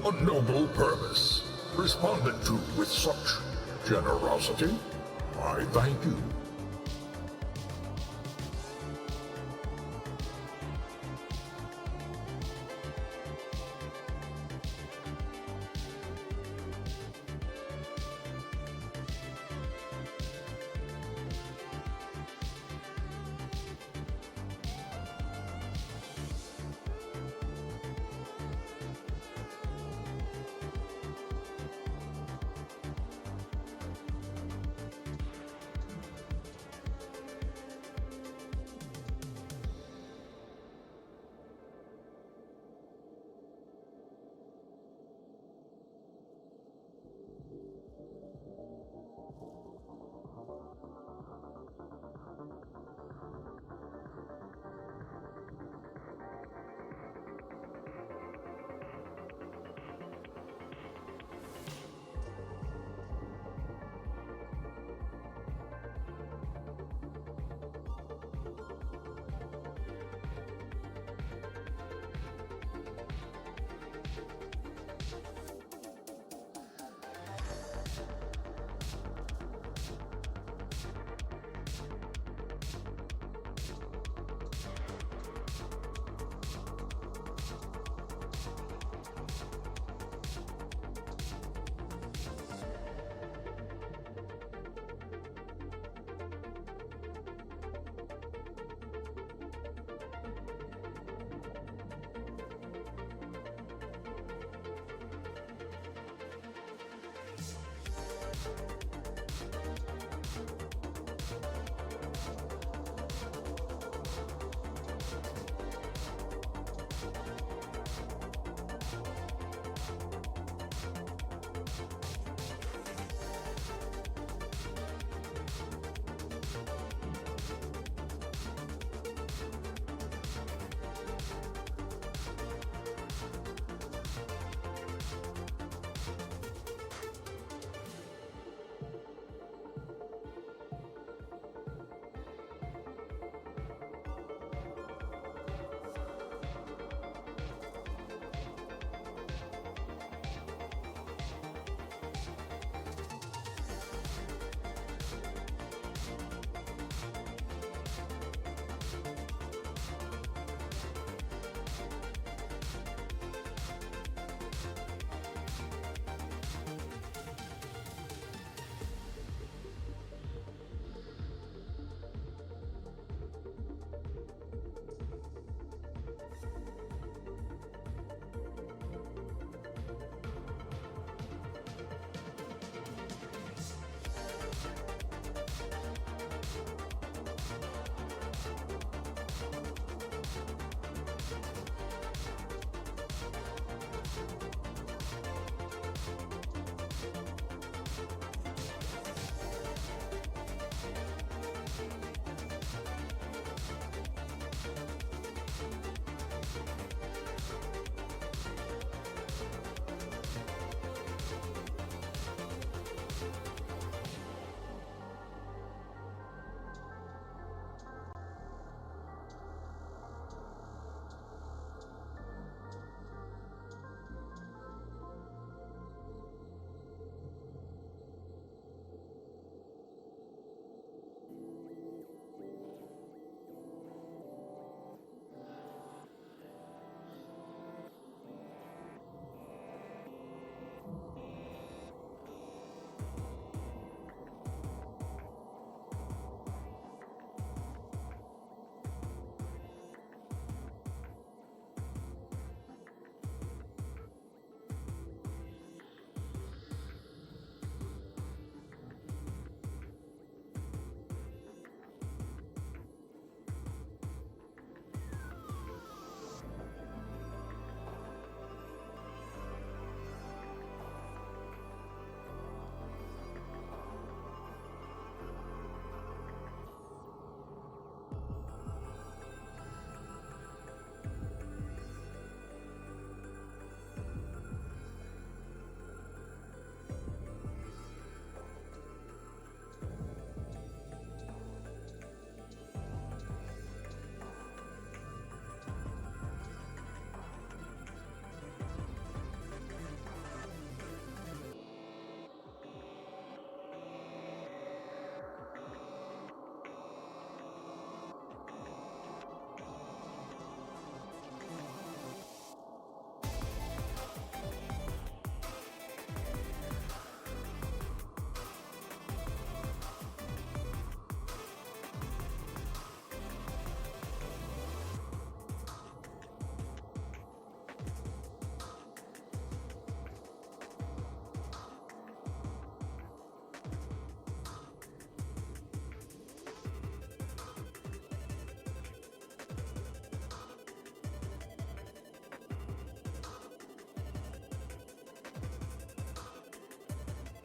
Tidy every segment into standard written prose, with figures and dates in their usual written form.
A noble purpose, responded to with such generosity. I thank you.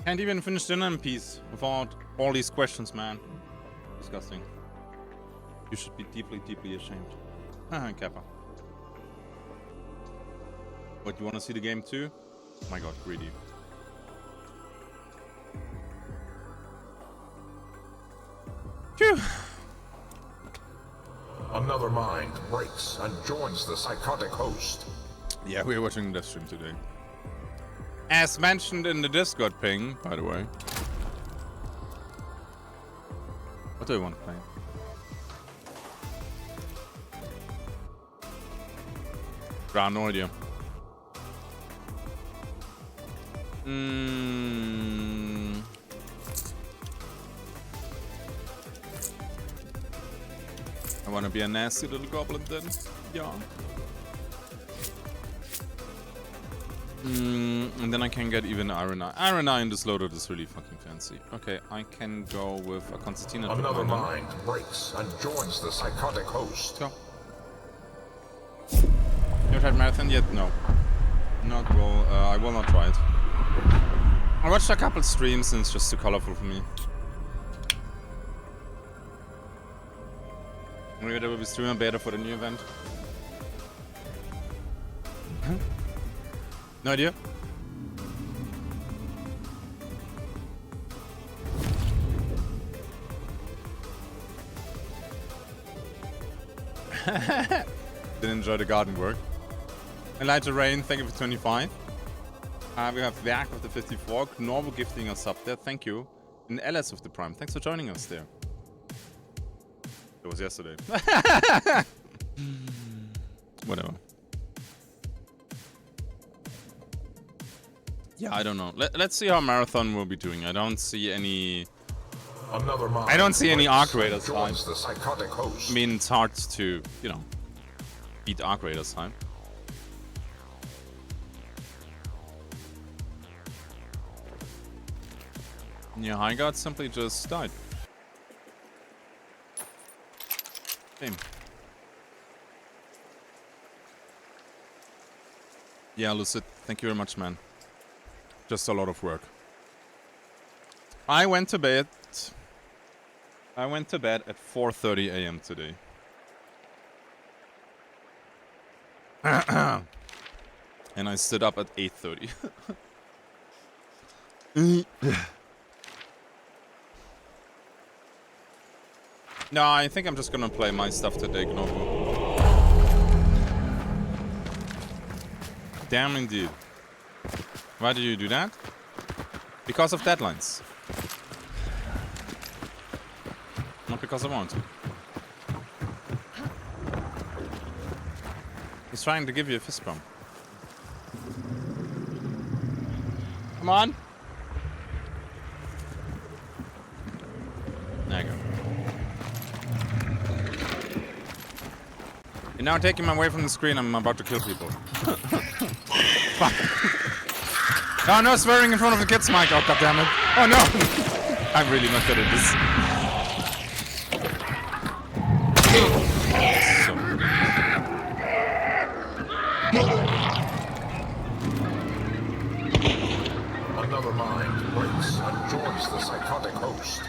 Can't even finish dinner in peace without all these questions, man. Disgusting. You should be deeply, deeply ashamed. Haha, Kappa. What, you want to see the game too? Oh my god, greedy. Phew. Another mind breaks and joins the psychotic host. Yeah, we're watching the stream today. As mentioned in the Discord ping, by the way. What do I want to play? No idea. I want to be a nasty little goblin then. Yeah. And then I can get even Iron Eye. Iron Eye in this loadout is really fucking fancy. Okay, I can go with a Concertina. Another mind breaks and joins the psychotic host. Go. You tried marathon yet? No. Not well. I will not try it. I watched a couple streams and it's just too colorful for me. Maybe there will be streamer beta for the new event. No idea. Didn't enjoy the garden work. Elijah Rain, thank you for 25. We have Werk with the 54. Knorbo gifting us up there, thank you. And Ellis with the Prime, thanks for joining us there. It was yesterday. Whatever. Yeah, I don't know. Let's see how Marathon will be doing. I don't see any... I don't see any Arc Raiders time. I mean, it's hard to, you know, beat Arc Raiders time. Yeah, High Guard simply just died. Same. Yeah, Lucid, thank you very much, man. Just a lot of work. I went to bed at 4:30 a.m. today. And I stood up at 8:30. No, I think I'm just gonna play my stuff today, Gnovo. Damn indeed. Why do you do that? Because of deadlines. Not because I want to. He's trying to give you a fist bump. Come on! There you go. You're now taking me away from the screen. I'm about to kill people. Fuck. Oh, no swearing in front of the kids, Mike. Oh, goddammit. Oh, no. I'm really not good at this. Another mind breaks and joins the psychotic host.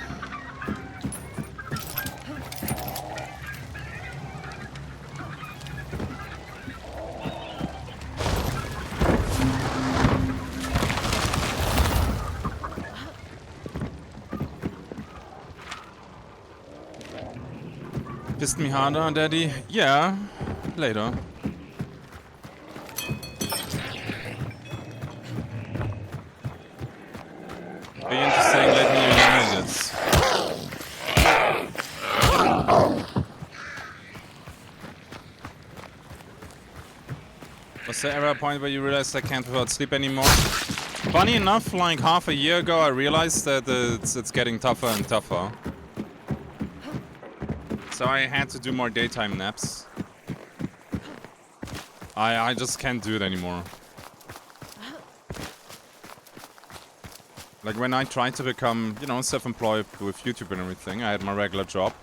Pissed me harder, Daddy? Yeah, later. Be interesting, let me know this. Was there ever a point where you realized I can't without sleep anymore? Funny enough, like half a year ago I realized that it's getting tougher and tougher. So I had to do more daytime naps. I just can't do it anymore. Like when I tried to become, you know, self-employed with YouTube and everything, I had my regular job.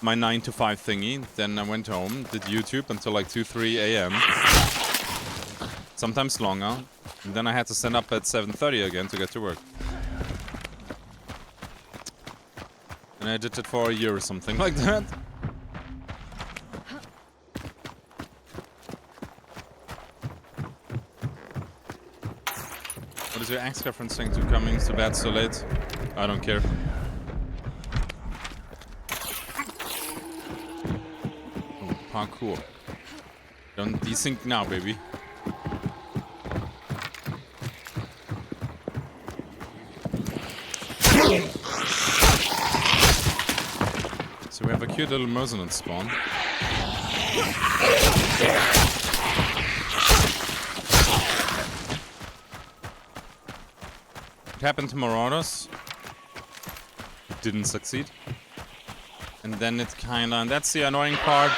My 9 to 5 thingy. Then I went home, did YouTube until like 2, 3 a.m. Sometimes longer. And then I had to stand up at 7:30 again to get to work. And I did it for a year or something like that. What is your ex-girlfriend saying to coming to bed so late? I don't care. Oh, parkour. Don't desync now, baby. So we have a cute little Mercenant spawn. It happened to Marauders. It didn't succeed. And then it kinda... And that's the annoying part.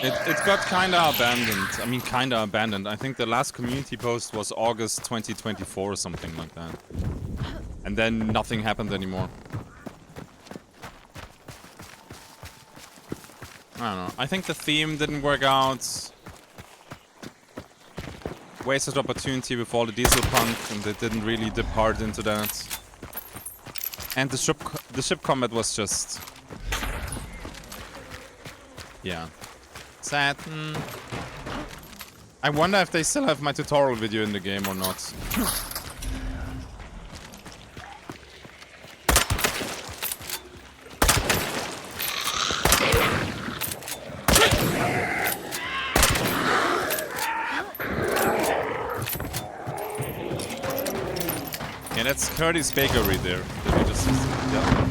It got kinda abandoned. I mean, kinda abandoned. I think the last community post was August 2024 or something like that. And then nothing happened anymore. I don't know. I think the theme didn't work out. Wasted opportunity with all the diesel punk, and they didn't really dip hard into that. And the ship combat was just... yeah. Sad. I wonder if they still have my tutorial video in the game or not. Yeah, that's Curdy's Bakery there. That we just... yeah.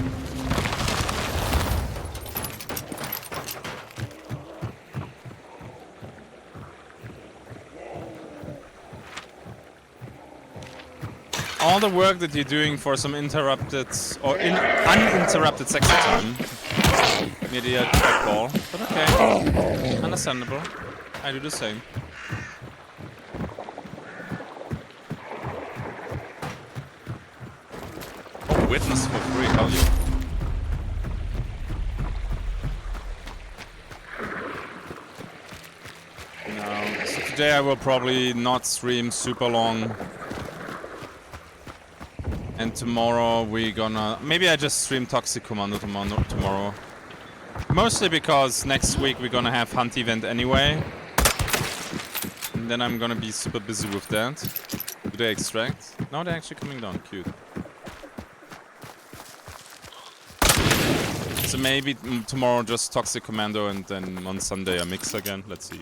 All the work that you're doing for some interrupted or uninterrupted sexy time. Maybe a call, but okay. Understandable. I do the same. Oh, witness for free, hell yeah. No, so today I will probably not stream super long. And tomorrow we gonna... maybe I just stream Toxic Commando tomorrow. Mostly because next week we're gonna have Hunt event anyway. And then I'm gonna be super busy with that. Do they extract? No, they're actually coming down. Cute. So maybe tomorrow just Toxic Commando and then on Sunday a mix again. Let's see.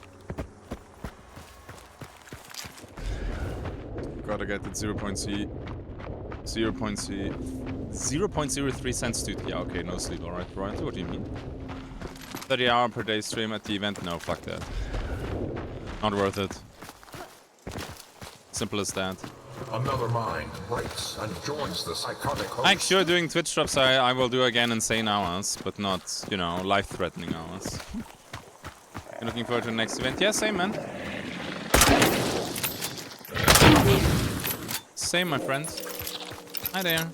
Gotta get the 0.03 cents dude. Yeah, okay, no sleep. Alright, right. What do you mean? 30-hour per day stream at the event? No, fuck that. Not worth it. Simple as that. Another mind breaks and joins the psychotic host. Like, sure, doing Twitch drops I will do again insane hours, but not, you know, life-threatening hours. You looking forward to the next event? Yeah, same, man. Same, my friend. Hi there.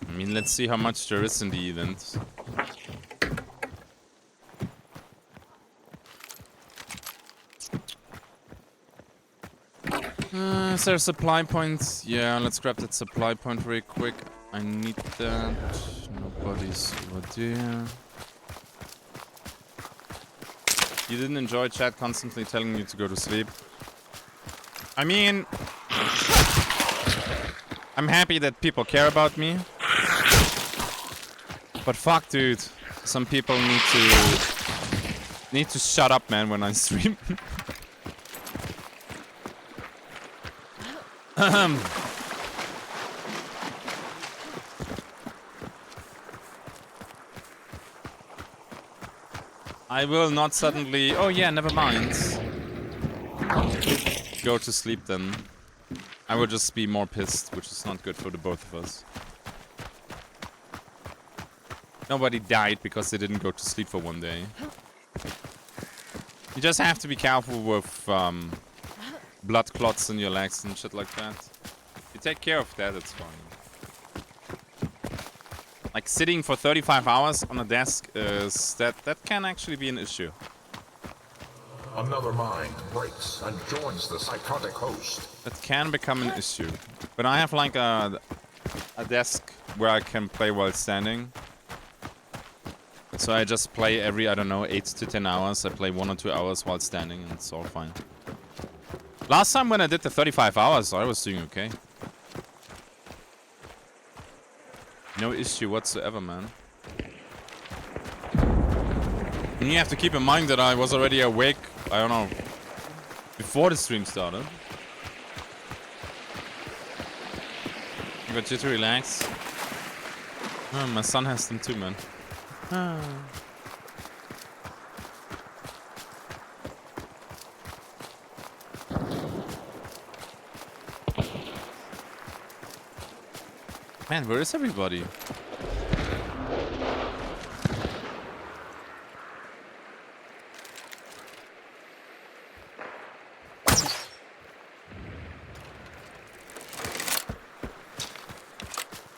I mean, let's see how much there is in the event. Is there a supply point? Yeah, let's grab that supply point real quick. I need that. Nobody's over there. You didn't enjoy chat constantly telling you to go to sleep? I mean... I'm happy that people care about me. But fuck, dude. Some people need to shut up, man, when I stream. I will not suddenly... oh yeah, never mind. Go to sleep then. I will just be more pissed, which is not good for the both of us. Nobody died because they didn't go to sleep for one day. You just have to be careful with blood clots in your legs and shit like that. You take care of that, it's fine. Like sitting for 35 hours on a desk is that can actually be an issue. Another mind breaks and joins the psychotic host. That can become an issue. But I have like a desk where I can play while standing. So I just play every, I don't know, 8 to 10 hours. I play 1 or 2 hours while standing and it's all fine. Last time when I did the 35 hours, I was doing okay. No issue whatsoever, man. And you have to keep in mind that I was already awake, I don't know, before the stream started. I got you to relax. Oh, my son has them too, man. Ah. Man, where is everybody?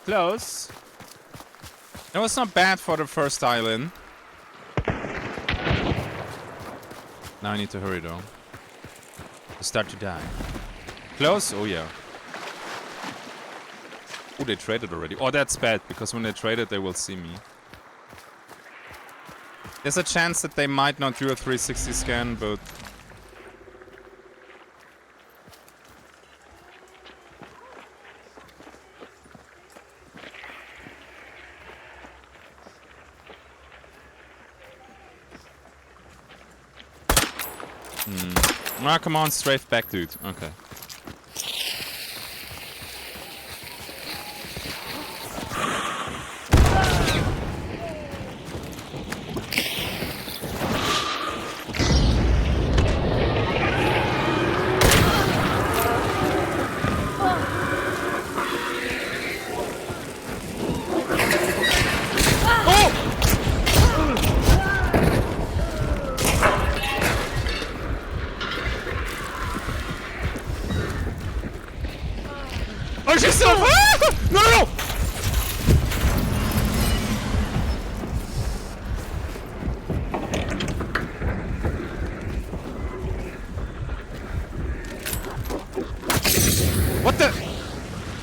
Close. That was not bad for the first island. Now I need to hurry though. I start to die. Close? Oh yeah. Oh, they traded already. Oh, that's bad, because when they traded, they will see me. There's a chance that they might not do a 360 scan, but... Ah, come on, strafe back, dude. Okay.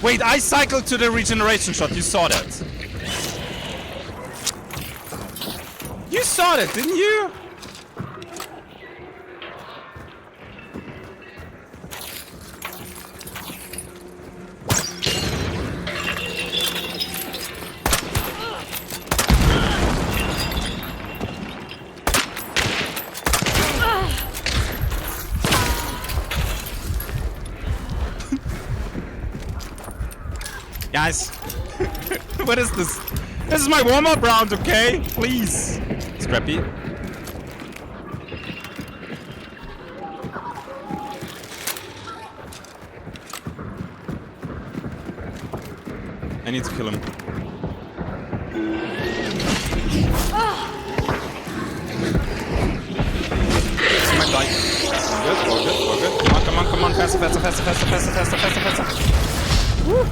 Wait, I cycled to the regeneration shot. You saw that. You saw that, didn't you? Guys, what is this? This is my warm-up round, okay? Please. Scrappy. I need to kill him. He might die. Good, we're good, we're good. Come on, come on, come on. Faster, faster, faster, faster, faster, faster, faster, faster. Woo.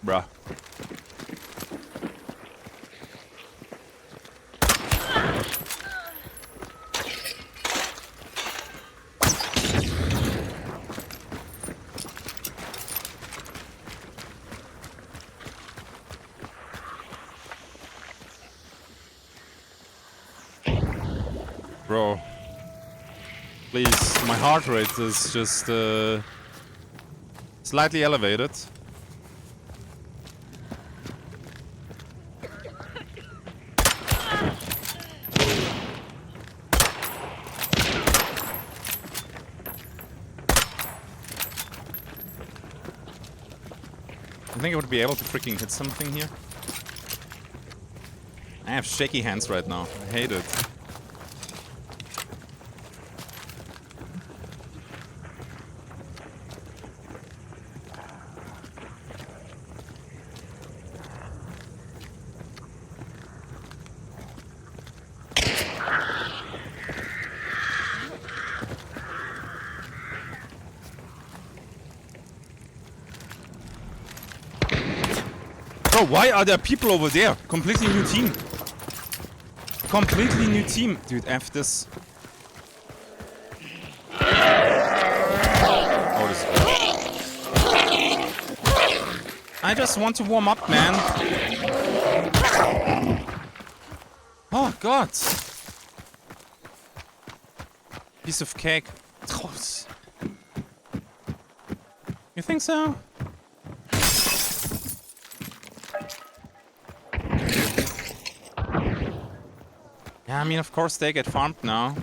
Bruh. Bro. Please, my heart rate is just slightly elevated. I think I would be able to freaking hit something here. I have shaky hands right now. I hate it. Bro, why are there people over there? Completely new team. Completely new team. Dude, F this. Oh, this is good. I just want to warm up, man. Oh, God. Piece of cake. You think so? Yeah, I mean, of course they get farmed now.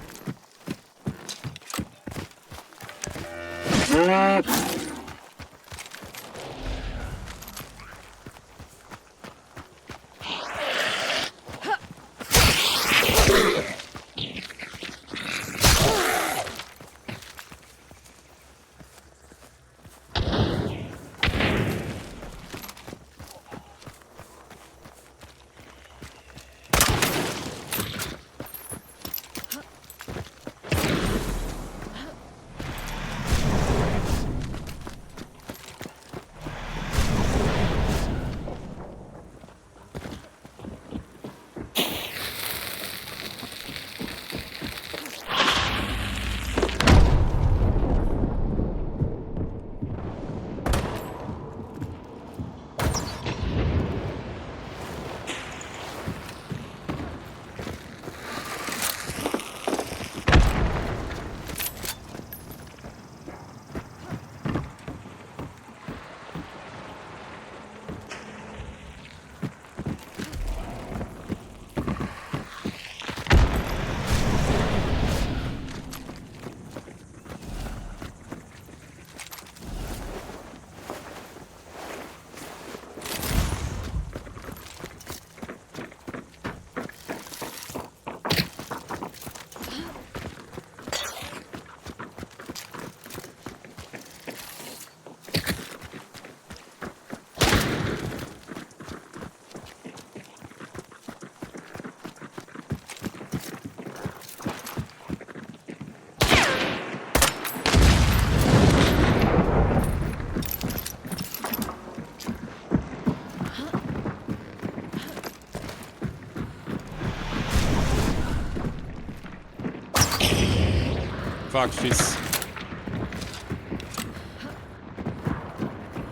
Fuck, she's...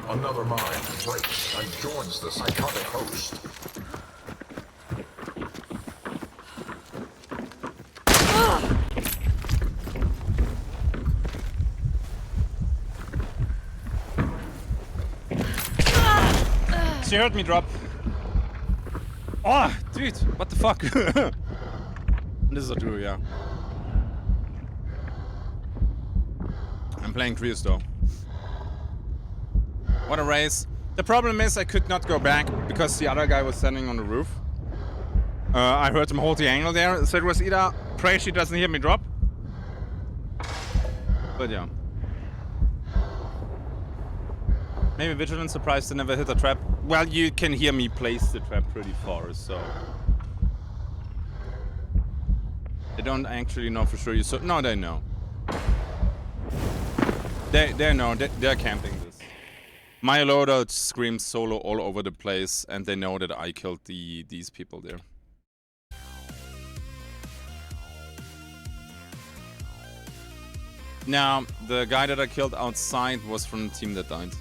Another mind breaks and joins the psychotic host. She heard me drop. Oh, dude, what the fuck? This is a true, yeah. I'm playing Trios though. What a race. The problem is I could not go back because the other guy was standing on the roof. I heard him hold the angle there, so it was either pray she doesn't hear me drop. But yeah. Maybe Vigilant surprised to never hit a trap. Well, you can hear me place the trap pretty far, so... They don't actually know for sure you so... No, they know. They know, they're camping this. My loadout screams solo all over the place, and they know that I killed these people there. Now, the guy that I killed outside was from the team that died.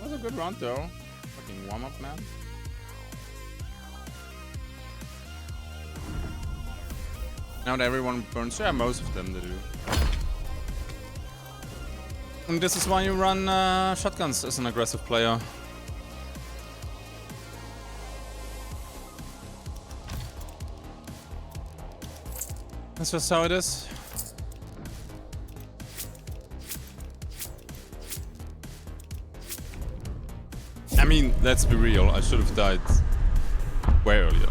Was a good round though. Fucking warm up, man. Now that everyone burns, yeah, most of them they do. And this is why you run shotguns as an aggressive player. That's just how it is. I mean, let's be real, I should have died way earlier.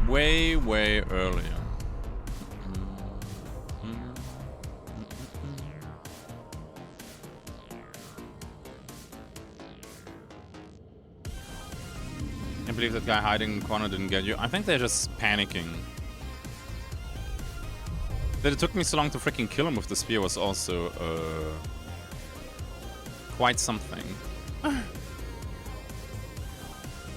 way earlier. I believe that guy hiding in the corner didn't get you. I think they're just panicking. That it took me so long to freaking kill him with the spear was also quite something. And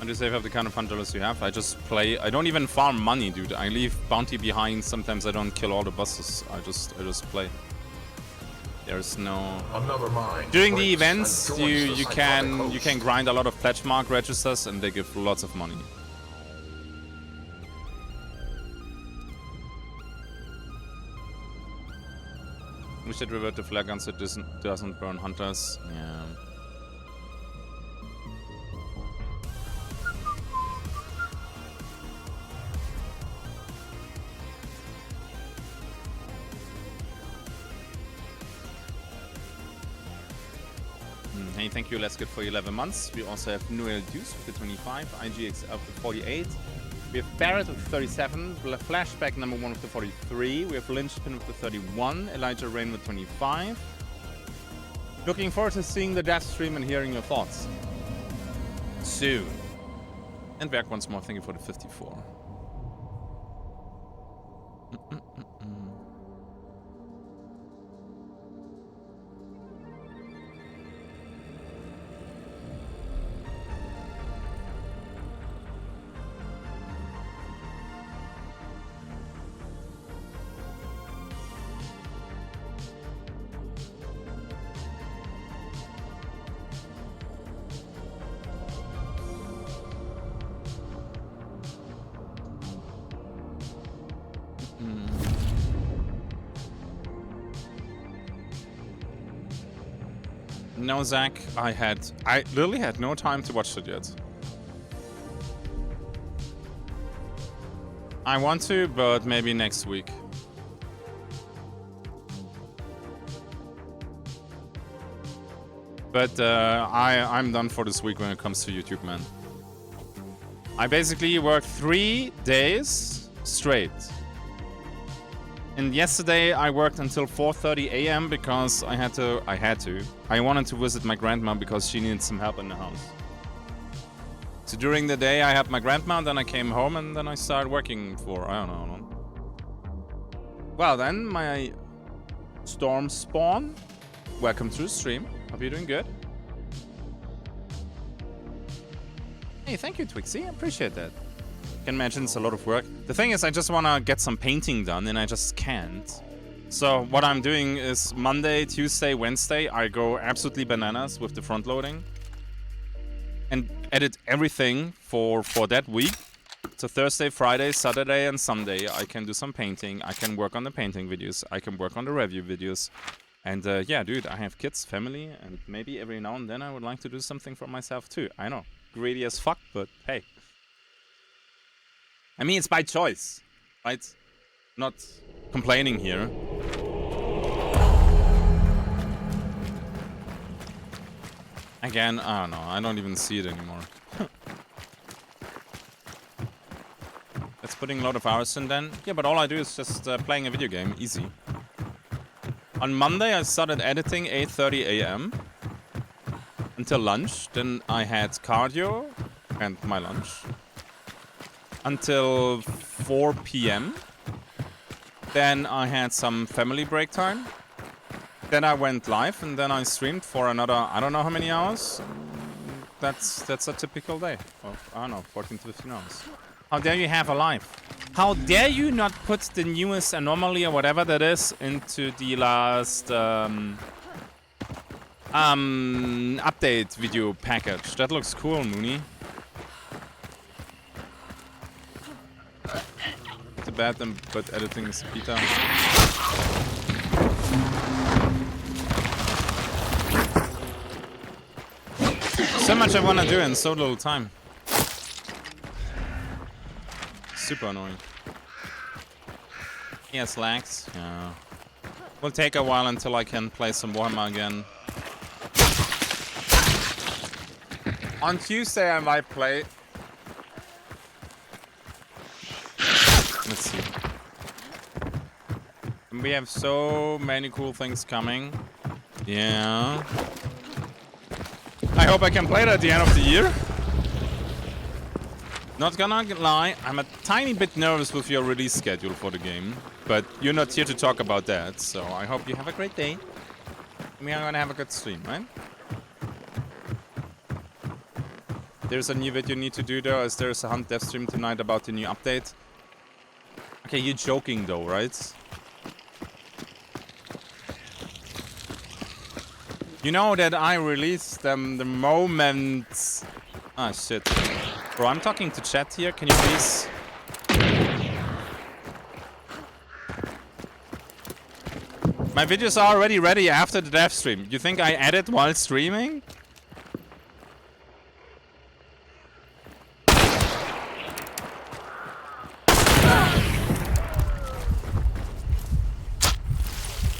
you say you have the kind of fun jealous you have. I just play. I don't even farm money, dude. I leave bounty behind. Sometimes I don't kill all the bosses. I just play. There's no. Another mind During the breaks events, and joins you the can Psychoghost. grind a lot of pledge mark registers, and they give lots of money. We should revert to flare guns so it doesn't burn hunters. Yeah. Hey, thank you, Let's Get for 11 months. We also have Noel Deuce with the 25, IGX up to 48. We have Barrett with 37, Flashback number 1 with the 43. We have Lynchpin with the 31, Elijah Rain with 25. Looking forward to seeing the death stream and hearing your thoughts soon. And back once more, thank you for the 54. No, Zach, I literally had no time to watch it yet. I want to, but maybe next week. But I'm done for this week when it comes to YouTube, man. I basically worked 3 days straight. And yesterday I worked until 4:30 a.m. because I wanted to visit my grandma because she needed some help in the house. So during the day I had my grandma, then I came home and then I started working for, I don't know. Well then, my Storm Spawn, welcome to the stream. Hope you're doing good. Hey, thank you, Twixie, I appreciate that. Can imagine it's a lot of work. The thing is, I just want to get some painting done and I just can't. So what I'm doing is Monday, Tuesday, Wednesday, I go absolutely bananas with the front loading and edit everything for that week. So Thursday, Friday, Saturday and Sunday I can do some painting. I can work on the painting videos. I can work on the review videos. And yeah, dude, I have kids, family, and maybe every now and then I would like to do something for myself too. I know, greedy as fuck, but hey. I mean, it's by choice, right? Not complaining here. Again, I don't know. I don't even see it anymore. That's putting a lot of hours in then. Yeah, but all I do is just playing a video game. Easy. On Monday, I started editing 8:30 a.m. until lunch. Then I had cardio and my lunch until 4 p.m. Then I had some family break time. Then I went live and then I streamed for another, I don't know how many hours. That's a typical day. Well, I don't know, 14 to 15 hours. How dare you have a life? How dare you not put the newest anomaly or whatever that is into the last update video package? That looks cool, Mooney. Too bad, but editing is beta. So much I want to do in so little time. Super annoying. Yes, lags. Yeah. Will take a while until I can play some Warhammer again. On Tuesday I might play. Let's see. We have so many cool things coming. Yeah. I hope I can play it at the end of the year. Not gonna lie, I'm a tiny bit nervous with your release schedule for the game. But you're not here to talk about that, so I hope you have a great day. We are gonna have a good stream, right? There's a new video you need to do though, as there's a Hunt dev stream tonight about the new update. Okay, you're joking though, right? You know that I released them the moment... Ah, shit. Bro, I'm talking to chat here. Can you please... My videos are already ready after the dev stream. You think I edit while streaming?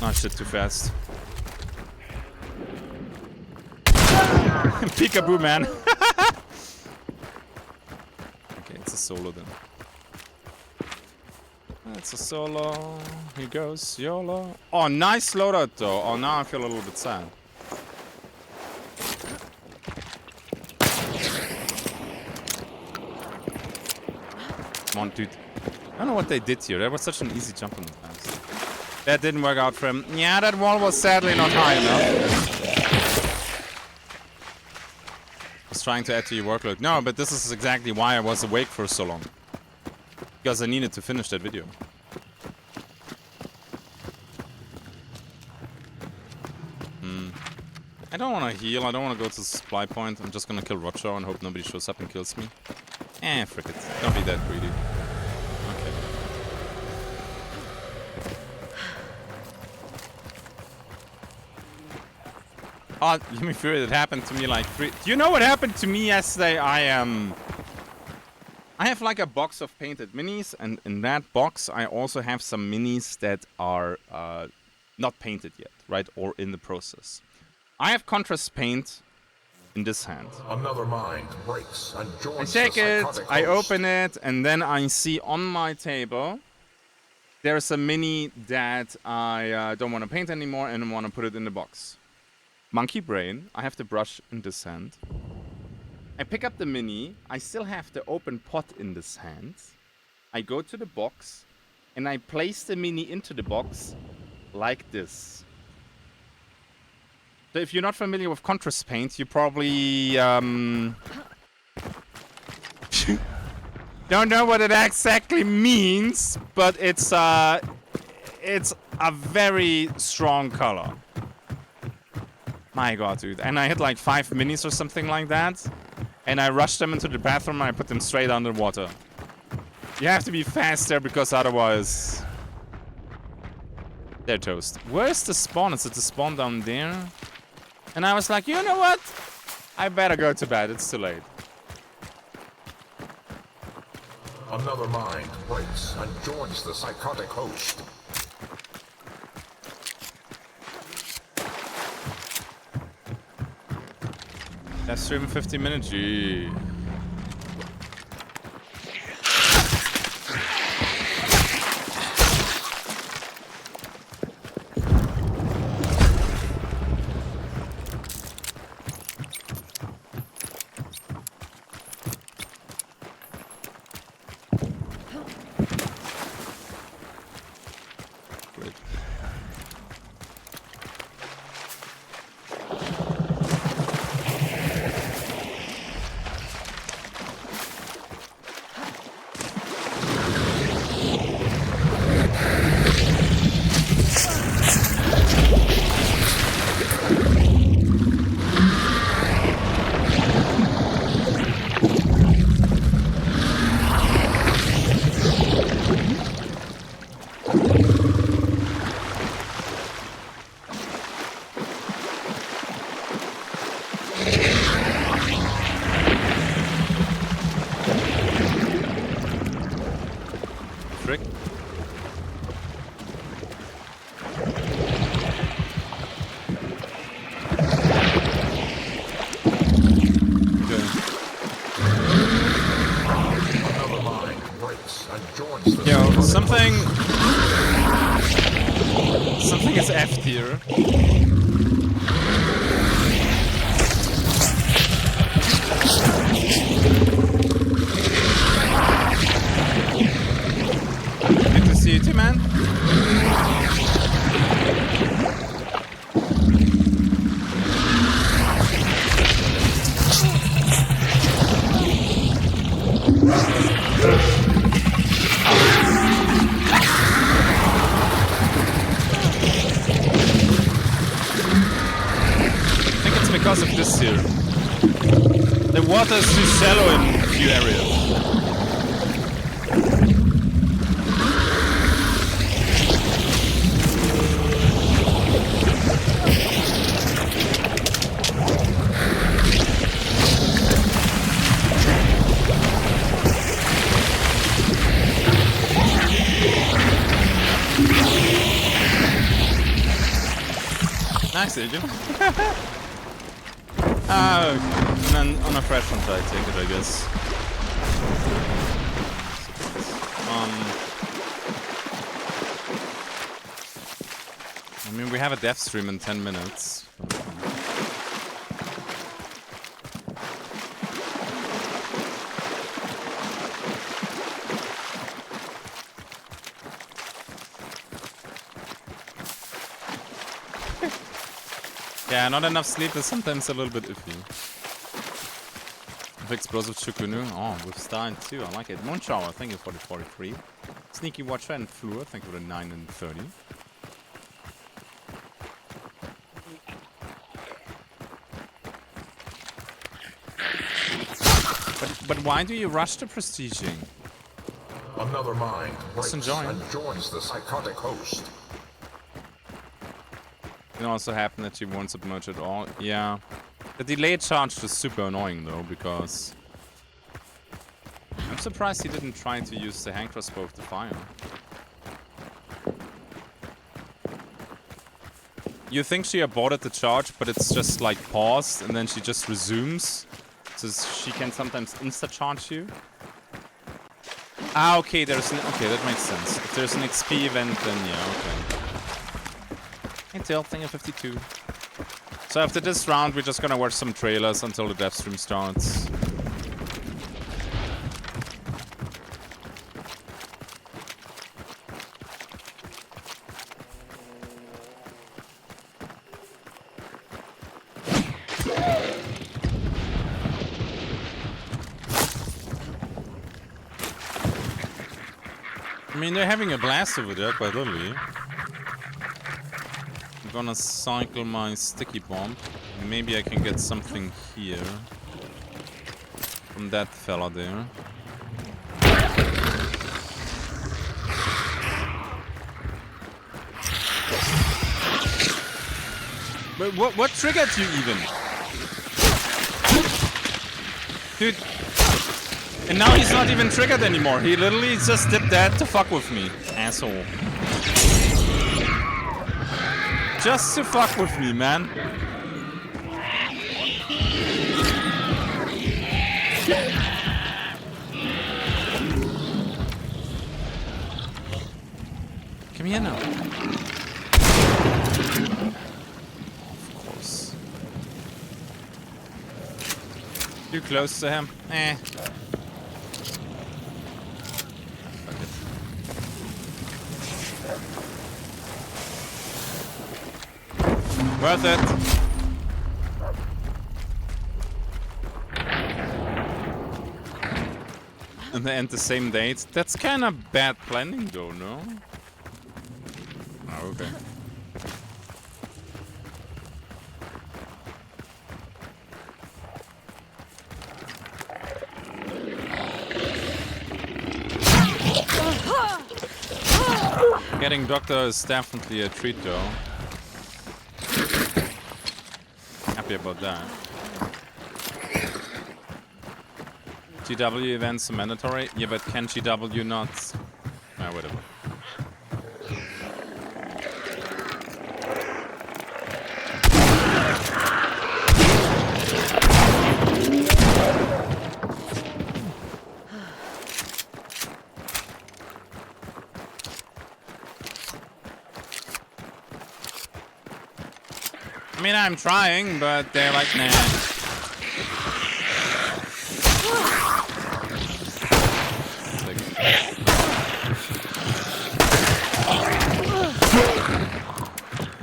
Oh shit, too fast. Peekaboo, man. Okay, it's a solo then. It's a solo. Here goes YOLO. Oh, nice loadout though. Oh, now I feel a little bit sad. Come on, dude. I don't know what they did here. That was such an easy jump in the past. That didn't work out for him. Yeah, that wall was sadly not high enough. I was trying to add to your workload. No, but this is exactly why I was awake for so long. Because I needed to finish that video. I don't want to heal. I don't want to go to the supply point. I'm just going to kill Roger and hope nobody shows up and kills me. Frick it. Don't be that greedy. Okay. Oh, let me feel it happened to me like Do you know what happened to me yesterday? I have like a box of painted minis, and in that box I also have some minis that are not painted yet, right? Or in the process. I have contrast paint in this hand. Another mind breaks and joins. I take it, I open it, and then I see on my table there's a mini that I don't want to paint anymore and want to put it in the box. Monkey brain, I have the brush in this hand. I pick up the mini, I still have the open pot in this hand. I go to the box and I place the mini into the box like this. So if you're not familiar with contrast paint, you probably don't know what it exactly means, but it's a very strong color. My god, dude. And I hit like 5 minis or something like that. And I rushed them into the bathroom and I put them straight underwater. You have to be faster because otherwise... they're toast. Where's the spawn? Is it the spawn down there? And I was like, you know what? I better go to bed. It's too late. Another mind breaks and joins the psychotic host. Let's stream 50 minutes. Gee. Something is F tier. Good to see you too, man. water is too shallow in a few areas. Nice, Agent. Okay. And then on a fresh one, I take it, I guess. I mean, we have a death stream in 10 minutes. Yeah, not enough sleep is sometimes a little bit iffy. Explosive Chukunu. Oh, with Stein too. I like it. Moonshower, thank you for the 43. Sneaky Watcher and Fleur, thank you for the 9 and 30. But why do you rush to prestiging? Another mind breaks enjoy. and joins the psychotic host. It can also happen that she won't submerge at all. Yeah. The delayed charge is super annoying though, because I'm surprised he didn't try to use the hand crossbow of the fire. You think she aborted the charge, but it's just like paused and then she just resumes. So she can sometimes insta-charge you. Ah, okay, there's an... Okay, that makes sense. If there's an XP event, then yeah, okay. Hey, Tail, thing of 52. So after this round, we're just gonna watch some trailers until the death stream starts. I mean, they're having a blast over there, quite literally. I'm gonna cycle my sticky bomb. Maybe I can get something here from that fella there. But what triggered you even? Dude. And now he's not even triggered anymore. He literally just did that to fuck with me. Asshole. Just to fuck with me, man. Come here now. Of course. Too close to him. Eh. Worth it. And they end the same date. That's kind of bad planning though, no? Oh, okay. Getting Doctor is definitely a treat though. Happy about that. GW events are mandatory? Yeah, but can GW not? Ah, whatever. I mean, I'm trying, but they're like, nah.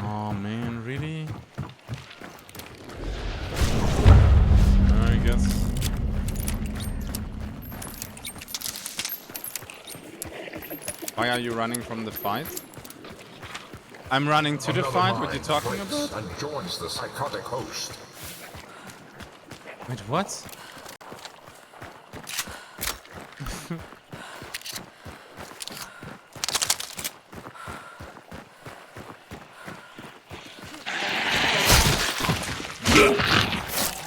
Oh man, really? I guess. Why are you running from the fight? I'm running to the fight. What are you talking about? And joins the psychotic host. Wait, what?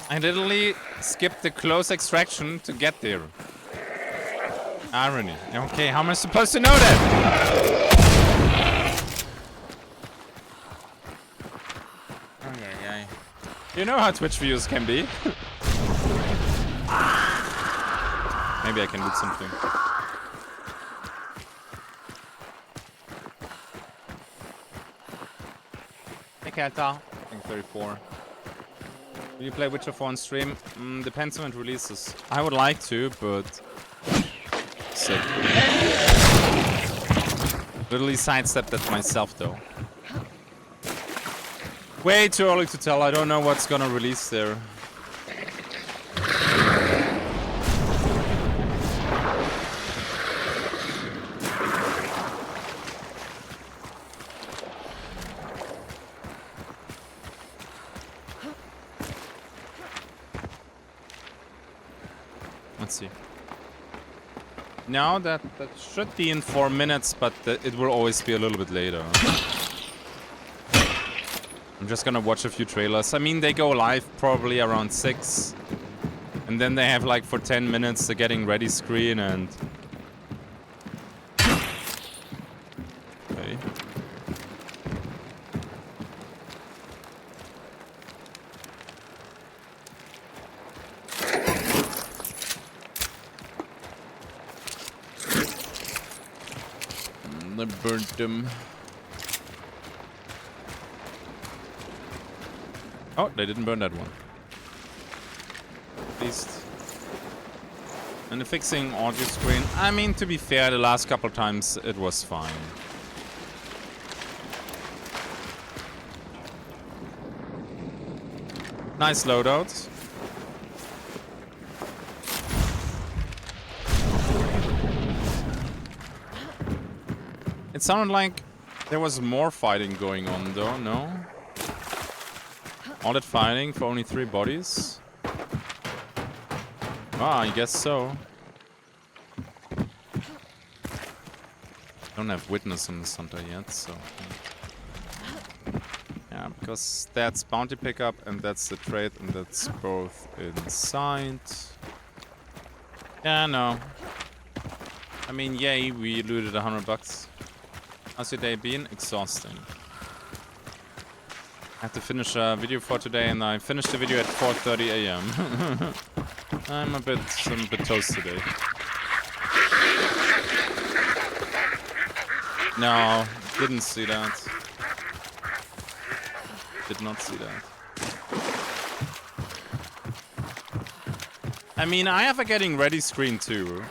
I literally skipped the close extraction to get there. Irony. Okay, how am I supposed to know that? Okay. You know how Twitch views can be. Maybe I can do something. Hey, Kata. I think 34. Will you play Witcher 4 on stream? Depends on when it releases. I would like to, but... Sick. Literally sidestepped that myself, though. Way too early to tell. I don't know what's gonna release there. Let's see. Now that should be in 4 minutes, but it will always be a little bit later. I'm just gonna watch a few trailers. I mean, they go live probably around 6. And then they have like for 10 minutes the getting ready screen and... Okay. They burnt them. Oh, they didn't burn that one. At least. And the fixing audio screen. I mean, to be fair, the last couple times it was fine. Nice loadout. It sounded like there was more fighting going on, though, no? All that fighting for only 3 bodies? Ah, I guess so. Don't have witness on this hunter yet, so... Yeah, because that's bounty pickup, and that's the trade, and that's both inside. Yeah, no. I mean, yay, we looted $100. How's your day been? Exhausting. I have to finish a video for today, and I finished the video at 4:30 AM. I'm a bit toast today. No, didn't see that. Did not see that. I mean, I have a getting ready screen too.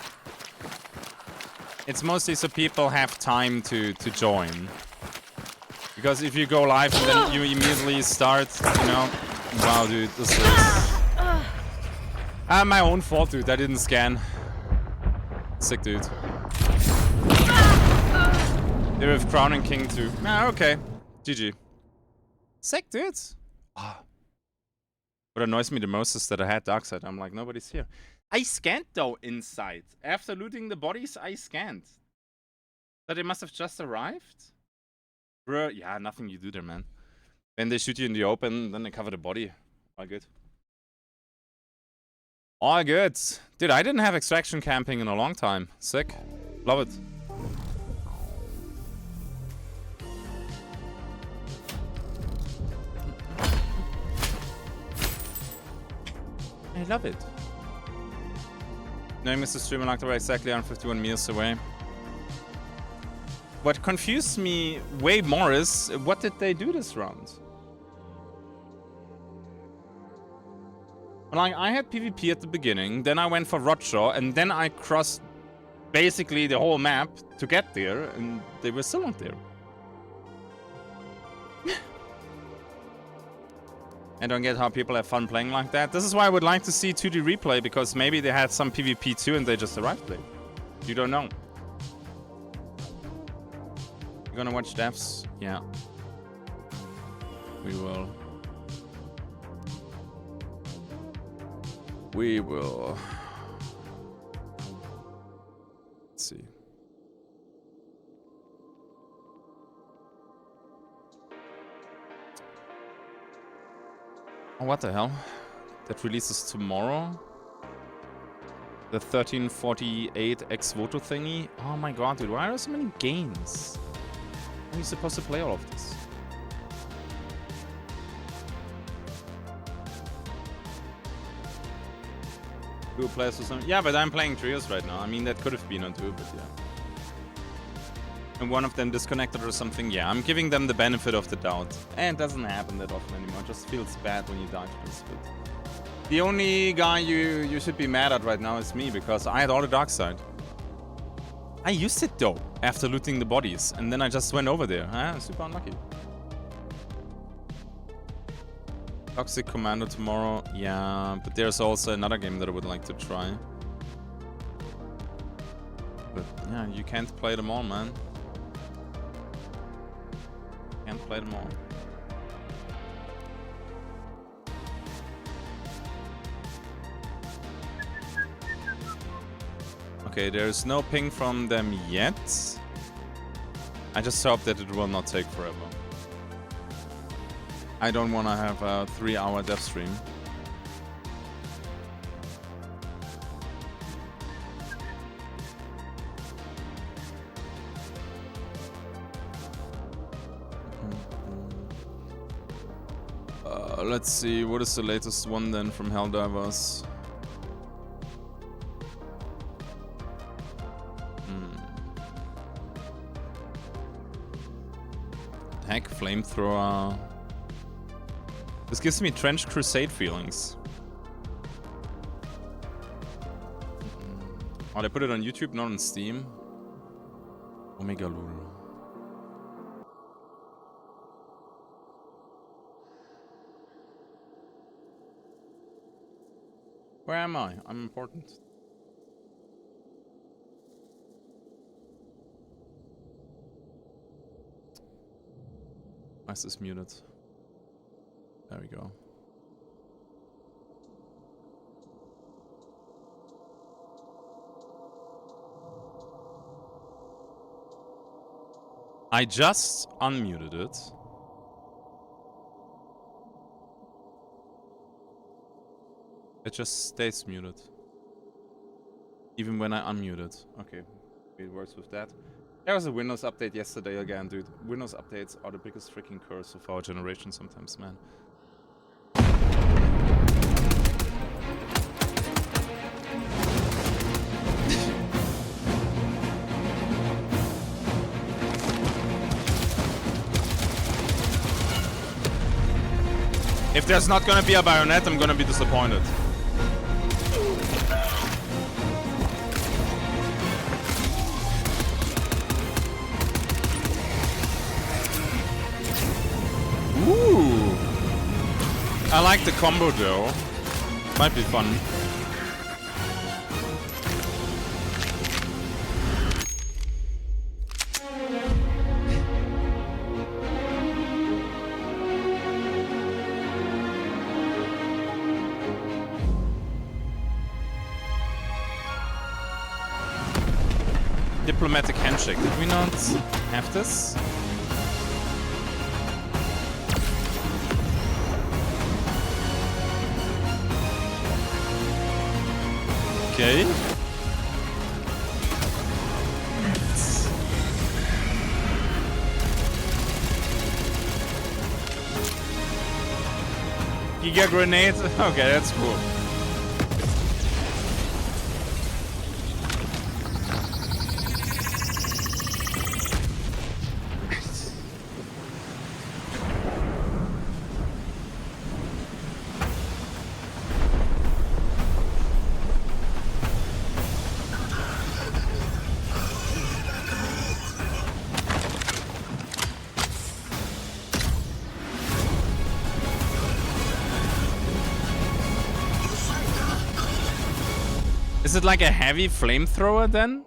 It's mostly so people have time to join. Because if you go live and then you immediately start, you know... Wow, dude, this is... my own fault, dude. I didn't scan. Sick, dude. They have Crown and King too. Ah, okay. GG. Sick, dude. Oh. What annoys me the most is that I had Darkside. I'm like, nobody's here. I scanned though inside. After looting the bodies, I scanned. So they must have just arrived? Bro, yeah, nothing you do there, man. Then they shoot you in the open, then they cover the body. All good. All good. Dude, I didn't have extraction camping in a long time. Sick. Love it. I love it. No, Mr. Streamer knocked away exactly 151 meters away. What confused me way more is, what did they do this round? Like, I had PvP at the beginning, then I went for Rotshaw, and then I crossed basically the whole map to get there, and they were still not there. I don't get how people have fun playing like that. This is why I would like to see 2D replay, because maybe they had some PvP too and they just arrived late. You don't know. You gonna watch devs? Yeah. We will. We will. Let's see. Oh, what the hell? That releases tomorrow? The 1348 ex voto thingy? Oh my god, dude, why are there so many games? How are you supposed to play all of this? Duo players or something? Yeah, but I'm playing trios right now. I mean, that could have been on duo, but yeah. And one of them disconnected or something. Yeah, I'm giving them the benefit of the doubt. And it doesn't happen that often anymore. It just feels bad when you die to this. But the only guy you should be mad at right now is me, because I had all the dark side. I used it though, after looting the bodies. And then I just went over there. Super unlucky. Toxic Commando tomorrow. Yeah, but there's also another game that I would like to try. But yeah, you can't play them all, man. Can't play them all. Okay, there's no ping from them yet. I just hope that it will not take forever. I don't want to have a 3-hour dev stream. Let's see, what is the latest one then from Helldivers? Heck, flamethrower. This gives me Trench Crusade feelings. Oh, they put it on YouTube, not on Steam. Omega Lul. Where am I? I'm important. Why is this muted? There we go. I just unmuted it. It just stays muted. Even when I unmute it. Okay, it works with that. There was a Windows update yesterday again, dude. Windows updates are the biggest freaking curse of our generation sometimes, man. If there's not gonna be a bayonet, I'm gonna be disappointed. Ooh! I like the combo though. Might be fun. Diplomatic handshake. Did we not have this? Okay. Giga grenade? Okay, that's cool. Is it like a heavy flamethrower then?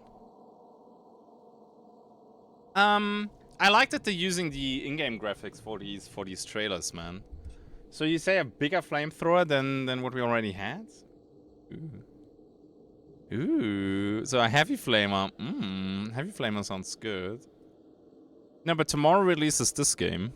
I like that they're using the in-game graphics for these trailers, man. So you say a bigger flamethrower than what we already had? Ooh. Ooh, so a heavy flamer. Heavy flamer sounds good. No, but tomorrow releases this game.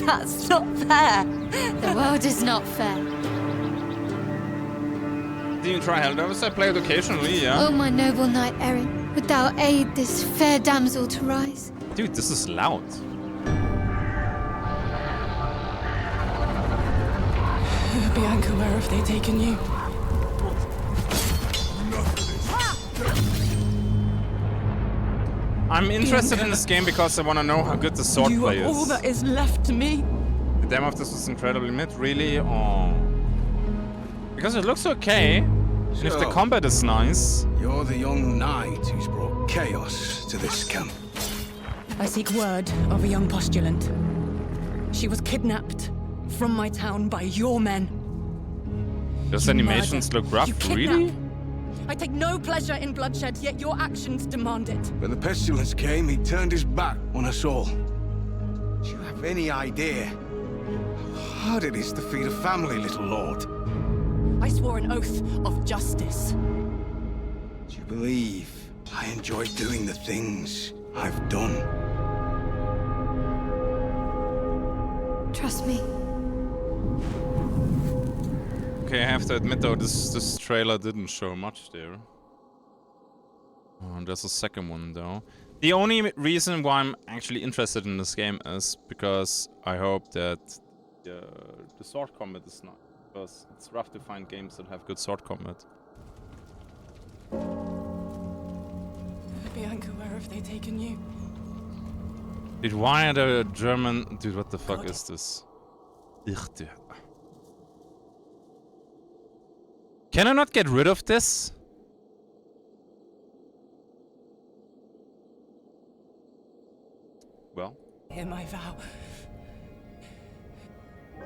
That's not fair. The world is not fair. Did you try Helldivers? I play it occasionally, yeah. Oh, my noble knight Erin, wilt thou aid this fair damsel to rise? Dude, this is loud. Bianca, where have they taken you? I'm interested in this game because I want to know how good the sword You play are all is. that is left to me. The demo of this was incredibly mid, really? Oh. Because it looks okay. And if the So- combat is nice. You're the young knight who's brought chaos to this camp. I seek word of a young postulant. She was kidnapped from my town by your men. Those You animations murder. look rough, You kidnap. really? I take no pleasure in bloodshed, yet your actions demand it. When the pestilence came, he turned his back on us all. Do you have any idea how hard it is to feed a family, little lord? I swore an oath of justice. Do you believe I enjoy doing the things I've done? Trust me. Okay, I have to admit though, this trailer didn't show much there. Oh, there's a second one though. The only reason why I'm actually interested in this game is because I hope that the sword combat is not. Because it's rough to find games that have good sword combat. Bianca, where have they taken you? Dude, why are the German... Dude, what the fuck God. is this? Irrte. Can I not get rid of this? Well, Hear my vow.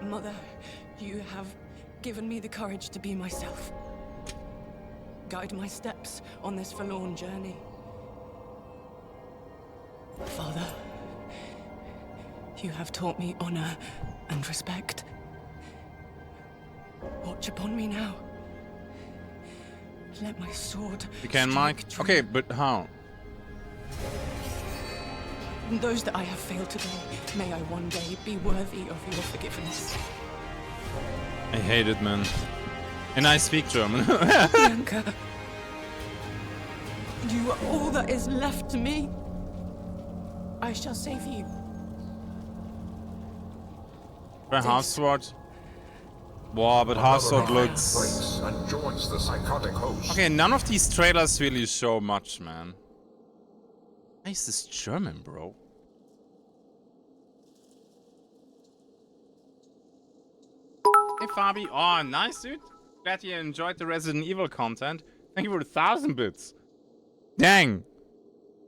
Mother, you have given me the courage to be myself. Guide my steps on this forlorn journey. Father, you have taught me honor and respect. Watch upon me now. Let my sword you can, strike Mike? true. Okay, but how? And those that I have failed today, may I one day be worthy of your forgiveness. I hate it, man. And I speak German. Bianca, you are all that is left to me. I shall save you. By half sword. Wow, but half sword looks... breaks and joins the psychotic host. Okay, none of these trailers really show much, man. Why is this German, bro? Hey, Fabi. Oh, nice, dude. Glad you enjoyed the Resident Evil content. Thank you for the 1,000 bits. Dang.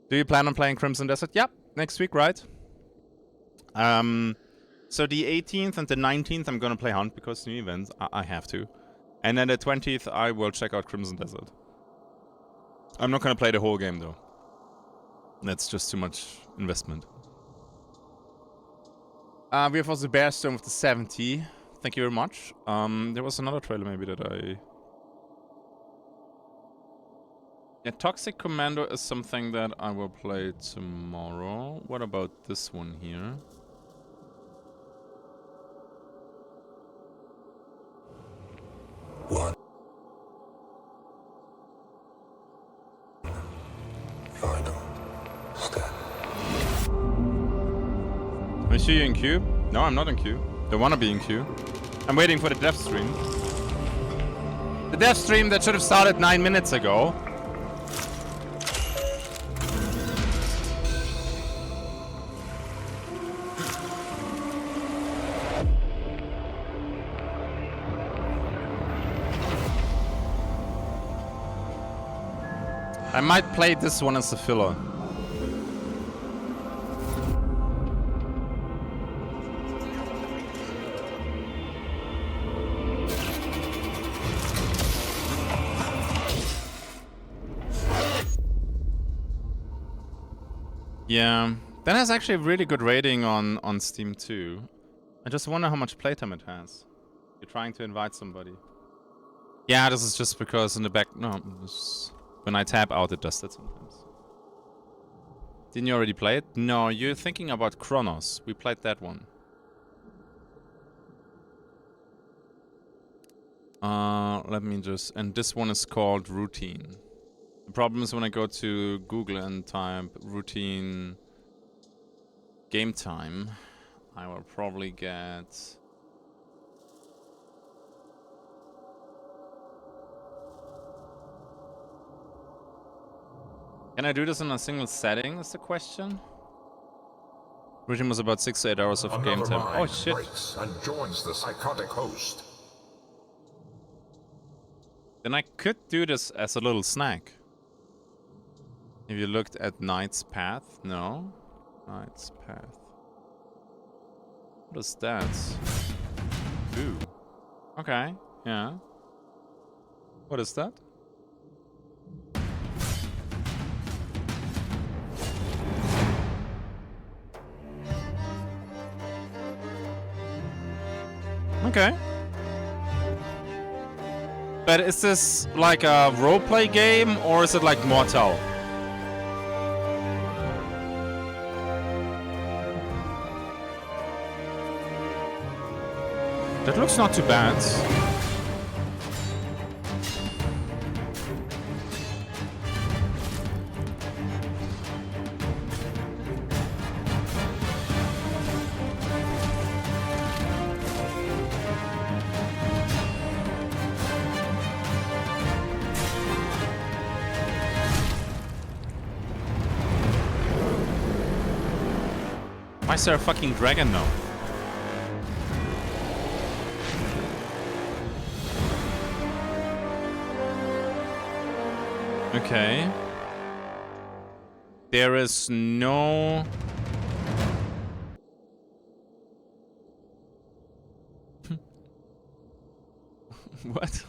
Do you plan on playing Crimson Desert? Yep, next week, right? So the 18th and the 19th, I'm gonna play Hunt because new events. I have to. And then the 20th, I will check out Crimson Desert. I'm not gonna play the whole game, though. That's just too much investment. We have also Bearstone with the 70. Thank you very much. There was another trailer maybe that I... Yeah, Toxic Commando is something that I will play tomorrow. What about this one here? One. Final step. I see you in queue. No, I'm not in queue. Don't wanna be in queue. I'm waiting for the dev stream. The dev stream that should have started 9 minutes ago. I might play this one as a filler. Yeah, that has actually a really good rating on Steam too. I just wonder how much playtime it has. You're trying to invite somebody. Yeah, this is just because in the back... No, when I tap out, it does that sometimes. Didn't you already play it? No, you're thinking about Chronos. We played that one. Let me just... And this one is called Routine. The problem is when I go to Google and type Routine game time, I will probably get... Can I do this in a single setting, is the question? Routine was about 6 to 8 hours of game Another time. mind Oh shit. breaks and joins the psychotic host. Then I could do this as a little snack. Have you looked at Knight's Path? No? Knight's Path. What is that? Ooh. Okay, yeah. What is that? Okay. But is this like a roleplay game or is it like Mortal? That looks not too bad. Why is there a fucking dragon now? Okay. There is no... What?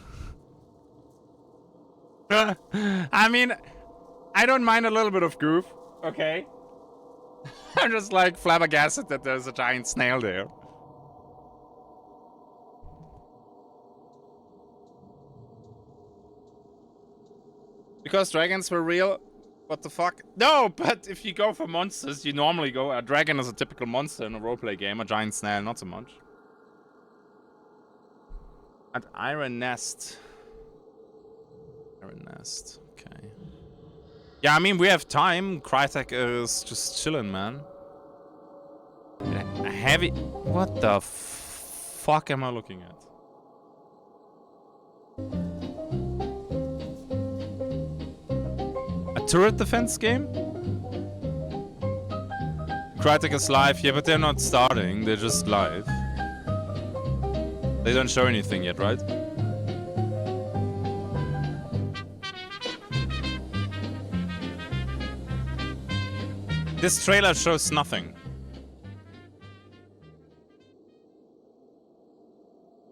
I mean, I don't mind a little bit of goof, okay? I'm just like flabbergasted that there's a giant snail there. Because dragons were real? What the fuck? No, but if you go for monsters, you normally go... A dragon is a typical monster in a roleplay game. A giant snail, not so much. At Iron Nest. Iron Nest, okay. Yeah, I mean, we have time. Crytek is just chilling, man. A heavy... What the fuck am I looking at? A turret defense game? Crytek is live. Yeah, but they're not starting. They're just live. They don't show anything yet, right? This trailer shows nothing.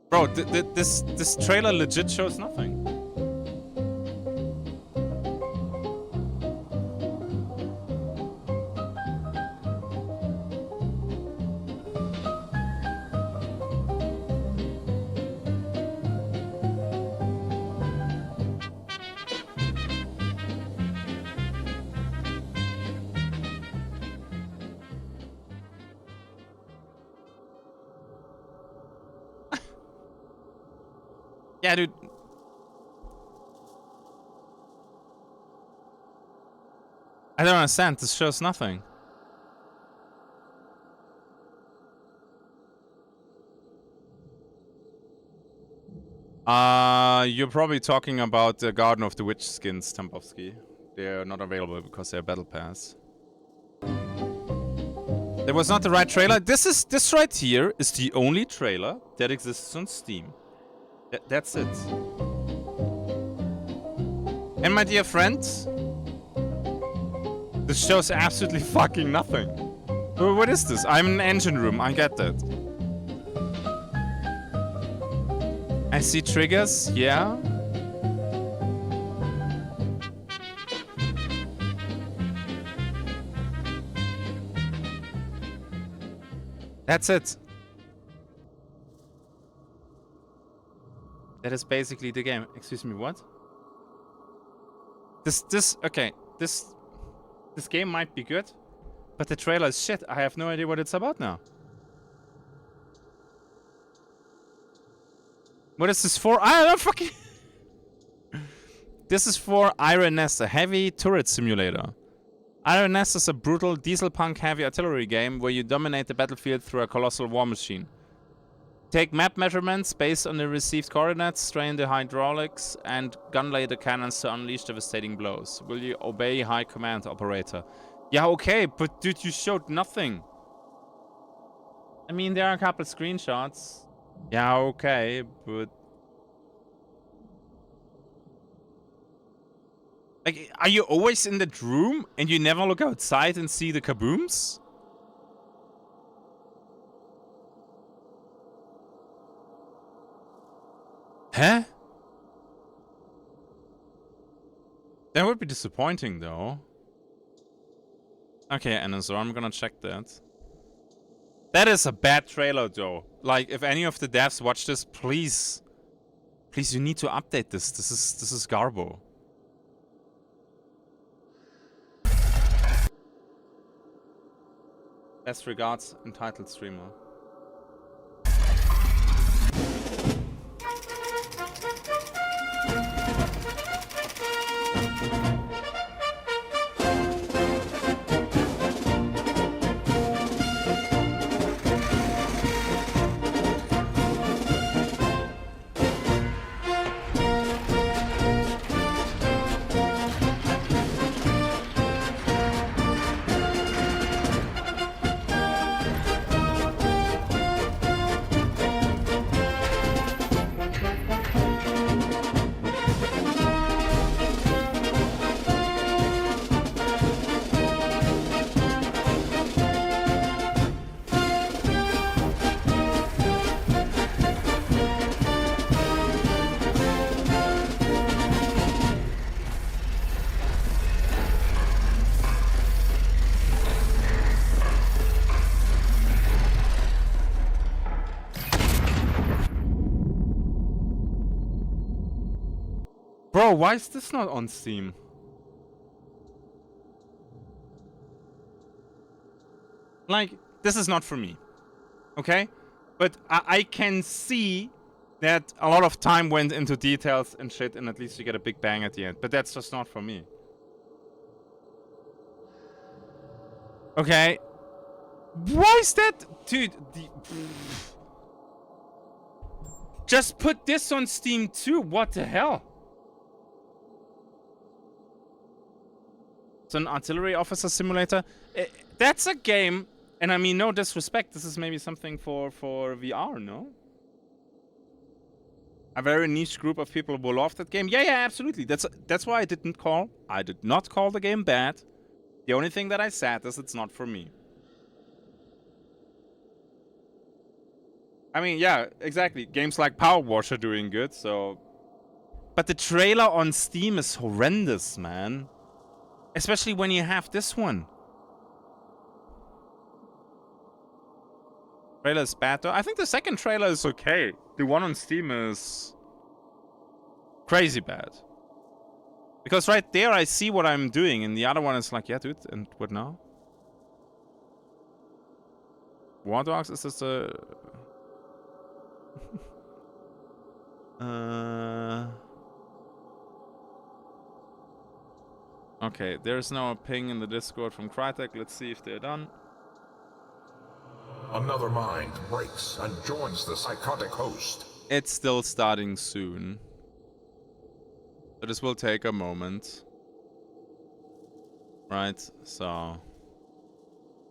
Bro, this trailer legit shows nothing. Yeah, dude. I don't understand. This shows nothing. You're probably talking about the Garden of the Witch skins, Tambowski. They're not available because they're Battle Pass. That was not the right trailer. This right here is the only trailer that exists on Steam. That's it. And my dear friends, this shows absolutely fucking nothing. What is this? I'm in an engine room, I get that. I see triggers, yeah. That's it. That is basically the game. Excuse me, what? Okay. This game might be good, but the trailer is shit. I have no idea what it's about now. What is this for? I don't know, fucking... This is for Iron Nest, a heavy turret simulator. Iron Nest is a brutal diesel punk heavy artillery game where you dominate the battlefield through a colossal war machine. Take map measurements based on the received coordinates, strain the hydraulics, and gun laser cannons to unleash devastating blows. Will you obey high command, operator? Yeah, okay, but dude, you showed nothing. I mean, there are a couple screenshots. Yeah, okay, but... Like, are you always in that room and you never look outside and see the kabooms? Huh? That would be disappointing, though. Okay, Anna, so I'm gonna check that. That is a bad trailer, though. Like, if any of the devs watch this, please, you need to update this. This is garbo. Best regards, entitled streamer. Bro, why is this not on Steam? Like, this is not for me. Okay? But I can see that a lot of time went into details and shit, and at least you get a big bang at the end. But that's just not for me. Okay? Why is that? Dude, just put this on Steam too. What the hell? It's an artillery officer simulator. That's a game, and I mean, no disrespect, this is maybe something for VR, no? A very niche group of people will love that game. Yeah, absolutely. That's why I did not call the game bad. The only thing that I said is it's not for me. I mean, yeah, exactly. Games like Power Wash are doing good, so... But the trailer on Steam is horrendous, man. Especially when you have this one. Trailer is bad though. I think the second trailer is okay. The one on Steam is crazy bad. Because right there I see what I'm doing, and the other one is like, yeah, dude, and what now? War Dogs, is this a... Okay, there's no ping in the Discord from Crytek. Let's see if they're done. Another mind breaks and joins the psychotic host. It's still starting soon. So this will take a moment. Right, so...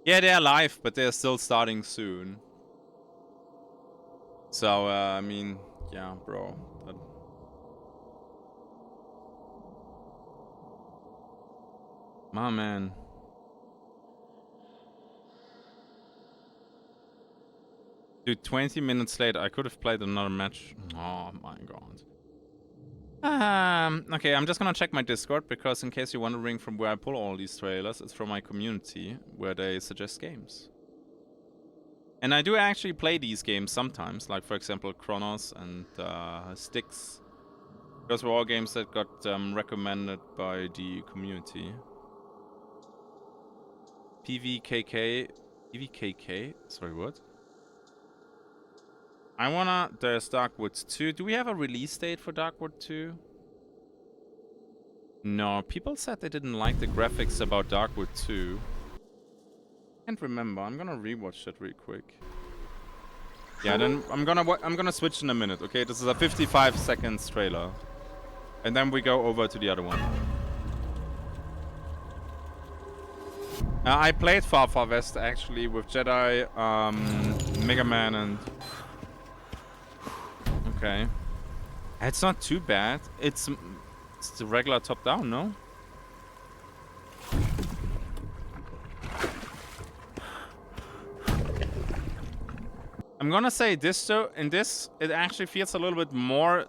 Yeah, they're live, but they're still starting soon. So, I mean, yeah, bro. My man. Dude, 20 minutes late. I could have played another match. Oh my god. Okay, I'm just gonna check my Discord, because in case you're wondering from where I pull all these trailers, it's from my community, where they suggest games. And I do actually play these games sometimes, like for example Chronos and Styx. Those were all games that got recommended by the community. PvKK? Sorry, what? There's Darkwood 2. Do we have a release date for Darkwood 2? No, people said they didn't like the graphics about Darkwood 2. Can't remember. I'm gonna rewatch that real quick. Yeah, then I'm gonna switch in a minute. Okay, this is a 55 seconds trailer, and then we go over to the other one. I played Far Far West actually with Jedi, Mega Man, and okay, it's not too bad. It's the regular top-down, no? I'm gonna say this though, in this, it actually feels a little bit more...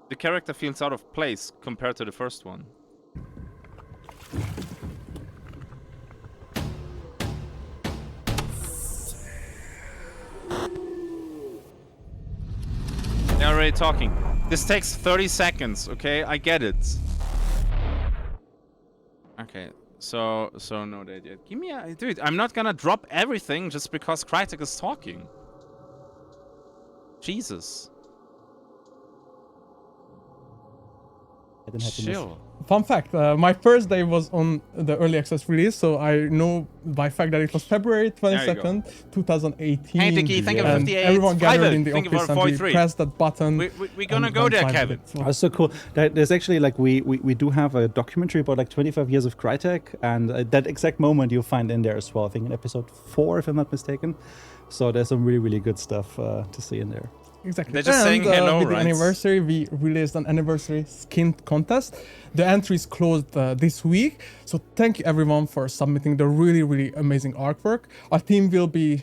The character feels out of place compared to the first one. They're already talking. This takes 30 seconds, okay? I get it. Okay, so no date yet. Give me a... Dude, I'm not gonna drop everything just because Crytek is talking. Jesus. Chill. Fun fact, my first day was on the early access release, so I know by fact that it was February 22nd, 2018. Hey, Dicky, thank you for and 58. everyone gathered in the Thank you office for and we 43. pressed that button. We're gonna go there, Kevin. That's so cool. There's actually like we do have a documentary about like 25 years of Crytek, and that exact moment you'll find in there as well. I think in episode 4, if I'm not mistaken. So there's some really good stuff to see in there. Exactly. They're just saying hello, with right? the anniversary, we released an anniversary skin contest. The entry is closed this week, so thank you everyone for submitting the really amazing artwork. Our team will be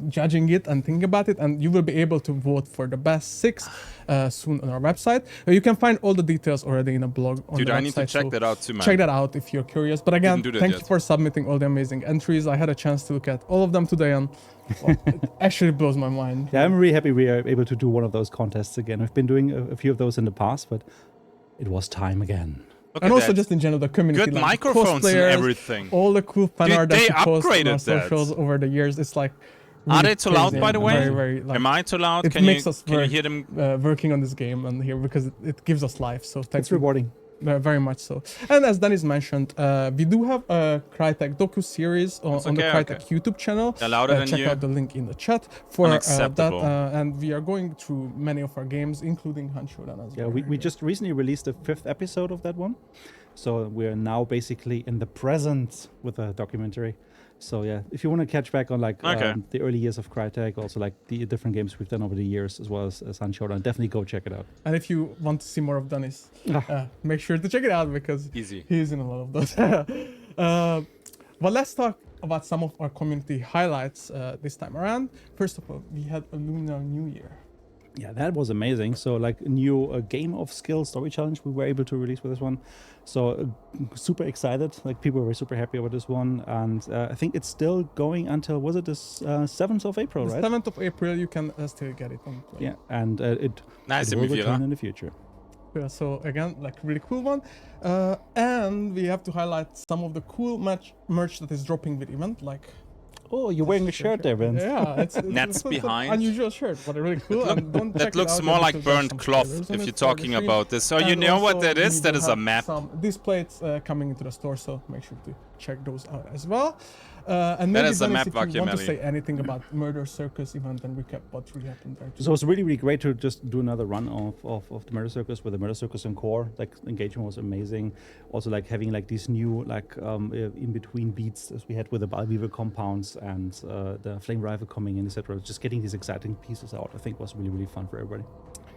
judging it and thinking about it, and you will be able to vote for the best 6 soon on our website. You can find all the details already in a blog on Dude, the website. I need to check that out too, man. Check that out if you're curious. But again, thank you for submitting all the amazing entries. I had a chance to look at all of them today, and well, it actually blows my mind. Yeah, I'm really happy we are able to do one of those contests again. We've been doing a few of those in the past, but it was time again. Look And at also that. just in general, the community. Good like microphones and cosplayers, everything. All the cool fan Dude, art that they you post on our upgraded that. socials over the years. It's like... Are really they too loud, crazy by the and way? very, like, Am I too loud? it Can makes you us can you hear them? working on this game and here because it gives us life. So thanks. It's rewarding. Very much so. And as Dennis mentioned, we do have a Crytek docu-series on the Crytek YouTube channel. They're louder than check you. out the link in the chat for that. Unacceptable. And we are going through many of our games, including Showdown as well. Yeah, we just recently released the 5th episode of that one. So we are now basically in the present with a documentary. So yeah, if you want to catch back on like the early years of Crytek, also like the different games we've done over the years, as well as Showdown, definitely go check it out. And if you want to see more of Dennis, make sure to check it out because he's in a lot of those. But let's talk about some of our community highlights this time around. First of all, we had a Lunar New Year. Yeah, that was amazing. So like a new game of skill story challenge we were able to release with this one. So super excited. Like people were super happy about this one. And I think it's still going until, was it the 7th of April, right? 7th of April, you can still get it on play. Yeah, and it will return in the future. Yeah, so again, like really cool one. And we have to highlight some of the cool merch that is dropping with event, like... Oh, you're wearing a shirt there, Vince. Yeah, it's Nets behind. An unusual shirt, but really cool. That looks more like burnt cloth if you're talking about this. So you know what that is? That is a map. Some displays coming into the store, so make sure to check those out as well. And maybe is a map, if you want to Vakiamelli. say anything about Murder Circus event and recap what really happened there. So it's really great to just do another run of the Murder Circus with the Murder Circus and core. Like engagement was amazing. Also like having like these new like in between beats as we had with the Balweaver compounds and the flame rifle coming in, etc. Just getting these exciting pieces out, I think was really fun for everybody.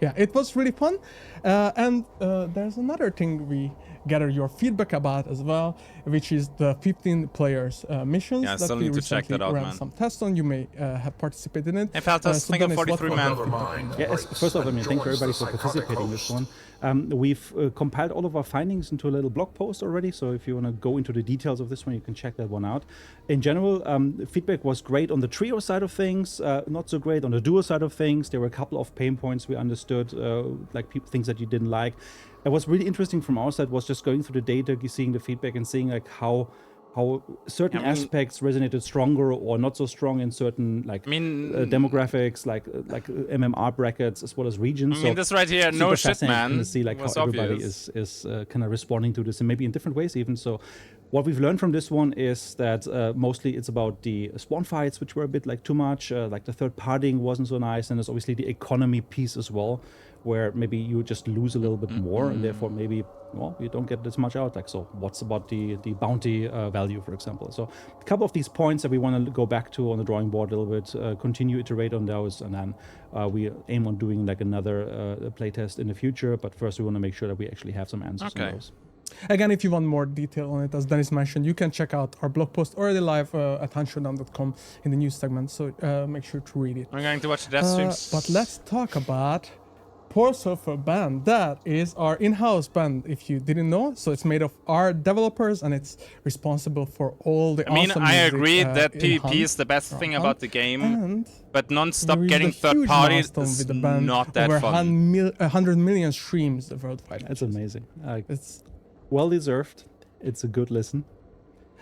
Yeah, it was really fun. And there's another thing we gather your feedback about as well, which is the 15 players missions Yeah, I that still we need to check recently that out, ran man. some tests on. You may have participated in it. Hey, Faltas, thank you, Dennis, 43 what man. was your feedback? Yeah, first of all, I mean, thank you everybody for participating in this one. We've compiled all of our findings into a little blog post already, so if you want to go into the details of this one, you can check that one out. In general, feedback was great on the trio side of things, not so great on the duo side of things. There were a couple of pain points we understood, like things that you didn't like. And what's really interesting from our side was just going through the data, seeing the feedback, and seeing like how certain aspects resonated stronger or not so strong in certain demographics, like MMR brackets as well as regions. I mean, this right here, no shit, man. To see like how everybody is kind of responding to this, and maybe in different ways even. So, what we've learned from this one is that mostly it's about the spawn fights, which were a bit like too much. Like the third partying wasn't so nice, and there's obviously the economy piece as well, where maybe you just lose a little bit more, and therefore maybe you don't get as much out. Like, so what's about the bounty value, for example? So a couple of these points that we want to go back to on the drawing board a little bit, continue iterate on those, and then we aim on doing like another playtest in the future. But first we want to make sure that we actually have some answers on those. Again, if you want more detail on it, as Dennis mentioned, you can check out our blog post already live at Showdown.com in the news segment, so make sure to read it. I'm going to watch the death streams. But let's talk about Poor Surfer Band. That is our in-house band, if you didn't know. So it's made of our developers, and it's responsible for all the awesome I music, agree that in PvP Hunt, is the best thing about the game, and but non-stop there is getting a third huge parties milestone is with the band, not that over fun. 100 million streams worldwide. That's amazing. It's well deserved. It's a good listen.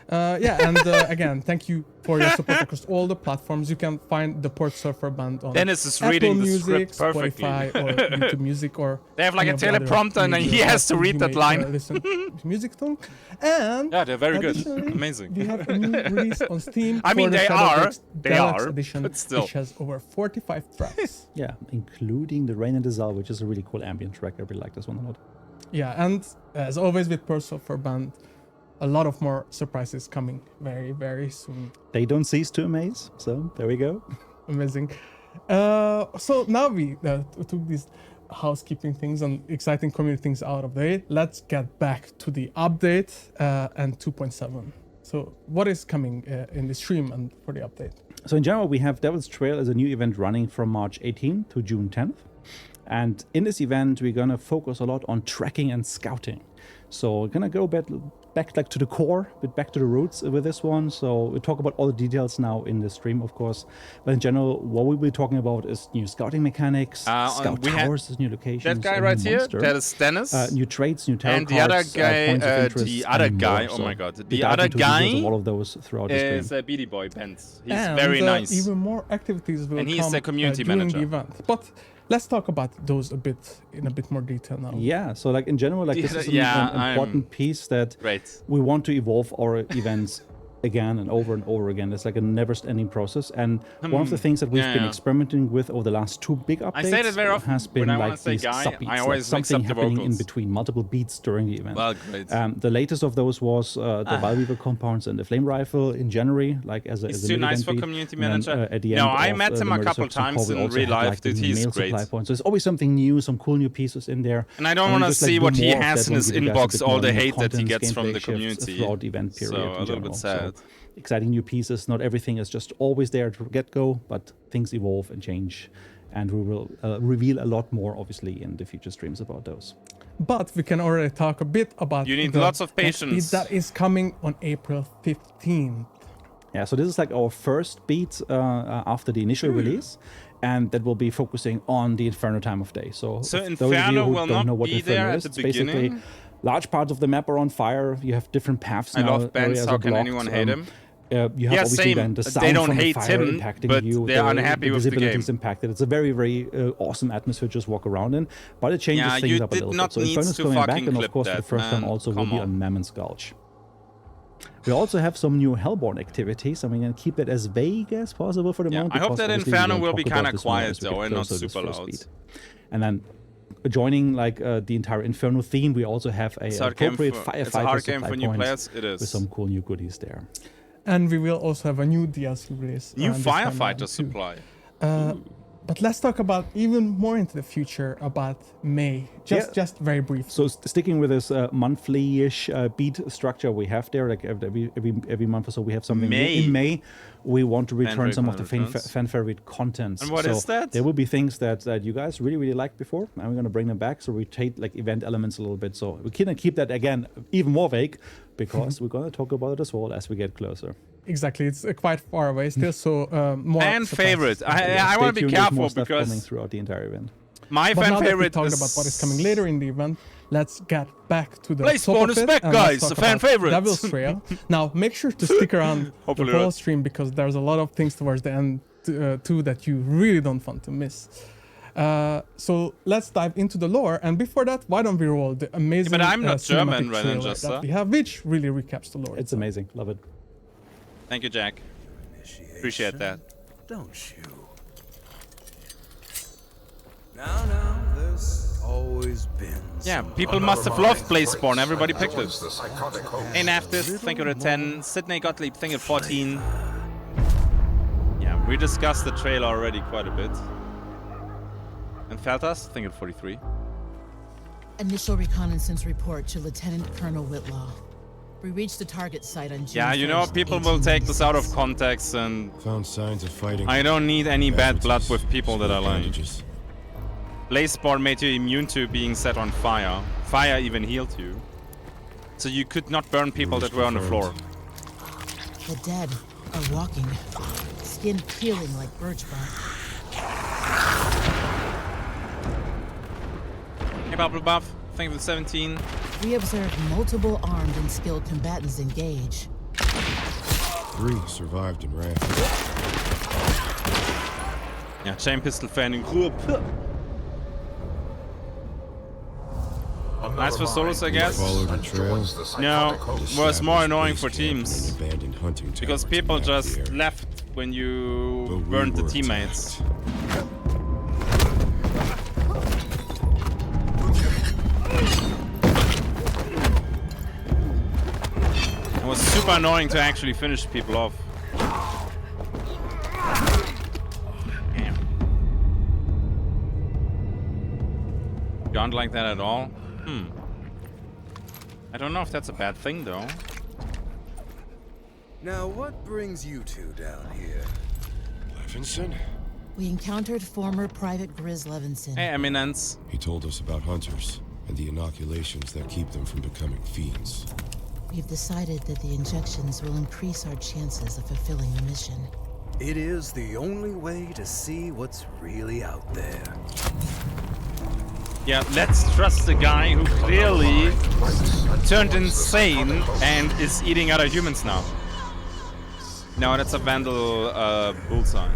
and again, thank you for your support across all the platforms. You can find the Port Surfer Band on Dennis is Apple reading the Music, script perfectly. Spotify, or YouTube Music, or They have like a any of the other teleprompter and then he media has to platforms read you that may, line. Listen to music tone. And Yeah, they're very good. additionally, Amazing. We have a new release on Steam. I mean, for the they Shadowbreaks are, Deluxe but Edition, still. which has over 45 tracks. Yeah, including the Rain in the Zal, which is a really cool ambient track. I really like this one a lot. Yeah, and as always with Port Surfer Band, a lot of more surprises coming very, very soon. They don't cease to amaze, so there we go. Amazing. So now we took these housekeeping things and exciting community things out of the way. Let's get back to the update and 2.7. So what is coming in the stream and for the update? So in general, we have Devil's Trail as a new event running from March 18th to June 10th. And in this event, we're going to focus a lot on tracking and scouting. So we're going to go back like to the core, back to the roots with this one. So we'll talk about all the details now in the stream, of course. But in general, what we'll be talking about is new scouting mechanics, scout towers, new locations. That guy right here, that is Dennis. New traits, new tarot and the cards, other guy, points of interest, the other and guy, more. oh my god, We the dive other into details guy of all of those throughout the stream. is Beady Boy Pence. He's And, very nice. Even more activities will And come he's the community during manager. the event. But let's talk about those in a bit more detail now. Yeah, so like in general, like this is an important piece that we want to evolve our events again and over again. It's like a never-ending process. And one of the things that we've been experimenting with over the last two big updates I say that very often. has been When I like wanna say these guy, sub-beats, I like always mix something up the happening in vocals. between multiple beats during the event. Well, great. The latest of those was the Valweaver compounds and the flame rifle in January, like as a He's as a too mini nice event for beat. community And then, manager. at the No, end I of, met the him a Murder couple Circus and times Core, we in also real had, life, like, the dude, new he's mail great. supply points. So there's always something new, some cool new pieces in there. And I don't we want to just, like, see do what he more of has that in when his we do guys a inbox, bit all more the new hate that he content, gets from gameplay the shifts community. throughout the event period. So in a little general. bit sad. So exciting new pieces. Not everything is just always there to get go, but things evolve and change. And we will reveal a lot more, obviously, in the future streams about those. But we can already talk a bit about You need the lots of next beat patience. that is coming on April 15th. Yeah, so this is like our first beat after the initial release, and that will be focusing on the Inferno time of day. So those of you Inferno who will don't not know what be Inferno there is, at it's the basically beginning. large parts of the map are on fire. You have different paths I now. love bands. areas How are can blocked, anyone hate him? You have Yeah, obviously same. then the They sound don't from the hate fire him, impacting but you. they're unhappy the with the visibility is game. impacted. It's a very, very awesome atmosphere to just walk around in, but it changes Yeah, things you up a did little not bit. So need Inferno's to coming back, fucking and of clip course, for that, the first time man. also will Come be on. on Mammon's Gulch. We also have some new Hellborn activities. I'm going to keep it as vague as possible for the moment. I hope because that obviously Inferno we will won't be talk kind about of this more quiet as we though get and not closer to this super first loud. beat. And then joining like the entire Inferno theme, we also have a appropriate firefighter it's a hard game supply for new points players. It is. with some cool new goodies there. And we will also have a new DLC release. New this time around firefighter too. supply. But let's talk about even more into the future about May. Just very brief. So sticking with this monthly-ish beat structure we have there, like every month or so we have something new. In May. We want to return some of the fan favorite content. And what is that? There will be things that you guys really liked before, and we're gonna bring them back. So we take like event elements a little bit. So we can keep that again even more vague, because we're gonna talk about it as well as we get closer. Exactly, it's quite far away still. So more fan surprises. favorite. I want to be careful because coming throughout the entire event. My but fan now favorite that we talked is about what is coming later in the event, let's get back to the Place top bonus of it, back, and let's guys, talk fan about favorites. Devil's Trail. Now, make sure to stick around the Hopefully whole not. stream, because there's a lot of things towards the end too that you really don't want to miss. So let's dive into the lore, and before that, why don't we roll the amazing but I'm not cinematic German, trailer just, that we have, which really recaps the lore. It's amazing, love it. Thank you, Jack. Appreciate that. Don't you? Now, there's always been. Yeah, people must have loved Blazeborn. Everybody picked it. The Psychoghost. Hey, Naftis, thank you for 10. Sydney Gottlieb, thank you for 14. Yeah, we discussed the trailer already quite a bit. And Feltas, thank you for 43. Initial reconnaissance report to Lieutenant Colonel Whitlaw. We reached the target site on June Yeah, you know, 1st, people will take this out of context, and Found signs of fighting. I don't need any bad blood with people that I like. Bandages. Blazeborn made you immune to being set on fire. Fire even healed you. So you could not burn people that were on the floor. The dead are walking, skin peeling like birch bark. Hey, Bubble Buff, thank you for 17. We observed multiple armed and skilled combatants engage. 3 survived and ran. Yeah, chain pistol fan in group. Nice for solos, I guess. Followed the trail. No, was more annoying for teams. Abandoned hunting Because towers people in just Napier. left when you But we burned the were teammates. attacked. It was super annoying to actually finish people off. Damn. You don't like that at all? I don't know if that's a bad thing, though. Now, what brings you two down here? Levinson? We encountered former Private Grizz Levinson. Hey, Eminence. He told us about hunters and the inoculations that keep them from becoming fiends. We've decided that the injections will increase our chances of fulfilling the mission. It is the only way to see what's really out there. Yeah, let's trust the guy who clearly turned insane and is eating other humans now. No, that's a Vandal bullseye.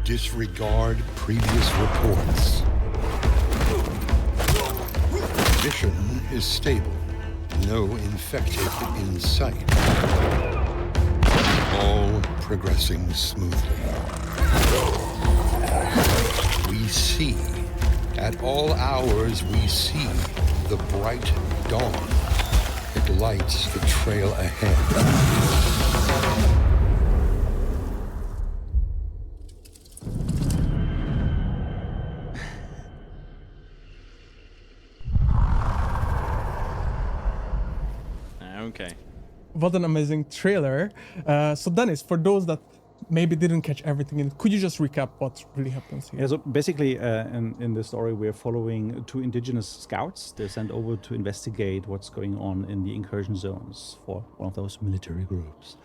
Disregard previous reports. Condition is stable. No infected in sight. All progressing smoothly. We see. At all hours we see the bright dawn. It lights the trail ahead. Okay. What an amazing trailer. So Dennis, for those that maybe didn't catch everything in, could you just recap what really happens here? Yeah, so basically in the story we're following 2 indigenous scouts. They're sent over to investigate what's going on in the incursion zones for one of those military groups.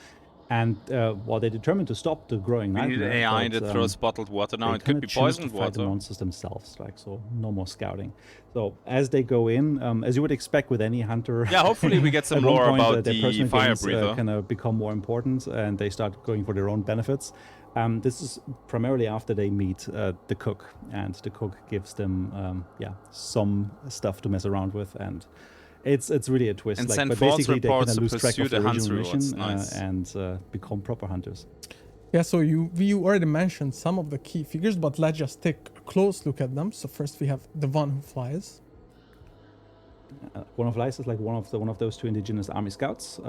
And while they're determined to stop the growing We need nightmare, AI but, that throws bottled water now. they It could kinda be choose poisoned to fight the water. monsters themselves, like, so no more scouting. So as they go in, as you would expect with any hunter, Yeah, hopefully we get some at one lore point, about their the personal fire gains, breather. kind of become more important, and they start going for their own benefits. This is primarily after they meet the cook, and the cook gives them some stuff to mess around with, and it's really a twist. And like, send but false basically they reports kind to of lose track pursue of the the original Huntsrue. mission That's nice. and become proper hunters. Yeah, so you already mentioned some of the key figures, but let's just take a close look at them. So first we have the one who flies. One of Lies is like one of those two indigenous army scouts.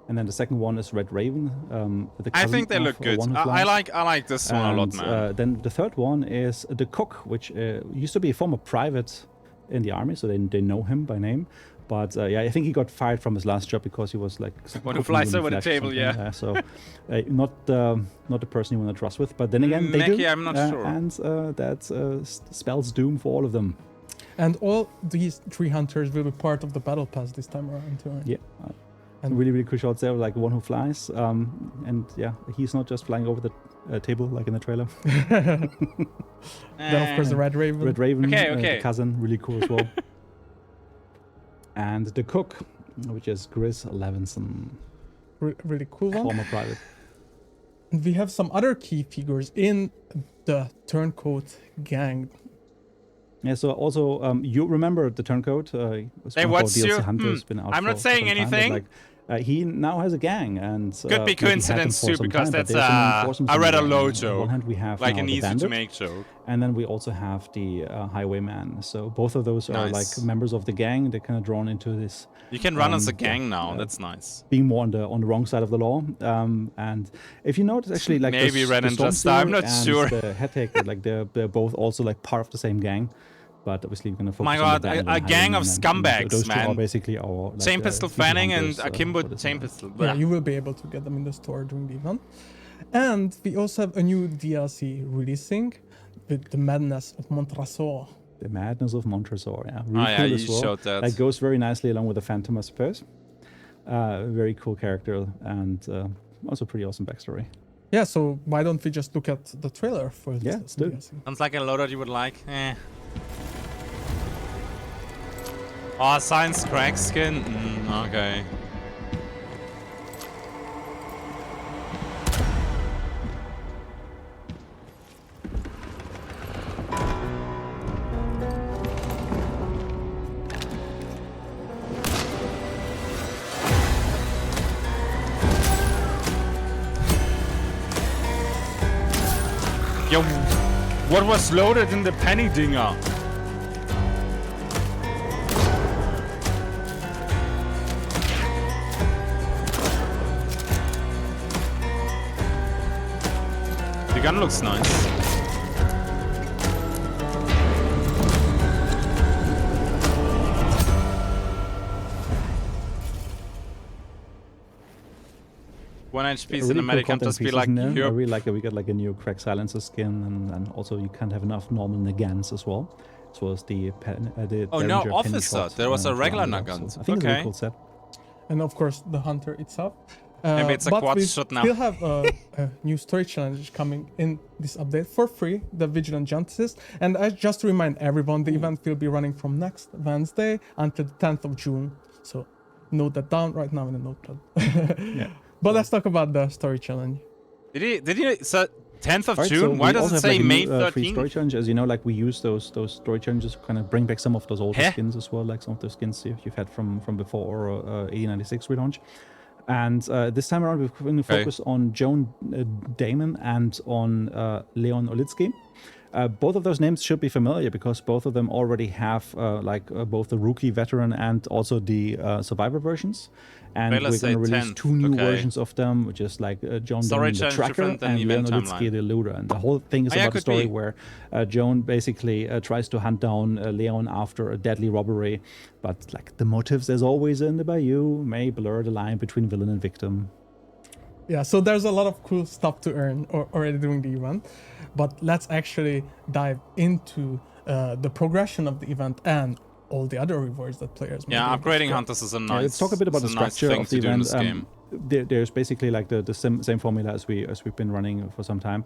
And then the second one is Red Raven. I think they look good. I like this one a lot, man. Then the third one is the Cook, which used to be a former private in the army, so they know him by name. But yeah, I think he got fired from his last job because he was like one who flies over the table, yeah. So not the person you want to trust with. But then again, they do. I'm not sure. And that spells doom for all of them. And all these 3 hunters will be part of the battle pass this time around too. Yeah. And really cool shots there, like one who flies. And yeah, he's not just flying over the table like in the trailer. Then of course the Red Raven. Red Raven, the cousin, really cool as well. And the Cook, which is Chris Levinson. Really cool one. Former private. And we have some other key figures in the Turncoat gang. Yeah, so also, you remember the Turncoat? Hey, what's your... I'm not saying anything. He now has a gang, and could be coincidence too, because that's a rather low joke. On one hand, we have like now an the easy bandit, to make joke, and then we also have the highwayman. So both of those are like members of the gang. They're kind of drawn into this. You can run as a gang now. That's nice. Being more on the wrong side of the law, and if you notice, actually, like maybe Ren and Just, I'm not sure. The head taker, like they're both also like part of the same gang. But obviously we're gonna focus my on God, a gang of scumbags, those man. Two are basically our like, chain pistol fanning and akimbo chain pistol. Yeah, you will be able to get them in the store during the event. And we also have a new DLC releasing with the Madness of Montresor. The Madness of Montresor, yeah. Really cool you as well. showed that. That goes very nicely along with the Phantom, I suppose. Very cool character and also pretty awesome backstory. Yeah, so why don't we just look at the trailer for this DLC? Sounds like a loadout you would like. Oh, science crack skin? Okay. Yo, what was loaded in the penny dinger? The gun looks nice. One HP cinematic can just be like I really like that we got like a new crack silencer skin, and also you can't have enough normal Nagans as well. As well as the oh no, officer! There was a regular Nagan. So I think it's a really cool set. And of course the hunter itself. Maybe it's a quad shot now. We still have a new story challenge coming in this update for free, the Vigilant Justice. And I just to remind everyone, the event will be running from next Wednesday until the 10th of June. So note that down right now in the notepad. Yeah. But let's talk about the story challenge. Did he so 10th of June? So why does it say May 13th? Free story challenge, as you know, like we use those story challenges to kind of bring back some of those older skins as well, like some of the skins you've had from before 1896 relaunch. And this time around, we're going to focus on Joan Damon and on Leon Olitsky. Both of those names should be familiar because both of them already have both the rookie, veteran, and also the survivor versions. And we're going to release 2 new versions of them, which is like Joan Damon, the tracker, and Leon Olitsky, the looter. And the whole thing is about a story where Joan basically tries to hunt down Leon after a deadly robbery. But like the motives, as always in the Bayou, may blur the line between villain and victim. Yeah, so there's a lot of cool stuff to earn already during the event. But let's actually dive into the progression of the event and all the other rewards that players may get. Upgrading hunters is a nice let's talk a bit about the structure of the event. There's basically like the same formula as we've been running for some time.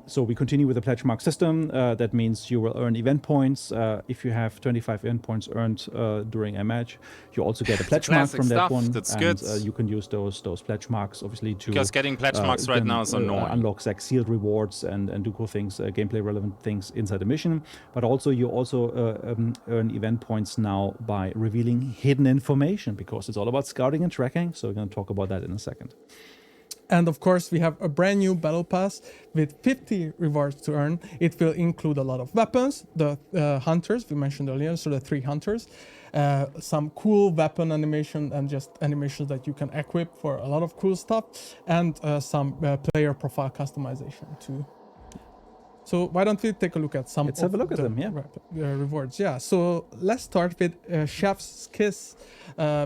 So we continue with the pledge mark system. That means you will earn event points. If you have 25 event points earned during a match, you also get a pledge mark from that one. That's and, good. You can use those pledge marks obviously to because getting pledge marks right now is annoying. Unlocks like sealed rewards and do cool things, gameplay relevant things inside the mission. But also you also earn event points now by revealing hidden information because it's all about scouting and tracking. So we're going to talk about that in a second. And of course, we have a brand new battle pass with 50 rewards to earn. It will include a lot of weapons, the hunters we mentioned earlier, so the 3 hunters, some cool weapon animation and just animations that you can equip for a lot of cool stuff, and some player profile customization too. So why don't we take a look at some Let's have a look at them, yeah. Rewards. Yeah, so let's start with Chef's Kiss,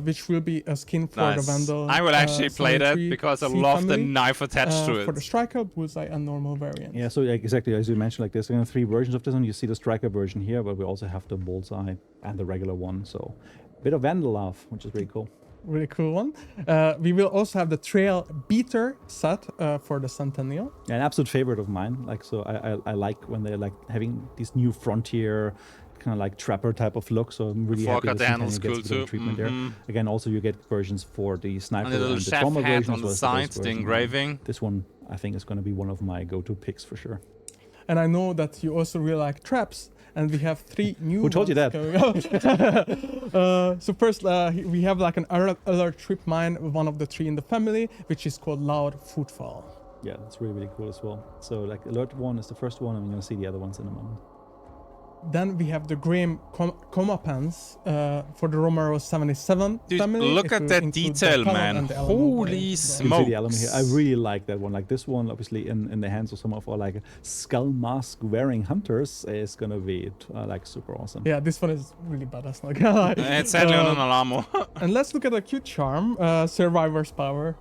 which will be a skin for the Vandal. I will actually play that because I love the family, knife attached to it. For the Striker, Bullseye, and normal variant. Yeah, so exactly as you mentioned, like there's 3 versions of this one. You see the Striker version here, but we also have the Bullseye and the regular one. So a bit of Vandal love, which is really cool. Really cool one. We will also have the Trail Beater set for the Centennial. Yeah, an absolute favorite of mine. Like, so I like when they're like having this new frontier kind of like trapper type of look. So I'm really happy that Centennial gets a bit of treatment there. Again, also you get versions for the sniper and the chef trauma hat version on the side, the engraving. This one I think is going to be one of my go-to picks for sure. And I know that you also really like traps. And we have 3 new Who told you that? So first, we have like an alert trip mine, one of the 3 in the family, which is called Loud Footfall. Yeah, that's really, really cool as well. So like alert 1 is the first one, and we're going to see the other ones in a moment. Then we have the Graham Comeuppance for the Romero 77 Dude, family. look at that detail, man. Holy smokes. I really like that one. Like this one, obviously in the hands of some of our like skull mask wearing hunters is going to be like super awesome. Yeah, this one is really badass. Like, it's sadly on an alarm. And let's look at a cute charm, Survivor's Power.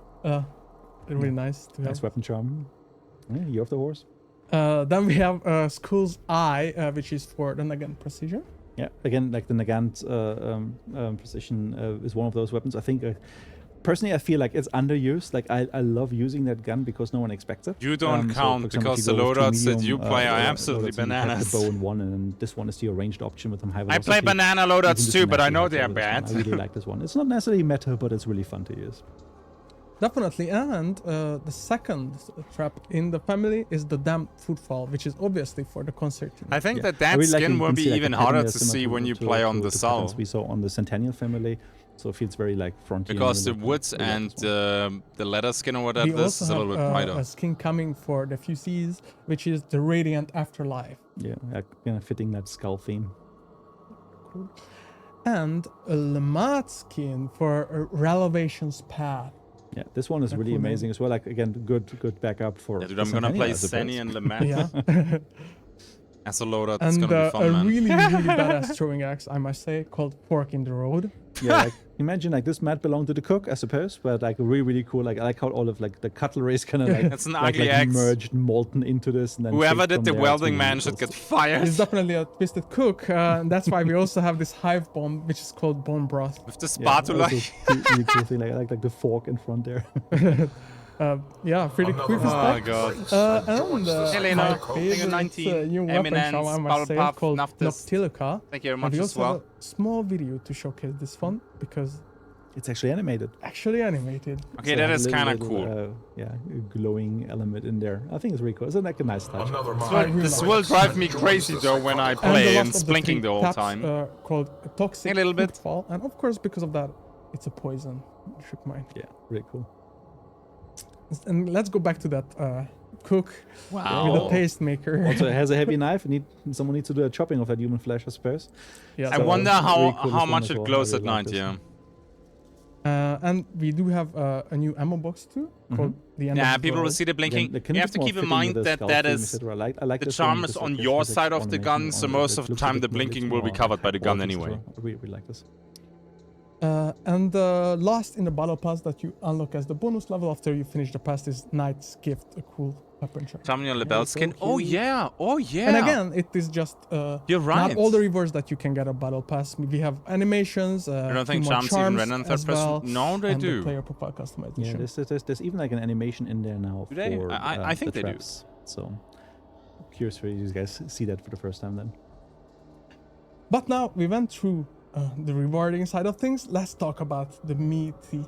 Really nice to have. Nice weapon charm. Yeah, you're off the horse. Then we have Skull's Eye, which is for the Nagant Precision. Yeah, again, like the Nagant Precision is one of those weapons. I think, personally, I feel like it's underused. Like, I love using that gun because no one expects it. You don't count, so because the loadouts that you play are absolutely bananas. The bow in one, and this one is the arranged option with some high velocity. I play banana loadouts too, but I know they are bad. I really like this one. It's not necessarily meta, but it's really fun to use. Definitely, and the second trap in the family is the Damned Footfall, which is obviously for the concert team. I think that really skin will be even harder to see when you play on the Soul. We saw on the Centennial family, so it feels very like frontier. Because the woods and the leather skin or whatever, this is a little bit brighter. A skin coming for the FUCs, which is the Radiant Afterlife. Yeah, kind of fitting that skull theme. Cool. And a Lamont skin for Relevation's Path. Yeah, this one is really amazing as well. Like again, good backup for. Yeah, dude, I'm gonna play Senny and Lamont. Yeah. As a loadout, it's gonna be fun, man. And a really badass throwing axe, I must say, called Fork in the Road. Yeah, like, imagine like this might belong to the cook, I suppose, but like really cool. Like I like how all of like the cutlery is kind of like it's an ugly axe merged, molten into this, and then whoever did the welding man should get fired. He's definitely a twisted cook, and that's why we also have this hive bomb, which is called bone broth. With the spatula. Yeah, really cool thing. I like the fork in front there. Yeah, pretty quick as Oh god. And Helena, my favorite new weapon shop, I must say, called Noctilica. Thank you very And much we as also well. have a small video to showcase this one because it's actually animated. Okay, so that is kind of little, cool. Yeah, glowing element in there. I think it's really cool. It's like a nice touch. This will drive me crazy though when I play and it's blinking the whole time. Called Toxic A little bit. Footfall, and of course because of that, it's a poison ship mine. Yeah, really cool. And let's go back to that cook with a tastemaker. Also, it has a heavy knife. Someone needs to do a chopping of that human flesh, I suppose. Yeah. I wonder how much it glows at night. Yeah. And we do have a new ammo box too, called the End of people will see the blinking. You have to keep in mind that the charm is on your side of the gun, so most of the time the blinking will be covered by the gun anyway. I really like this. And the last in the battle pass that you unlock as the bonus level after you finish the pass is Knight's Gift, a cool weapon charm. Terminal Lebel skin. Oh yeah, oh yeah. And again, it is just you're right. Not all the rewards that you can get a battle pass. We have animations. I don't think charms even run in third person. No, they do. The player profile customization. Yeah, there's even like an animation in there now. Do they? For, I think the they traps. Do. So curious for you guys see that for the first time then. But now we went through the rewarding side of things. Let's talk about the meaty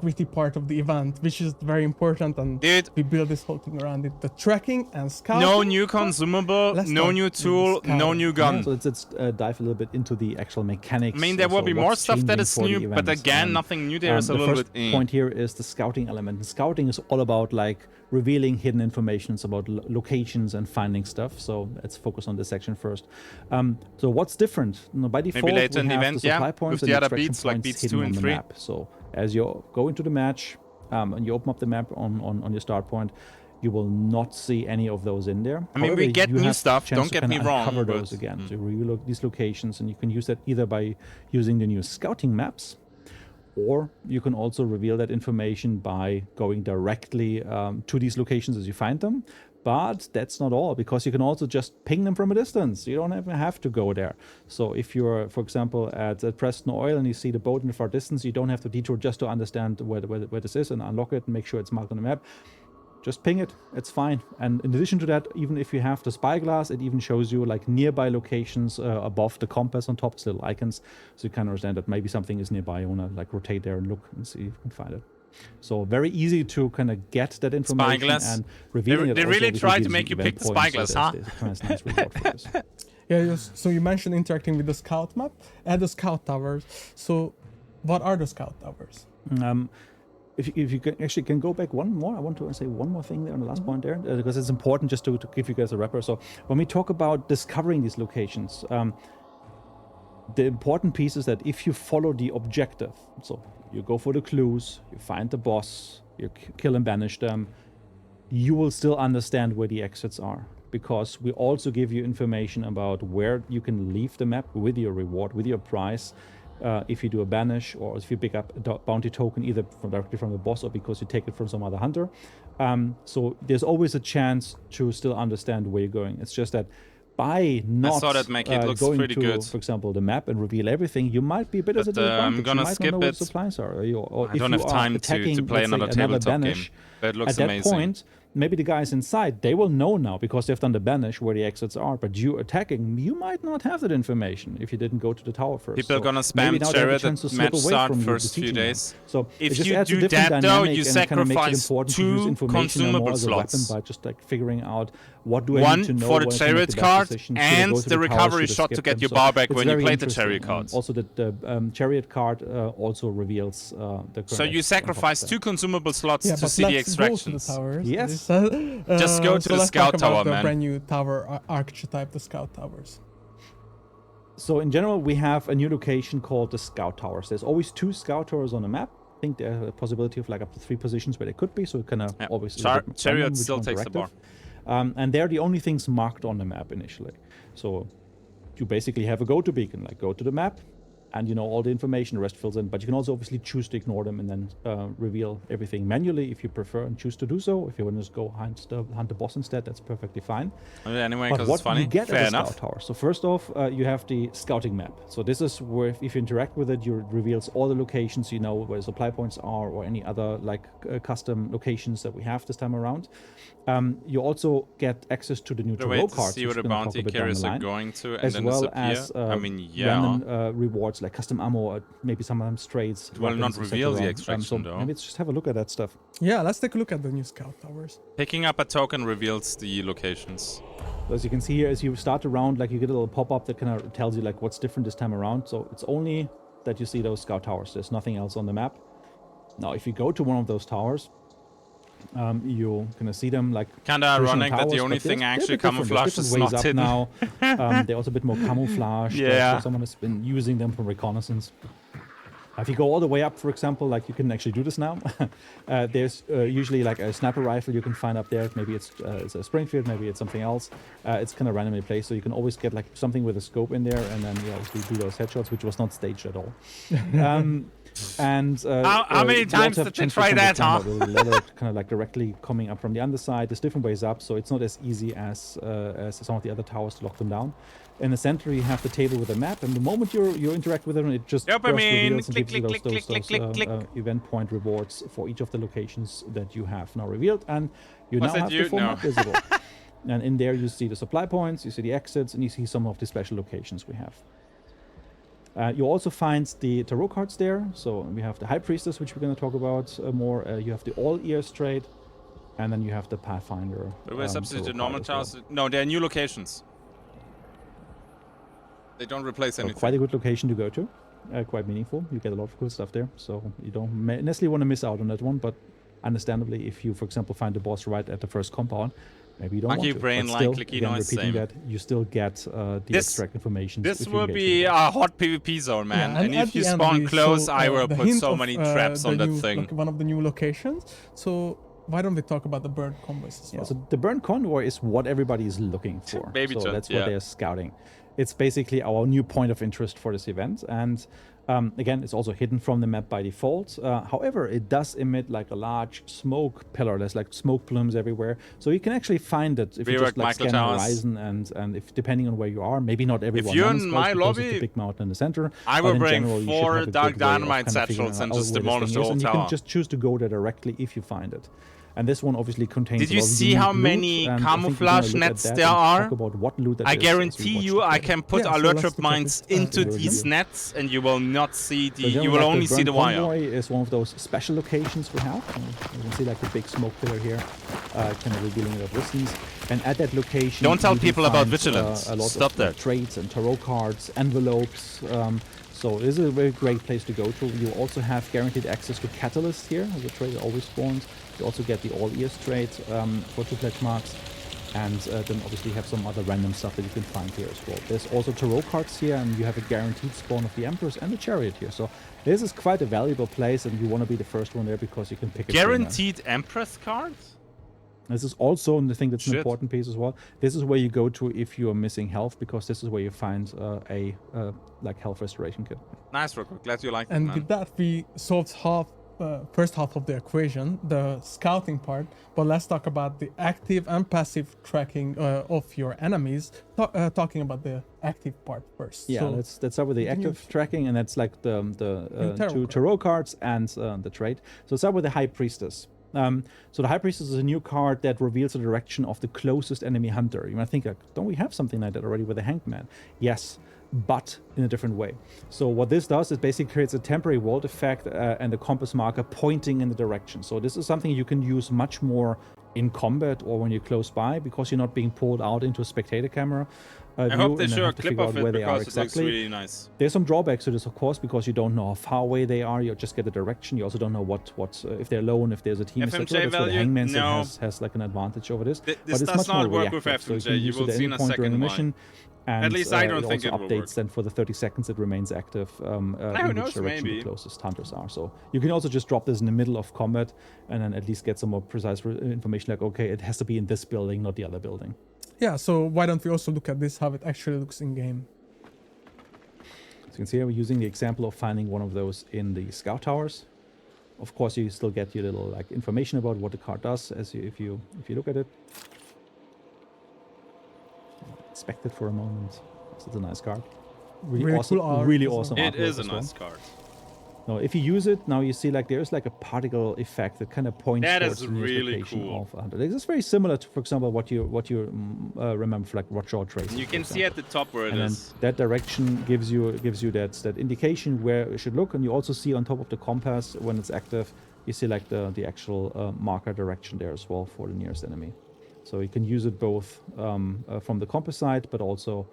gritty part of the event, which is very important, and Dude, we build this whole thing around it. The tracking and scouting. no new consumable, Let's no start new with tool, scouting. no new gun. Yeah, so let's dive a little bit into the actual mechanics. I mean, there will so be more what's stuff that changing is for the new, but event. again, nothing new. There is a The little first bit. point here is the scouting element. And scouting is all about like revealing hidden information. It's about locations and finding stuff. So let's focus on this section first. So what's different? By default, Maybe later we in the have event, the supply yeah, points with and the other extraction beats, like points beats hidden 2 on and the 3. map. So as you go into the match and you open up the map on your start point, you will not see any of those in there. I mean, However, we get you new have stuff, chance don't to get kinda me wrong, uncover but- those again. So you reveal these locations, and you can use that either by using the new scouting maps, or you can also reveal that information by going directly to these locations as you find them. But that's not all, because you can also just ping them from a distance. You don't even have to go there. So if you're, for example, at Preston Oil and you see the boat in the far distance, you don't have to detour just to understand where this is and unlock it and make sure it's marked on the map. Just ping it, it's fine. And in addition to that, even if you have the spyglass, it even shows you like nearby locations above the compass on top, little icons, so you can understand that maybe something is nearby. You wanna like rotate there and look and see if you can find it. So very easy to kind of get that information Spyglass. and revealing it. They also really obviously try to gives make you event pick the points, spyglass, so huh? there's a nice reward for this. Yeah, yes. So you mentioned interacting with the scout map and the scout towers. So what are the scout towers? If you can go back one more, I want to say one more thing there on the last point there, because it's important just to give you guys a wrapper. So when we talk about discovering these locations, the important piece is that if you follow the objective, so you go for the clues, you find the boss, you kill and banish them, you will still understand where the exits are, because we also give you information about where you can leave the map with your reward, with your prize. If you do a banish, or if you pick up a bounty token either directly from the boss or because you take it from some other hunter. So there's always a chance to still understand where you're going. It's just that by not saw that, Mackie. It looks going pretty to, good. for example, the map and reveal everything, you might be a bit at a But, disadvantage. I'm gonna you might skip not know where it. the supplies are. Or I if don't you have are time to attacking, play let's say, another tabletop banish, game. But it looks at that amazing. point, maybe the guys inside, they will know now because they've done the banish where the exits are, but you attacking, you might not have that information if you didn't go to the tower first. People are So gonna maybe spam now they have a chariot chance to at slip match away start from you first few defeating them. days. So it If just you adds a do different that though, dynamic you and kind of makes it sacrifice important to use 2 information more consumable as a weapon slots. by just like figuring out what do I One need to know for the when I can make chariot the best card decision. Should I and go to the tower? recovery Should I shot to skip get them? your So bar back it's when you very played the interesting. chariot cards. Also, the chariot card also reveals the current So you exits on top of sacrifice that. 2 consumable slots Yeah, to but see the let's go to the extractions. towers. Yes. Just go to so the let's scout talk about tower, the man. brand new tower archetype, the scout towers. So in general, we have a new location called the Scout Towers. There's always 2 Scout Towers on the map. I think there's a possibility of like up to 3 positions where they could be, so it kind of always Chariot still takes the bar. And they're the only things marked on the map initially. So you basically have a go-to beacon, like go to the map, and you know all the information, the rest fills in. But you can also obviously choose to ignore them and then reveal everything manually if you prefer and choose to do so. If you want to just go hunt the boss instead, that's perfectly fine. Anyway, But because what it's funny. you get Fair at the enough. Scout Tower. So first off, you have the scouting map. So this is where if you interact with it, it reveals all the locations, you know where supply points are or any other like custom locations that we have this time around. You also get access to the new The tarot way to cards, see which where the we're gonna talk bounty a bit down carriers the are line, going to and as then well disappear. as I mean, yeah. random rewards like custom ammo, maybe sometimes trades. It will not weapons, reveal the etc. extraction, so though. maybe let's just have a look at that stuff. Yeah, let's take a look at the new scout towers. Picking up a token reveals the locations. So as you can see here, as you start around, like you get a little pop-up that kind of tells you like what's different this time around. So it's only that you see those scout towers. There's nothing else on the map. Now, if you go to one of those towers, you're gonna see them like Kinda ironic that the only thing actually camouflaged is not hidden. now. They're also a bit more camouflaged. Yeah. So someone has been using them for reconnaissance. If you go all the way up, for example, like you can actually do this now. There's usually like a sniper rifle you can find up there. Maybe it's a Springfield, maybe it's something else. It's kind of randomly placed, so you can always get like something with a scope in there, and then do those headshots, which was not staged at all. How many times did you try that, huh? The ladder kind of like directly coming up from the underside. There's different ways up, so it's not as easy as some of the other towers to lock them down. In the center, you have the table with a map, and the moment you interact with it, it just reveals and gives you those event point rewards for each of the locations that you have now revealed, and you now have the full map visible. And in there, you see the supply points, you see the exits, and you see some of the special locations we have. You also find the tarot cards there. So we have the High Priestess, which we're going to talk about more. You have the All Ears trade, and then you have the Pathfinder. But we substitute tarot normal card as well. towers. No, they're new locations. They don't replace So anything. quite a good location to go to. Quite meaningful. You get a lot of cool stuff there. So you don't necessarily want to miss out on that one. But understandably, if you, for example, find the boss right at the first compound, maybe you don't Monkey want to. brain, But like still, clicky again, noise, repeating same. that, you still get the This- extract information. This if you will engage be with a hot PvP zone, man. Yeah, and at if you the end spawn we close, saw, I will the put hint so of, many traps the on that new thing. one of the new locations. So why don't we talk about the bird convoys as Yeah, well? so the Burnt Convoy is what everybody is looking for. Baby so jump, that's yeah. what they're scouting. It's basically our new point of interest for this event. And again, it's also hidden from the map by default. However, it does emit like a large smoke pillar. There's like smoke plumes everywhere. So you can actually find it if you Rework just like Michael scan the Towers. horizon and if depending on where you are, maybe not everyone you're runs in close my because lobby, it's a big mountain in the center. I but will in bring general, you should 4 have a dark good way of dynamite kind of figuring satchels and out just where this demolish thing the is, whole and you tower. can just choose to go there directly if you find it. And this one obviously contains. Did a you lot of see unique how loot, many and I think we're gonna camouflage look at nets that there and are? talk about what loot that I is as we guarantee watch you, the I trailer. can put Yeah, so alert let's trip look at mines it, into the these video. nets, and you will not see the. So You generally, will like only see Burnt the wire. Convoy is one of those special locations we have. You can see like the big smoke pillar here, kind of revealing a lot of distance. And at that location, Don't tell you do people about find, vigilance. a lot Stop of that. trades and tarot cards, envelopes. So this is a very great place to go to. You also have guaranteed access to Catalyst here, as a trade always spawns. You also get the All Ears trade for 2 pledge marks. And then obviously you have some other random stuff that you can find here as well. There's also tarot cards here, and you have a guaranteed spawn of the Empress and the Chariot here. So this is quite a valuable place, and you want to be the first one there because you can pick a trainer. Guaranteed Empress cards? This is also, and I think that's an Shit. important piece as well. This is where you go to if you are missing health, because this is where you find a like health restoration kit. Nice, Rocco. Glad you like it, And man. with that, we solved first half of the equation, the scouting part. But let's talk about the active and passive tracking of your enemies. Talking about the active part first. Yeah, So let's start with the can you- active tracking, and that's like the tarot 2 card. tarot cards and the trade. So let's start with the High Priestess. So the High Priestess is a new card that reveals the direction of the closest enemy hunter. You might think, like, don't we have something like that already with the Hanged Man? Yes, but in a different way. So what this does is basically creates a temporary world effect and a compass marker pointing in the direction. So this is something you can use much more in combat or when you're close by, because you're not being pulled out into a spectator camera. I view, hope they and then show a have to clip figure of out it where they are because it looks exactly. really nice. There's some drawbacks to this, of course, because you don't know how far away they are. You just get the direction. You also don't know what if they're alone, if there's a team. FMJ etc. That's where the value? Hangman set No. has like an advantage over this. This but it's does much not more work with reactive, so you FMJ. can You use will it at see any in a point during second the why. mission. And, At least I don't think it it also will updates work. then for the 30 seconds it remains active in who which knows, direction maybe. the closest hunters are. So you can also just drop this in the middle of combat and then at least get some more precise information like, okay, it has to be in this building, not the other building. yeah, so why don't we also look at this, how it actually looks in game? So you can see here we're using the example of finding one of those in the scout towers. Of course, you still get your little like information about what the card does as if you look at it. Inspect it for a moment. It's a nice card. Really awesome, cool art really as well. awesome. It artwork is a as well. nice card. Now, if you use it, now you see like there's like a particle effect that kind of points That towards is the nearest really location cool. of a hunter. This is very similar to, for example, what you remember for like Rockjaw traces. And you for can see example. at the top where it And then is. that direction gives you that indication where you should look, and you also see on top of the compass when it's active, you see like the actual marker direction there as well for the nearest enemy. So you can use it both from the compass side, but also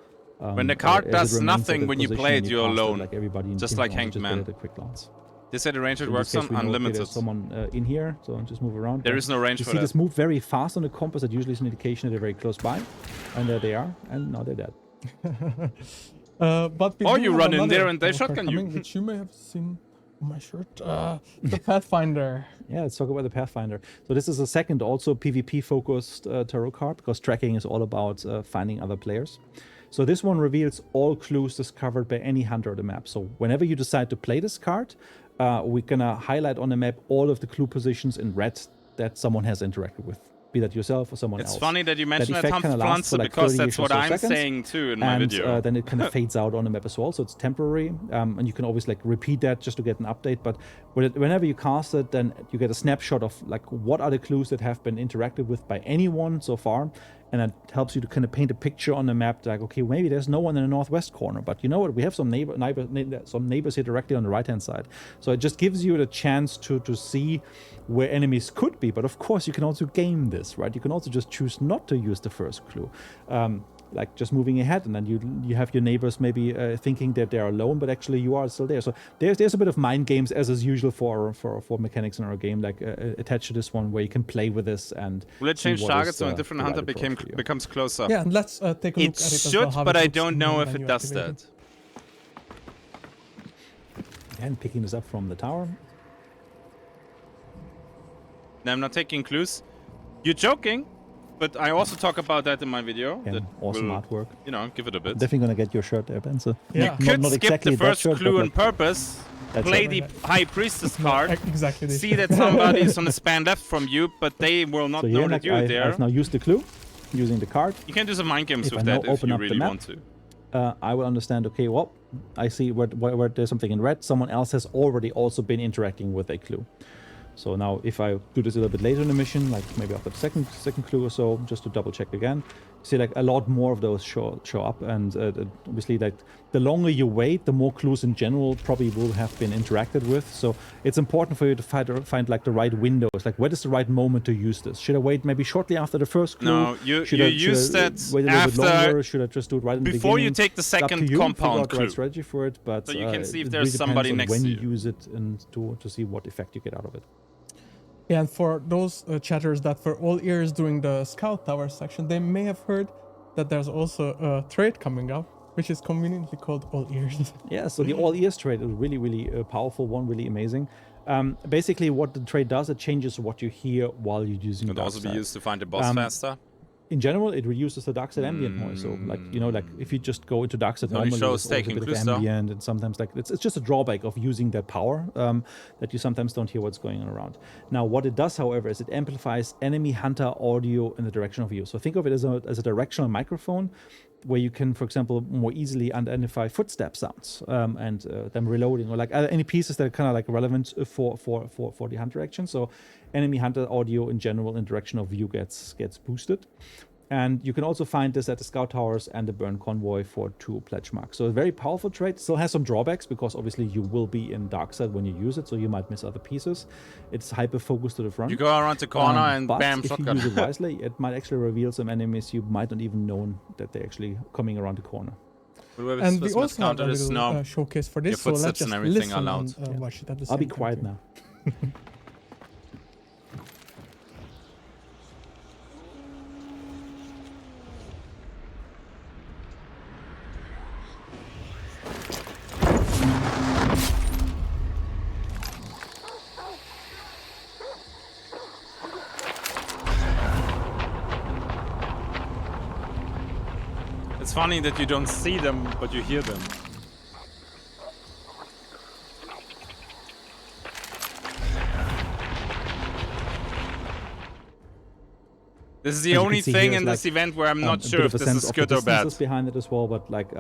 When the card as it does remains at nothing that when you position play and it, you're cast alone. Like everybody in Just team like can Hanged just get Man. it at a quick glance. They said the range So it in works this on case, we know, okay, unlimited. there's someone in here, so just move around. There is no range You for see that. this move very fast on the compass. That usually is an indication that they're very close by, and there they are, and now they're dead. But we Or do you have run in another there and they card shotgun you. coming, which you may have seen on my shirt. The Pathfinder. Yeah, let's talk about the Pathfinder. So this is a second also PvP-focused tarot card, because tracking is all about finding other players. So this one reveals all clues discovered by any hunter on the map. So whenever you decide to play this card, we're gonna highlight on the map all of the clue positions in red that someone has interacted with, be that yourself or someone else. It's funny that you mentioned that effect kinda lasts for Pflanze like because 30 that's or what so I'm seconds, saying too in my and video. then it kind of fades out on the map as well, so it's temporary, and you can always like repeat that just to get an update. But whenever you cast it, then you get a snapshot of like what are the clues that have been interacted with by anyone so far, And it helps you to kind of paint a picture on the map, like, okay, maybe there's no one in the northwest corner, but you know what? We have some neighbors here directly on the right-hand side. So it just gives you the chance to see where enemies could be. But of course, you can also game this, right? You can also just choose not to use the first clue. Like just moving ahead, and then you have your neighbors maybe thinking that they're alone, but actually you are still there. So there's a bit of mind games, as is usual for mechanics in our game, like attached to this one, where you can play with this and. Will it change targets so a different hunter becomes closer? Yeah, and let's take a look at it as well. It should, but I don't know if it does that. And picking this up from the tower. No, I'm not taking clues. You're joking? But I also talk about that in my video. Yeah, that awesome will, artwork. You know, give it a bit. Definitely gonna get your shirt there, Ben. So yeah. You could not skip exactly the first shirt, clue on like, purpose, play the High Priestess card, exactly see that somebody is on the span left from you, but they will not know that you're there. I've now used the clue, using the card. You can do some mind games if with I that if you open really map, want to. I will understand, okay, well, I see where there's something in red. Someone else has already also been interacting with a clue. So now if I do this a little bit later in the mission, like maybe after the second clue or so, just to double check again, see like a lot more of those show up, and obviously like the longer you wait, the more clues in general probably will have been interacted with. So it's important for you to find like the right windows, like what is the right moment to use this? Should I wait maybe shortly after the first clue? No, you use that wait a little bit longer? Should I just do it right in the beginning? Before you take the second compound clue. Right strategy for it, but so you can see if it there's really somebody depends next on to when you. you use it and to see what effect you get out of it. Yeah, and for those chatters that were all ears during the Scout Tower section, they may have heard that there's also a trade coming up, which is conveniently called All Ears. Yeah, so the All Ears trade is really, really powerful one, really amazing. Basically, what the trade does, it changes what you hear while you're using It could also be used to find the boss faster. In general, it reduces the dark side ambient noise. So, like, you know, like if you just go into dark side normally, shows there's a bit of ambient, and sometimes like it's just a drawback of using that power that you sometimes don't hear what's going on around. Now, what it does, however, is it amplifies enemy hunter audio in the direction of you. So think of it as a directional microphone, where you can, for example, more easily identify footstep sounds and them reloading, or like any pieces that are kind of like relevant for the hunter action. So enemy hunter audio in general in direction of you gets boosted. And you can also find this at the Scout Towers and the Burn Convoy for 2 pledge marks. So a very powerful trade. Still has some drawbacks because obviously you will be in dark side when you use it, so you might miss other pieces. It's hyper focused to the front. You go around the corner and bam, if shotgun. you use it wisely, it might actually reveal some enemies you might not even know that they're actually coming around the corner. And we also have a little showcase for this, so let's just listen and watch it at the same I'll be time quiet too. now. It's funny that you don't see them, but you hear them. This is the only thing in this event where I'm not sure if this is good or bad. Behind it as well, but like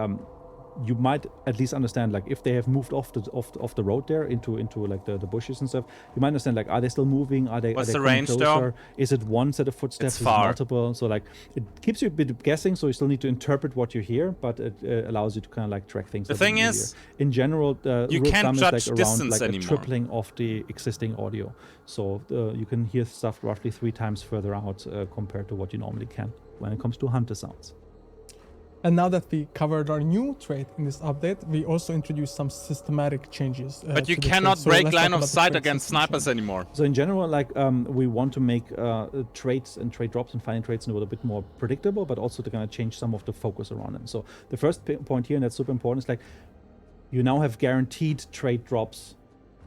you might at least understand, like if they have moved off the road there into like the bushes and stuff, you might understand, like, are they still moving? Are they? What's are they the range closer? though? Is it one set of footsteps? It's is far. it multiple? So like it keeps you a bit guessing. So you still need to interpret what you hear, but it allows you to kind of like track things. The thing is, in general, you can't judge distance like anymore. a tripling of the existing audio. So you can hear stuff roughly 3 times further out compared to what you normally can when it comes to hunter sounds. And now that we covered our new trait in this update, we also introduced some systematic changes. But you cannot break line of sight against snipers anymore. So in general, like we want to make traits and trade drops and finding traits a little bit more predictable, but also to kind of change some of the focus around them. So the first point here, and that's super important, is like you now have guaranteed trade drops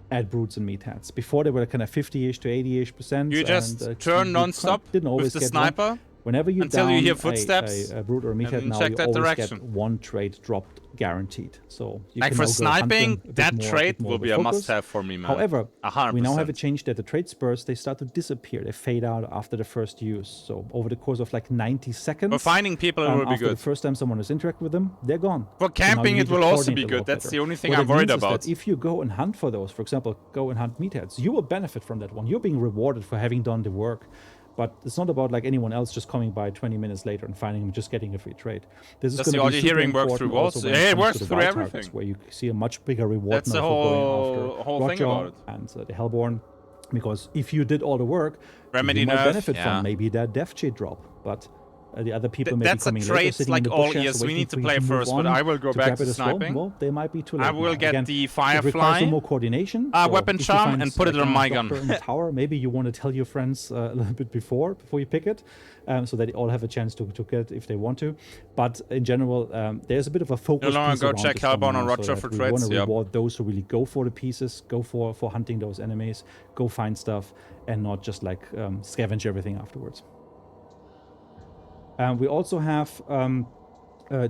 at brutes and meatheads. Before they were kind of 50-ish to 80-ish%. You just turn non-stop with the sniper. Whenever you until you hear footsteps, a brute or a meathead, now you always get 1 trait dropped guaranteed. So you like can for now go sniping, hunt them a that bit trait more will be a must-have for me, man. However, 100%. we now have a change that the trait spurs, they start to disappear. They fade out after the first use. So over the course of like 90 seconds. For finding people, it will be after good. the first time someone has interacted with them, they're gone. For camping, it will also be good. That's the only thing I'm worried about. If you go and hunt for those, for example, go and hunt meatheads, you will benefit from that one. You're being rewarded for having done the work. But it's not about like anyone else just coming by 20 minutes later and finding him, just getting a free trade. This is Does the going to be audio super hearing work important through also walls? when Yeah, it comes works to the through wild everything. targets, where you see a much bigger reward That's now the for going whole after thing about it. and the Hellborn. Because if you did all the work, Remedy you might nerf, benefit yeah. from maybe that death cheat drop. But the other people may be That's a coming later, trait sitting in like the all bushes, years. We waiting need to for you play move first, but on I will go back grab to it as well. sniping. Well, they might be too late. I will now. get Again, the it requires Firefly, some more coordination. So weapon if you charm, find, and put it like, on my doctor gun. in the tower, maybe you want to tell your friends a little bit before you pick it, so that they all have a chance to get it if they want to. But in general, there's a bit of a focus. No longer piece go around check this Hellborn on command, Roger so for that we want trades, to yep. reward those who really go for the pieces, go for hunting those enemies, go find stuff, and not just like scavenge everything afterwards. We also have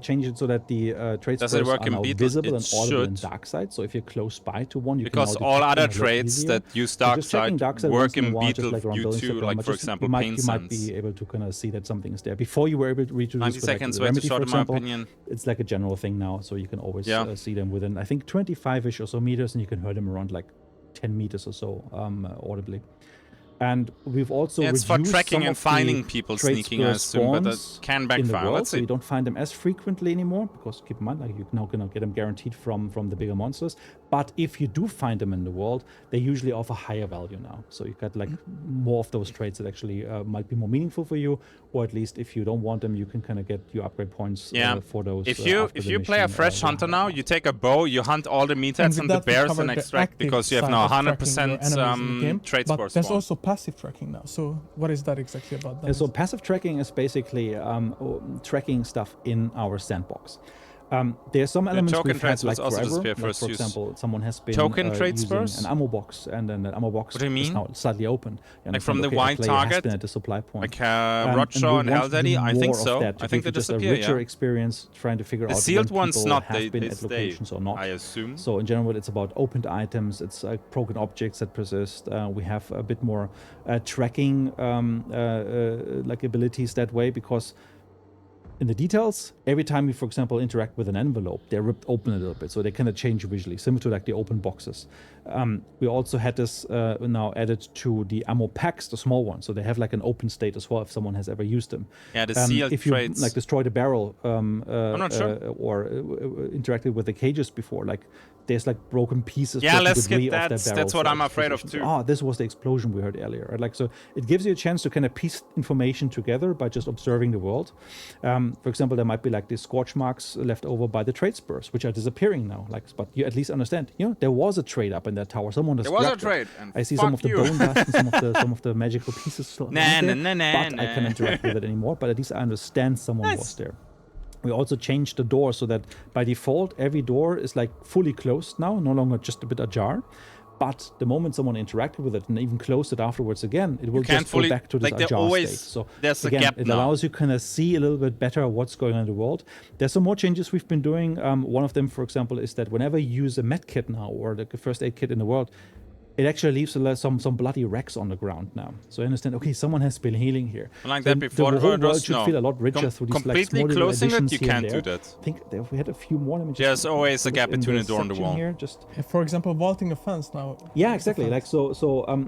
changed it so that the trade Does it spurs work are in now Beatles? visible It and audible in should. Darkside. So if you're close by to one, you Because can now all detect other them a lot traits easier. that use So just checking Darkside Darkside work once in a in while, just Beetle like around View buildings too, that are like much for just- example you might, Pain you might be Sense. able to kind of see that something is there. Before you were able to reintroduce 90 with, like, seconds, the way to Remedy, short for in my example, opinion. it's like a general thing now, so you can always Yeah. see them within, I think, 25-ish or so meters, and you can hear them around like 10 meters or so audibly. And we've also Yeah, it's for reduced tracking some and of the finding people trade sneaking, I spur assume, but that spawns can in the backfire. world, Let's so see. you don't find them as frequently anymore, because keep in mind, like, you're now gonna get them guaranteed from the bigger monsters. But if you do find them in the world, they usually offer higher value now. So you got like more of those trades that actually might be more meaningful for you, or at least if you don't want them, you can kind of get your upgrade points Yeah. for those. If you play a fresh hunter now, you take a bow, you hunt all the meatheads and the with that, we bears covered and the extract active because you have side now of tracking your 100% enemies in the game, trade but score there's spawn. also passive tracking now. So what is that exactly about? That? So passive tracking is basically tracking stuff in our sandbox. There's some elements token we've had trade like spurs also forever. disappear Like, first for use. example, someone has been Token trade using spurs? an ammo box, and then that ammo box What do you is mean? now slightly open. You Like from understand, the okay, wide a player has target? been at the supply point. Like and Roger we and want to do Eldaddy? I think more of so. that to I think give they you just a disappear, richer yeah. experience trying to figure The out sealed when ones people not, have they been stay, at locations or not. I assume. So in general, it's about opened items. It's broken objects that persist. We have a bit more tracking like abilities that way, because in the details, every time you, for example, interact with an envelope, they're ripped open a little bit, so they kind of change visually, similar to like the open boxes. We also had this now added to the ammo packs, the small ones, so they have like an open state as well if someone has ever used them. Yeah, the sealed if you traits. like destroy the barrel I'm not sure. or interacted with the cages before, like there's like broken pieces. Yeah, broken let's debris get off that. their That's what barrels I'm for afraid of explosions. too. Oh, this was the explosion we heard earlier. Right? Like, so it gives you a chance to kind of piece information together by just observing the world. For example, there might be like these scorch marks left over by the trade spurs, which are disappearing now. Like, but you at least understand, you know, there was a trade up in that tower. Someone has There was a grabbed it. trade, and I see fuck some of the you. bone dust and some of the magical pieces still Nah, around there, nah, nah, but nah, I can't nah. interact with it anymore. But at least I understand someone Nice. was there. We also changed the door so that by default, every door is like fully closed now, no longer just a bit ajar. But the moment someone interacted with it and even closed it afterwards again, it will can't just fully- go back to this like, they're ajar always- state. So there's a again, gap it now. allows you kind of see a little bit better what's going on in the world. There's some more changes we've been doing. One of them, for example, is that whenever you use a med kit now, or the first aid kit in the world, it actually leaves some bloody wrecks on the ground now. So I understand, okay, someone has been healing here. Like Then that before the whole it world was- should no. feel a lot richer through these like Completely small little closing it, additions you here and can't do there. that. I think if we had a few more. Let me just There's always a look gap in between the the door and the section wall. Here, just For example, vaulting a fence now. yeah, exactly. Like so,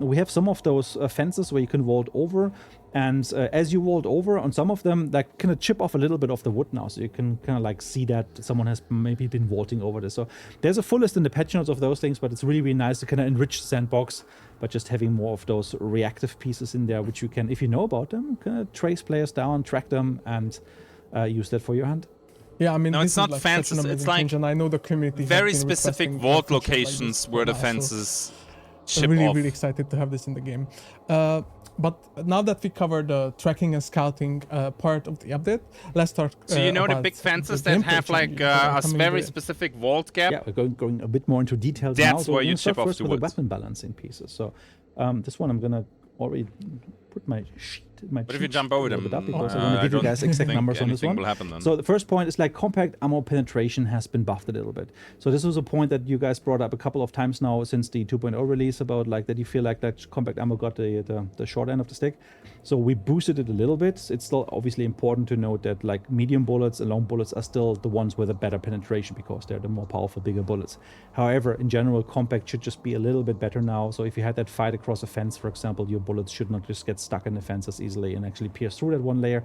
we have some of those fences where you can vault over, and as you vault over on some of them, like kind of chip off a little bit of the wood now, so you can kind of like see that someone has maybe been vaulting over this. So there's a full list in the patch notes of those things, but it's really, really nice to kind of enrich the sandbox, but just having more of those reactive pieces in there, which you can, if you know about them, kind of trace players down, track them, and use that for your hand. Yeah, I mean, No, this it's is not like fences, such an it's amazing like change, and I know the community has Very been specific requesting vault features like locations this where the now, so fences I'm chip really, off. really excited to have this in the game. But now that we covered the tracking and scouting part of the update, let's talk. So you know the about big fences the that gameplay have like changes that are a coming very with it. specific vault gap? Yeah, we're going a bit more into details now. That's So where we're you gonna start chip off first the with wood. the weapon balancing pieces. So this one I'm gonna already put my sheet. But if you jump over them, because I want to I give you don't guys exact think numbers on this anything one. will happen then. So the first point is like compact ammo penetration has been buffed a little bit. So this was a point that you guys brought up a couple of times now since the 2.0 release about like that you feel like that compact ammo got the short end of the stick. So we boosted it a little bit. It's still obviously important to note that like medium bullets and long bullets are still the ones with a better penetration because they're the more powerful, bigger bullets. However, in general, compact should just be a little bit better now. So if you had that fight across a fence, for example, your bullets should not just get stuck in the fences easily and actually pierce through that one layer.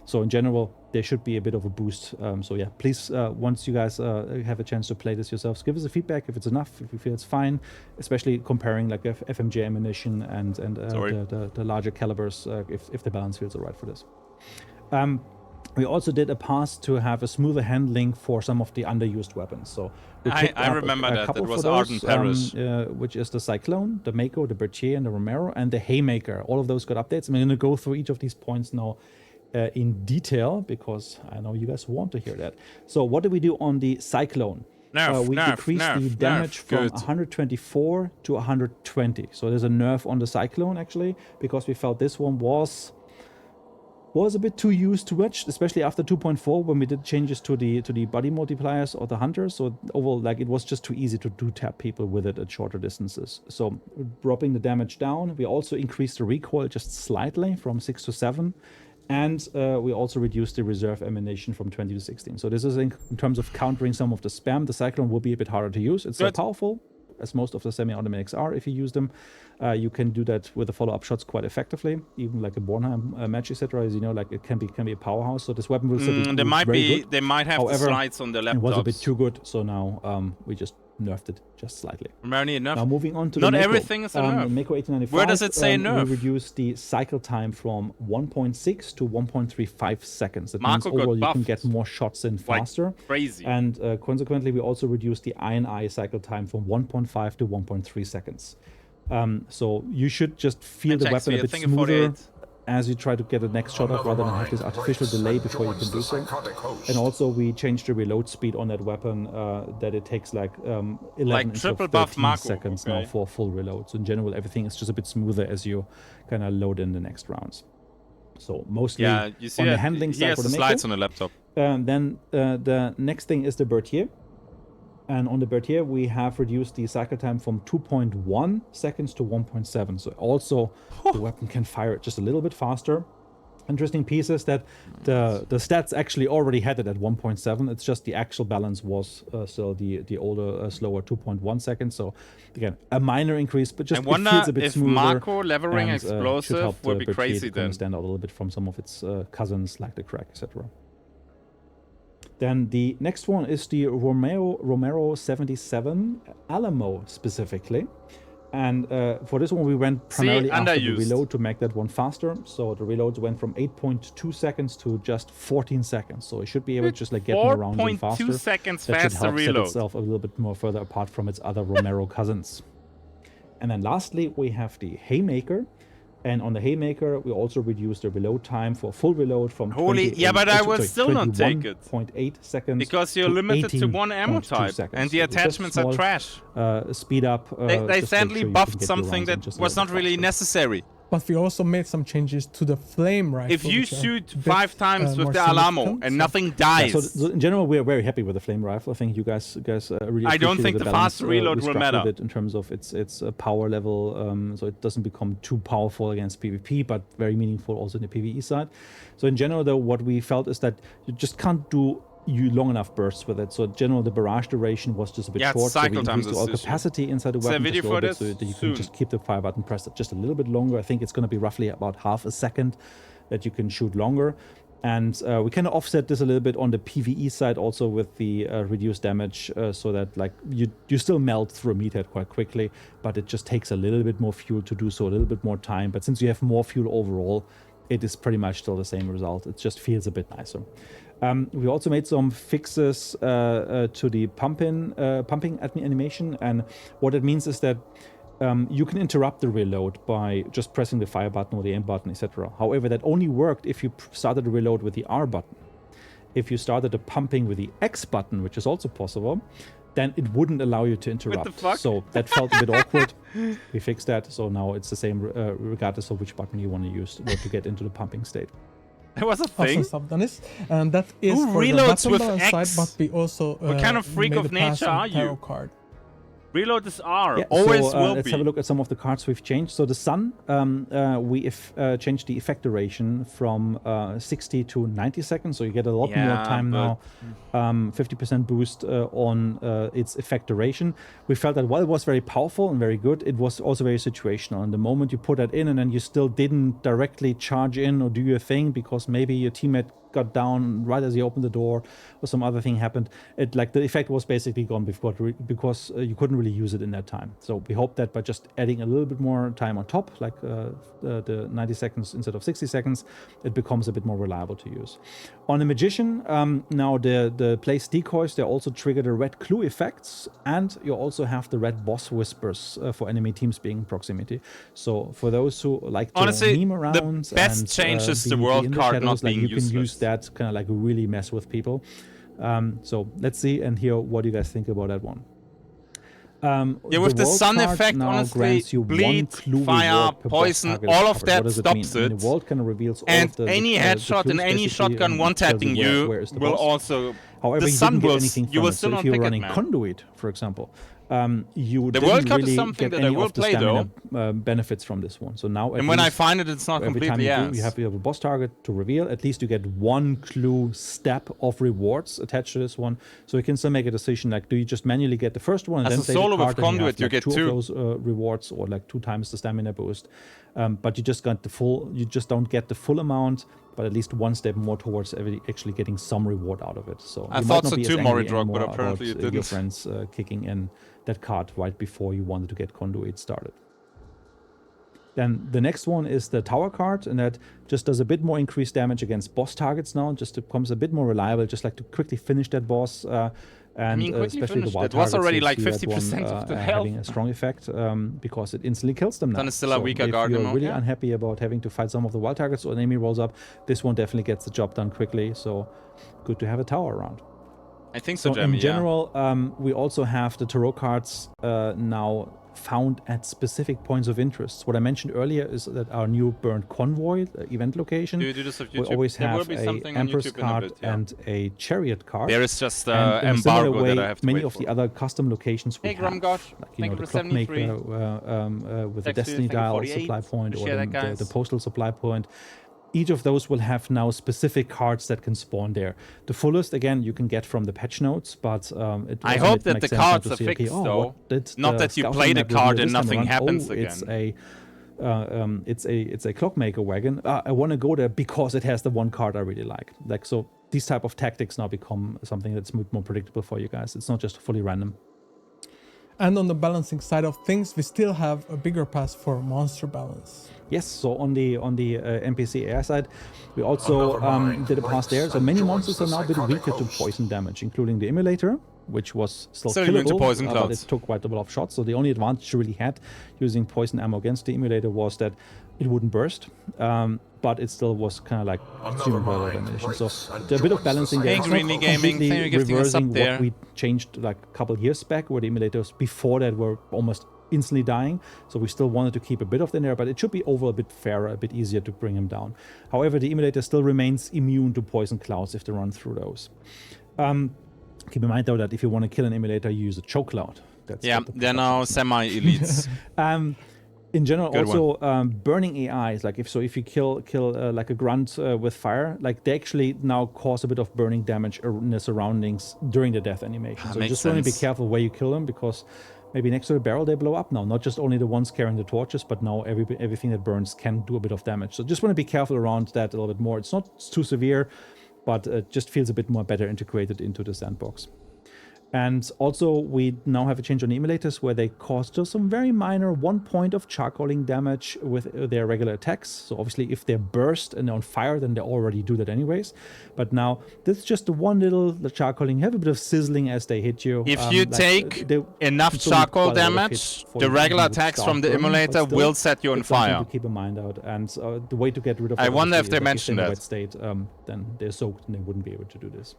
So in general, there should be a bit of a boost. So yeah, please, once you guys have a chance to play this yourselves, give us a feedback if it's enough, if you feel it's fine, especially comparing like FMJ ammunition and the larger calibers, if the balance feels alright for this. We also did a pass to have a smoother handling for some of the underused weapons. So we I remember that. That was Arden Parish. Which is the Cyclone, the Mako, the Berthier, and the Romero, and the Haymaker. All of those got updates. I'm going to go through each of these points now in detail because I know you guys want to hear that. So what did we do on the Cyclone? We decreased the damage from 124 to 120. So there's a nerf on the Cyclone actually, because we felt this one was a bit too used to much, especially after 2.4 when we did changes to the body multipliers or the hunters. So overall, like, it was just too easy to do tap people with it at shorter distances. So dropping the damage down, we also increased the recoil just slightly from 6 to 7. And we also reduced the reserve ammunition from 20 to 16. So this is in terms of countering some of the spam. The Cyclone will be a bit harder to use. It's still powerful, as most of the semi-automatics are if you use them. You can do that with the follow-up shots quite effectively, even like a Bornheim match, etc. As you know, like it can be a powerhouse. So this weapon will still be very good. They might have the slides on their laptops. It was a bit too good, so now we just nerfed it just slightly. Primarily enough. Now moving on to not the Mako. everything is a nerf. Mako 1895. Where does it say nerf? We reduced the cycle time from 1.6 to 1.35 seconds. That Marco means overall you can buffed. get more shots in faster. Like crazy. And consequently, we also reduced the INI cycle time from 1.5 to 1.3 seconds. So you should just feel the weapon a bit smoother as you try to get the next shot off, rather than have this artificial delay before you can do so. And also we changed the reload speed on that weapon that it takes like 11 instead of 13 seconds now for full reload. So in general, everything is just a bit smoother as you kind of load in the next rounds. So mostly you see on the handling side for the slides on the laptop. Then the next thing is the Berthier. And on the Berthier, we have reduced the cycle time from 2.1 seconds to 1.7. So also the weapon can fire just a little bit faster. Interesting piece is that the stats actually already had it at 1.7. It's just the actual balance was still the older, slower 2.1 seconds. So again, a minor increase, but just it feels a bit smoother. I wonder if Marco levering explosive will be crazy then. Stand out a little bit from some of its cousins like the Crack, etc. Then the next one is the Romero 77 Alamo specifically. And for this one, we went primarily after the reload to make that one faster. So the reloads went from 8.2 seconds to just 14 seconds. So it should be able to just like get more rounds in faster. 4.2 seconds that faster should help reload. set itself a little bit more further apart from its other Romero cousins. And then lastly, we have the Haymaker. And on the Haymaker, we also reduced the reload time for full reload from but I will still not take it. 21.8 seconds because you're limited to one ammo type, and the attachments are trash. Speed up. They sadly buffed something that was not really necessary. But we also made some changes to the flame rifle. If you shoot 5 times with the Alamo and nothing dies. So in general, we're very happy with the flame rifle. I think you guys really. I don't think the fast reload will matter. It in terms of its power level, so it doesn't become too powerful against PvP, but very meaningful also in the PvE side. So in general, though, what we felt is that you just can't do long enough bursts with it. So in general, the barrage duration was just a bit short. So we increased the capacity inside the weapon just a little bit so that you can just keep the fire button pressed just a little bit longer. I think it's going to be roughly about half a second that you can shoot longer. And we kind of offset this a little bit on the PvE side also with the reduced damage so that like you still melt through a meathead quite quickly, but it just takes a little bit more fuel to do so, a little bit more time. But since you have more fuel overall, it is pretty much still the same result. It just feels a bit nicer. We also made some fixes to the pumping animation, and what it means is that you can interrupt the reload by just pressing the fire button or the aim button, etc. However, that only worked if you started the reload with the R button. If you started the pumping with the X button, which is also possible, then it wouldn't allow you to interrupt. What the fuck? So that felt a bit awkward. We fixed that, so now it's the same regardless of which button you want to use in order to get into the pumping state. There was a thing. And that is Who for the reloads weapon with balance X? side, but we also What kind of freak made of a pass nature on are you? tarot card. Reload is R. Yeah, Always so, will let's be. have a look at some of the cards we've changed. So the Sun, we changed the effect duration from 60 to 90 seconds. So you get a lot more time now. 50% boost on its effect duration. We felt that while it was very powerful and very good, it was also very situational. And the moment you put that in and then you still didn't directly charge in or do your thing because maybe your teammate got down right as you opened the door or some other thing happened, the effect was basically gone because you couldn't really use it in that time. So we hope that by just adding a little bit more time on top, like the 90 seconds instead of 60 seconds, it becomes a bit more reliable to use. On the Magician, now the place decoys, they also trigger the red clue effects, and you also have the red boss whispers for enemy teams being in proximity. So for those who like to meme around, the best change is the world card not being you can useless. use that kind of like really mess with people. So let's see and hear what you guys think about that one. With the sun effect, honestly, bleed, fire, poison, all of that stops it. The world kind of reveals all and of the, any headshot and any shotgun one-tapping you will also... However, the you sun didn't get will... anything You from will it. still So not if you're pick it, running man. Conduit, for example, you The didn't World Cup is really something get that I any will of the play, stamina benefits from this one. So now, And when I find it, it's not every time completely you have a boss target to reveal, at least you get one clue step of rewards attached to this one. So you can still make a decision, like, do you just manually get the first one and As then a play the solo with card, and Conduit, you have, get two two. of those rewards, or like 2 times the stamina boost. But you just got the full, you just don't get the full amount, but at least one step more towards actually getting some reward out of it. So I you thought might not so be as too, angry Moridrog, but anymore apparently about, it didn't. your friends kicking in that card right before you wanted to get Conduit started. Then the next one is the Tower card, and that just does a bit more increased damage against boss targets now, just becomes a bit more reliable, just like to quickly finish that boss. And especially the wild it was targets, already you like see that 50% one, of the having health. a strong effect because it instantly kills them now. Then it's still a weaker if Guardian you're mode, really yeah. unhappy about having to fight some of the wild targets or an enemy rolls up, this one definitely gets the job done quickly. So good to have a tower around. I think so, So Jamie, in general, we also have the tarot cards now found at specific points of interest. What I mentioned earlier is that our new Burned Convoy event location Do you do this on will YouTube? always There will have be a something on Empress YouTube in a card bit, yeah. and a Chariot card. There is just And in a similar embargo way, that I have to many wait of for. the other custom locations we Hey, have, Grumgosh, like thank you the for 73. Clockmaker with the Thanks to Destiny you, thank you, Dial 48. supply point, or Appreciate that, guys. the Postal supply point. Each of those will have now specific cards that can spawn there. The fullest, again, you can get from the patch notes, but it I also hope that makes the sense now cards to are see, okay, fixed, oh, though. what did Not the that you scouting play the map reveal card this and time nothing around? happens Oh, it's again. it's a Clockmaker wagon. I want to go there because it has the one card I really like. Like, so these type of tactics now become something that's more predictable for you guys. It's not just fully random. And on the balancing side of things, we still have a bigger pass for monster balance. Yes, so on the NPC AI side, we also did a pass there. So many monsters are now a bit weaker to poison damage, including the Emulator, which was still So immune to killable, poison but clouds. it took quite a lot of shots. So the only advantage you really had using poison ammo against the Emulator was that it wouldn't burst, but it still was kind of like consumable ammunition. So there's a bit of balancing there. Hey, It's Greeny not Gaming, completely thank you for gifting us up reversing there. what we changed like a couple years back, where the Emulators before that were almost instantly dying. So we still wanted to keep a bit of them there, but it should be overall a bit fairer, a bit easier to bring him down. However, the Emulator still remains immune to poison clouds if they run through those. Keep in mind though that if you want to kill an Emulator, you use a choke cloud. That's Yeah, what the they're now semi-elites. In general, Good also burning AIs, like if you kill like a grunt with fire, like they actually now cause a bit of burning damage in the surroundings during the death animation. So you makes just want to be sense. careful where you kill them, because maybe next to the barrel they blow up now. Not just only the ones carrying the torches, but now everything that burns can do a bit of damage. So just want to be careful around that a little bit more. It's not too severe, but it just feels a bit more better integrated into the sandbox. And also, we now have a change on the emulators where they cause just some very minor 1 point of charcoaling damage with their regular attacks. So obviously, if they're burst and they're on fire, then they already do that anyways. But now, this is just the one little charcoaling, have a bit of sizzling as they hit you. If you take enough charcoal damage, the regular attacks from the emulator will set you on fire. To keep in mind out, and the way to get rid of. I that wonder if obviously they is, like, mentioned they're in a that. wet state, then they're soaked and they wouldn't be able to do this.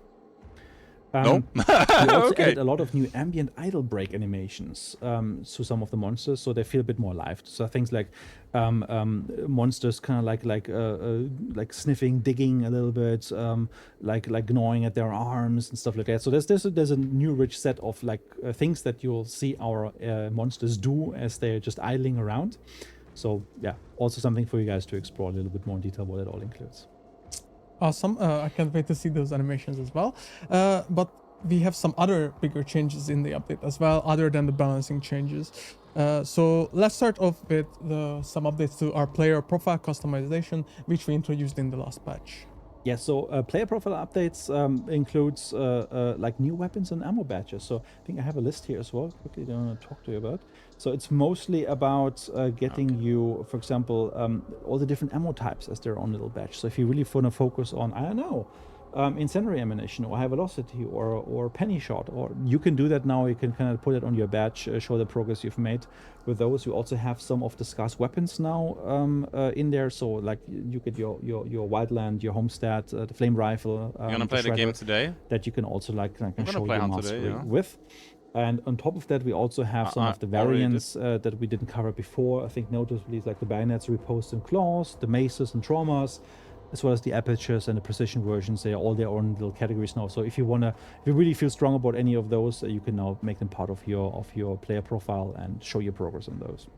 No. We also Okay. added a lot of new ambient idle break animations to some of the monsters, so they feel a bit more alive. So things like monsters kind of like sniffing, digging a little bit, like gnawing at their arms and stuff like that. So there's a new rich set of things that you'll see our monsters do as they're just idling around. So yeah, also something for you guys to explore a little bit more in detail what it all includes. Awesome. I can't wait to see those animations as well. But we have some other bigger changes in the update as well, other than the balancing changes. So let's start off with some updates to our player profile customization, which we introduced in the last patch. Yeah, so player profile updates includes like new weapons and ammo badges. So I think I have a list here as well. Quickly, I want to talk to you about. So it's mostly about getting you, for example, all the different ammo types as their own little badge. So if you really want to focus on, I don't know, incendiary ammunition or high velocity or penny shot, or you can do that now. You can kind of put it on your badge, show the progress you've made with those. You also have some of the scarce weapons now in there. So like you get your wildland, your homestead, the flame rifle. You're gonna play the game today? That you can also like show play your on mastery today, yeah. with. And on top of that, we also have some of the variants that we didn't cover before. I think notably like the bayonets, riposte, and claws, the maces and traumas, as well as the apertures and the precision versions. They are all their own little categories now. So if you really feel strong about any of those, you can now make them part of your player profile and show your progress on those.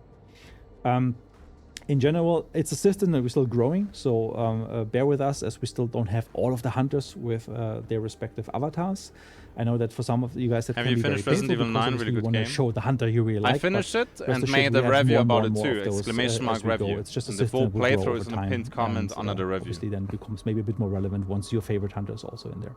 In general, it's a system that we're still growing, so bear with us as we still don't have all of the hunters with their respective avatars. I know that for some of you guys that have can you be finished very Resident painful Evil 9? because Really you good want to game. show the hunter you really like. I finished it rest and assured made we a have review more and about more it and more too! of those, Exclamation mark as we go. review. It's just a And the full system that will grow playthrough over is in a time, pinned comment and, under the review. Obviously, then becomes maybe a bit more relevant once your favorite hunter is also in there.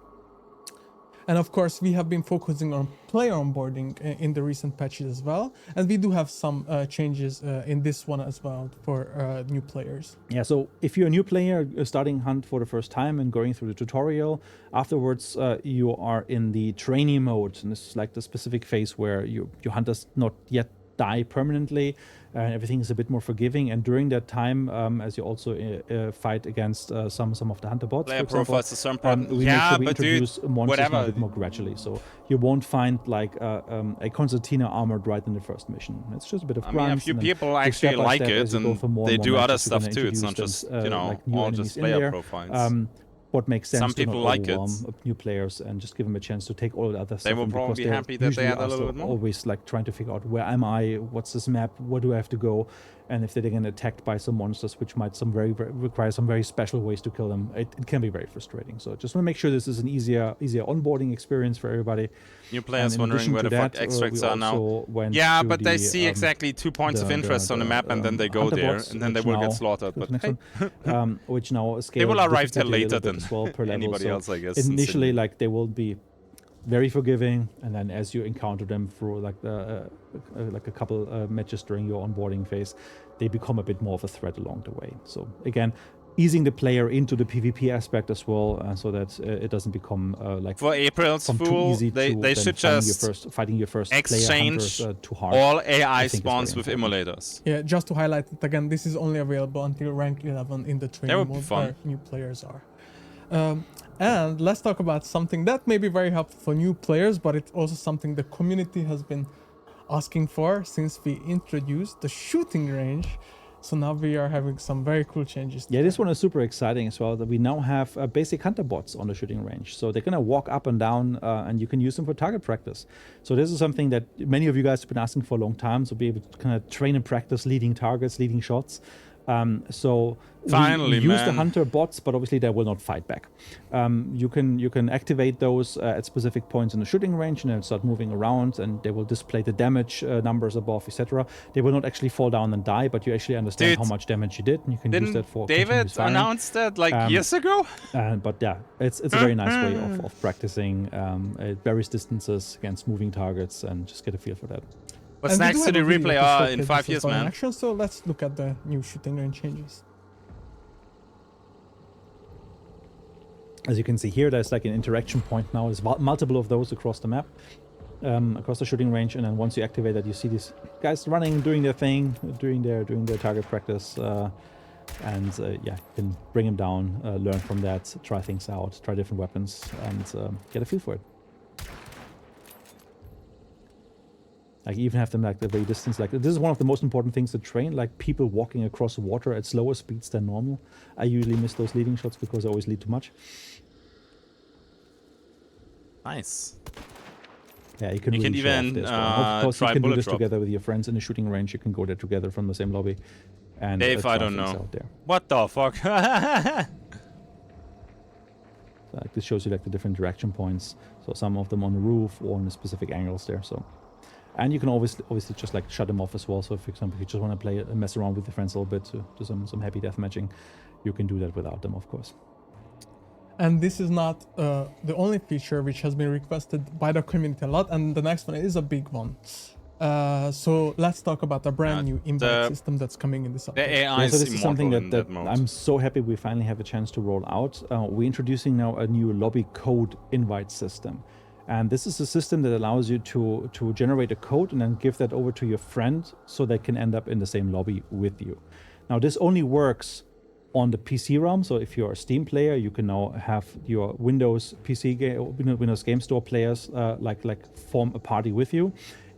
And of course, we have been focusing on player onboarding in the recent patches as well. And we do have some changes in this one as well for new players. Yeah, so if you're a new player starting Hunt for the first time and going through the tutorial, afterwards you are in the trainee mode. And this is like the specific phase where your hunters not yet die permanently. Everything is a bit more forgiving, and during that time, as you also fight against some of the hunter bots, Player for example, profiles are so important. we Yeah, make sure we but dude, introduce monsters now a whatever. bit more gradually. So you won't find like a concertina armored right in the first mission. It's just a bit of I mean, a grunts, few and then people just actually step by like step it, as you go and for more they and do more other matches, you're stuff gonna too. It's not introduce just, them, you know, like new all enemies just in player there. profiles. What makes sense Some to not people like it. overwhelm new players and just give them a chance to take all the other stuff. They will in, probably because be they're happy that they usually had a are little still bit more. always like trying to figure out where am I, what's this map, where do I have to go, and if they're getting attacked by some monsters which might require some very special ways to kill them, it can be very frustrating. So just want to make sure this is an easier onboarding experience for everybody. New players And in wondering addition where to the fuck that, extracts we are now. also went Yeah, to but they the, see exactly 2 points of interest on the map, and then they go hunter there, bots, and then they which will now- get slaughtered. go to But the next hey, one, which now scale they will arrive till difficulty a later little than bit as well per level. anybody So else, I guess. in Initially, Sydney. like they will be very forgiving, and then as you encounter them through like a couple matches during your onboarding phase, they become a bit more of a threat along the way. So again, easing the player into the PvP aspect as well, so that it doesn't become like for April's too Fool, easy they to should then just fighting your first exchange player hunters, too hard. all I AI think is spawns very with important. immolators. Yeah, just to highlight it again, this is only available until rank 11 in the training would be mode fun. where new players are. And let's talk about something that may be very helpful for new players, but it's also something the community has been asking for since we introduced the shooting range. So now we are having some very cool changes. Yeah, this one is super exciting as well, that we now have basic hunter bots on the shooting range. So they're going to walk up and down, and you can use them for target practice. So this is something that many of you guys have been asking for a long time, so be able to kind of train and practice leading targets, leading shots. So Finally, we use the man. hunter bots, but obviously they will not fight back. You can activate those at specific points in the shooting range, and then start moving around, and they will display the damage numbers above, etc. They will not actually fall down and die, but you actually understand Dude, how much damage you did, and you can use that Didn't for David continuous firing. announced that like years ago? But yeah, it's a very nice way of practicing at various distances against moving targets, and just get a feel for that. What's And we next do to the have a video replay? to Ah, showcase in this 5 as years, well in man. action, so let's look at the new shooting range changes. As you can see here, there's like an interaction point now. There's multiple of those across the map, across the shooting range, and then once you activate that, you see these guys running, doing their thing, doing their target practice, and yeah, you can bring them down, learn from that, try things out, try different weapons, and get a feel for it. Like even have them like the very distance. Like this is one of the most important things to train. Like people walking across water at slower speeds than normal. I usually miss those leading shots because I always lead too much. Nice. Yeah, you can You really can show off even this one. Of course, you try can do bullet this drop. together with your friends in a shooting range. You can go there together from the same lobby. And Dave, try I don't things know. out there. What the fuck? So, like this shows you like the different direction points. So some of them on the roof or in the specific angles there. So, and you can obviously just like shut them off as well. So, for example, if you just want to play and mess around with your friends a little bit to do some happy death matching, you can do that without them, of course. And this is not the only feature which has been requested by the community a lot, and the next one is a big one. So let's talk about a brand new invite system that's coming in this update. The AI so is this is something that mode. I'm so happy we finally have a chance to roll out. We're introducing now a new lobby code invite system. And this is a system that allows you to generate a code and then give that over to your friend so they can end up in the same lobby with you. Now this only works on the PC realm. So if you're a Steam player, you can now have your Windows Windows Game Store players like form a party with you.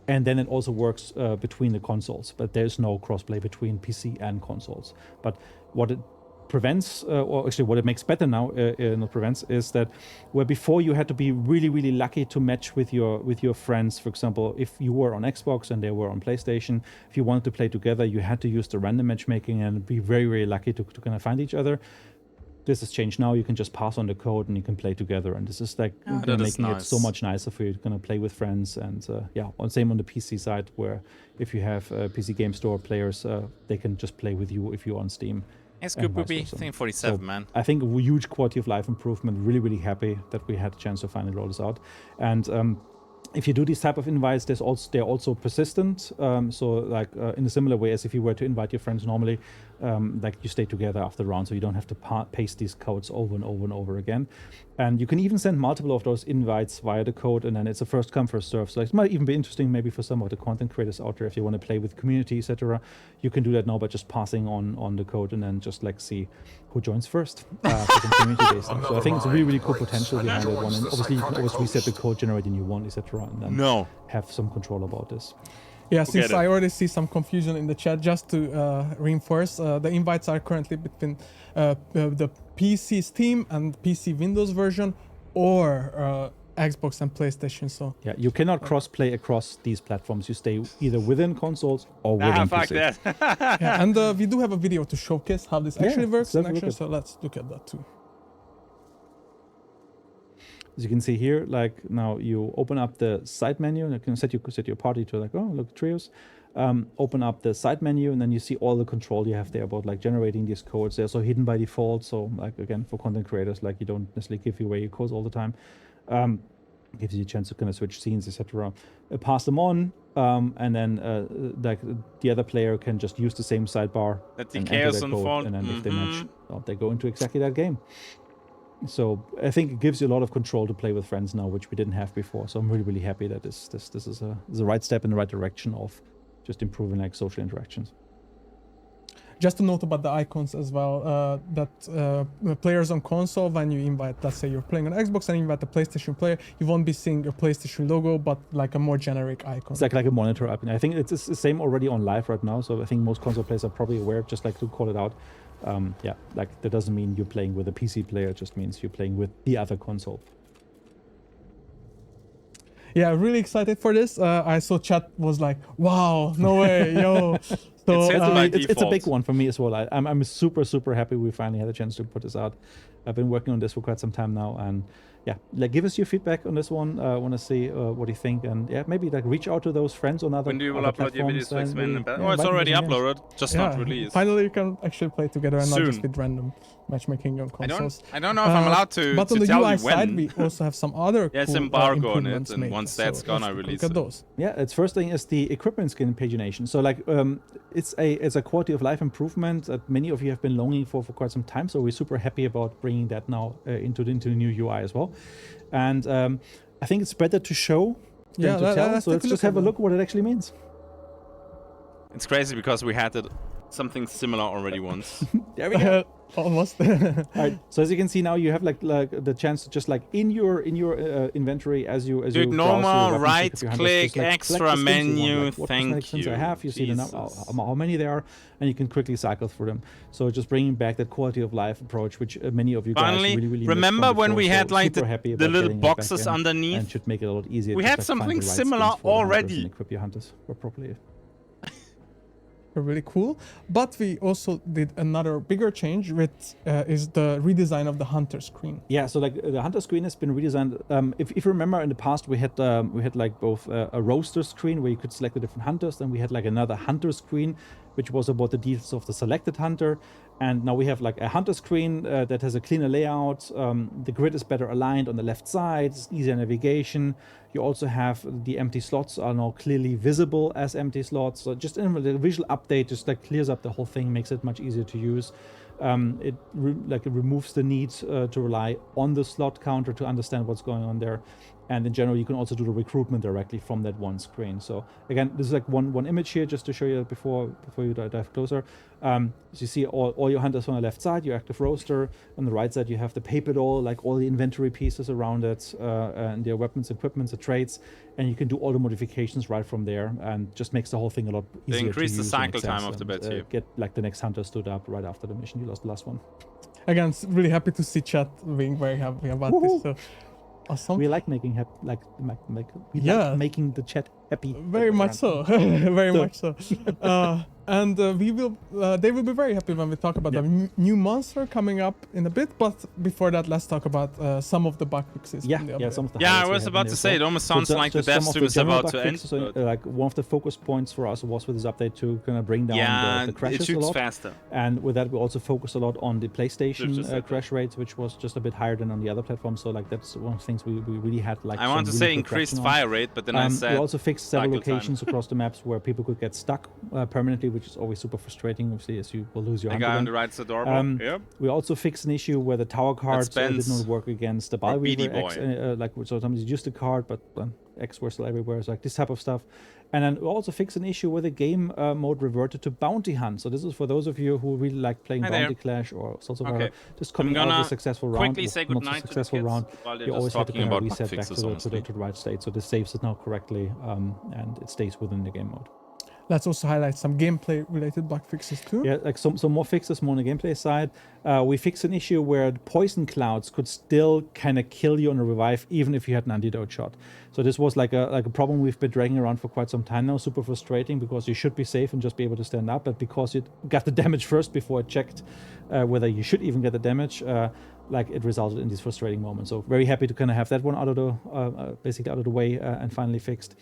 And then it also works between the consoles, but there's no crossplay between PC and consoles. But what it prevents, or actually what it makes better now, not prevents, is that where before you had to be really, really lucky to match with your friends. For example, if you were on Xbox and they were on PlayStation, if you wanted to play together, you had to use the random matchmaking and be very, very lucky to kind of find each other. This has changed now. You can just pass on the code and you can play together. And this is like making it so much nicer for you to kind of play with friends. And yeah, same on the PC side, where if you have PC Game Store players, they can just play with you if you're on Steam. It's good, Poopy. Thing 47, so man. I think a huge quality of life improvement. Really, really happy that we had a chance to finally roll this out. And if you do these type of invites, they're also persistent. So like in a similar way as if you were to invite your friends normally, like you stay together after the round, so you don't have to paste these codes over and over and over again. And you can even send multiple of those invites via the code, and then it's a first come first serve. So it might even be interesting maybe for some of the content creators out there if you want to play with community, etc. You can do that now by just passing on the code and then just like see who joins first for some community based stuff. So I think it's a really, really cool potential behind that one. And obviously you can always reset the code, generate a new one, etc. and then have some control about this. Yeah, since I already see some confusion in the chat, just to reinforce, the invites are currently between the PC Steam and PC Windows version, or Xbox and PlayStation. So yeah, you cannot cross-play across these platforms. You stay either within consoles or within fuck PC. that. yeah, and we do have a video to showcase how this actually works in action. Look So let's look at that too. As you can see here, like now you open up the side menu and you can set your party to like, oh, look, trios. Open up the side menu and then you see all the control you have there about like generating these codes. They're also hidden by default. So like again, for content creators, like you don't necessarily give away your codes all the time. Gives you a chance to kind of switch scenes, etc. Pass them on, and then like the other player can just use the same sidebar Let the and chaos enter that code, unfold. and then if they match, well, they go into exactly that game. So I think it gives you a lot of control to play with friends now, which we didn't have before. So I'm really, really happy that this is a right step in the right direction of just improving like social interactions. Just a note about the icons as well, that players on console, when you invite, let's say you're playing on Xbox and you invite a PlayStation player, you won't be seeing a PlayStation logo, but like a more generic icon. It's like a monitor up. I think it's the same already on live right now. So I think most console players are probably aware, just like to call it out. Yeah, like that doesn't mean you're playing with a PC player, it just means you're playing with the other console. Yeah, really excited for this. I saw chat was like, wow, no way, yo. So it's a big one for me as well. I'm super, super happy we finally had a chance to put this out. I've been working on this for quite some time now, and yeah, like give us your feedback on this one. I want to see what you think, and yeah, maybe like reach out to those friends on other. When do you will upload your videos to X-Men? Yeah, Oh, it's already uploaded, just not released. Finally, you can actually play together and Soon. not just with random matchmaking on consoles. I don't know if I'm allowed to. But on the UI side, we also have some other it's cool embargo on it, improvements and made. once that's gone, I release look at it. those. Yeah, its first thing is the equipment skin pagination. So like it's a quality of life improvement that many of you have been longing for quite some time. So we're super happy about bringing that now into the new UI as well. And I think it's better to show than to tell. So let's just have a look what it actually means. It's crazy because we had something similar already once. There we go. Almost. All right. So as you can see now, you have like the chance to just like in your inventory as you Dude, normal right click, select extra the skins you want, menu. like, what cosmetic skins I have. You see the how many there are, and you can quickly cycle through them. So just bringing back that quality of life approach, which many of you guys really missed remember from when before, we had so like super the little getting it back boxes in, underneath? and should make it a lot easier. We to had just, like, something find the right similar skins for the hunters already. and equip your hunters properly. Really cool. But we also did another bigger change, which is the redesign of the hunter screen. Yeah, so like the hunter screen has been redesigned. If you remember, in the past we had like both a roster screen where you could select the different hunters, then we had like another hunter screen, which was about the details of the selected hunter. And now we have like a hunter screen that has a cleaner layout. The grid is better aligned on the left side, it's easier navigation. You also have the empty slots are now clearly visible as empty slots. So just in the visual update, just like clears up the whole thing, makes it much easier to use. It removes the need to rely on the slot counter to understand what's going on there. And in general, you can also do the recruitment directly from that one screen. So again, this is like one image here just to show you before you dive closer. So you see all your hunters on the left side, your active roster. On the right side, you have the paper doll, like all the inventory pieces around it, and their weapons, equipments, and traits. And you can do all the modifications right from there, and just makes the whole thing a lot easier to use. Increase the cycle time of the bet here. Get like the next hunter stood up right after the mission. You lost the last one. Again, really happy to see chat being very happy about this. So awesome. We like making like making the chat happy. Very much so. Very much so. And they will be very happy when we talk about the new monster coming up in a bit. But before that, let's talk about some of the bug fixes. Some of the I was about to say, it almost sounds like the dev stream is about to end. So, like one of the focus points for us was with this update to kind of bring down the crashes it shoots a lot. faster. And with that, we also focus a lot on the PlayStation crash rates, which was just a bit higher than on the other platforms. So like that's one of the things we really had. Like I want to say increased fire rate, but then I said we also fixed several locations across the maps where people could get stuck permanently, which is always super frustrating, obviously, as you will lose your hunter. The guy on the right is adorable. Yep. We also fixed an issue where the tower cards did not work against the Ballweaver X. So sometimes you used the card, but X were still everywhere. So like this type of stuff. And then we also fixed an issue where the game mode reverted to bounty hunt. So this is for those of you who really like playing Bounty Clash or Swords of Valor. Just coming out of a successful round, quickly say goodnight to the kids while you always have to kind of reset back to the right state. So this saves it now correctly, and it stays within the game mode. Let's also highlight some gameplay-related bug fixes too. Yeah, like some more fixes more on the gameplay side. We fixed an issue where the poison clouds could still kind of kill you on a revive, even if you had an antidote shot. So this was like a problem we've been dragging around for quite some time now. Super frustrating because you should be safe and just be able to stand up, but because you got the damage first before it checked whether you should even get the damage, like it resulted in these frustrating moments. So very happy to kind of have that one out of the basically out of the way and finally fixed.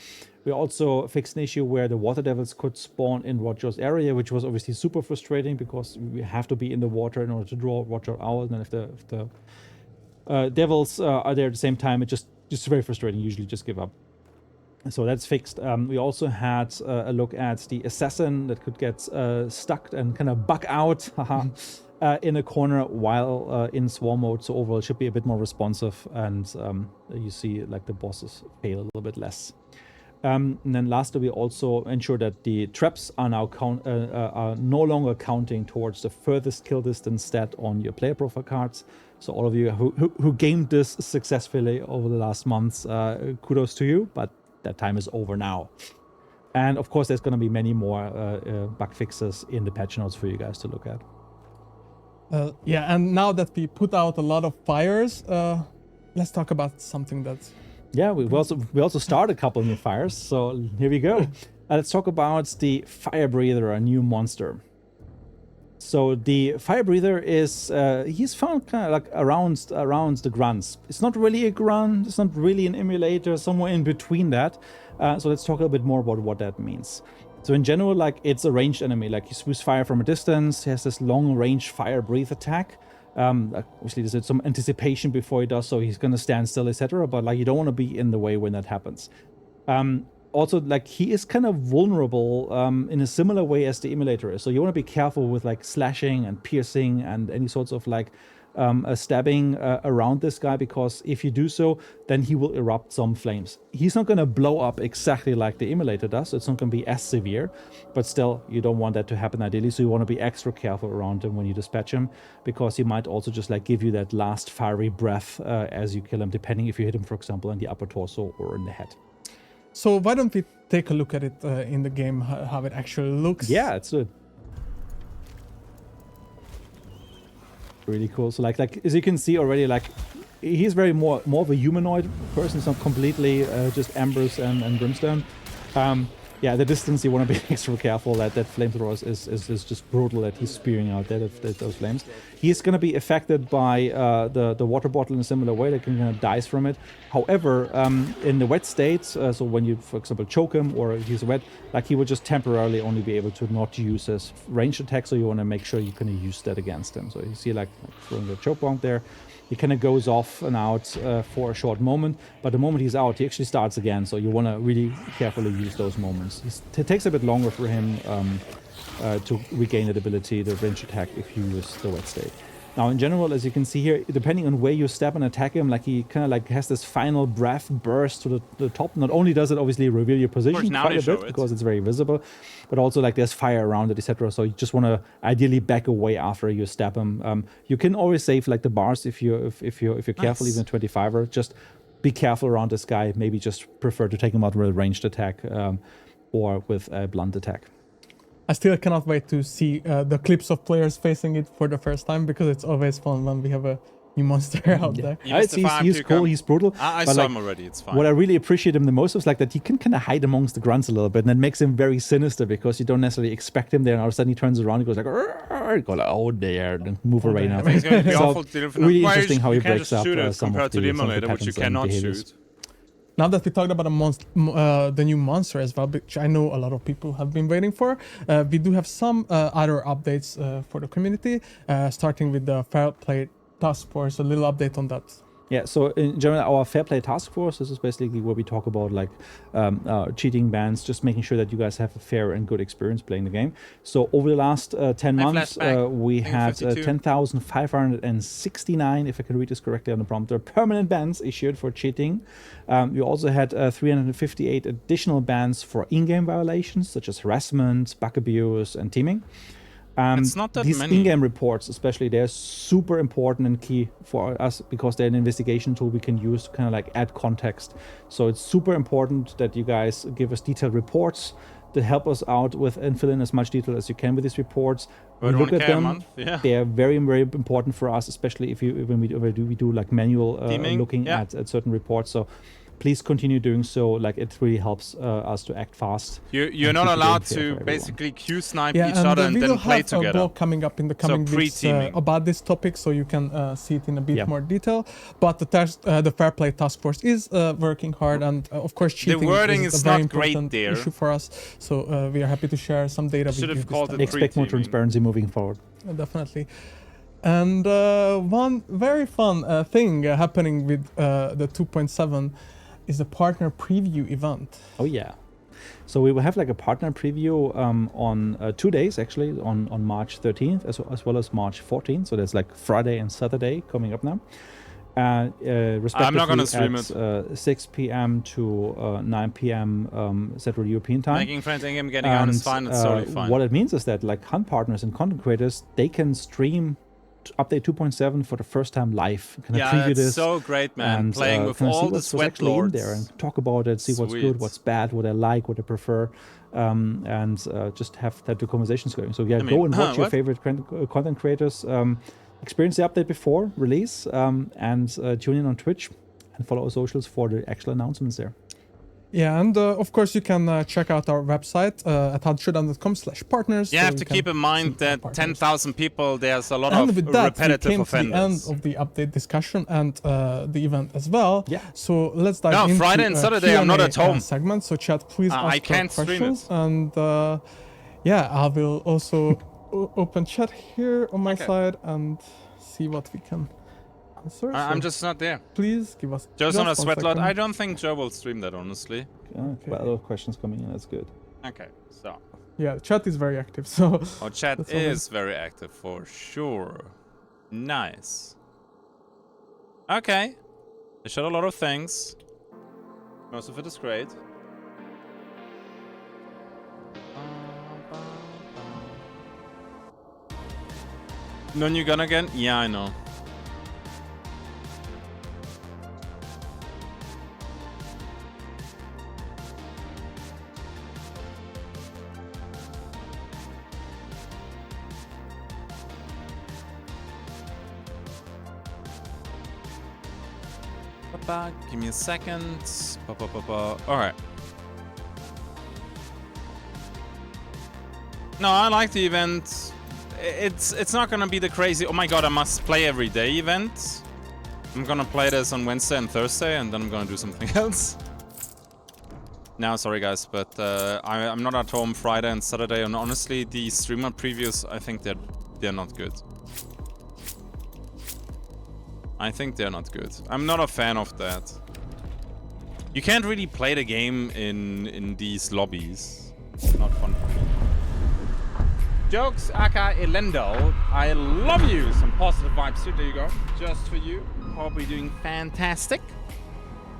We also fixed an issue where the water devils could spawn in Roger's area, which was obviously super frustrating because we have to be in the water in order to draw Roger out. And if the devils are there at the same time, it's just very frustrating. Usually just give up. So that's fixed. We also had a look at the assassin that could get stuck and kind of bug out in a corner while in swarm mode. So overall, it should be a bit more responsive, and you see like the bosses fail a little bit less. And then lastly, we also ensure that the traps are now are no longer counting towards the furthest kill distance stat on your player profile cards. So all of you who gamed this successfully over the last months, kudos to you, but that time is over now. And of course, there's going to be many more bug fixes in the patch notes for you guys to look at. Yeah, and now that we put out a lot of fires, let's talk about something that's... Yeah, we also started a couple new fires, so here we go. Let's talk about the Fire Breather, a new monster. So the Fire Breather is he's found kind of like around the grunts. It's not really a grunt, it's not really an emulator, somewhere in between that. So let's talk a little bit more about what that means. So in general, like it's a ranged enemy, like he spews fire from a distance, he has this long range fire breathe attack. Obviously there's some anticipation before he does, so he's gonna stand still, etc. But like you don't want to be in the way when that happens. Also, like he is kind of vulnerable in a similar way as the emulator is. So you want to be careful with like slashing and piercing and any sorts of like stabbing around this guy, because if you do so, then he will erupt some flames. He's not going to blow up exactly like the Immolator does, so it's not going to be as severe, but still, you don't want that to happen ideally, so you want to be extra careful around him when you dispatch him, because he might also just like give you that last fiery breath as you kill him, depending if you hit him, for example, in the upper torso or in the head. So why don't we take a look at it in the game, how it actually looks? Yeah, it's good. Really cool. So like as you can see already, like he's very more of a humanoid person. It's not completely just embers and brimstone. Yeah, the distance, you want to be extra careful. That flamethrower is just brutal, that he's spewing out those flames. He's going to be affected by the water bottle in a similar way. They can kind of dice from it. However, in the wet state, so when you, for example, choke him or he's wet, like he would just temporarily only be able to not use his ranged attack. So you want to make sure you can use that against him. So you see like throwing the choke bomb there. He kind of goes off and out for a short moment, but the moment he's out, he actually starts again. So you want to really carefully use those moments. It takes a bit longer for him to regain that ability, the range attack, if you use the wet state. Now, in general, as you can see here, depending on where you stab and attack him, like he kind of like has this final breath burst to the top. Not only does it obviously reveal your position quite a bit because it's very visible, but also like there's fire around it, etc. So you just want to ideally back away after you stab him. You can always save like the bars if you're careful, even a 25er. Just be careful around this guy. Maybe just prefer to take him out with a ranged attack or with a blunt attack. I still cannot wait to see the clips of players facing it for the first time, because it's always fun when we have a new monster out there. He's cool, he's brutal. I saw him already, it's fine. What I really appreciate him the most is like that he can kind of hide amongst the grunts a little bit, and that makes him very sinister, because you don't necessarily expect him there, and all of a sudden he turns around and goes like, go like, oh there, and move away now. It's going to be awful. Really interesting how he breaks up some of the Immolator, which you cannot shoot. Now that we talked about the new monster as well, which I know a lot of people have been waiting for, we do have some other updates for the community, starting with the Fair Play Task Force. A little update on that. Yeah, so in general, our Fair Play Task Force, this is basically where we talk about like cheating bans, just making sure that you guys have a fair and good experience playing the game. So over the last 10 months, we had 10,569, if I can read this correctly on the prompter, permanent bans issued for cheating. We also had 358 additional bans for in-game violations, such as harassment, bug abuse, and teaming. It's not that these many. in-game reports, especially, they're super important and key for us, because they're an investigation tool we can use to kind of like add context. So it's super important that you guys give us detailed reports to help us out with and fill in as much detail as you can with these reports. We look at them. Yeah. They are very, very important for us, especially when we do like manual looking at certain reports. So please continue doing so. Like, it really helps us to act fast. You're not allowed to basically Q-snipe each other and then play together. We will have a blog coming up in the coming weeks about this topic, so you can see it in a bit more detail. But the Fair Play Task Force is working hard, and of course cheating is a very important issue for us. So we are happy to share some data with you. Expect more transparency moving forward. Definitely. And one very fun thing happening with the 2.7 is the partner preview event. Oh yeah. So we will have like a partner preview on 2 days, actually, on March 13th as well as March 14th. So there's like Friday and Saturday coming up now. Respectively, I'm not going to stream it. 6 p.m. to 9 p.m. Central European time. Making friends in-game getting on is fine. It's totally fine. What it means is that like hunt partners and content creators, they can stream update 2.7 for the first time live. Preview this. So great, man. And, playing with all the sweat lords in there and talk about it, see what's good, what's bad, what I like, what I prefer, and just have that two conversations going. So go and watch your favorite content creators, experience the update before release, and tune in on Twitch and follow our socials for the actual announcements there. Yeah, and of course you can check out our website at showdown.com/partners. You have to keep in mind that 10,000 people, there's a lot of repetitive offenders. To the end of the update discussion and the event as well. Yeah. So let's dive into Friday and Saturday I'm not at home. Segment. So chat, please ask I can't questions. stream it. And I will also open chat here on my side and see what we can answer. I'm just not there. Please give us. Joe's on a sweat lot. I don't think Joe will stream that, honestly. Okay. Well, a lot of questions coming in. That's good. Okay, so. Yeah, chat is very active. So. Chat is very active for sure. Nice. Okay. They showed a lot of things. Most of it is great. No new gun again? Yeah, I know. Give me a second. Alright. No, I like the event. It's not gonna be the crazy, oh my god, I must play every day event. I'm gonna play this on Wednesday and Thursday, and then I'm gonna do something else. No, sorry guys, but I'm not at home Friday and Saturday, and honestly, the streamer previews, I think they're not good. I think they're not good. I'm not a fan of that. You can't really play the game in these lobbies. It's not fun for me. Jokes, aka Elendo. I love you. Some positive vibes too. There you go. Just for you. Hope you're doing fantastic.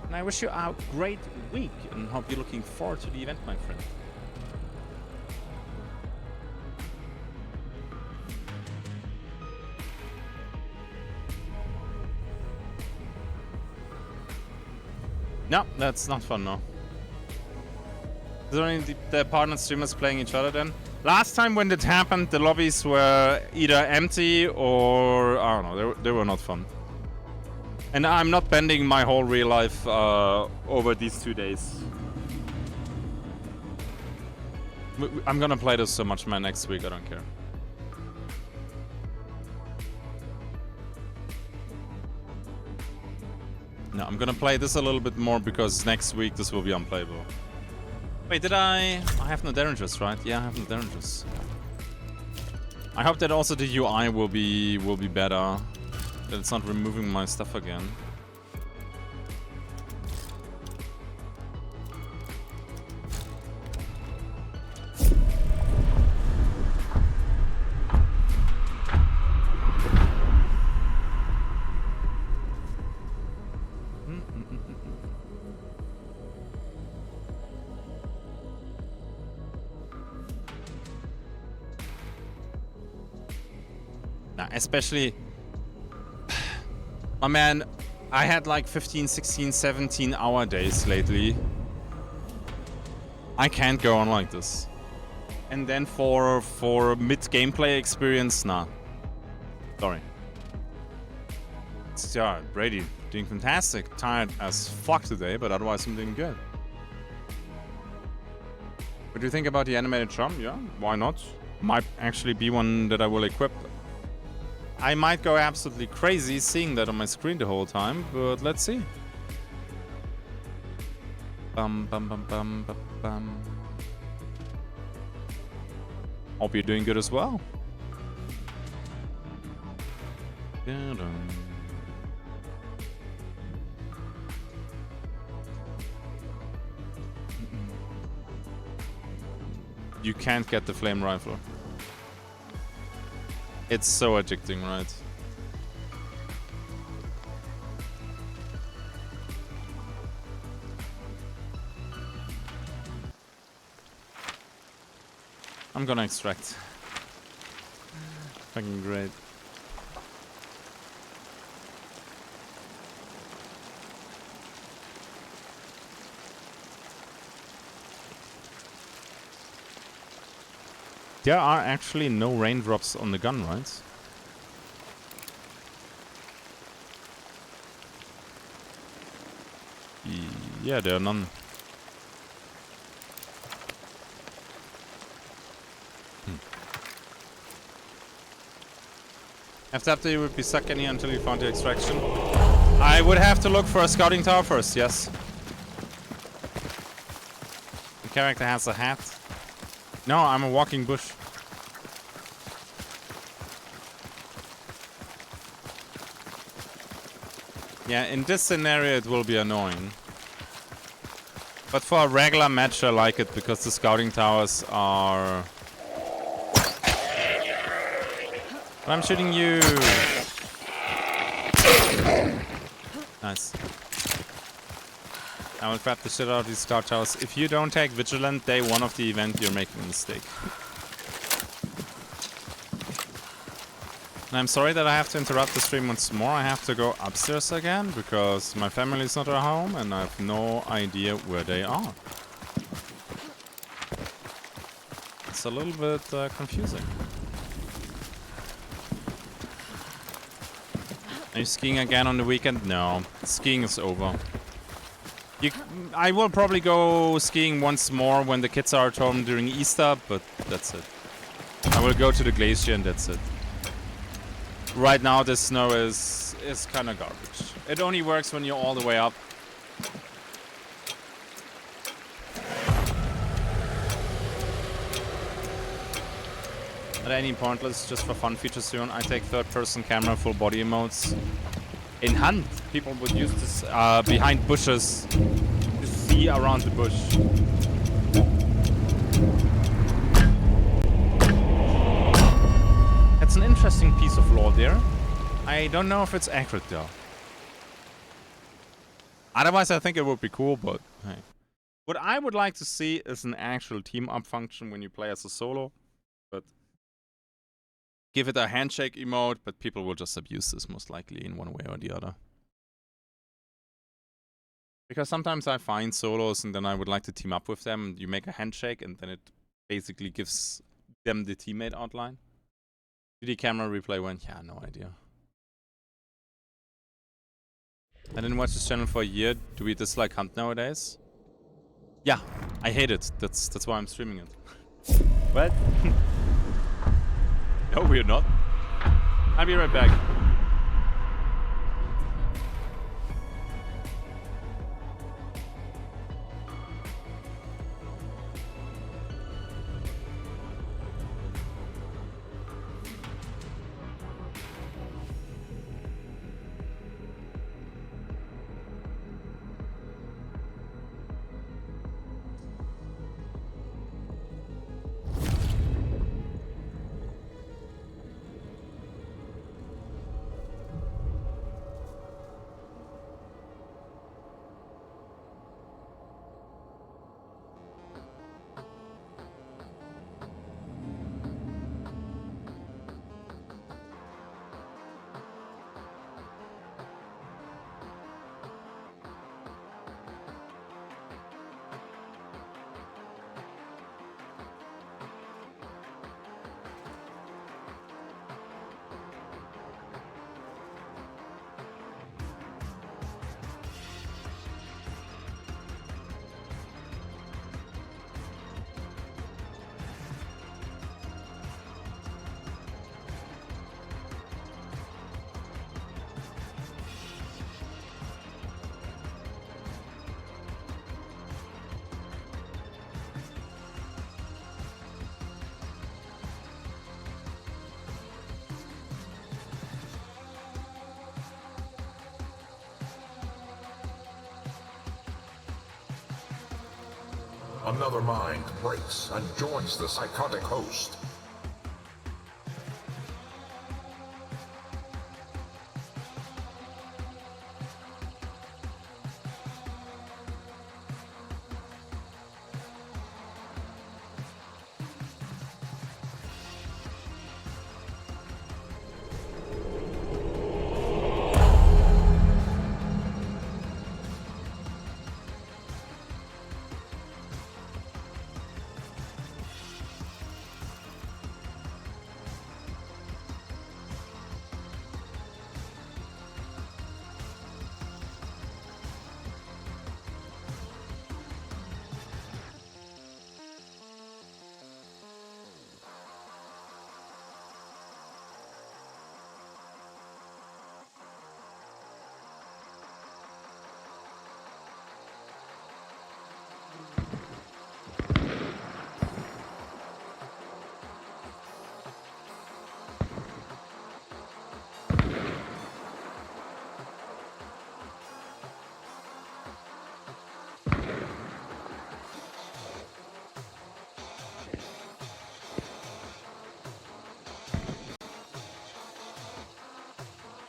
And I wish you a great week. And hope you're looking forward to the event, my friend. No, that's not fun, no. Is there only the partner streamers playing each other then? Last time when it happened, the lobbies were either empty or... I don't know, they were not fun. And I'm not bending my whole real life over these 2 days. I'm gonna play this so much, man, next week, I don't care. No, I'm gonna play this a little bit more because next week this will be unplayable. Wait, did I have no derringers, right? Yeah, I have no derringers. I hope that also the UI will be better. That it's not removing my stuff again. Especially, my man, I had like 15, 16, 17 hour days lately. I can't go on like this. And then for mid gameplay experience, nah. Sorry. Yeah, Brady, doing fantastic. Tired as fuck today, but otherwise I'm doing good. What do you think about the animated drum? Yeah, why not? Might actually be one that I will equip. I might go absolutely crazy seeing that on my screen the whole time, but let's see. Bum bum bum bum bum bum. Hope you're doing good as well. You can't get the flame rifle. It's so addicting, right? I'm gonna extract. Fucking great. There are actually no raindrops on the gun, right? Yeah, there are none. After you would be stuck in here until you found the extraction. I would have to look for a scouting tower first, yes. The character has a hat. No, I'm a walking bush. Yeah, in this scenario it will be annoying. But for a regular match I like it because the scouting towers are... I'm shooting you! Nice. I will grab the shit out of these scout towers. If you don't take Vigilant day 1 of the event, you're making a mistake. And I'm sorry that I have to interrupt the stream once more. I have to go upstairs again because my family is not at home and I have no idea where they are. It's a little bit confusing. Are you skiing again on the weekend? No, skiing is over. I will probably go skiing once more when the kids are at home during Easter, but that's it. I will go to the glacier and that's it. Right now the snow is kind of garbage. It only works when you're all the way up. At any point, let's just for fun feature soon. I take third-person camera, full body emotes. In Hunt, people would use this behind bushes to see around the bush. That's an interesting piece of lore there. I don't know if it's accurate though. Otherwise, I think it would be cool, but hey. What I would like to see is an actual team-up function when you play as a solo, but give it a handshake emote, but people will just abuse this most likely in one way or the other. Because sometimes I find solos and then I would like to team up with them, and you make a handshake and then it basically gives them the teammate outline. Did the camera replay went? Yeah, no idea. I didn't watch this channel for a year. Do we dislike Hunt nowadays? Yeah, I hate it. That's why I'm streaming it. What? No, we're not. I'll be right back. Another mind breaks and joins the psychotic host.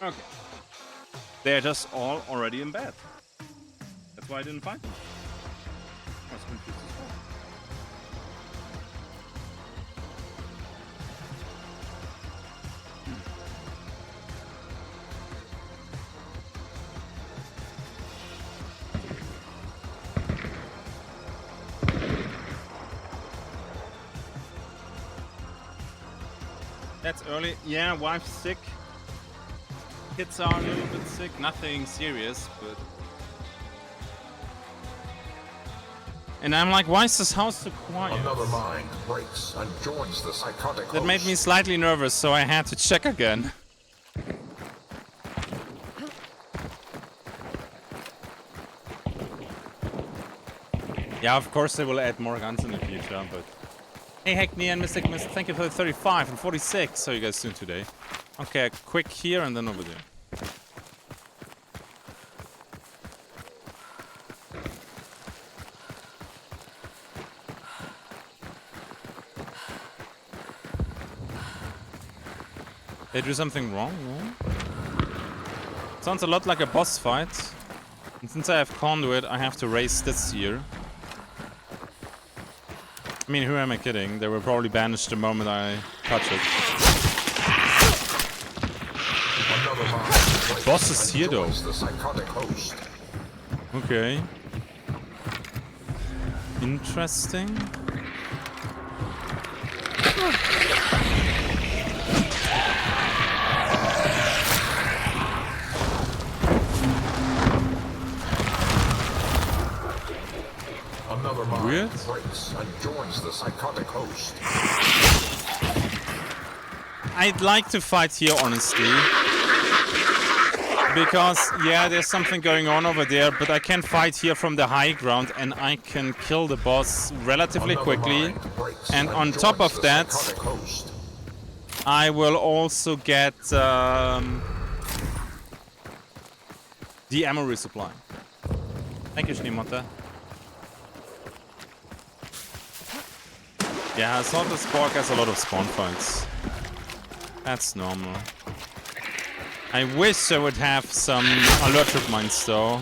Okay. They're just all already in bed. That's why I didn't find them. I was confused as well. That's early. Yeah, wife's sick. Kids are a little bit sick. Nothing serious, but... And I'm like, why is this house so quiet? Another mind breaks and joins the psychotic That made me slightly nervous, so I had to check again. Yeah, of course they will add more guns in the future, but... Hey, Hackney and Mystic Mist, thank you for the 35 and 46. How are you guys doing today? Okay, quick here and then over there. They do something wrong, no? Sounds a lot like a boss fight. And since I have conduit, I have to raise this here. I mean, who am I kidding? They will probably banish the moment I touch it. Boss is here though. Okay. Interesting. Weird. And joins the psychotic host. I'd like to fight here, honestly. Because, yeah, there's something going on over there, but I can fight here from the high ground and I can kill the boss relatively quickly. And on top of that, I will also get the ammo resupply. Thank you, Schneemotte. Yeah, I saw the Spork has a lot of spawn fights. That's normal. I wish I would have some alert trip mines though.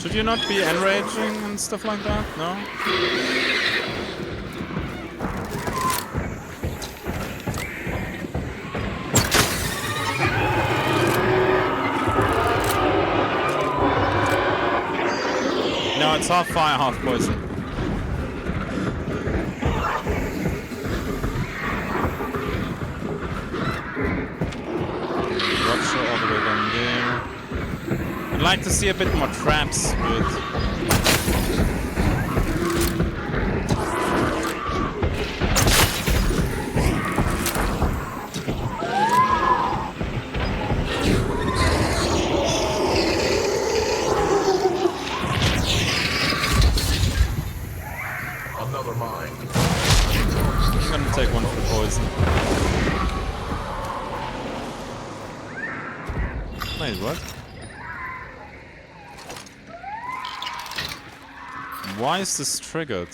Should you not be enraging and stuff like that? No? No, it's half fire, half poison. Roger all the way down there. I'd like to see a bit more traps, but... Another mind. I'm gonna take one for the poison. Wait, what? Why is this triggered?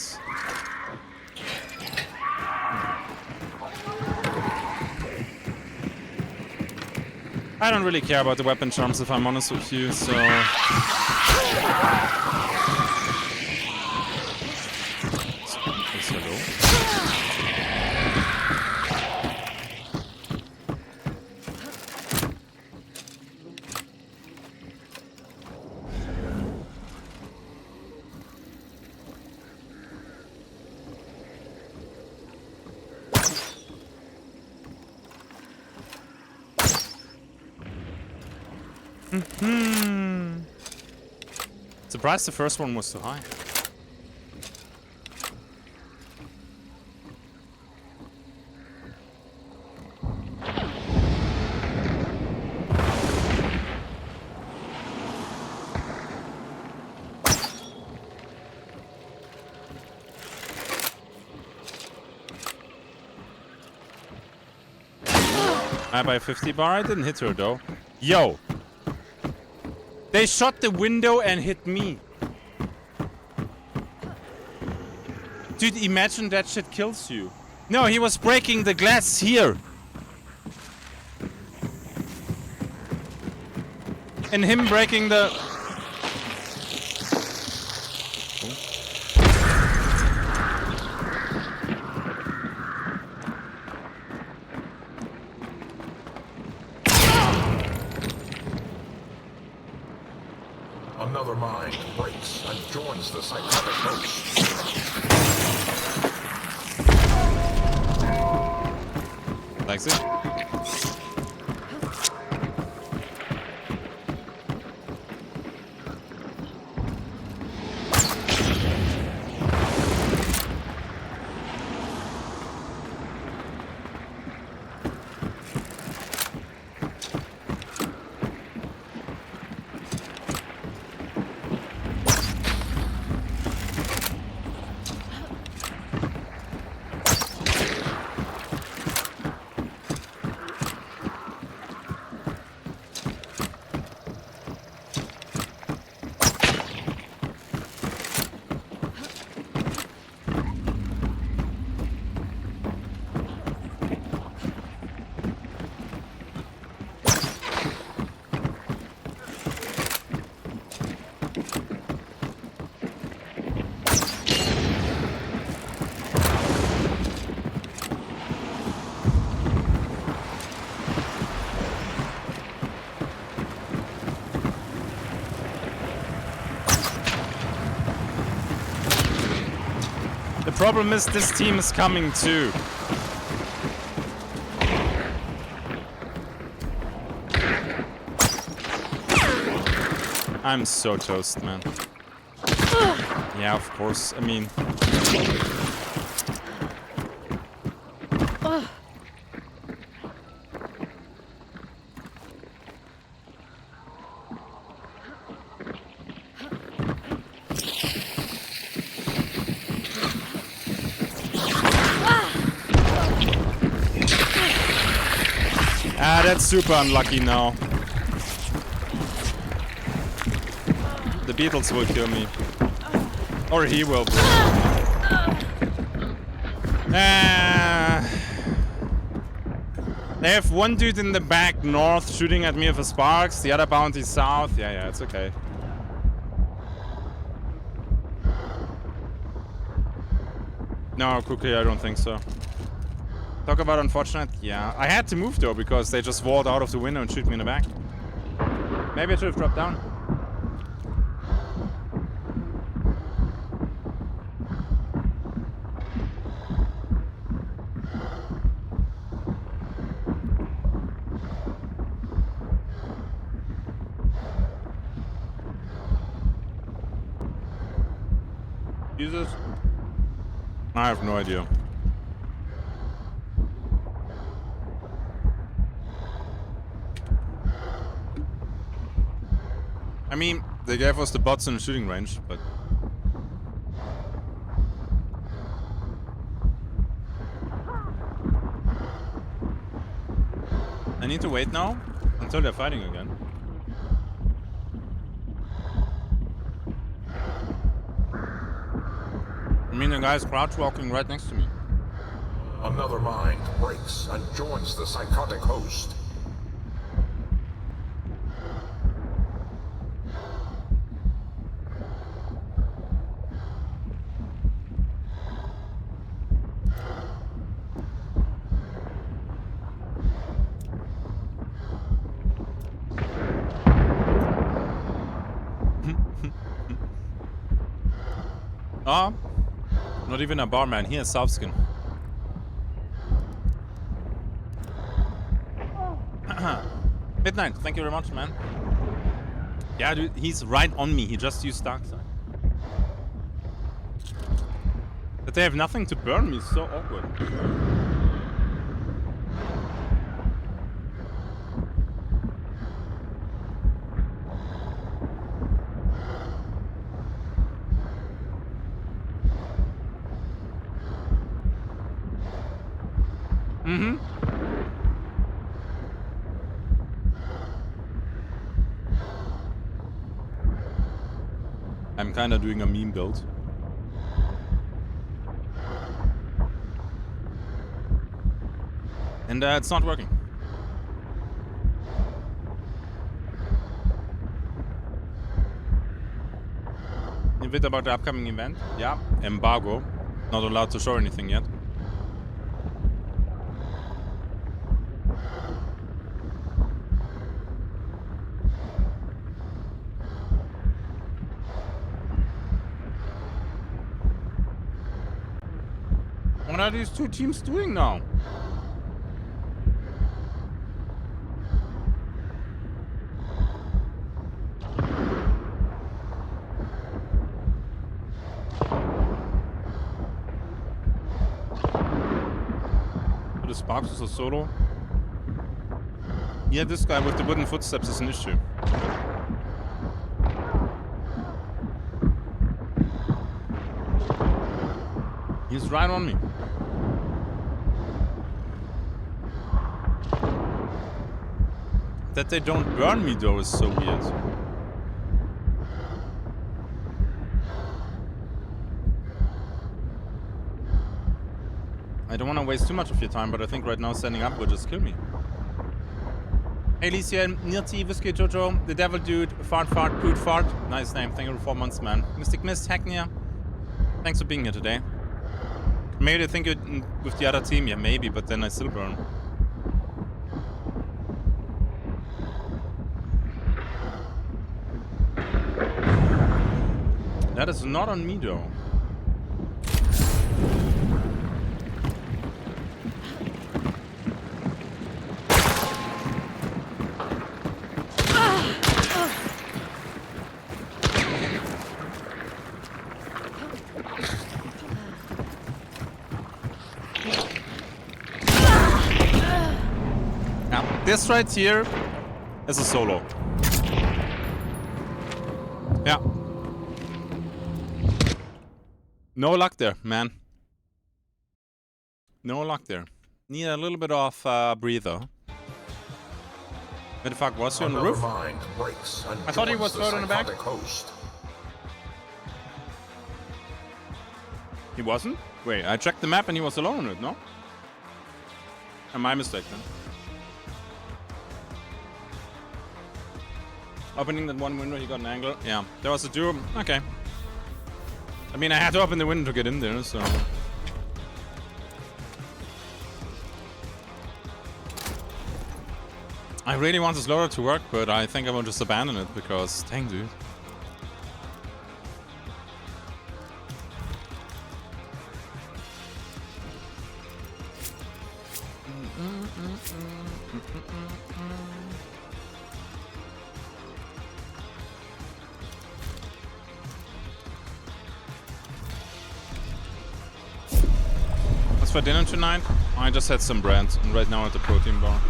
I don't really care about the weapon charms if I'm honest with you, so... Hello? Surprised the first one was so high. I buy 50 bar. I didn't hit her though. Yo! They shot the window and hit me. Dude, imagine that shit kills you. No, he was breaking the glass here. And him breaking the... Another mind breaks and joins the psychotic host. Likes it? The problem is this team is coming too. I'm so toast, man. Yeah, of course. I mean... Ah, that's super unlucky now. The beetles will kill me. Or he will. They have one dude in the back north shooting at me with a sparks, the other bounty south. Yeah, it's okay. No, Cookie, I don't think so. Talk about unfortunate. Yeah, I had to move though because they just walled out of the window and shoot me in the back. Maybe I should have dropped down. Jesus? I have no idea. I mean, they gave us the bots in the shooting range, but... I need to wait now until they're fighting again. I mean, the guy's crouch walking right next to me. Another mind breaks and joins the psychotic host. Ah, not even a barman. He has soft skin. Midnight, thank you very much, man. Yeah, dude, he's right on me. He just used dark side. But they have nothing to burn me. It's so awkward. Mm-hmm. I'm kind of doing a meme build. And it's not working. A bit about the upcoming event. Yeah, embargo. Not allowed to show anything yet. What are these two teams doing now? The Sparks is a solo. Yeah, this guy with the wooden footsteps is an issue. He's right on me. That they don't burn me though is so weird. I don't want to waste too much of your time, but I think right now standing up will just kill me. Hey, Alicia, Nirti, Whiskey, Jojo, The Devil Dude, Fart, Poot, Fart. Nice name, thank you for 4 months, man. Mystic Mist, Hacknia, thanks for being here today. Maybe they think you're with the other team, yeah, maybe, but then I still burn. That is not on me, though. Now, this right here is a solo. Yeah. No luck there, man. No luck there. Need a little bit of breather. Where the fuck was he on the roof? I thought he was further in the back. He wasn't? Wait, I checked the map and he was alone on it, no? Am I mistaken? Opening that one window, he got an angle. Yeah, there was a duo. Okay. I mean, I had to open the window to get in there, so... I really want this loader to work, but I think I will just abandon it, because... Dang, dude. For dinner tonight, I just had some bread, and right now at the protein bar.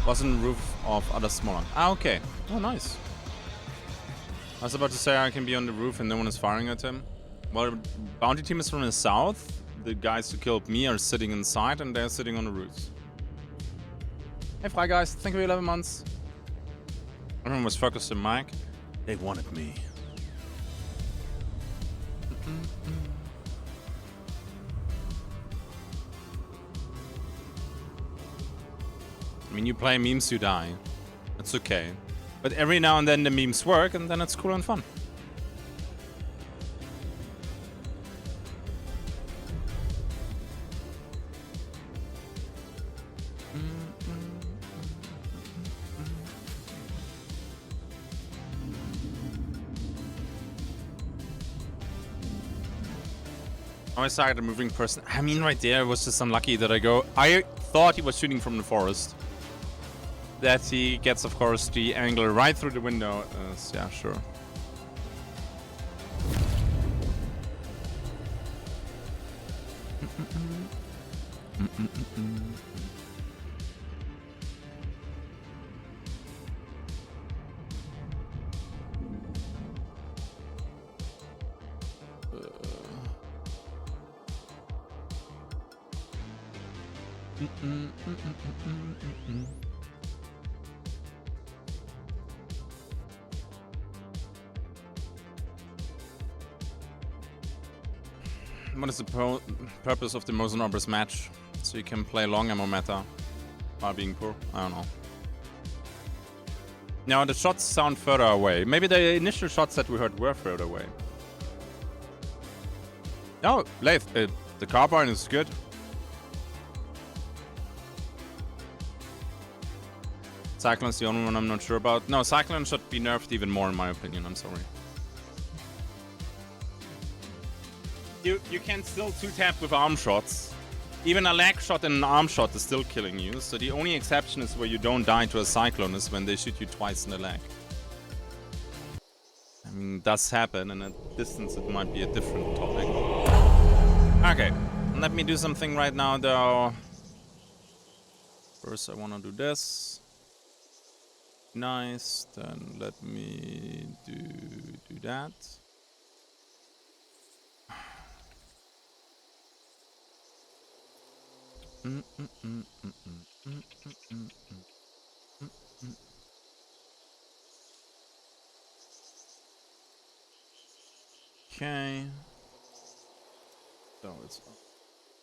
Was on the roof of other smaller. Ah, okay. Oh, nice. I was about to say I can be on the roof and no one is firing at him. Well, bounty team is from the south. The guys who killed me are sitting inside, and they're sitting on the roofs. Hey, Fry guys, thank you for 11 months. Everyone was focused on Mike. They wanted me. I mean, you play memes, you die. It's okay. But every now and then the memes work, and then it's cool and fun. I started a moving person. I mean, right there, it was just unlucky that I thought he was shooting from the forest. that he gets, of course, the angle right through the window is, yeah, sure. What is the purpose of the Mosen Orbers match? So you can play long ammo meta while being poor? I don't know. Now the shots sound further away. Maybe the initial shots that we heard were further away. No, Leif, the carbine is good. Cyclone's the only one I'm not sure about. No, Cyclone should be nerfed even more in my opinion, I'm sorry. You can still 2-tap with arm shots. Even a leg shot and an arm shot is still killing you. So the only exception is where you don't die to a Cyclone is when they shoot you twice in the leg. I mean, it does happen, and at distance it might be a different topic. Okay, let me do something right now though. First I want to do this. Nice, then let me do that. Okay. So it's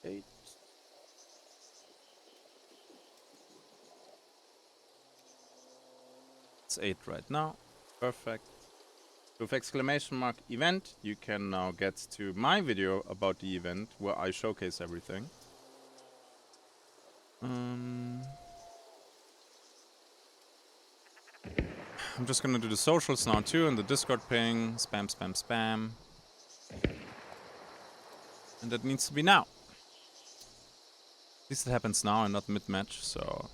8. It's 8 right now. Perfect. With exclamation mark event, you can now get to my video about the event where I showcase everything. I'm just gonna do the socials now too, and the Discord ping. Spam, spam, spam. And that needs to be now. At least it happens now and not mid-match, so...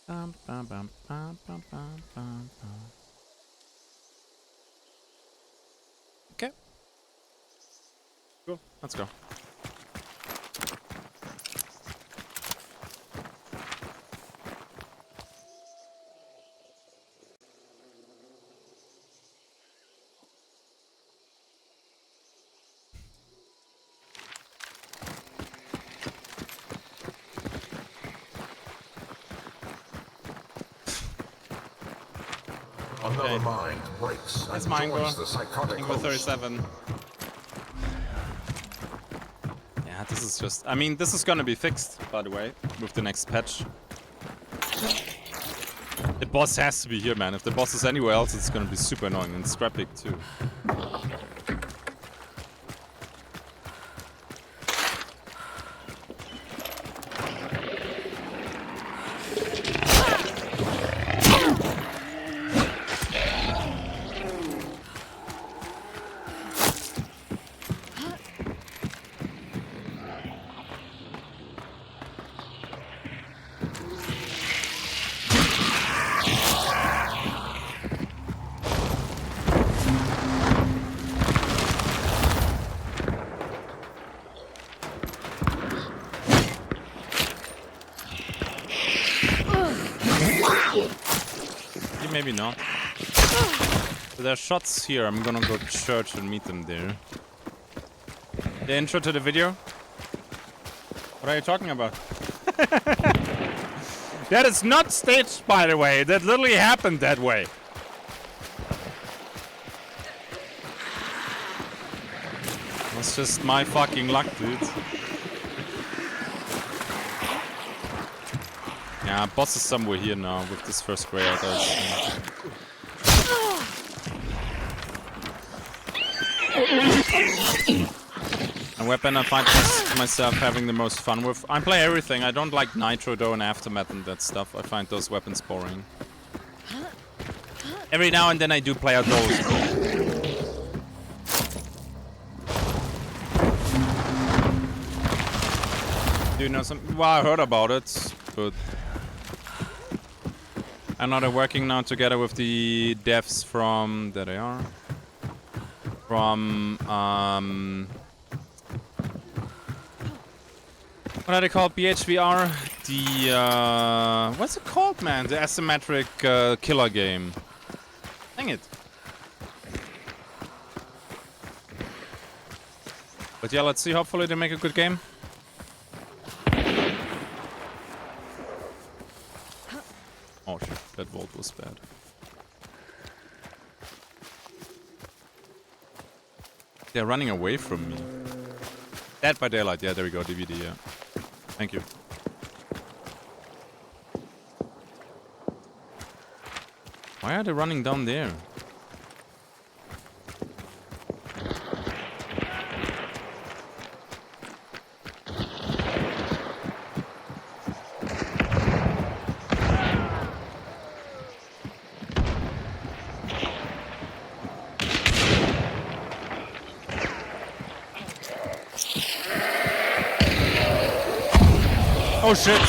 Bum, bum, bum, bum, bum, bum, bum, bum. Okay. Cool. Let's go. Another mind breaks and joins the Psychoghost. 37. Yeah, this is just... I mean, this is gonna be fixed, by the way, with the next patch. The boss has to be here, man. If the boss is anywhere else, it's gonna be super annoying. And Scrap Pig, too. Maybe not. So there are shots here. I'm gonna go to church and meet them there. The intro to the video? What are you talking about? That is not staged, by the way. That literally happened that way. That's just my fucking luck, dude. Yeah, boss is somewhere here now with this first gray out. A weapon I find myself having the most fun with. I play everything. I don't like Nitro though and Aftermath and that stuff. I find those weapons boring. Every now and then I do play out those. Do you know some? Well, I heard about it, but I know they're working now together with the devs from. There they are. From what are they called? BHVR? The what's it called, man? The asymmetric killer game. Dang it. But yeah, let's see. Hopefully they make a good game. Oh shit, that vault was bad. They're running away from me. Dead by Daylight. Yeah, there we go. DVD, yeah. Thank you. Why are they running down there? Oh shit!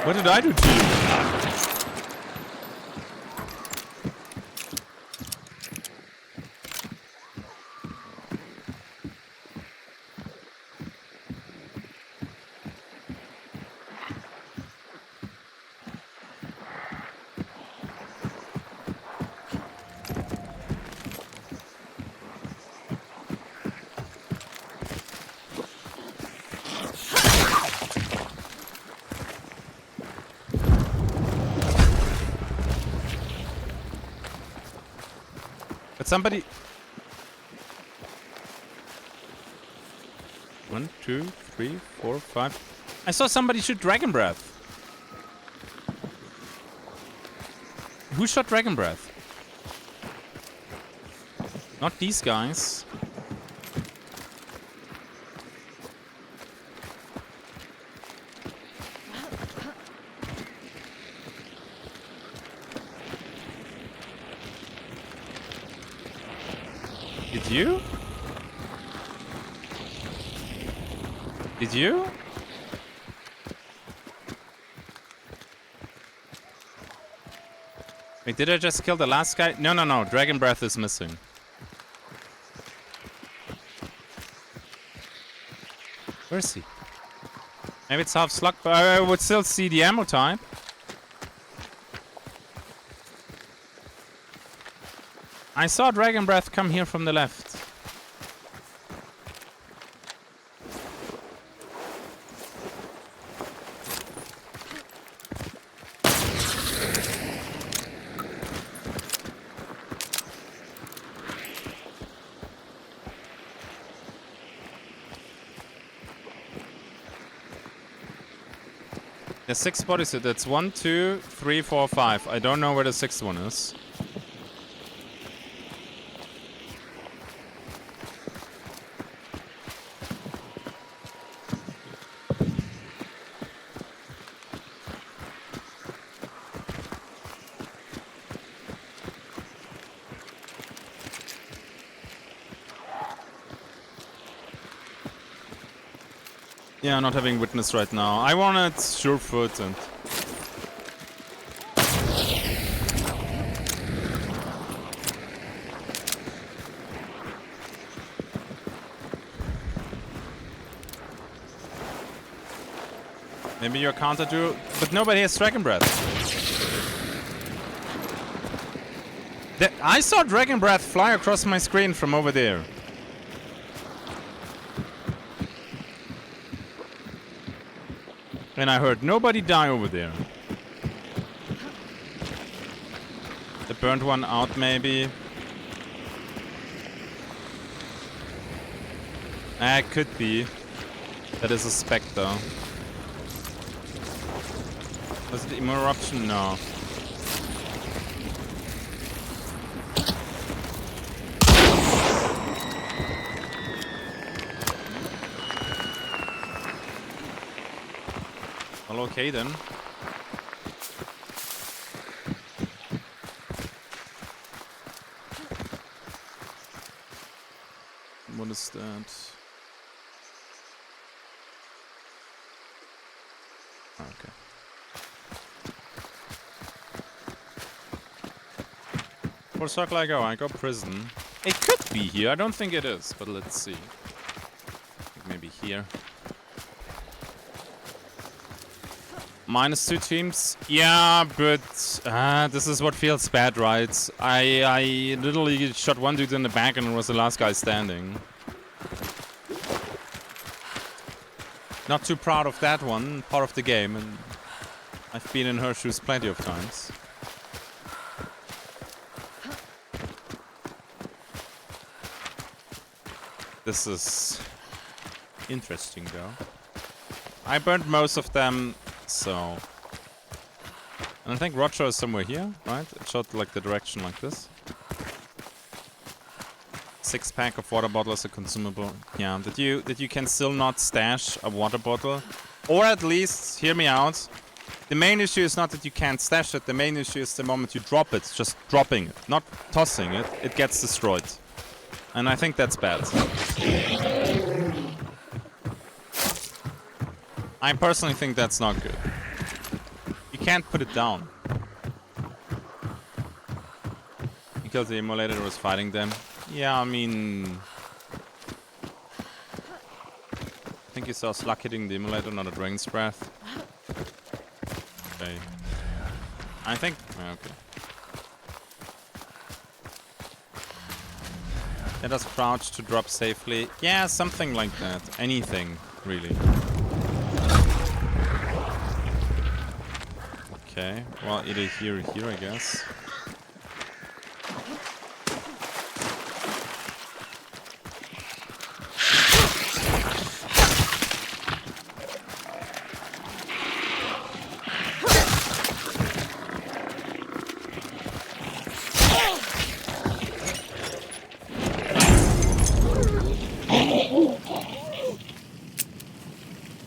What did I do to you? Somebody. 1, 2, 3, 4, 5. I saw somebody shoot Dragon Breath. Who shot Dragon Breath? Not these guys. Did you? Did you? Wait, did I just kill the last guy? No, no, no. Dragon Breath is missing. Where is he? Maybe it's half slug, but I would still see the ammo type. I saw Dragon Breath come here from the left. There's 6 bodies here. That's 1, 2, 3, 4, 5. I don't know where the 6th one is. Yeah, not having witness right now. I wanted Surefoot and... Maybe your counter do, but nobody has Dragon Breath. I saw Dragon Breath fly across my screen from over there. And I heard nobody die over there. They burned one out, maybe. It could be. That is a Spectre. Was it Emo Eruption? No. Well, okay then. What is that? Okay. For circle I go prison. It could be here. I don't think it is, but let's see. Maybe here. -2 teams. Yeah, but this is what feels bad, right? I literally shot one dude in the back and it was the last guy standing. Not too proud of that one, part of the game, and I've been in her shoes plenty of times. This is interesting though. I burned most of them, so... And I think Roger is somewhere here, right? It shot like the direction like this. 6-pack of water bottles, a consumable. Yeah, that you can still not stash a water bottle. Or at least, hear me out. The main issue is not that you can't stash it, the main issue is the moment you drop it, just dropping it, not tossing it, it gets destroyed. And I think that's bad. I personally think that's not good. You can't put it down. Because the emulator was fighting them. Yeah, I mean... I think you saw Slug hitting the emulator, not a Dragon's Breath. Okay. I think... Okay. Let us crouch to drop safely. Yeah, something like that. Anything, really. Okay, well, either here or here, I guess.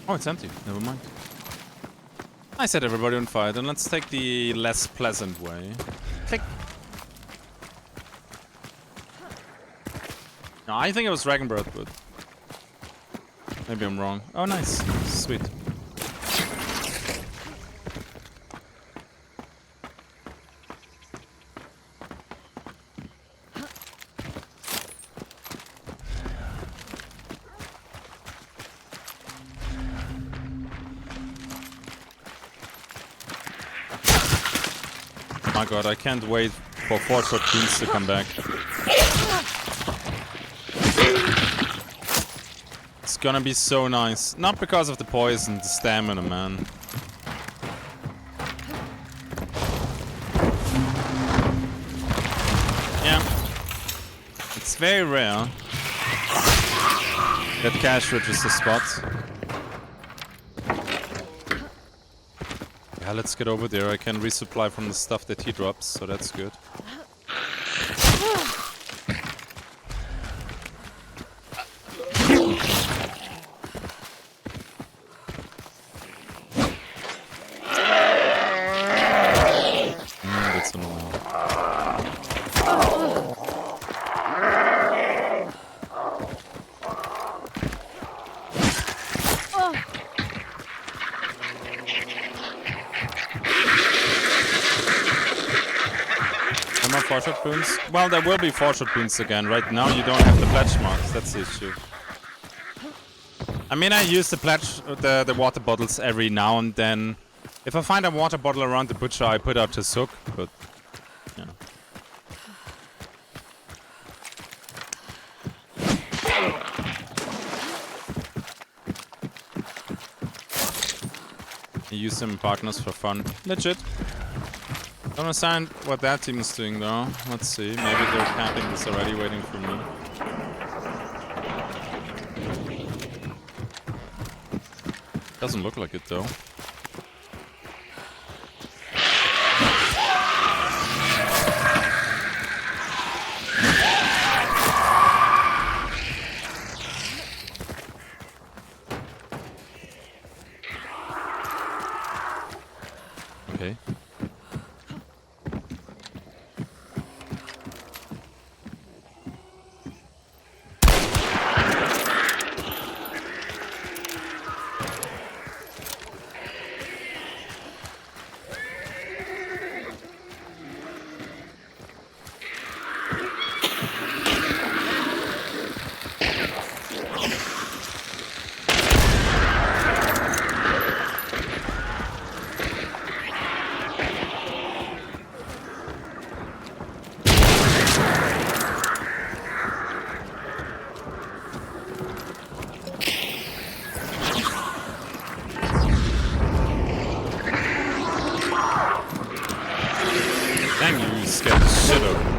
Oh, it's empty. Never mind. I set everybody on fire. Then let's take the less pleasant way. Click. No, I think it was Dragonbird, but maybe I'm wrong. Oh, nice. Sweet. My god, I can't wait for 4 shot beans to come back. It's gonna be so nice. Not because of the poison, the stamina, man. Yeah. It's very rare that cash register spots. Yeah, let's get over there. I can resupply from the stuff that he drops, so that's good. That's annoying. No more 4-shot boons? Well, there will be 4-shot boons again. Right now you don't have the pledge marks, that's the issue. I mean, I use the pledge, the water bottles every now and then. If I find a water bottle around the butcher, I put out to soak, but, you know. I use them in partners for fun. Legit. Don't understand what that team is doing though. Let's see. Maybe they're camping this already, waiting for me. Doesn't look like it though. Okay. scared the shit out of me.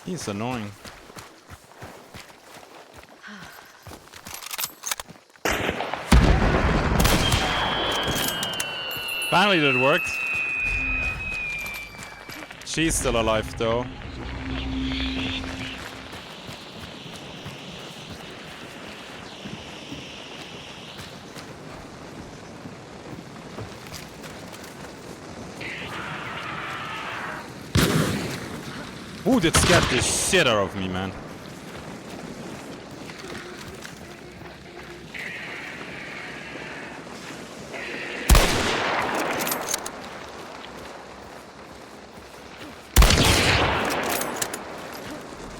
He's annoying. Finally that worked. She's still alive though. Ooh, that scared the shit out of me, man.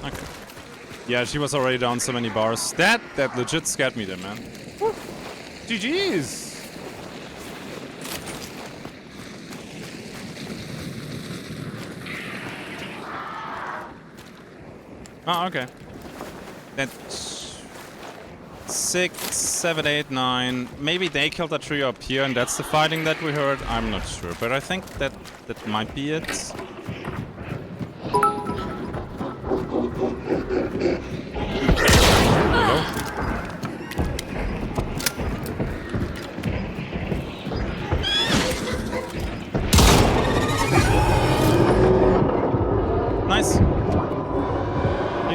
Okay. Yeah, she was already down so many bars. That legit scared me then, man. Woo. GG's! Oh, okay. That's 6, 7, 8, 9. Maybe they killed a trio up here and that's the fighting that we heard. I'm not sure, but I think that might be it. Hello?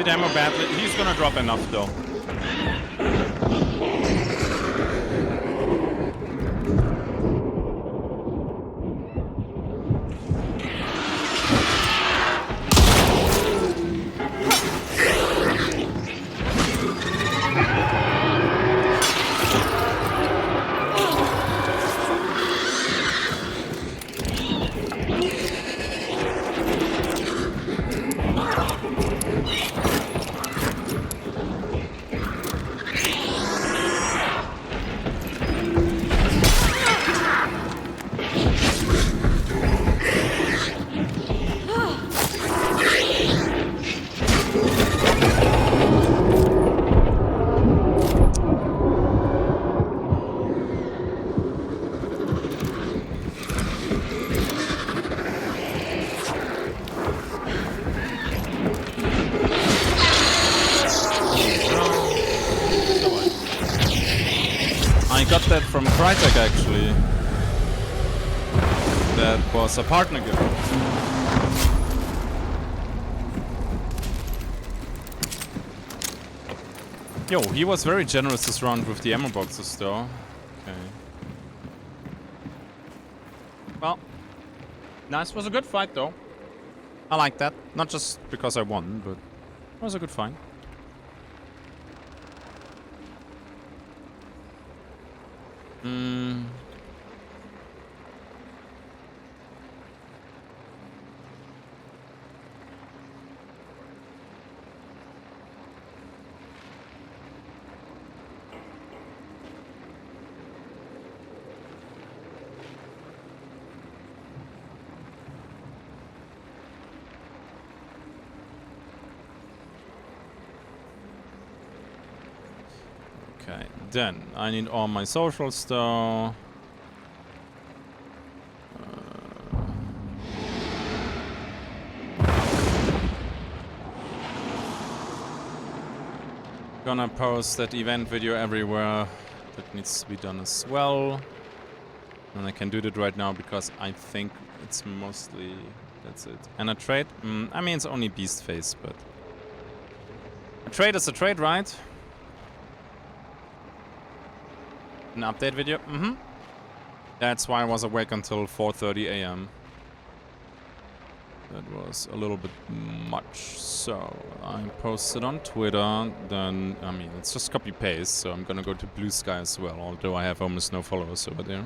hit ammo badly. He's gonna drop enough though. I got that from Crytek actually. That was a partner gift. Yo, he was very generous this round with the ammo boxes though. Okay. Well, nice. Was a good fight though. I like that. Not just because I won, but it was a good fight. Okay, then I need all my social stuff. Gonna post that event video everywhere. That needs to be done as well. And I can do that right now because I think it's mostly... that's it. And a trade? I mean, it's only beast face, but... a trade is a trade, right? An update video? That's why I was awake until 4:30 AM. That was a little bit much. So I posted on Twitter, then, I mean, it's just copy paste, so I'm gonna go to Blue Sky as well, although I have almost no followers over there.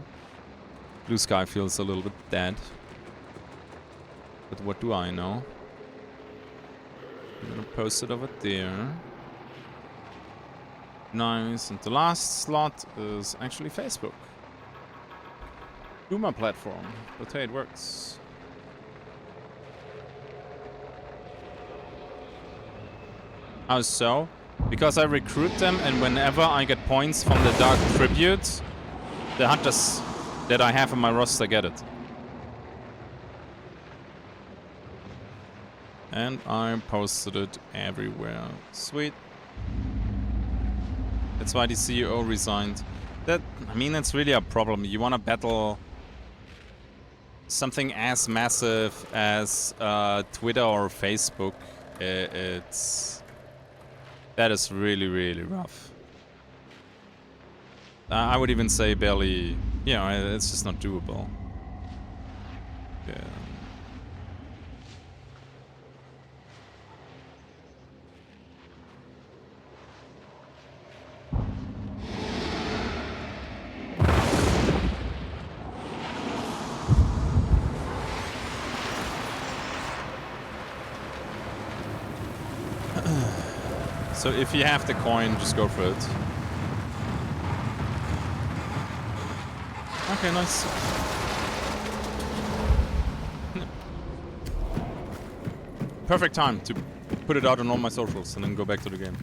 Blue Sky feels a little bit dead. But what do I know? I'm gonna post it over there. Nice, and the last slot is actually Facebook. Boomer platform, but hey, it works. How so? Because I recruit them, and whenever I get points from the Dark Tribute, the hunters that I have in my roster get it. And I posted it everywhere. Sweet. That's why the CEO resigned. That, I mean, that's really a problem. You want to battle something as massive as Twitter or Facebook. That is really, really rough. I would even say barely, you know, it's just not doable. Yeah. So if you have the coin, just go for it. Okay, nice. Perfect time to put it out on all my socials and then go back to the game.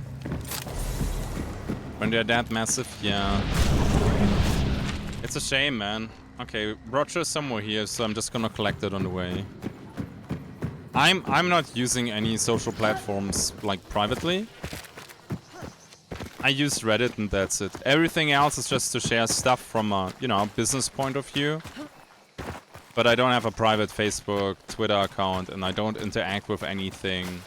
When they're that massive, yeah. It's a shame, man. Okay, Roger is somewhere here, so I'm just gonna collect it on the way. I'm not using any social platforms like privately. I use Reddit and that's it. Everything else is just to share stuff from a, you know, business point of view. But I don't have a private Facebook, Twitter account, and I don't interact with anything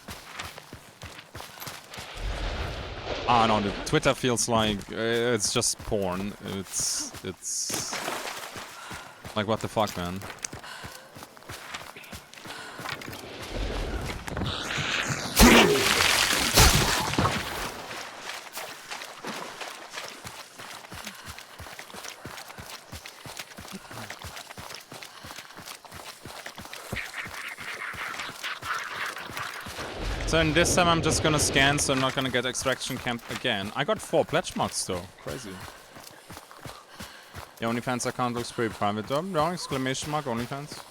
Ah, no, the Twitter feels like it's just porn. It's like, what the fuck, man? So in this time I'm just gonna scan, so I'm not gonna get extraction camp again. I got 4 pledge marks though. Crazy. Yeah, OnlyFans account looks pretty private though. No, exclamation mark, OnlyFans.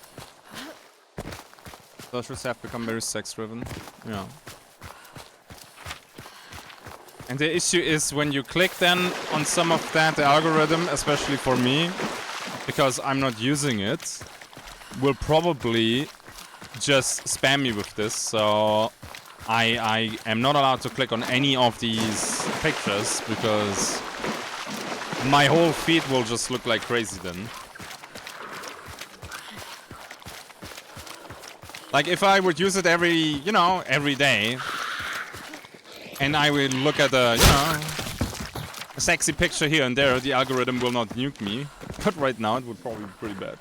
Socials have become very sex driven. Yeah. And the issue is when you click then on some of that, the algorithm, especially for me, because I'm not using it, will probably just spam me with this, so I am not allowed to click on any of these pictures because my whole feed will just look like crazy then. Like if I would use it every day, and I will look at a sexy picture here and there, the algorithm will not nuke me. But right now it would probably be pretty bad.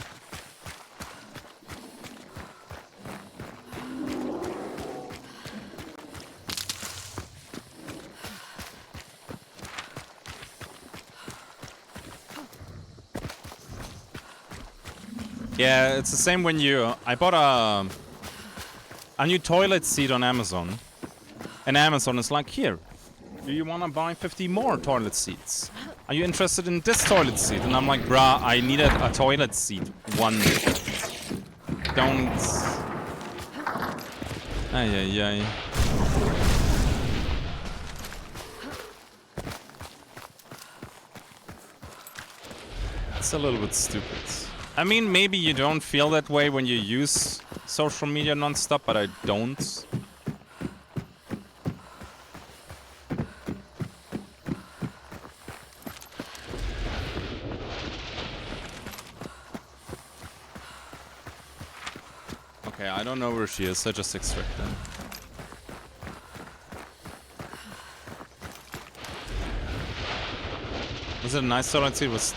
Yeah, it's the same when I bought a new toilet seat on Amazon. And Amazon is like, here, do you want to buy 50 more toilet seats? Are you interested in this toilet seat? And I'm like, bruh, I needed a toilet seat. One. Don't. Ay, ay, ay. It's a little bit stupid. I mean, maybe you don't feel that way when you use social media non-stop, but I don't. Okay, I don't know where she is, so just extract her. Was it a nice toilet seat? It was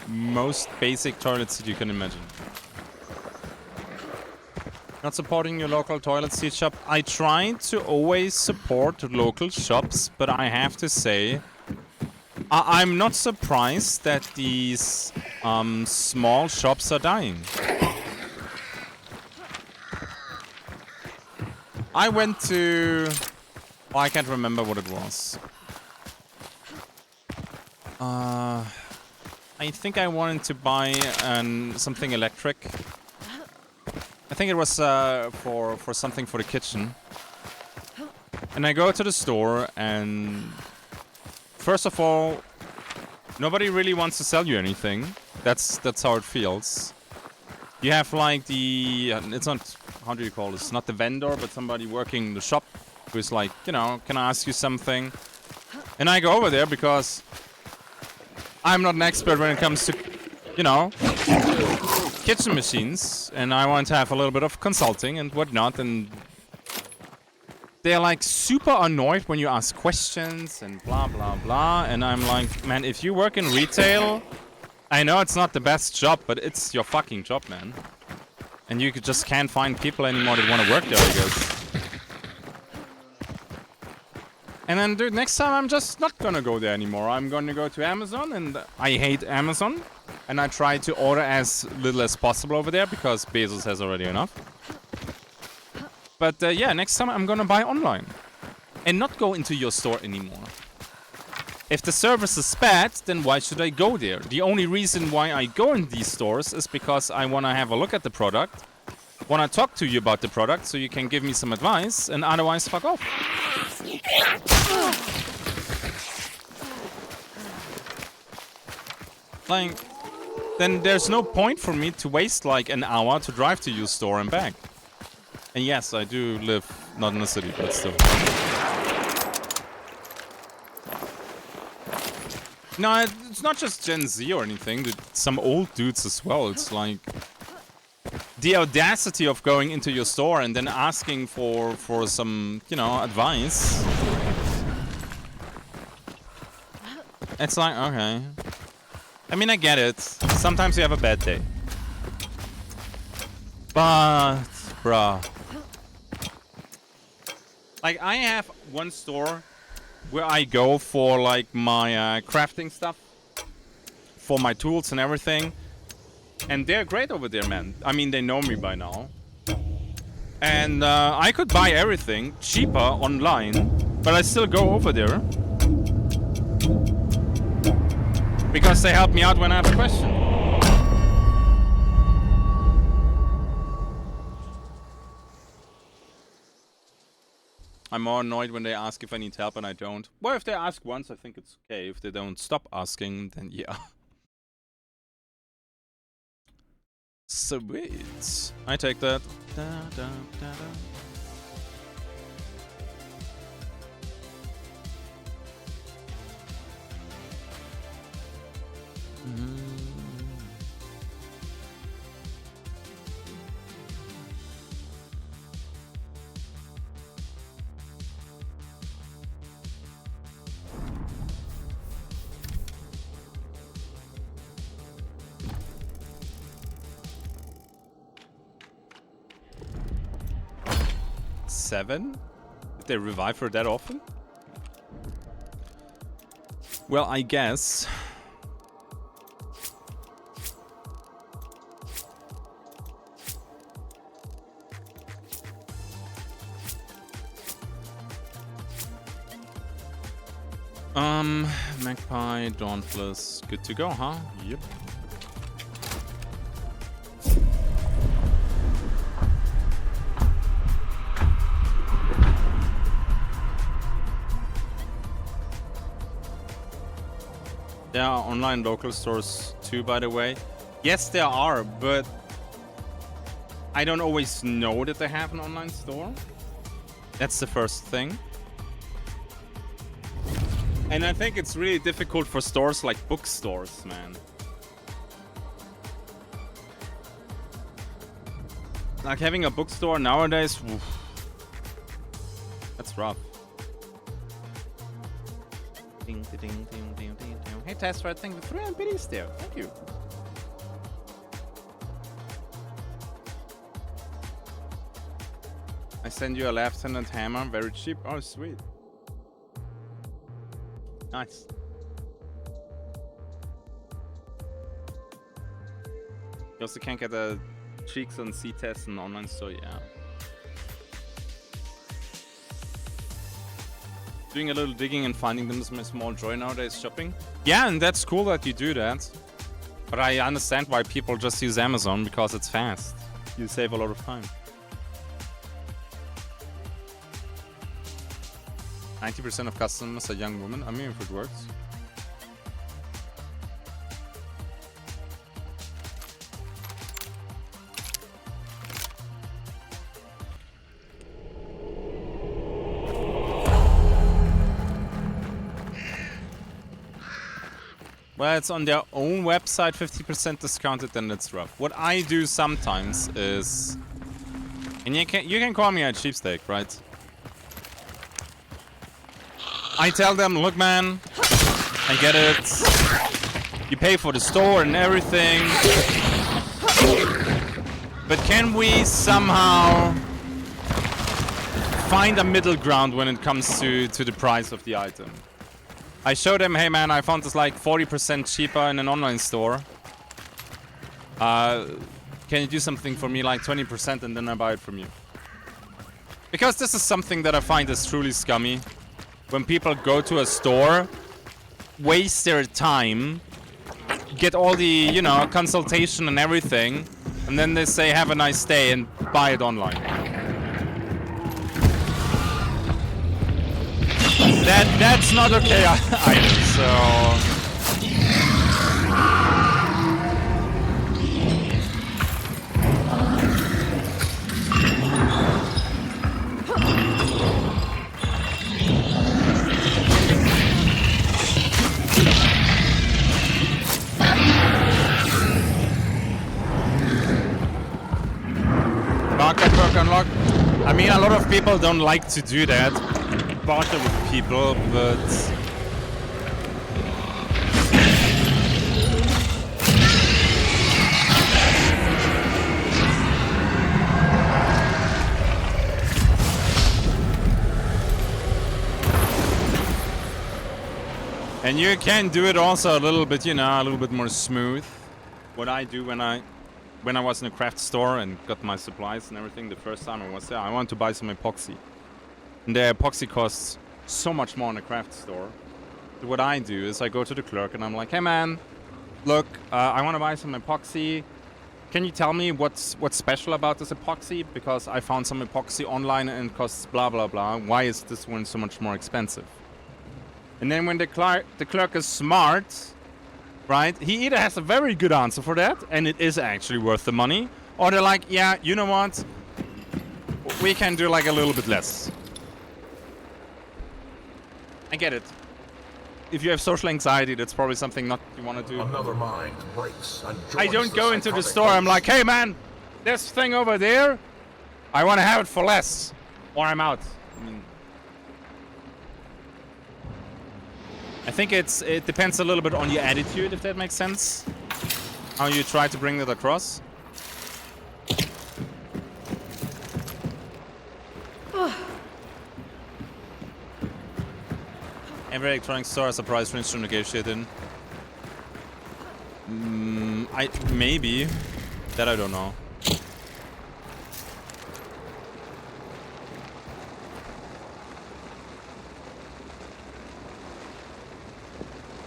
most basic toilet seat you can imagine. Not supporting your local toilet seat shop. I try to always support local shops, but I have to say, I'm not surprised that these small shops are dying. I went to... Oh, I can't remember what it was. I think I wanted to buy something electric. I think it was for something for the kitchen. And I go to the store and... First of all, nobody really wants to sell you anything. That's how it feels. You have like the... It's not... How do you call this? Not the vendor, but somebody working in the shop who's like, can I ask you something? And I go over there because I'm not an expert when it comes to, kitchen machines. And I want to have a little bit of consulting and whatnot. And they're like super annoyed when you ask questions and blah, blah, blah. And I'm like, man, if you work in retail, I know it's not the best job, but it's your fucking job, man. And you just can't find people anymore that want to work there, I guess. And then, dude, next time I'm just not gonna go there anymore. I'm gonna go to Amazon, and I hate Amazon. And I try to order as little as possible over there, because Bezos has already enough. But yeah, next time I'm gonna buy online. And not go into your store anymore. If the service is bad, then why should I go there? The only reason why I go in these stores is because I want to have a look at the product, want to talk to you about the product so you can give me some advice, and otherwise fuck off. Like, then there's no point for me to waste like an hour to drive to your store and back. And yes, I do live not in a city, but still. No, it's not just Gen Z or anything. Some old dudes as well. It's like the audacity of going into your store and then asking for some, advice. It's like, okay. I mean, I get it. Sometimes you have a bad day. But, bruh. Like, I have one store where I go for, like, my crafting stuff. For my tools and everything. And they're great over there, man. I mean, they know me by now. And I could buy everything cheaper online. But I still go over there. Because they help me out when I have a question. I'm more annoyed when they ask if I need help and I don't. Well, if they ask once, I think it's okay. If they don't stop asking, then yeah. Sweet. I take that. Da, da, da, da. Seven? Did they revive her that often? Well, I guess. Magpie, Dauntless, good to go, huh? Yep. There are online local stores too, by the way. Yes, there are, but I don't always know that they have an online store. That's the first thing. And I think it's really difficult for stores like bookstores, man. Like having a bookstore nowadays, oof, that's rough. Ding, ding, ding, ding, ding, ding. Hey, Testrat, thank you for 300 biddies there. Thank you. I send you a left-handed hammer, very cheap. Oh, sweet. Nice. You also can't get the cheeks on C-test and online store, yeah. Doing a little digging and finding them is my small joy nowadays, shopping. Yeah, and that's cool that you do that. But I understand why people just use Amazon, because it's fast. You save a lot of time. 90% of customers are young women. I mean, if it works. Well, it's on their own website, 50% discounted, then it's rough. What I do sometimes is... And you can call me a cheapskate, right? I tell them, look man, I get it. You pay for the store and everything. But can we somehow find a middle ground when it comes to the price of the item? I show them, hey man, I found this like 40% cheaper in an online store. Can you do something for me, like 20%, and then I buy it from you? Because this is something that I find is truly scummy. When people go to a store, waste their time, get all the, you know, consultation and everything, and then they say have a nice day and buy it online. That's not okay either, so... Market perk unlock. I mean, a lot of people don't like to do that. Barter with people, but And you can do it also a little bit, you know, a little bit more smooth. What I do when I was in a craft store and got my supplies and everything, the first time I was there, I wanted to buy some epoxy. And the epoxy costs so much more in a craft store. So what I do is I go to the clerk and I'm like, hey man, look, I want to buy some epoxy. Can you tell me what's special about this epoxy? Because I found some epoxy online and it costs blah blah blah. Why is this one so much more expensive? And then when the clerk is smart, right, he either has a very good answer for that, and it is actually worth the money, or they're like, yeah, you know what, we can do like a little bit less. I get it. If you have social anxiety, that's probably something not you want to do. Another mind breaks and I don't go into the store, I'm like, hey man, this thing over there, I want to have it for less, or I'm out. I mean, I think it depends a little bit on your attitude, if that makes sense. How you try to bring that across. Every electronic store has a price range to negotiate in. Maybe. That I don't know.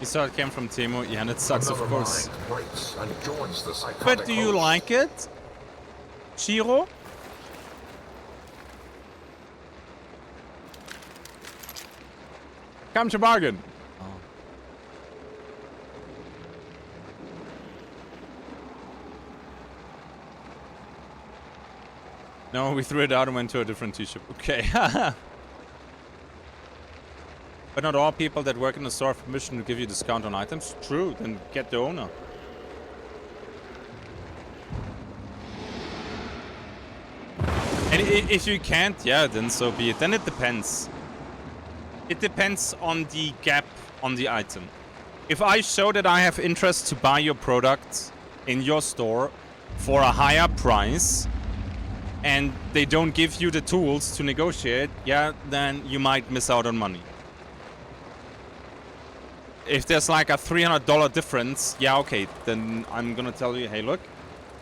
You saw it came from Timo. Yeah, and it sucks, of course. But do you like it, Shiro? Come to bargain. Oh. No, we threw it out and went to a different t-shirt. Okay. But not all people that work in the store have permission to give you discount on items. True, then get the owner. And if you can't, yeah, then so be it. Then it depends. It depends on the gap on the item. If I show that I have interest to buy your product in your store for a higher price, and they don't give you the tools to negotiate, yeah, then you might miss out on money. If there's like a $300 difference, yeah, okay, then I'm gonna tell you, hey, look,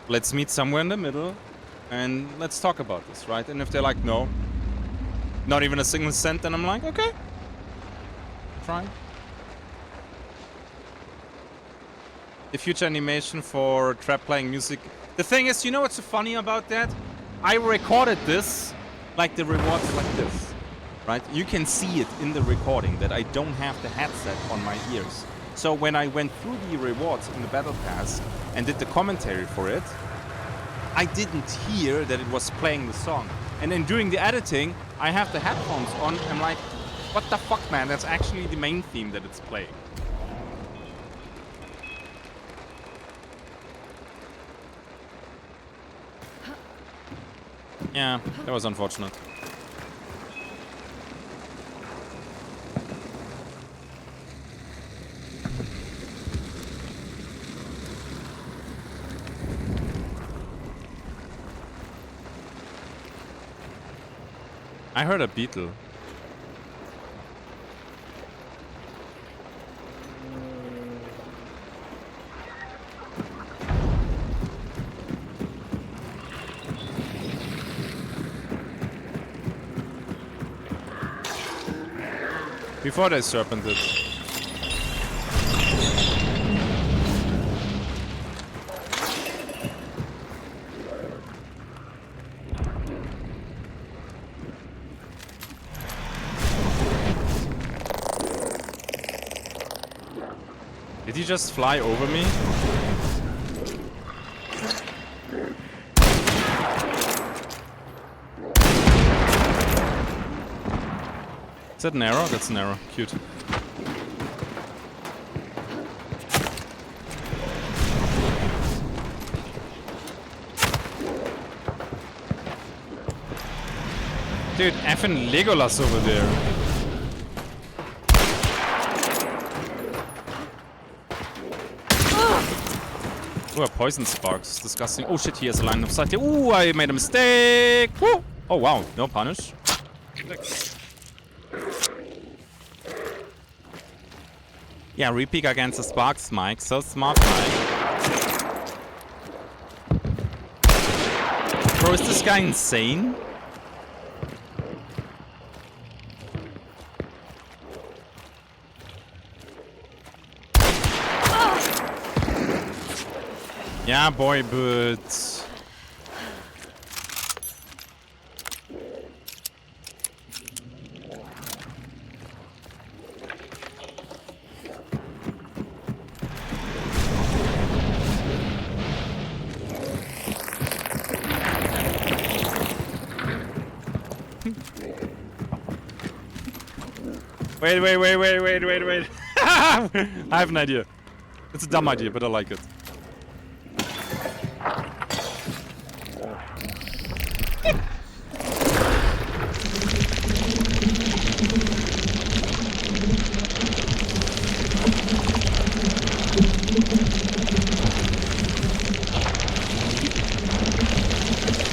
let's meet somewhere in the middle and let's talk about this, right? And if they're like, no, not even a single cent, then I'm like, okay, try. The future animation for trap playing music. The thing is, you know what's so funny about that? I recorded this, like the rewards like this. Right? You can see it in the recording that I don't have the headset on my ears. So when I went through the rewards in the Battle Pass and did the commentary for it, I didn't hear that it was playing the song. And then doing the editing, I have the headphones on. I'm like, what the fuck, man? That's actually the main theme that it's playing. Yeah, that was unfortunate. I heard a beetle. Before they serpented. Did he just fly over me? Is that an arrow? That's an arrow. Cute. Dude, effing Legolas over there. Oh, a poison sparks. Disgusting. Oh shit, he has a line of sight. Ooh, I made a mistake. Woo! Oh wow, no punish. Yeah, repeat against the Sparks, Mike. So smart, Mike. Bro, is this guy insane? Yeah, boy, but... Wait. I have an idea. It's a dumb idea, but I like it.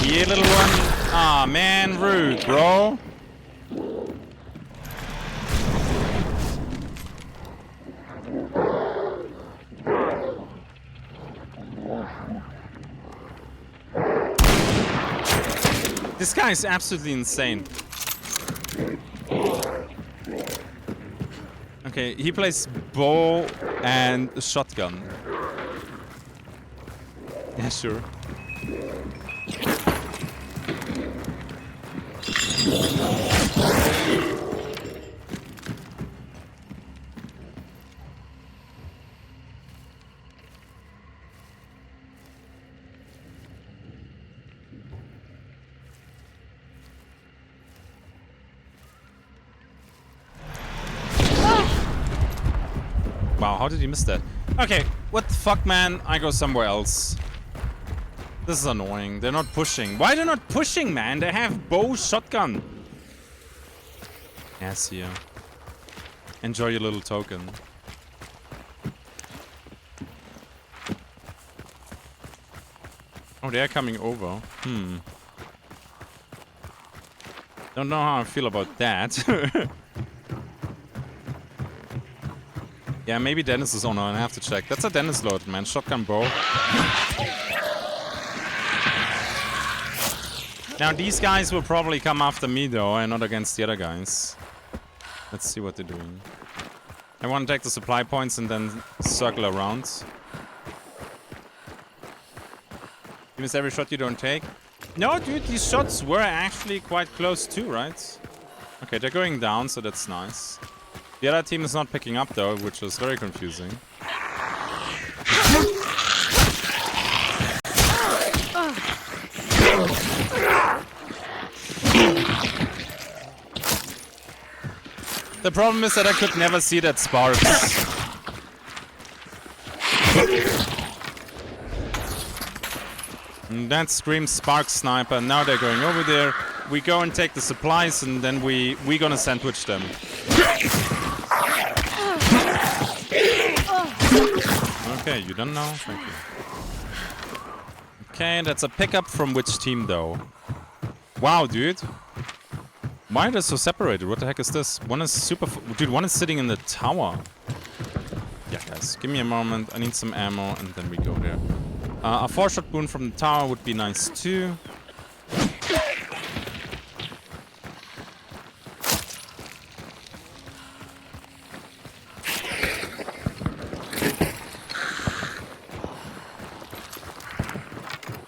Yeah, little one. Aw, man, rude, bro. This guy is absolutely insane. Okay, he plays bow and shotgun. Yeah, sure. Wow, how did he miss that? Okay, what the fuck, man? I go somewhere else. This is annoying. They're not pushing. Why they're not pushing, man? They have bow shotgun. Yes, here. Enjoy your little token. Oh, they're coming over. Don't know how I feel about that. Yeah, maybe Dennis is on. I have to check. That's a Dennis load, man. Shotgun bow. Now, these guys will probably come after me, though, and not against the other guys. Let's see what they're doing. I want to take the supply points and then circle around. You miss every shot you don't take? No, dude, these shots were actually quite close too, right? Okay, they're going down, so that's nice. The other team is not picking up, though, which is very confusing. The problem is that I could never see that sparks. And that screams spark sniper. Now they're going over there. We go and take the supplies, and then we gonna sandwich them. Okay, you don't know? Thank you. Okay, that's a pickup from which team, though? Wow, dude. Why are they so separated? What the heck is this? One is super... Dude, one is sitting in the tower. Yeah, guys, give me a moment. I need some ammo, and then we go there. A 4-shot boon from the tower would be nice, too.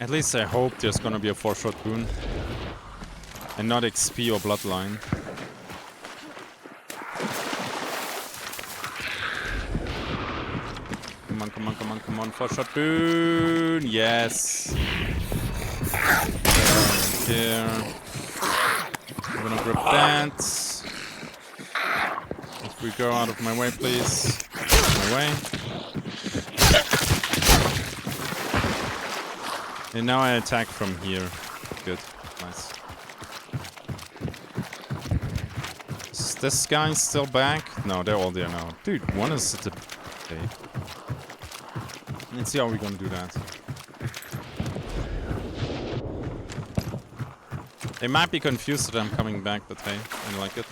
At least I hope there's gonna be a 4-shot boon. And not XP or bloodline. Come on, 4-shot boon! Yes! Here. I'm gonna grab that. If we go out of my way, please. My way. And now I attack from here. Good. Nice. Is this guy still back? No, they're all there now. Dude, one is at the... Okay. Let's see how we're gonna do that. They might be confused that I'm coming back, but hey, I like it.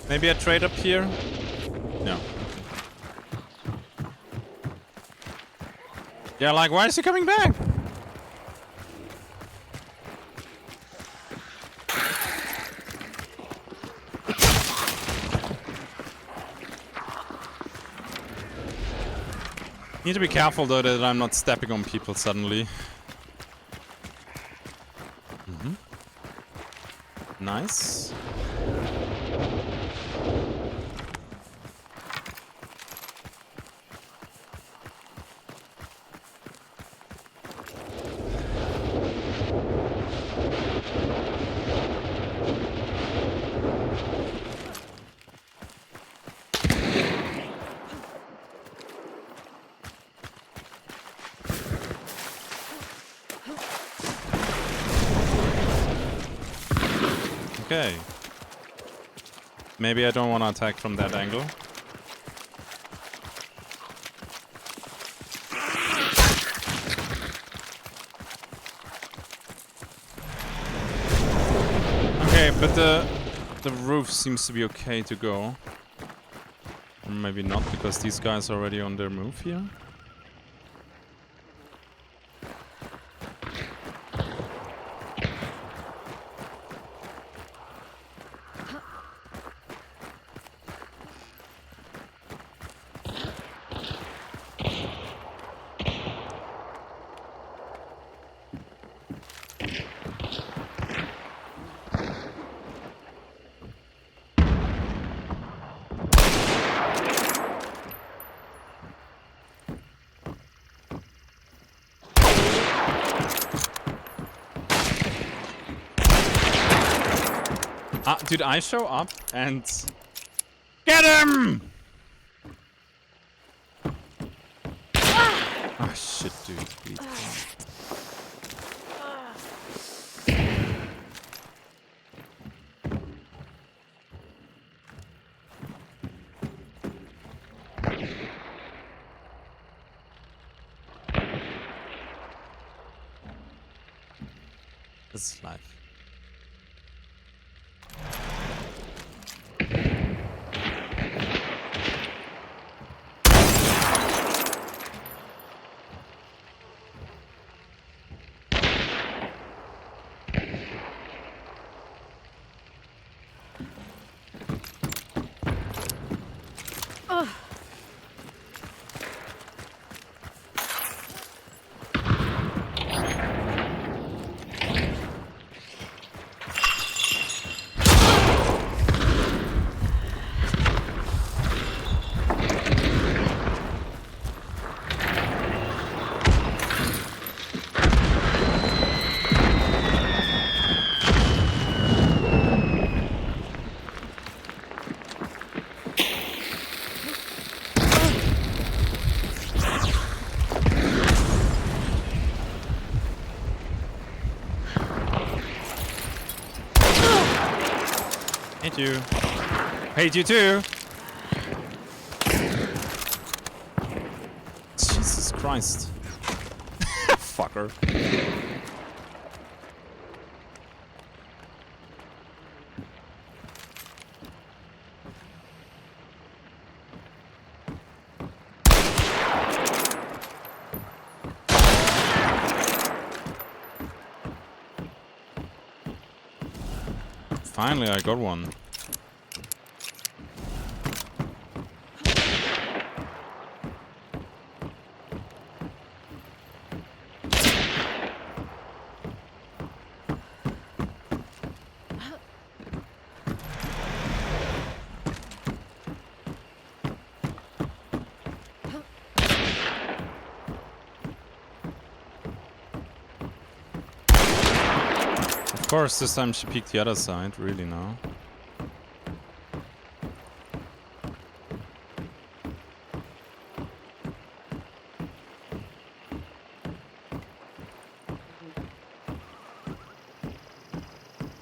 Maybe I trade up here? No. Yeah, like, why is he coming back? Need to be careful though that I'm not stepping on people suddenly. Nice. Okay. Maybe I don't want to attack from that angle. Okay, but the roof seems to be okay to go. Or maybe not, because these guys are already on their move here. Dude, I show up and... Get him! Ah, shit, dude. Please. This is life. Hate you. Hate you too. Jesus Christ. Fucker. Finally, I got one. Of course, this time she peeked the other side, really now.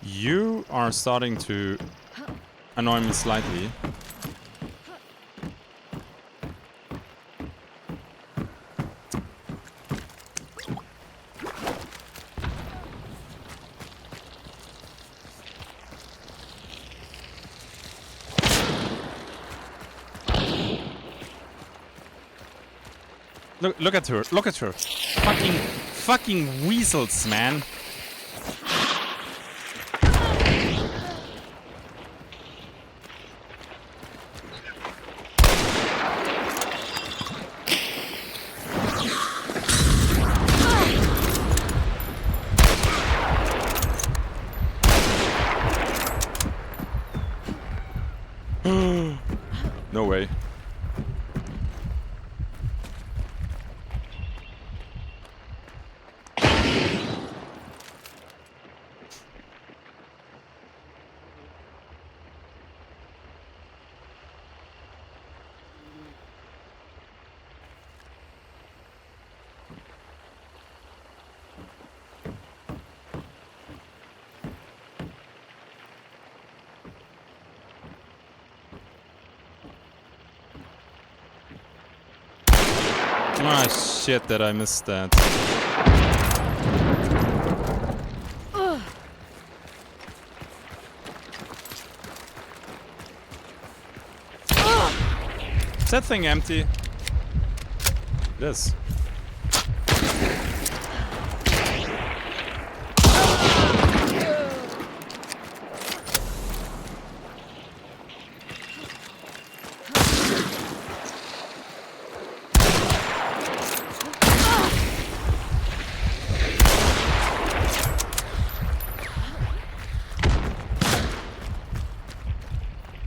You are starting to annoy me slightly. Look at her. Look at her. Fucking weasels, man. No way. Ah, shit that I missed that. Is that thing empty? It is.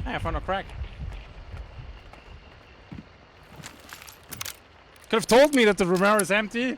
I found a crack. Could have told me that the Romero is empty.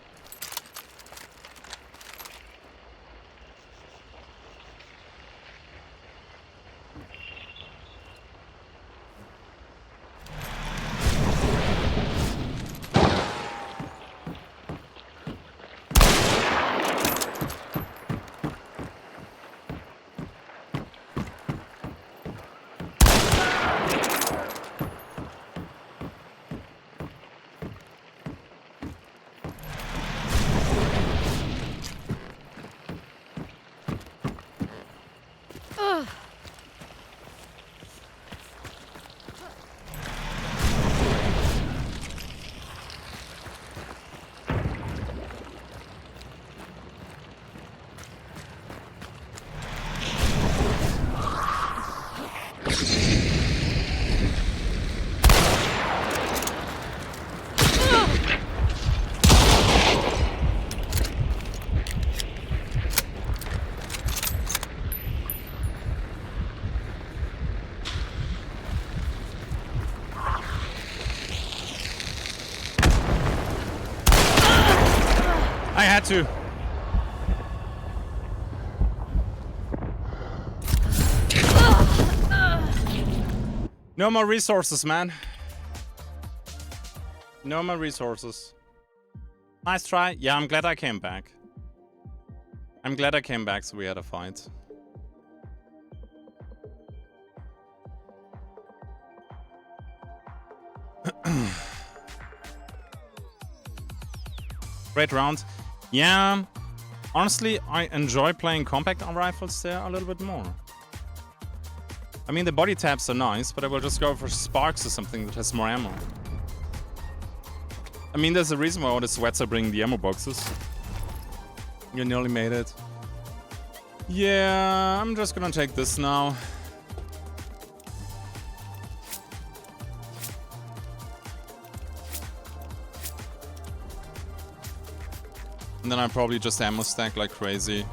I had to. No more resources, man. No more resources. Nice try. Yeah, I'm glad I came back. I'm glad I came back so we had a fight. Great round. Yeah, honestly, I enjoy playing compact rifles there a little bit more. I mean, the body taps are nice, but I will just go for sparks or something that has more ammo. I mean, there's a reason why all the sweats are bringing the ammo boxes. You nearly made it. Yeah, I'm just gonna take this now. And then I probably just ammo stack like crazy.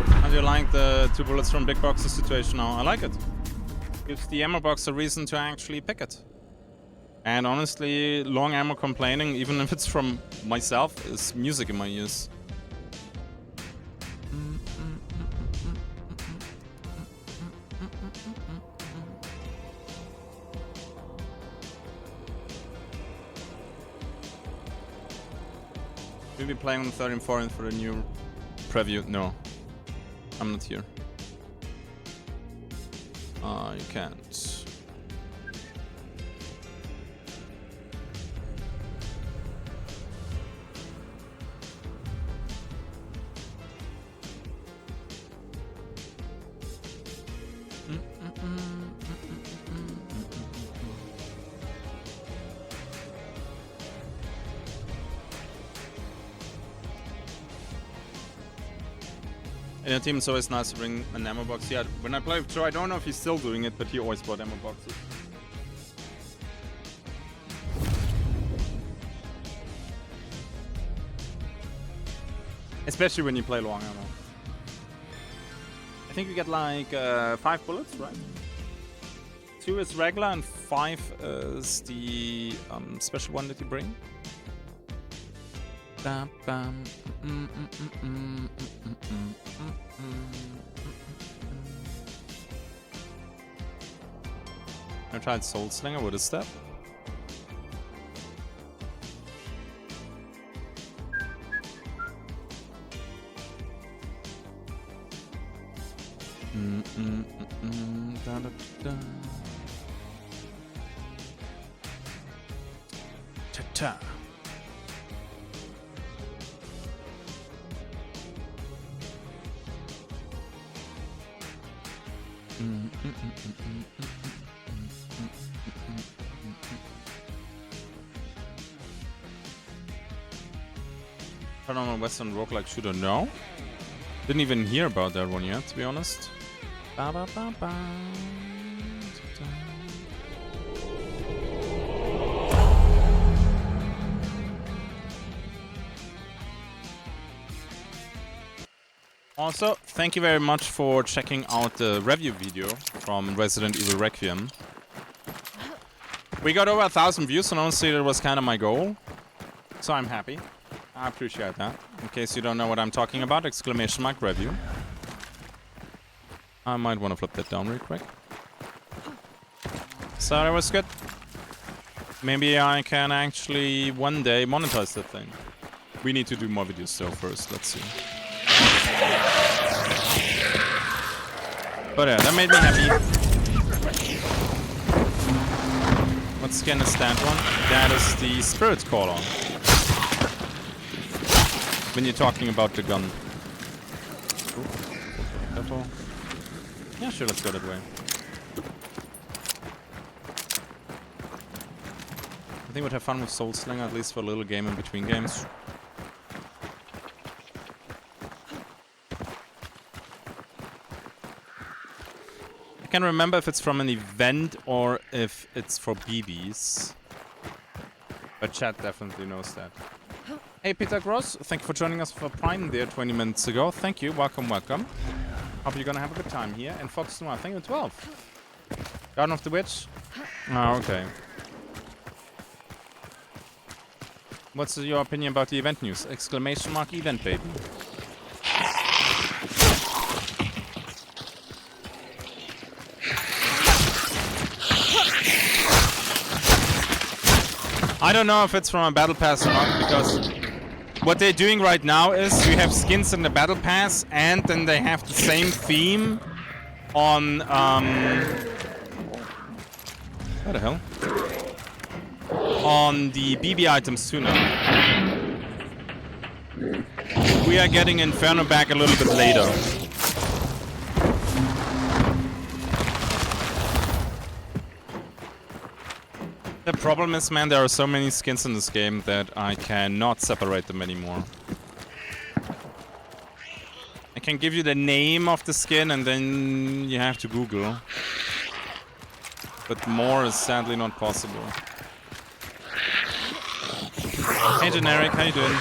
How do you like the 2 bullets from big boxes situation now? I like it. Gives the ammo box a reason to actually pick it. And honestly, long ammo complaining, even if it's from myself, is music in my ears. We'll be playing on the 13th and 14th for the new preview. No, I'm not here. You can't. In your team, it's always nice to bring an ammo box. Yeah, when I play with Joe, I don't know if he's still doing it, but he always bought ammo boxes. Especially when you play long ammo. I think you get like 5 bullets, right? 2 is regular and 5 is the special one that you bring. I tried Soul Slinger. What is that? Da, da, da. Ta-ta. Paranormal Western roguelike shooter, no. Didn't even hear about that one yet, to be honest. Ba -ba -ba -ba. Also, thank you very much for checking out the review video from Resident Evil Requiem. We got over 1,000 views, and honestly, that was kind of my goal. So I'm happy. I appreciate that. In case you don't know what I'm talking about, exclamation mark review. I might want to flip that down real quick. So that was good. Maybe I can actually one day monetize that thing. We need to do more videos though first. Let's see. But yeah, that made me happy. What skin is that one? That is the Spirit Caller. When you're talking about the gun. Ooh, careful. Yeah, sure, let's go that way. I think we'd have fun with Soul Slinger, at least for a little game in between games. I can't remember if it's from an event or if it's for BBs. But chat definitely knows that. Hey Peter Gross, thank you for joining us for Prime there 20 minutes ago. Thank you, welcome, welcome. Hope you're gonna have a good time here. And Fox Noir, thank you, 12. Garden of the Witch? Oh, okay. What's your opinion about the event news? Exclamation mark event, baby. I don't know if it's from a battle pass or not, because what they're doing right now is you have skins in the battle pass and then they have the same theme on what the hell? On the BB items too now. We are getting Inferno back a little bit later. The problem is, man, there are so many skins in this game that I cannot separate them anymore. I can give you the name of the skin and then you have to Google. But more is sadly not possible. Hey Generic, how you doing?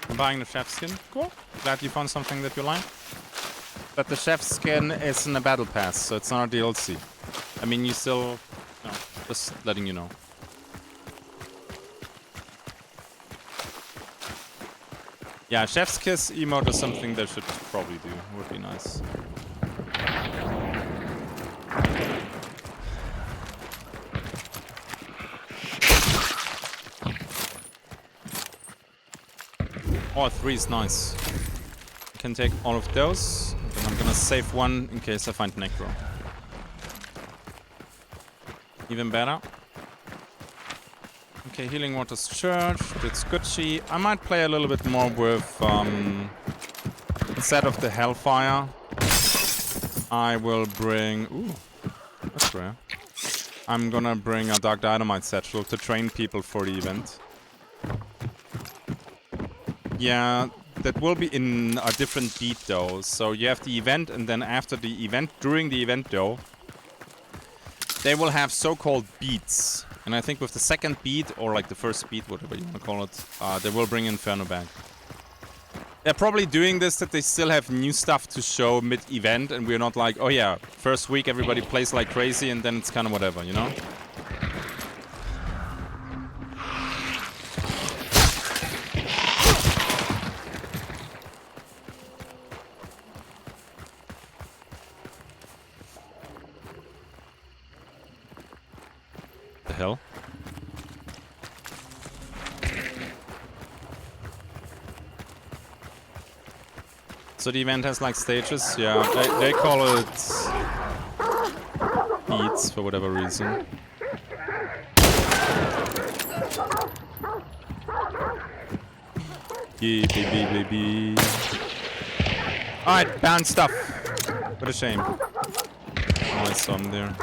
I'm buying the chef skin. Cool. Glad you found something that you like. But the chef skin is in the battle pass, so it's not a DLC. I mean, you still... No, just letting you know. Yeah, Chef's Kiss emote is something they should probably do. Would be nice. Oh, 3 is nice. I can take all of those. Then I'm gonna save one in case I find Necro. Even better. Okay, Healing Waters Church. That's Gucci. I might play a little bit more with... instead of the Hellfire, I will bring... Ooh, that's rare. I'm gonna bring a Dark Dynamite satchel to train people for the event. Yeah, that will be in a different beat though. So you have the event, and then after the event, during the event though, they will have so-called beats. And I think with the second beat, or like the first beat, whatever you want to call it, they will bring Inferno back. They're probably doing this that they still have new stuff to show mid-event, and we're not like, oh yeah, first week everybody plays like crazy, and then it's kind of whatever, you know? The hell? So the event has like stages, yeah. They call it beats for whatever reason. Baby. Alright, banned stuff. What a shame. Oh, I saw him there.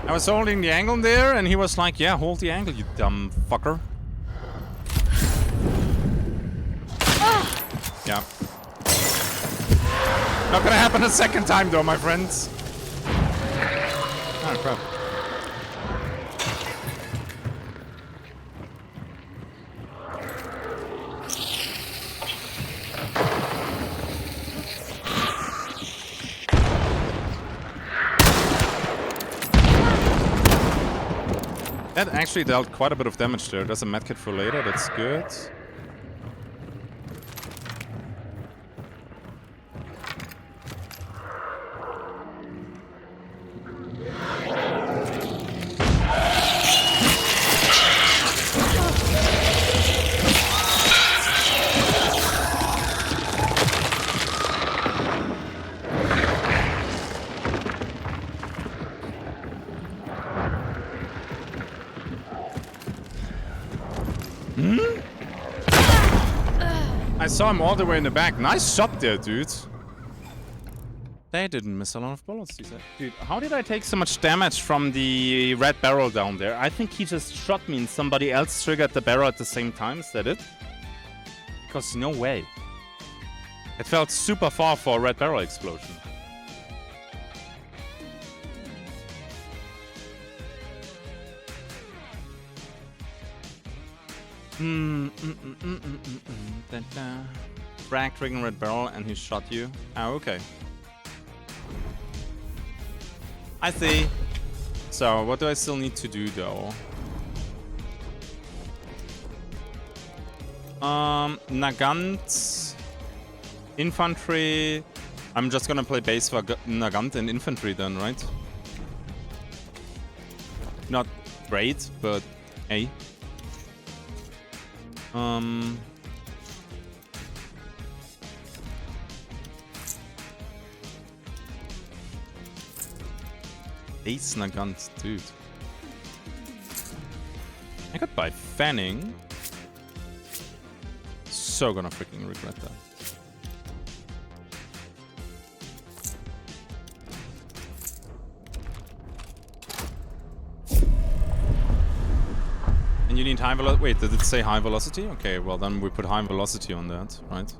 I was holding the angle there, and he was like, yeah, hold the angle, you dumb fucker. Yeah. Not gonna happen a second time though, my friends. Oh, crap. That actually dealt quite a bit of damage there. There's a medkit for later, that's good. I saw him all the way in the back. Nice shot there, dude. They didn't miss a lot of bullets, he said. Dude, how did I take so much damage from the red barrel down there? I think he just shot me and somebody else triggered the barrel at the same time. Is that it? Because no way. It felt super far for a red barrel explosion. Frag triggering red barrel and he shot you. Oh, okay. I see. So, what do I still need to do though? Nagant, infantry. I'm just gonna play base for Nagant and infantry then, right? Not great, but hey. Ace Nagant, dude. I could buy Fanning. So gonna freaking regret that. And you need high velocity. Wait, did it say high velocity? Okay, well then we put high velocity on that, right?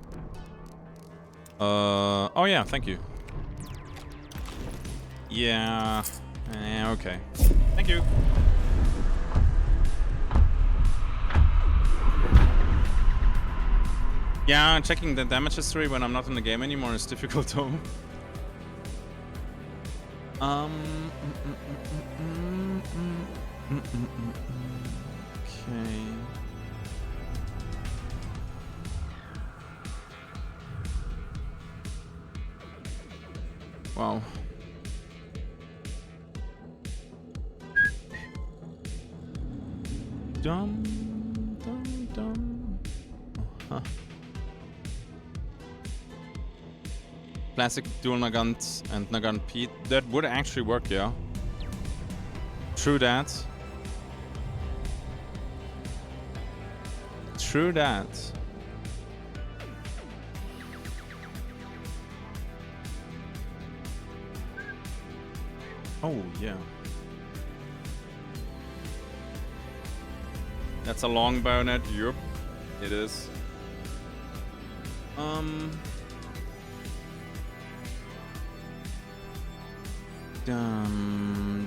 Oh yeah, thank you. Yeah. Okay. Thank you. Yeah, checking the damage history when I'm not in the game anymore is difficult though. Okay. Wow. Dum, dum, dum. Huh. Classic dual Nagant and Nagant Pete. That would actually work, yeah. True that. True that. Oh, yeah. That's a long bayonet. Yup, it is. Dum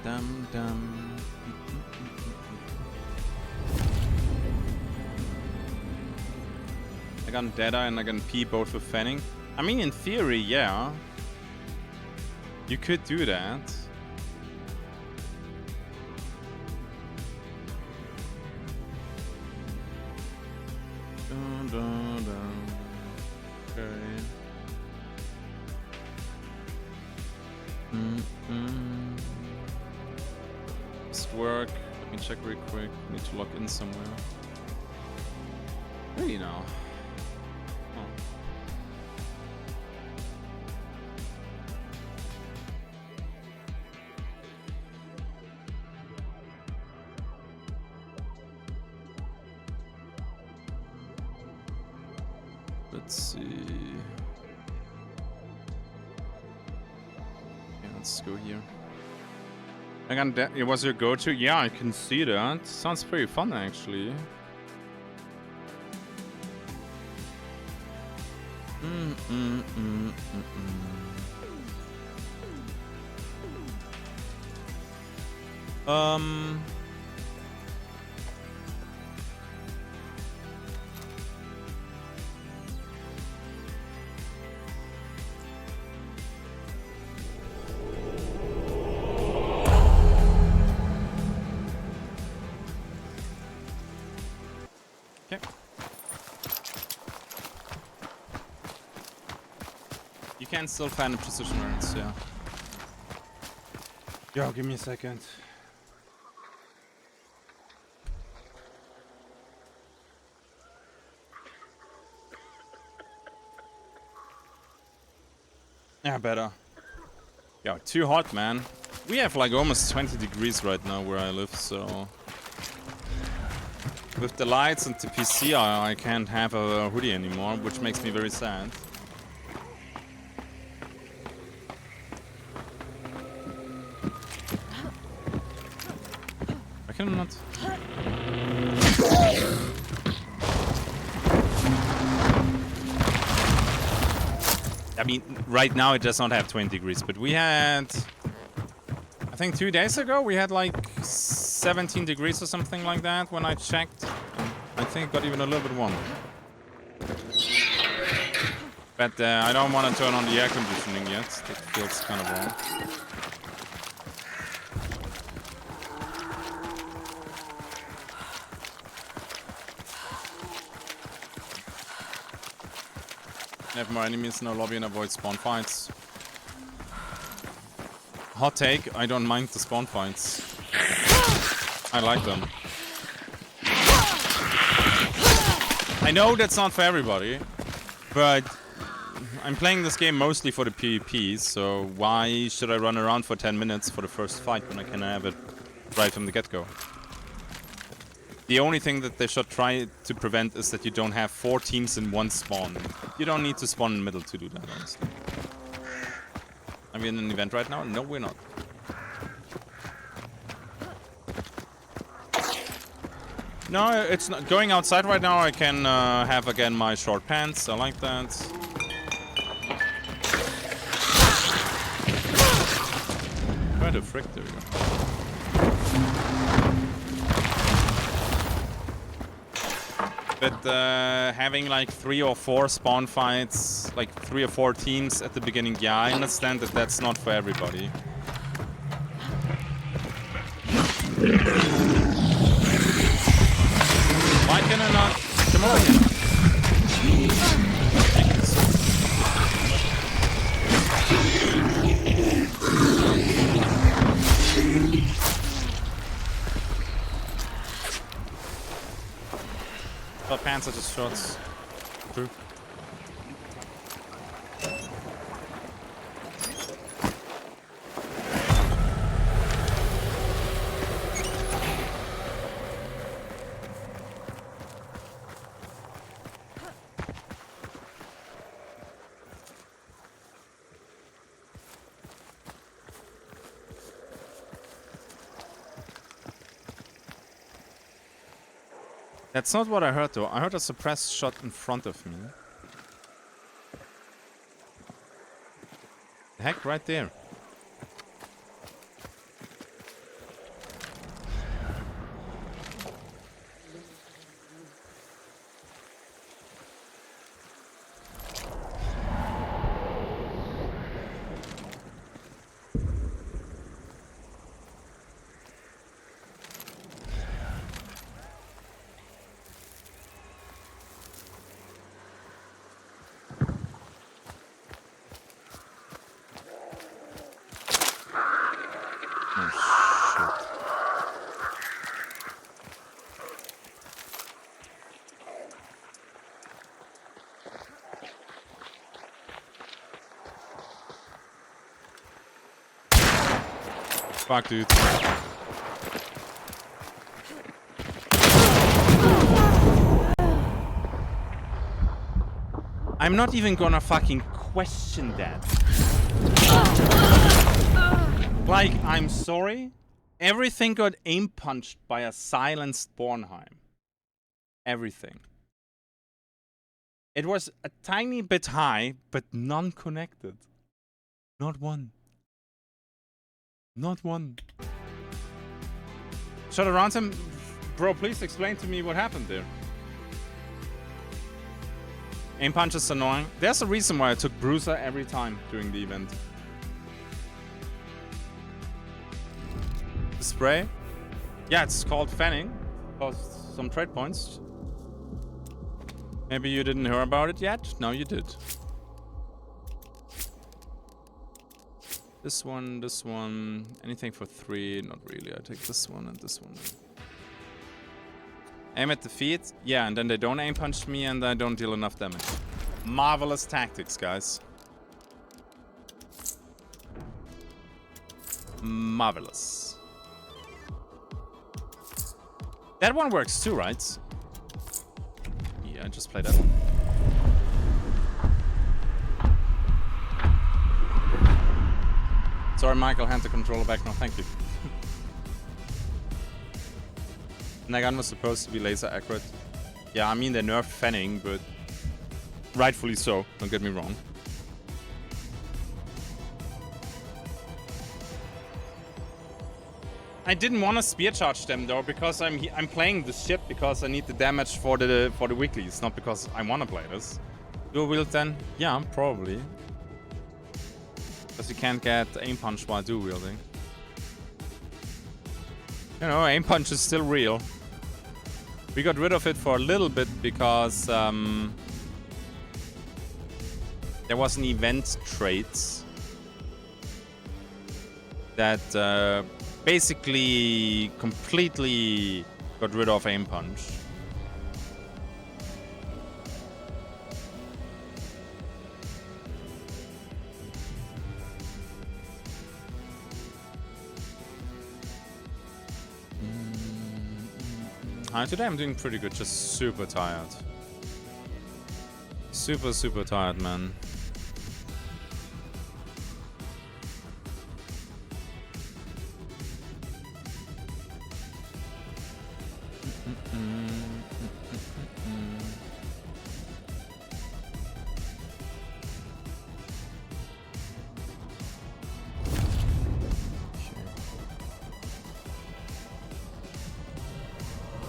dum dum. I got Data and I got P both with fanning. I mean, in theory, yeah. You could do that. Dun, dun, dun. Okay. Must work. Let me check real quick. Need to log in somewhere. Really now. Oh. Let's see. Yeah, let's go here. Again, that it was your go-to? Yeah, I can see that. Sounds pretty fun, actually. Okay. You can still find the precision runs, yeah. Yo, give me a second. Yeah, better. Yo, too hot, man. We have like almost 20 degrees right now where I live, so... With the lights and the PC, I can't have a hoodie anymore, which makes me very sad. I can not... I mean, right now it does not have 20 degrees, but we had... I think 2 days ago we had like 17 degrees or something like that when I checked. I think it got even a little bit warmer. But I don't want to turn on the air conditioning yet. That feels kind of wrong. Have more enemies in the lobby and avoid spawn fights. Hot take, I don't mind the spawn fights. I like them. I know that's not for everybody, but I'm playing this game mostly for the PvP, so why should I run around for 10 minutes for the first fight when I can have it right from the get-go? The only thing that they should try to prevent is that you don't have 4 teams in one spawn. You don't need to spawn in the middle to do that, honestly. Are we in an event right now? No, we're not. No, it's not. Going outside right now, I can have again my short pants. I like that. Where the frick? There we go. But having like 3 or 4 spawn fights, like 3 or 4 teams at the beginning, yeah, I understand that that's not for everybody. Why can I not come over here? Oh, pants are just shots. True. That's not what I heard though. I heard a suppressed shot in front of me. The heck, right there. Fuck, dude. I'm not even gonna fucking question that. Like, I'm sorry. Everything got aim punched by a silenced Bornheim. Everything. It was a tiny bit high, but non-connected. Not one. Not one. Shot around him. Bro, please explain to me what happened there. Aim punch is annoying. There's a reason why I took Bruiser every time during the event. The spray? Yeah, it's called fanning. Costs some trade points. Maybe you didn't hear about it yet? No, you did. This one, anything for 3, not really. I take this one and this one. Aim at the feet, yeah, and then they don't aim punch me and I don't deal enough damage. Marvelous tactics, guys. Marvelous. That one works too, right? Yeah, I just played that one. Sorry, Michael, hand the controller back now. Thank you. And that gun was supposed to be laser accurate. Yeah, I mean, they nerfed fanning, but rightfully so. Don't get me wrong. I didn't want to spear charge them though, because I'm playing this shit because I need the damage for the weeklies, not because I want to play this. Dual wield then? Yeah, probably. Because you can't get aim punch while dual wielding. You know, aim punch is still real. We got rid of it for a little bit because there was an event trait that basically completely got rid of aim punch. Today I'm doing pretty good, just super tired. Super tired, man.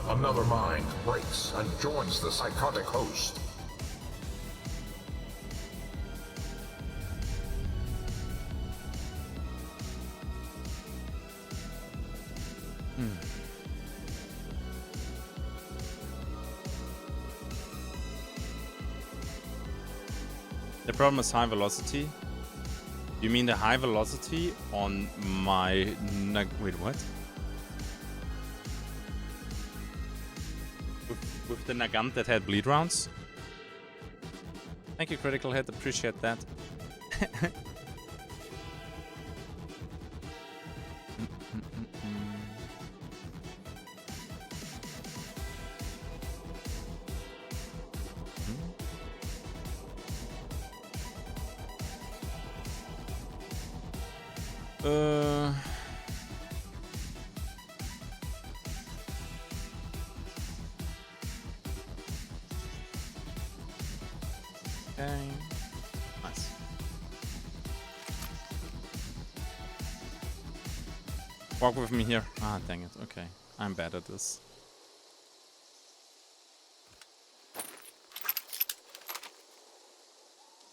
Another mind breaks and joins the psychotic host. The problem is high velocity. You mean the high velocity on my... Wait, what? With the Nagant that had bleed rounds? Thank you, Critical Hit. Appreciate that. Okay. Nice. Walk with me here. Ah, dang it. Okay. I'm bad at this.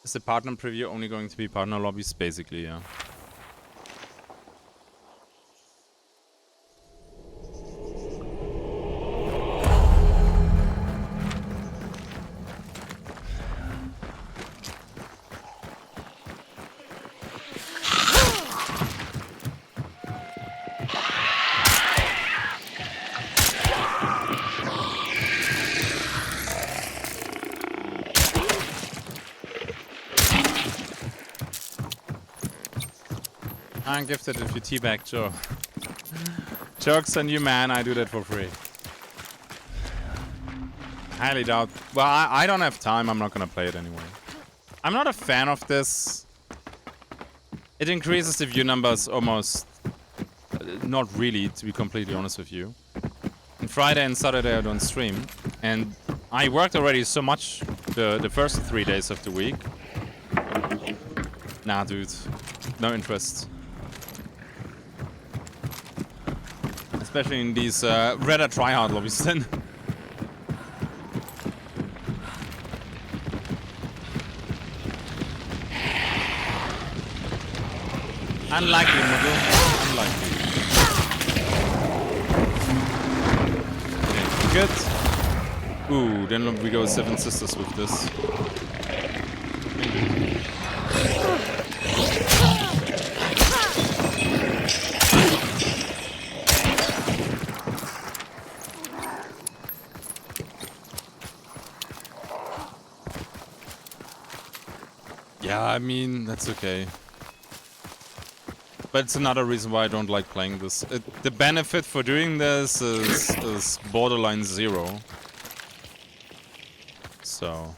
Is the partner preview only going to be partner lobbies? Basically, yeah. I'm gifted if you teabag Joe. Jokes on you, man. I do that for free. Highly doubt. Well, I don't have time. I'm not gonna play it anyway. I'm not a fan of this. It increases the view numbers almost... not really, to be completely honest with you. And Friday and Saturday I don't stream. And I worked already so much the first 3 days of the week. Nah, dude. No interest. Especially in these redder tryhard lobbies then. Unlikely, Muggle. Unlikely. Okay, good. Ooh, then we go Seven Sisters with this. Yeah, I mean, that's okay. But it's another reason why I don't like playing this. The benefit for doing this is borderline zero. So...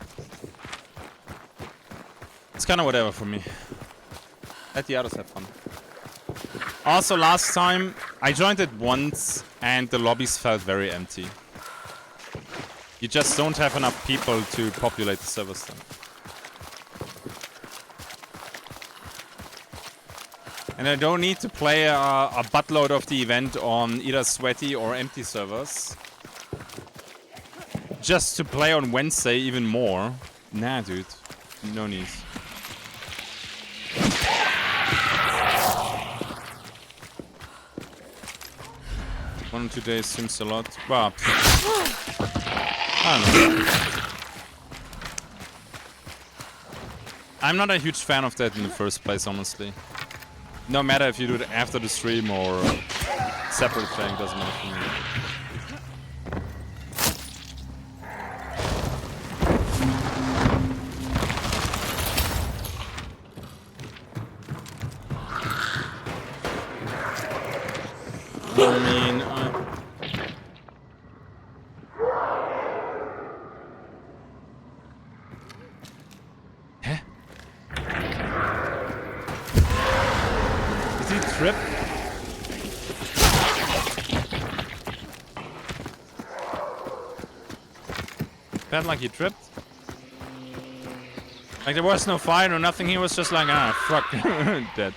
it's kind of whatever for me. Let the others have fun. Also, last time, I joined it once and the lobbies felt very empty. You just don't have enough people to populate the servers then. And I don't need to play a buttload of the event on either sweaty or empty servers. Just to play on Wednesday even more. Nah, dude. No need. One or 2 days seems a lot. Well, I don't know. I'm not a huge fan of that in the first place, honestly. No matter if you do it after the stream or separate playing, doesn't matter for me. I mean, Huh? Is he tripped? Felt like he tripped? Like there was no fight or nothing, he was just like, ah, fuck, dead.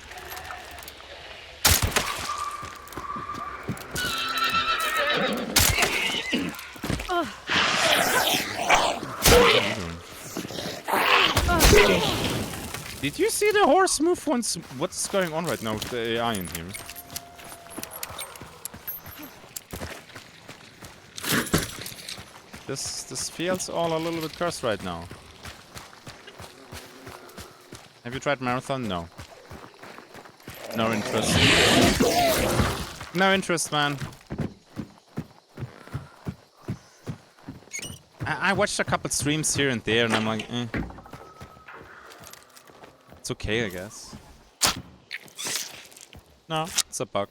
Did you see the horse move once? What's going on right now with the AI in here? This feels all a little bit cursed right now. Have you tried marathon? No. No interest. No interest, man. I watched a couple streams here and there and I'm like, eh. It's okay, I guess. No, it's a bug.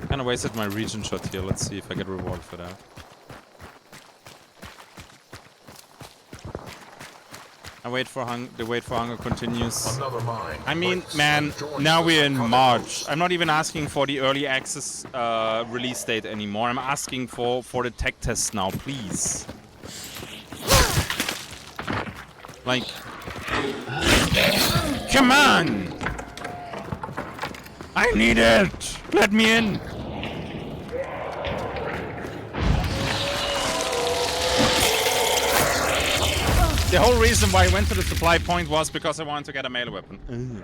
Kinda wasted my region shot here. Let's see if I get rewarded for that. The wait for hunger continues. Another mine. I mean, Place. man, Join now the we're in Psychoghost. March. I'm not even asking for the early access release date anymore. I'm asking for the tech test now, please. Like, come on! I need it! Let me in! The whole reason why I went to the supply point was because I wanted to get a melee weapon.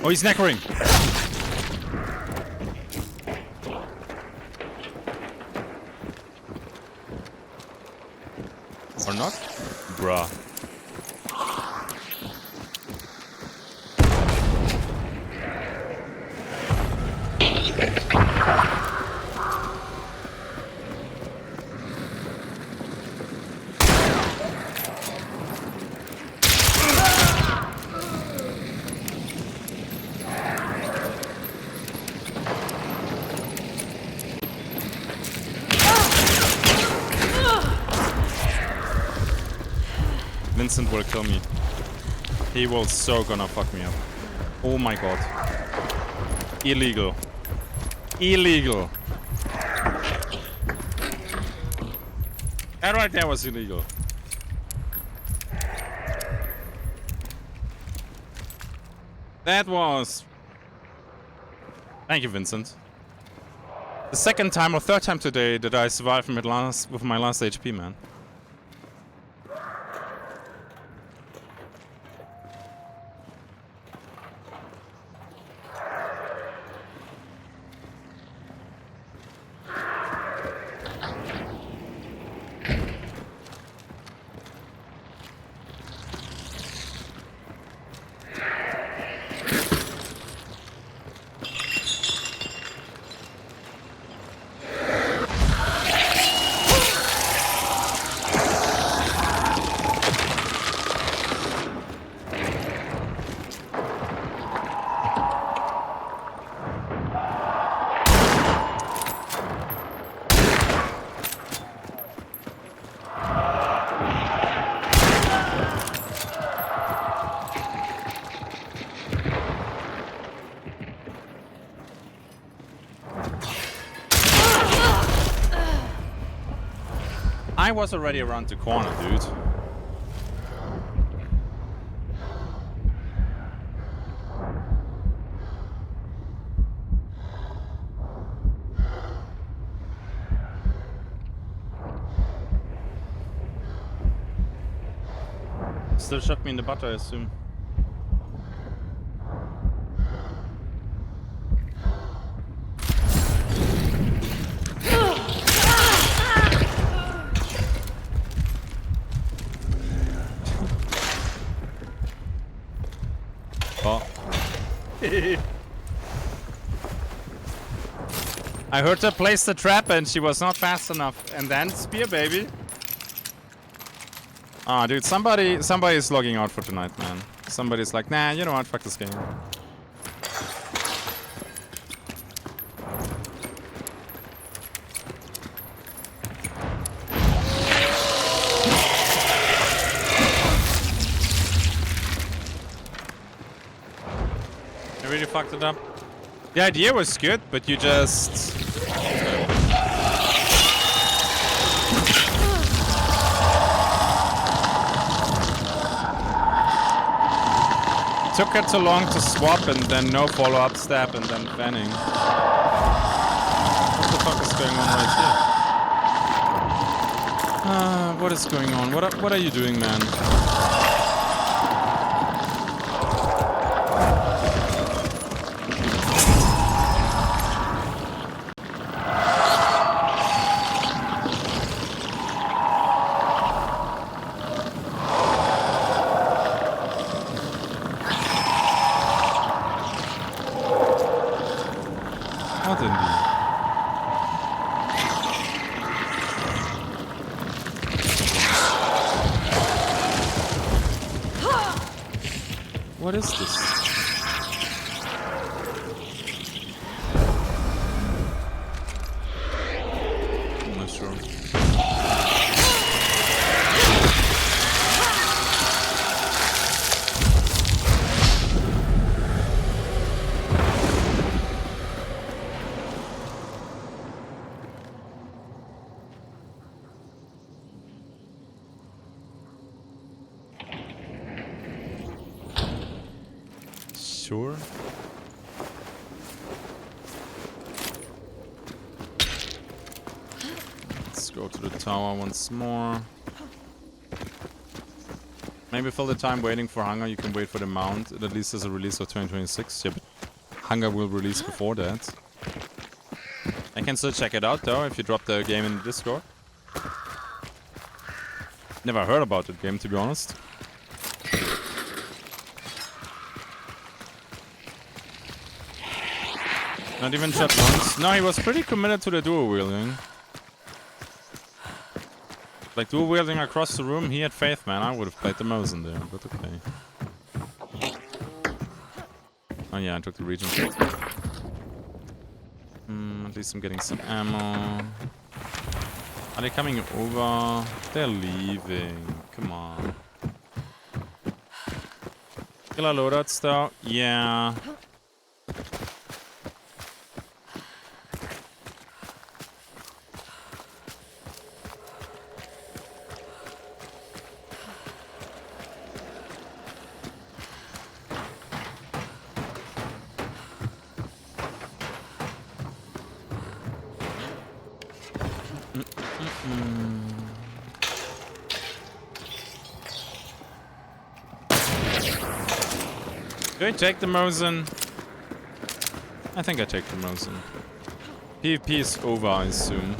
Oh, he's neckering. Or not? Bruh. Vincent will kill me. He will so gonna fuck me up. Oh my god. Illegal. Illegal. That right there was illegal. That was... Thank you, Vincent. The second time or third time today that I survived with my last HP, man. I was already around the corner, dude. Still shot me in the butt, I assume. I heard her place the trap and she was not fast enough. And then spear, baby. Ah, dude, somebody is logging out for tonight, man. Somebody's like, nah, you know what, fuck this game. I really fucked it up. The idea was good, but you just... Took it too long to swap and then no follow-up stab and then fanning. What the fuck is going on right here? What is going on? What are you doing, man? What is this? I'm not sure. Sure. Let's go to the tower once more. Maybe fill the time waiting for Hunger. You can wait for the mount. It at least is a release of 2026. Yeah, but Hunger will release before that. I can still check it out though if you drop the game in the Discord. Never heard about that game, to be honest. Not even shot once. No, he was pretty committed to the dual wielding. Like dual wielding across the room, he had faith, man. I would have played the Mouse in there, but okay. Oh yeah, I took the region. At least I'm getting some ammo. Are they coming over? They're leaving. Come on. Killer loadouts though? Yeah. Do I take the Mosin? I think I take the Mosin. PvP is over, I assume.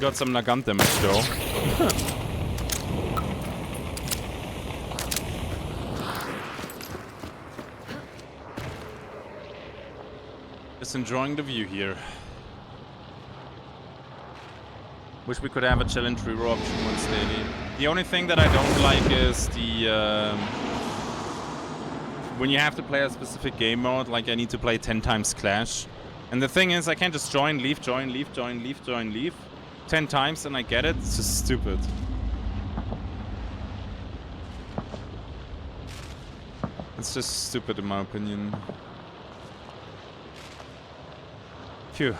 Got some Nagant damage though. Just enjoying the view here. Wish we could have a challenge reroll option once daily. The only thing that I don't like is the when you have to play a specific game mode, like I need to play 10 times Clash. And the thing is, I can't just join, leave, join, leave, join, leave, join, leave 10 times and I get it. It's just stupid. It's just stupid in my opinion. Phew.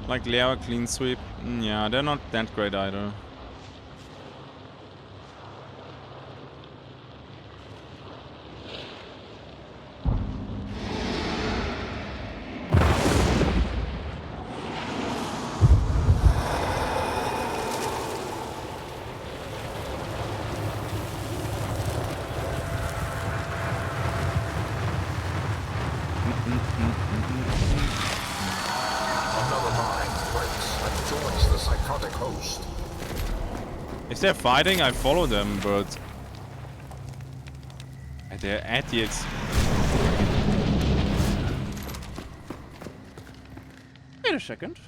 Like Leo, clean sweep. Yeah, they're not that great either. If they're fighting, I follow them, but they're at the a second.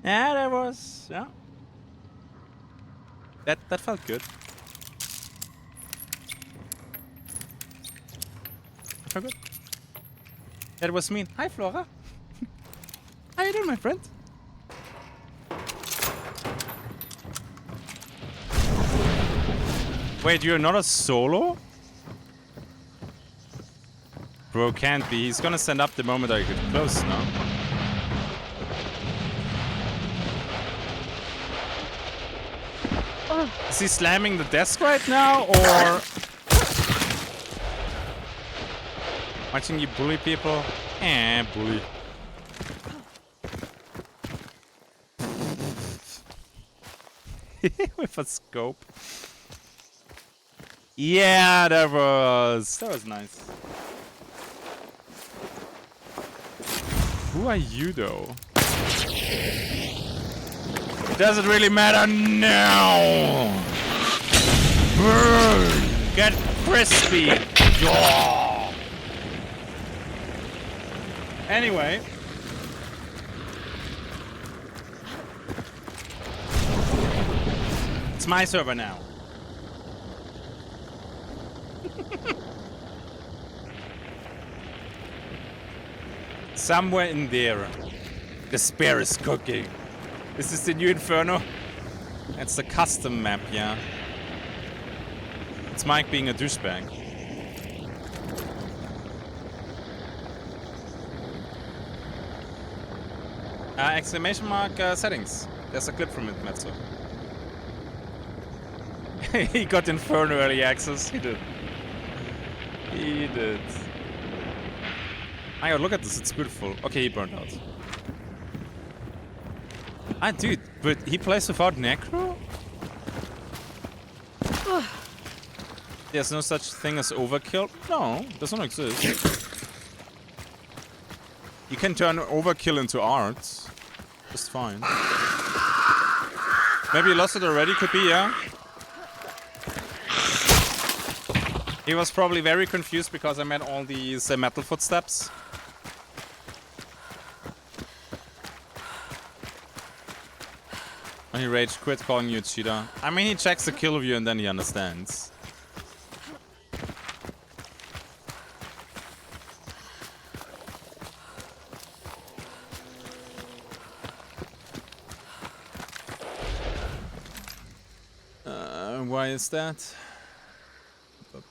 Yeah, that was, yeah. That felt good. Felt good. That was mean. Hi, Flora. How you doing, my friend? Wait, you're not a solo? Bro, can't be. He's gonna stand up the moment I get close now. Is he slamming the desk right now, or watching you bully people? Bully. With a scope. Yeah, that was nice. Who are you, though? Does it really matter now? Burn! Get crispy! Yeah. Anyway. It's my server now. Somewhere in there, despair is cooking. This is the new Inferno. It's the custom map, yeah. It's Mike being a douchebag. Exclamation mark settings. There's a clip from it, Metzo. He got Inferno early access. He did. He did. My god, look at this. It's beautiful. Okay, he burned out. Ah, dude, but he plays without Necro? There's no such thing as overkill? No, doesn't exist. You can turn overkill into art. Just fine. Maybe you lost it already, could be, yeah? He was probably very confused because I made all these metal footsteps. And he rage quit calling you a cheater. I mean, he checks the kill view and then he understands. Why is that? Oh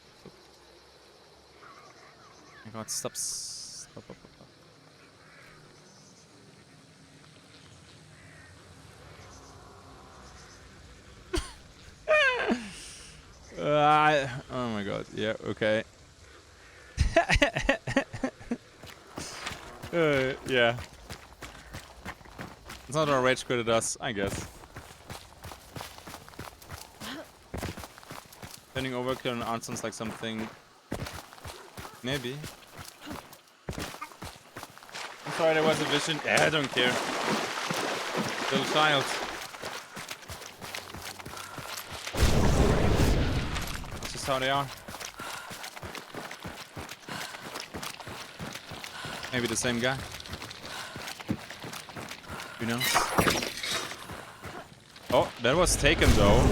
my god, stop. Oh my god, yeah, okay. Yeah. It's not a rage quit at us, I guess. Turning overkill and art sounds like something. Maybe. I'm sorry, there was a vision. I don't care. Little child. That's just how they are. Maybe the same guy. Who knows? Oh, that was taken though.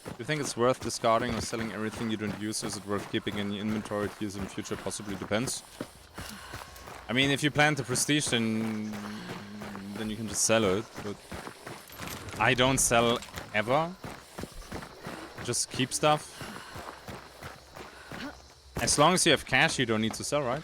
Do you think it's worth discarding or selling everything you don't use? Is it worth keeping in your inventory to use in the future? Possibly depends. I mean, if you plan to prestige, then you can just sell it. But I don't sell ever. Just keep stuff. As long as you have cash, you don't need to sell, right?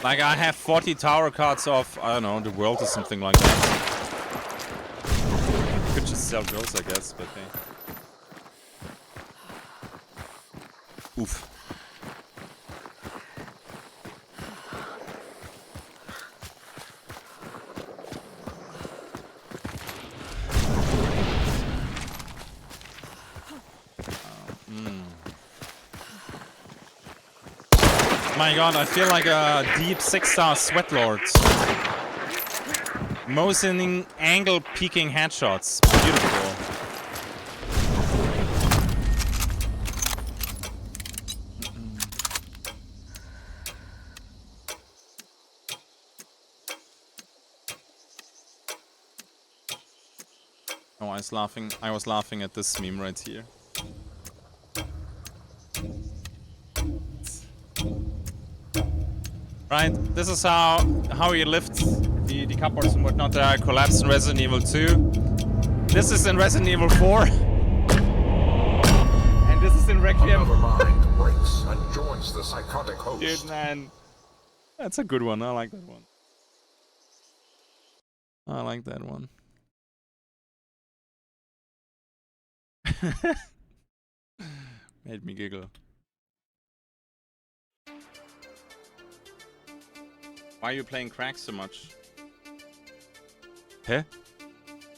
Like, I have 40 tower cards of, I don't know, the world or something like that. Could just sell those, I guess, but hey. Oof. My god, I feel like a deep 6-star sweatlord. Motioning, angle peeking headshots. Beautiful. Oh, I was laughing at this meme right here. Right, this is how you lift the cupboards and whatnot that are collapsed in Resident Evil 2. This is in Resident Evil 4. And this is in Requiem. Another mind breaks and joins the psychotic host. Dude, man. That's a good one. I like that one. I like that one. Made me giggle. Why are you playing cracks so much? Huh?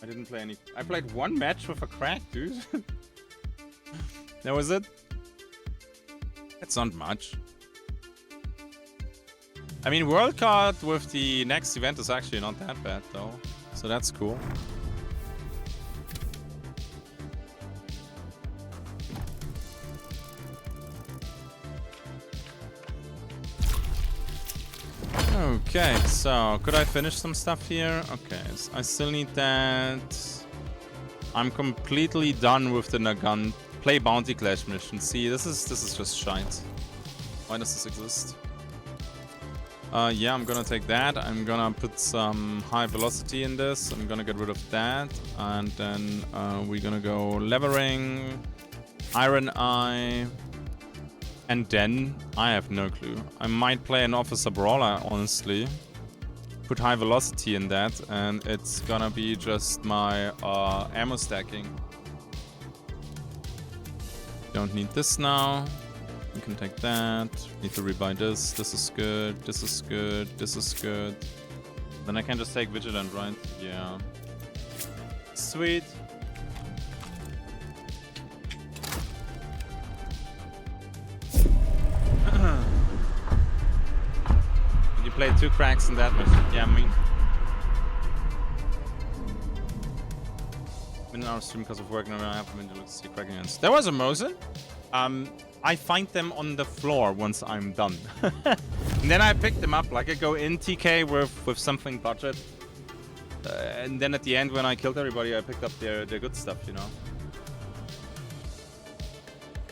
I didn't play any. I played one match with a crack, dude. That was it? That's not much. I mean, World Card with the next event is actually not that bad, though. So that's cool. Okay, so could I finish some stuff here? Okay, so I still need that. I'm completely done with the Nagan play bounty clash mission. See, this is just shite. Why does this exist? Yeah, I'm gonna take that. I'm gonna put some high velocity in this. I'm gonna get rid of that, and then we're gonna go levering, Iron Eye. And then, I have no clue. I might play an Officer Brawler, honestly. Put high velocity in that, and it's gonna be just my ammo stacking. Don't need this now. You can take that. Need to rebuy this. This is good. This is good. This is good. Then I can just take Vigilant, right? Yeah. Sweet. You played 2 cracks in that mission. Yeah, I mean. Been in our stream because of work, and I haven't been to look to see cracking hands. There was a Mosin. I find them on the floor once I'm done. And then I pick them up, like I go in TK with something budget. And then at the end when I killed everybody, I picked up their good stuff, you know.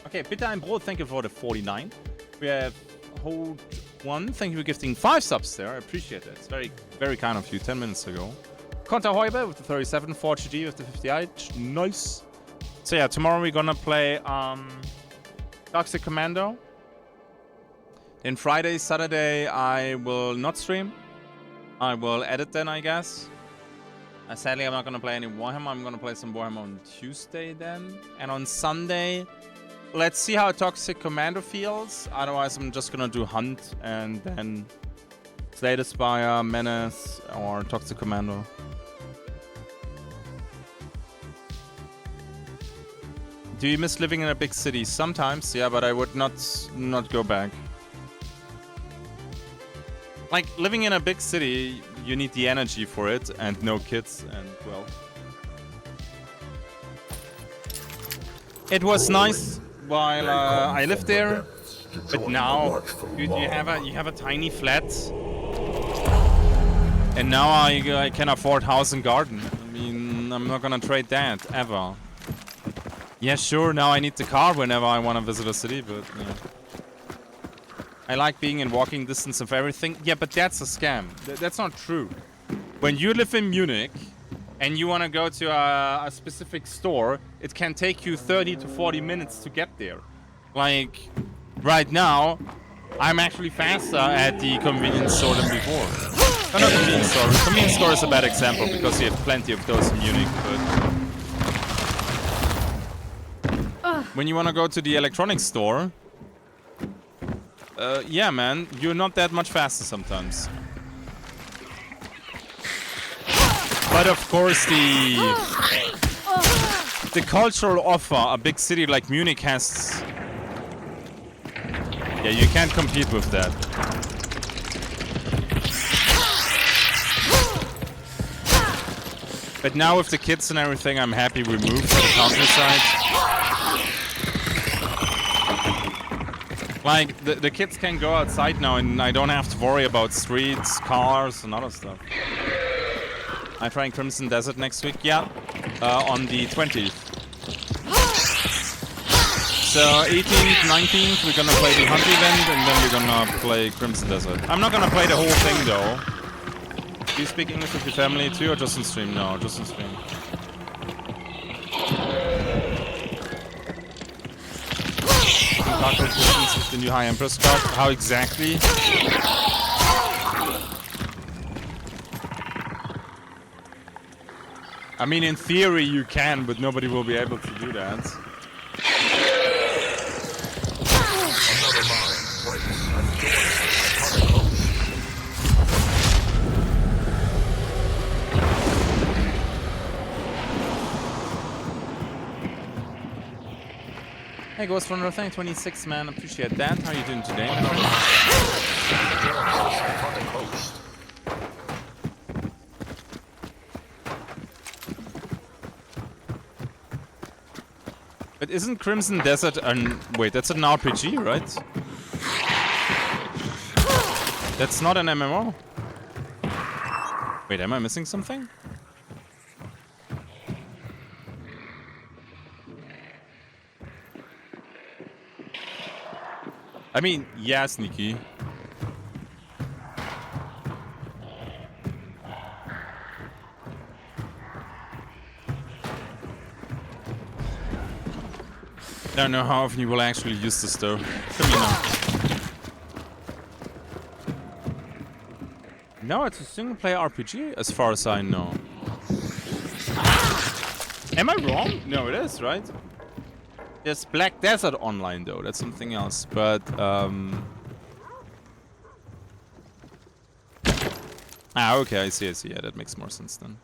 Okay, Bitte ein Brot, thank you for the 49. We have Hold One, thank you for gifting 5 subs there. I appreciate it. It's very, very kind of you. 10 minutes ago. Konter Heuber with the 37, 4GG with the 58. Nice. So yeah, tomorrow we're gonna play Toxic Commando. Then Friday, Saturday, I will not stream. I will edit then, I guess. Sadly, I'm not gonna play any Warhammer. I'm gonna play some Warhammer on Tuesday then. And on Sunday, let's see how Toxic Commando feels. Otherwise, I'm just gonna do Hunt and then Slay the Spire, Menace, or Toxic Commando. Do you miss living in a big city? Sometimes, yeah, but I would not go back. Like, living in a big city, you need the energy for it, and no kids, and well. It was nice while I lived there, but now, dude, you have a tiny flat, and now I can afford house and garden. I mean, I'm not gonna trade that ever. Yeah, sure. Now I need the car whenever I want to visit a city, but yeah. I like being in walking distance of everything. Yeah, but that's a scam. That's not true. When you live in Munich and you want to go to a specific store, it can take you 30 to 40 minutes to get there. Like, right now, I'm actually faster at the convenience store than before. Oh, not convenience store. Convenience store is a bad example because you have plenty of those in Munich, but... when you want to go to the electronics store... yeah, man, you're not that much faster sometimes. But of course, the cultural offer a big city like Munich has... yeah, you can't compete with that. But now with the kids and everything, I'm happy we moved to the countryside. Like, the kids can go outside now and I don't have to worry about streets, cars, and other stuff. I'm trying Crimson Desert next week, yeah, on the 20th. So 18th, 19th, we're gonna play the hunt event and then we're gonna play Crimson Desert. I'm not gonna play the whole thing though. Do you speak English with your family too or just on stream? No, just on stream. With the new High Empress card. How exactly? I mean, in theory you can, but nobody will be able to do that. Hey, Ghost Runner, thank 26, man. Appreciate that. How are you doing today, my friend? But isn't Crimson Desert an... wait, that's an RPG, right? That's not an MMO? Wait, am I missing something? I mean, yeah, Sneaky. I don't know how often you will actually use this though. Let me know. No, it's a single player RPG as far as I know. Am I wrong? No, it is, right? There's Black Desert Online though, that's something else, but ah, okay, I see, yeah, that makes more sense then.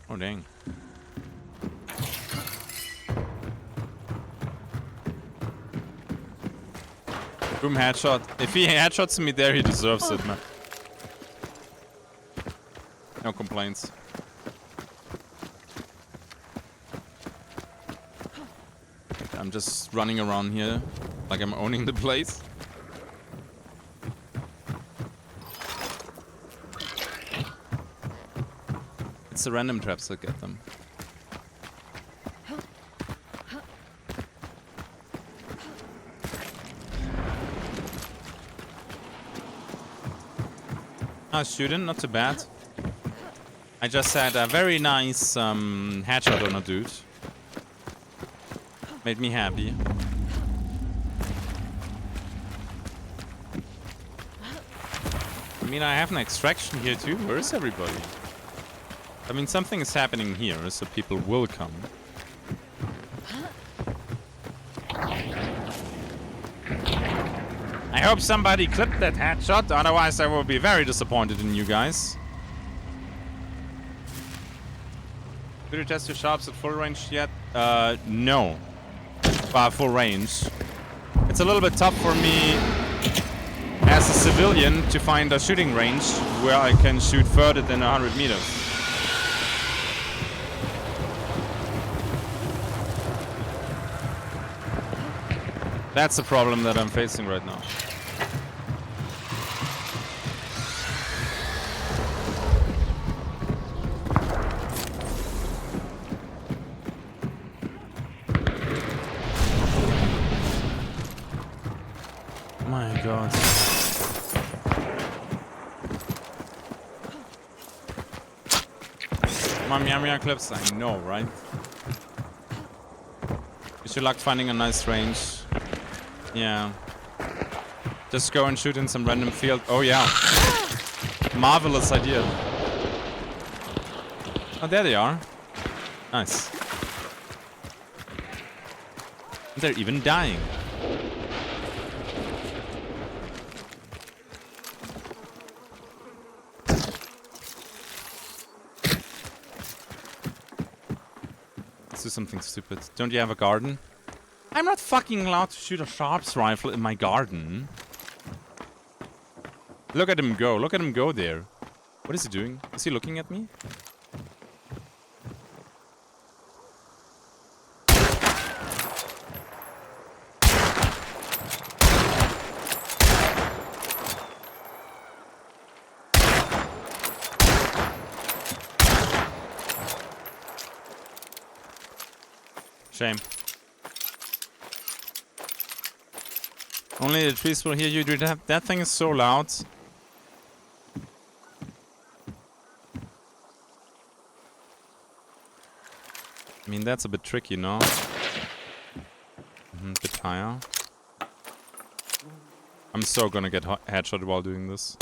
Oh dang. Boom, headshot. If he headshots me there, he deserves it, man. No complaints. I'm just running around here like I'm owning the place. It's the random traps that get them. Student, not too bad. I just had a very nice headshot on a dude. Made me happy. I mean, I have an extraction here too. Where is everybody? I mean, something is happening here, so people will come. I hope somebody clipped that headshot, otherwise I will be very disappointed in you guys. Did you test your sharps at full range yet? No. Full range. It's a little bit tough for me as a civilian to find a shooting range where I can shoot further than 100 meters. That's the problem that I'm facing right now. My God. Mamiya clips, I know, right? Wish you luck finding a nice range. Yeah. Just go and shoot in some random field. Oh yeah. Marvelous idea. Oh, there they are. Nice. They're even dying. Let's do something stupid. Don't you have a garden? I'm not fucking allowed to shoot a sharps rifle in my garden. Look at him go. Look at him go there. What is he doing? Is he looking at me? Shame. Only the trees will hear you. Dude, that thing is so loud. I mean, that's a bit tricky, no? Bit higher. I'm so gonna get headshot while doing this.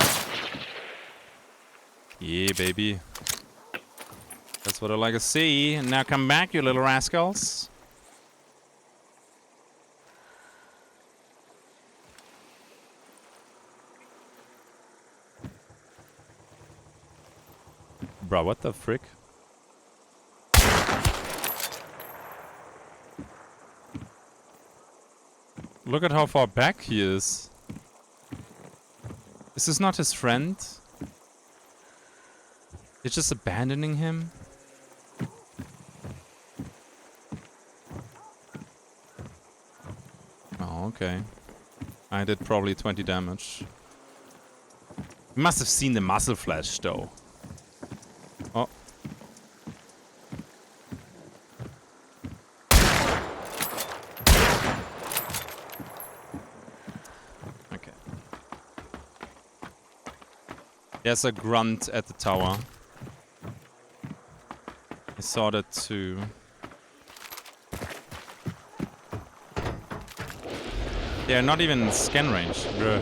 Yeah, baby. That's what I like to see. And now come back, you little rascals. Bro, what the frick? Look at how far back he is. Is this not his friend? They're just abandoning him? Oh, okay. I did probably 20 damage. You must have seen the muzzle flash, though. Oh. Okay. There's a grunt at the tower. I saw that too. They're not even in scan range. Bruh.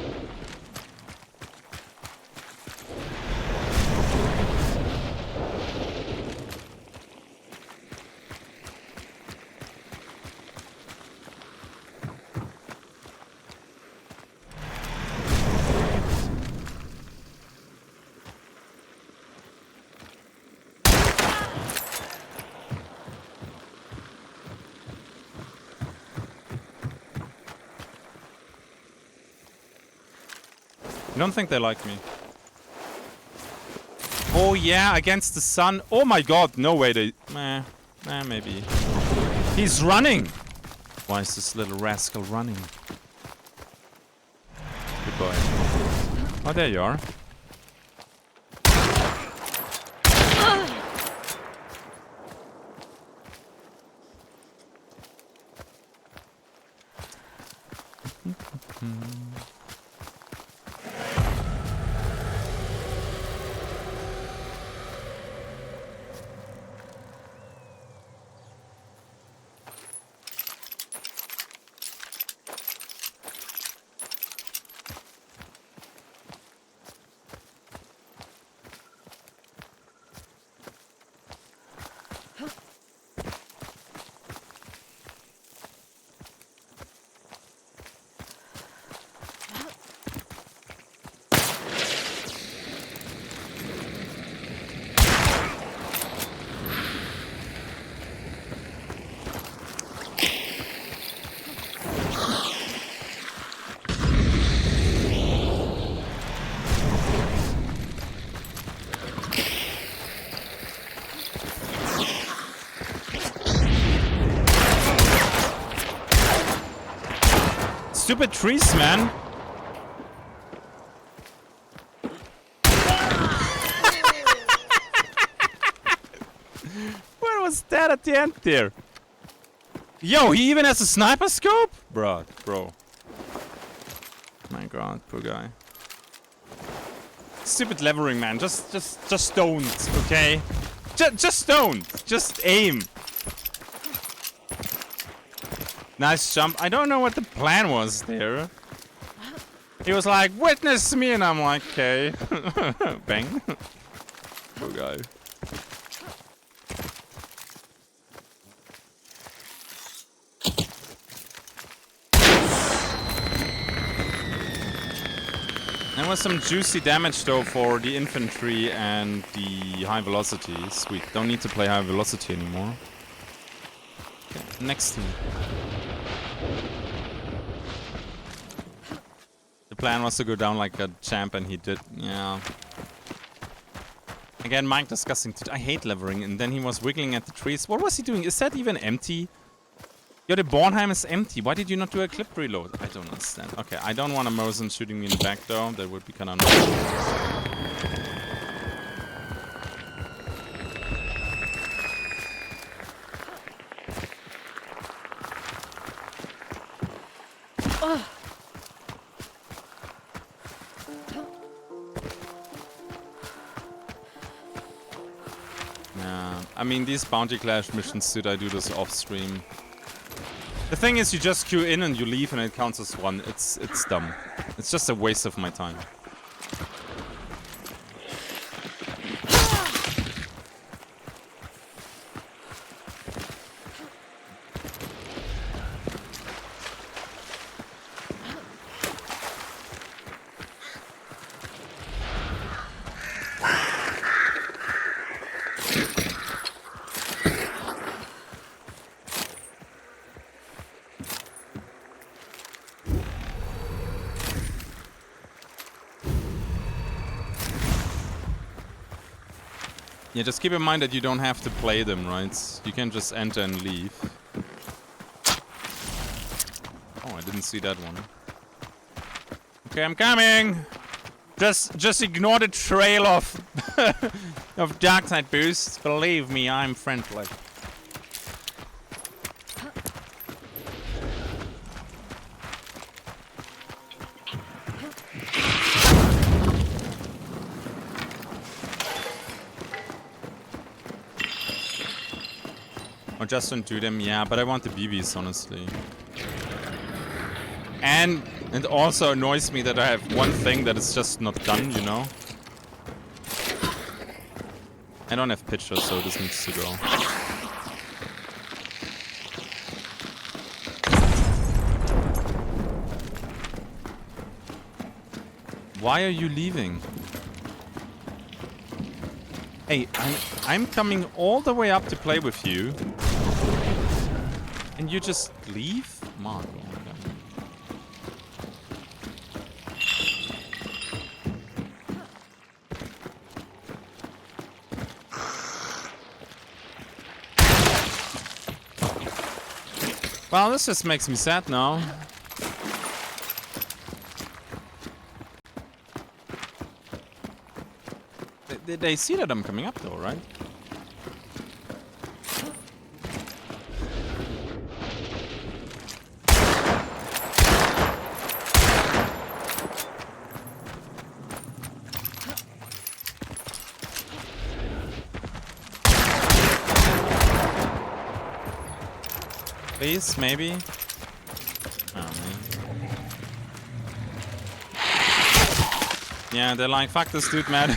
I don't think they like me. Oh yeah, against the sun. Oh my god, no way they... maybe. He's running! Why is this little rascal running? Goodbye. Oh, there you are. Stupid trees, man. What was that at the end there? Yo, he even has a sniper scope? Bro. My god, poor guy. Stupid levering, man. Just don't, okay? Just don't. Just aim. Nice jump. I don't know what the plan was there. He was like, witness me, and I'm like, okay. Bang. Poor guy. There was some juicy damage though for the infantry and the high velocity. Sweet. Don't need to play high velocity anymore. Okay, next team. The plan was to go down like a champ and he did. Yeah. Again, Mike discussing. I hate levering. And then he was wiggling at the trees. What was he doing? Is that even empty? Yo, the Bornheim is empty. Why did you not do a clip reload? I don't understand. Okay, I don't want a Mosin shooting me in the back though. That would be kind of annoying. Yeah, I mean, these bounty clash missions, did I do this off stream? The thing is, you just queue in and you leave and it counts as one. It's dumb. It's just a waste of my time. Yeah, just keep in mind that you don't have to play them, right? You can just enter and leave. Oh, I didn't see that one. Okay, I'm coming! Just ignore the trail of of dark side boosts. Believe me, I'm friendly. Or just don't do them, yeah, but I want the BBs, honestly. And it also annoys me that I have one thing that is just not done, you know? I don't have pictures, so this needs to go. Why are you leaving? Hey, I'm coming all the way up to play with you. And you just leave? Come on. Well, this just makes me sad now. They see that I'm coming up though, right? Please, maybe? Oh, man. Yeah, they're like, fuck this dude, man.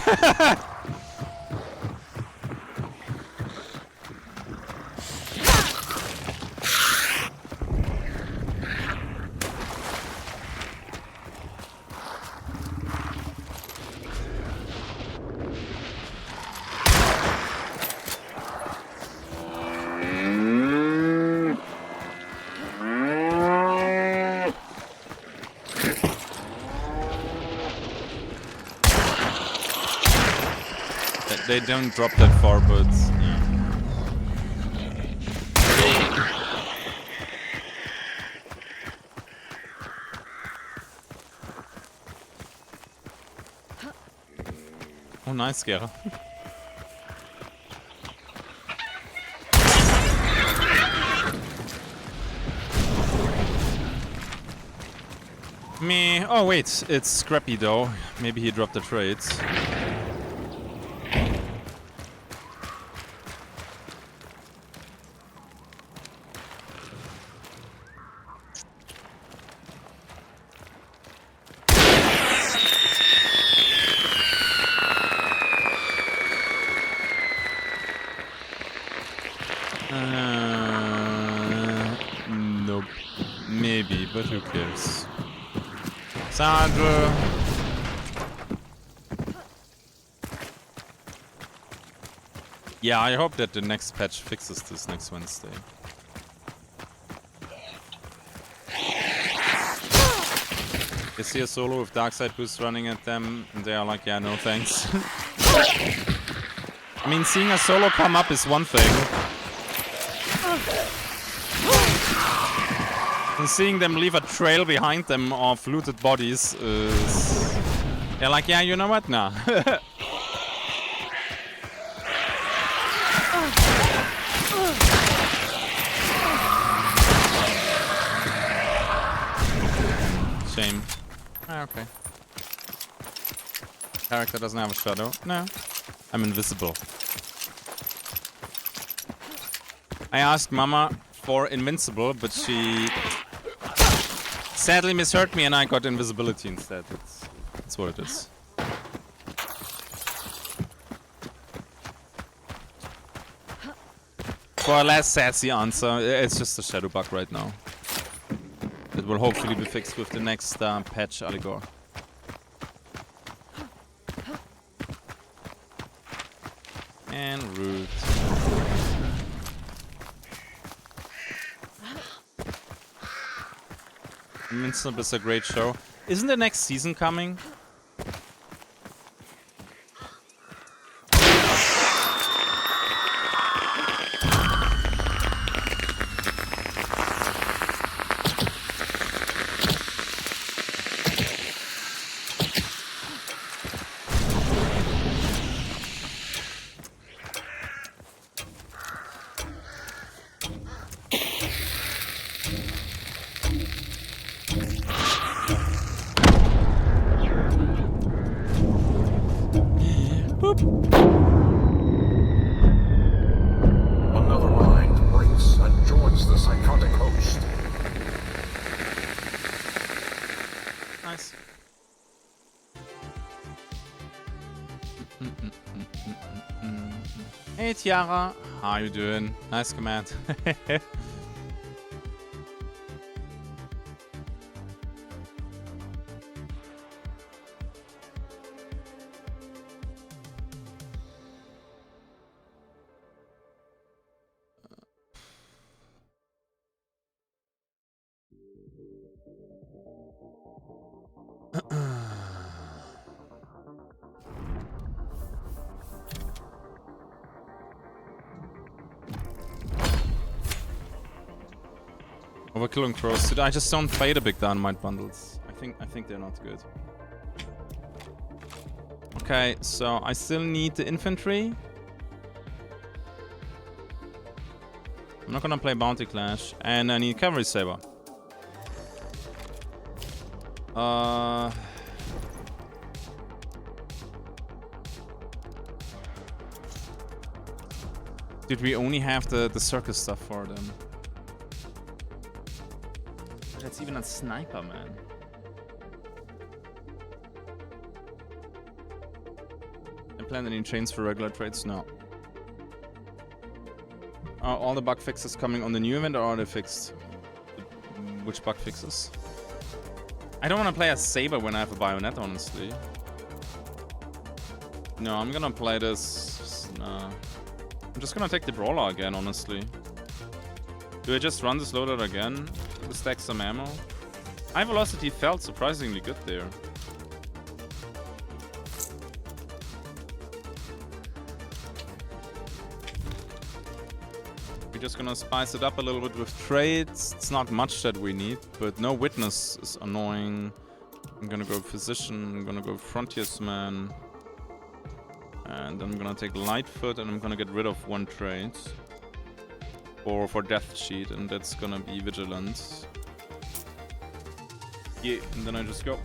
They don't drop that far, but yeah. nice, Gera. Me. Oh wait, it's Scrappy though. Maybe he dropped the trades. Nope. Maybe, but who cares? Sandra. Yeah, I hope that the next patch fixes this next Wednesday. You see a solo with Darkside boost running at them, and they are like, yeah, no thanks. I mean, seeing a solo come up is one thing. And seeing them leave a trail behind them of looted bodies is... They're like, yeah, you know what? Nah. Shame. Ah, okay. Character doesn't have a shadow. No. I'm invisible. I asked Mama for invincible, but she sadly misheard me and I got invisibility instead. That's what it is. For a less sassy answer, it's just a shadow bug right now. It will hopefully be fixed with the next patch, Allegor. And root. Invincible is a great show. Isn't the next season coming? Another mind breaks and joins the psychotic host. Nice. Hey Tiara, how you doing? Nice command. Overkilling crows. Dude, I just don't play the big dynamite bundles. I think they're not good. Okay, so I still need the infantry. I'm not gonna play Bounty Clash, and I need Cavalry Saber. Dude, we only have the circus stuff for them. That's even a sniper, man. I plan any chains for regular trades? No. Are all the bug fixes coming on the new event, or are they fixed? Which bug fixes? I don't want to play a Saber when I have a bayonet, honestly. No, I'm gonna play this... Nah. I'm just gonna take the Brawler again, honestly. Do I just run this loadout again? To stack some ammo? High velocity felt surprisingly good there. We're just gonna spice it up a little bit with trades. It's not much that we need, but no witness is annoying. I'm gonna go physician, I'm gonna go frontiersman. And I'm gonna take Lightfoot and I'm gonna get rid of one trait. For Death Sheet, and that's gonna be Vigilant. Yeah, and then I just go.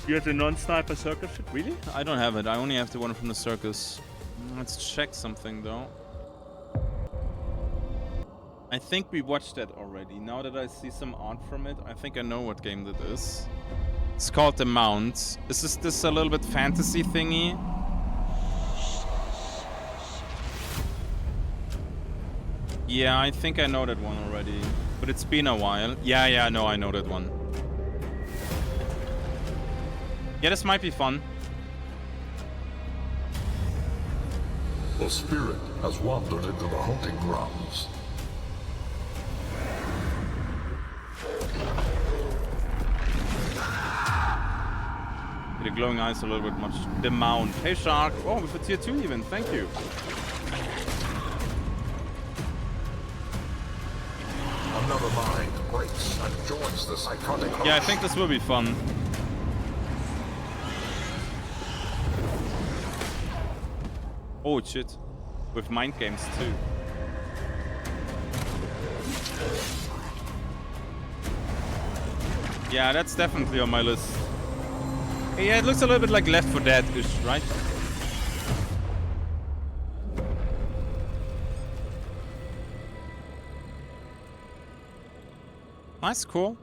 You have the non-sniper circus shit? Really? I don't have it. I only have the one from the circus. Let's check something though. I think we watched that already. Now that I see some art from it, I think I know what game that is. It's called The Mount. Is this a little bit fantasy thingy? Yeah, I think I know that one already. But it's been a while. Yeah, no, I know that one. Yeah, this might be fun. The spirit has wandered into the hunting grounds. The glowing eyes a little bit much. The Mount. Hey, Shark. Oh, with a tier 2 even. Thank you. Another mind breaks and joins the psychotic hush. Yeah, I think this will be fun. Oh, shit. With mind games, too. Yeah, that's definitely on my list. Yeah, it looks a little bit like Left 4 Dead-ish, right? Nice, cool.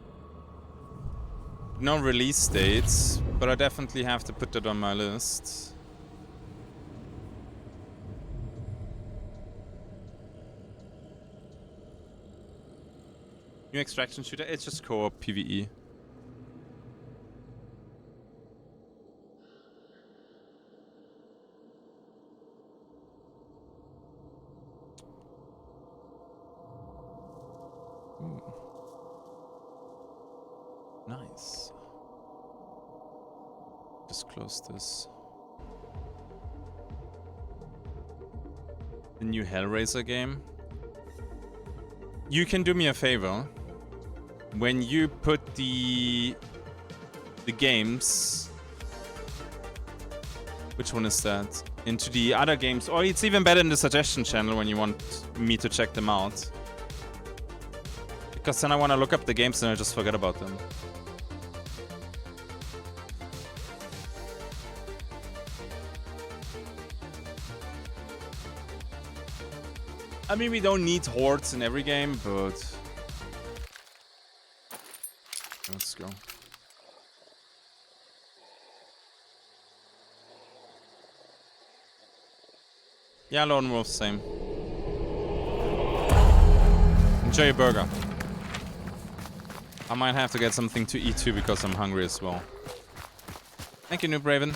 No release dates, but I definitely have to put that on my list. New extraction shooter, it's just co-op PvE. Nice. Just close this. The new Hellraiser game. You can do me a favor. When you put the games, which one is that? Into the other games, or it's even better in the suggestion channel when you want me to check them out. Because then I want to look up the games and I just forget about them. I mean, we don't need hordes in every game, but let's go. Yeah, Lone Wolf, same. Enjoy your burger. I might have to get something to eat too because I'm hungry as well. Thank you, Noob Raven.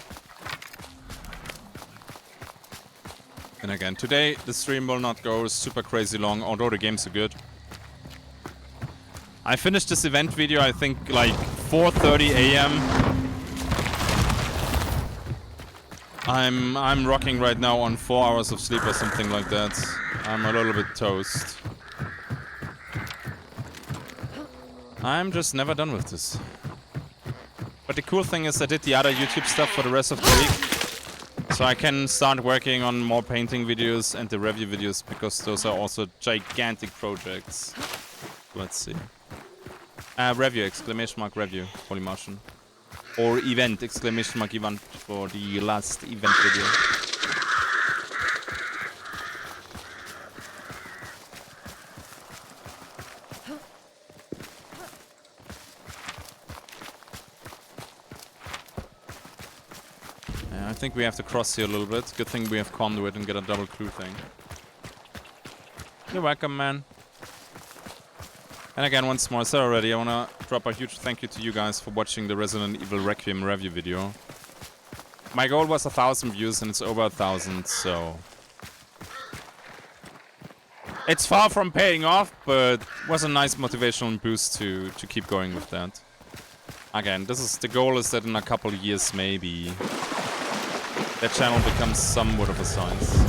And again, today the stream will not go super crazy long, although the games are good. I finished this event video, I think, like 4:30 a.m. I'm rocking right now on 4 hours of sleep or something like that. I'm a little bit toast. I'm just never done with this. But the cool thing is I did the other YouTube stuff for the rest of the week. So I can start working on more painting videos and the review videos because those are also gigantic projects. Let's see. Review, exclamation mark review, Holy Martian. Or event, exclamation mark event for the last event video. I think we have to cross here a little bit. Good thing we have conduit and get a double clue thing. You're welcome, man. And again, once more, I said already, I want to drop a huge thank you to you guys for watching the Resident Evil Requiem review video. My goal was 1,000 views and it's over 1,000, so... It's far from paying off, but was a nice motivational boost to keep going with that. Again, the goal is that in a couple of years, maybe, that channel becomes somewhat of a size.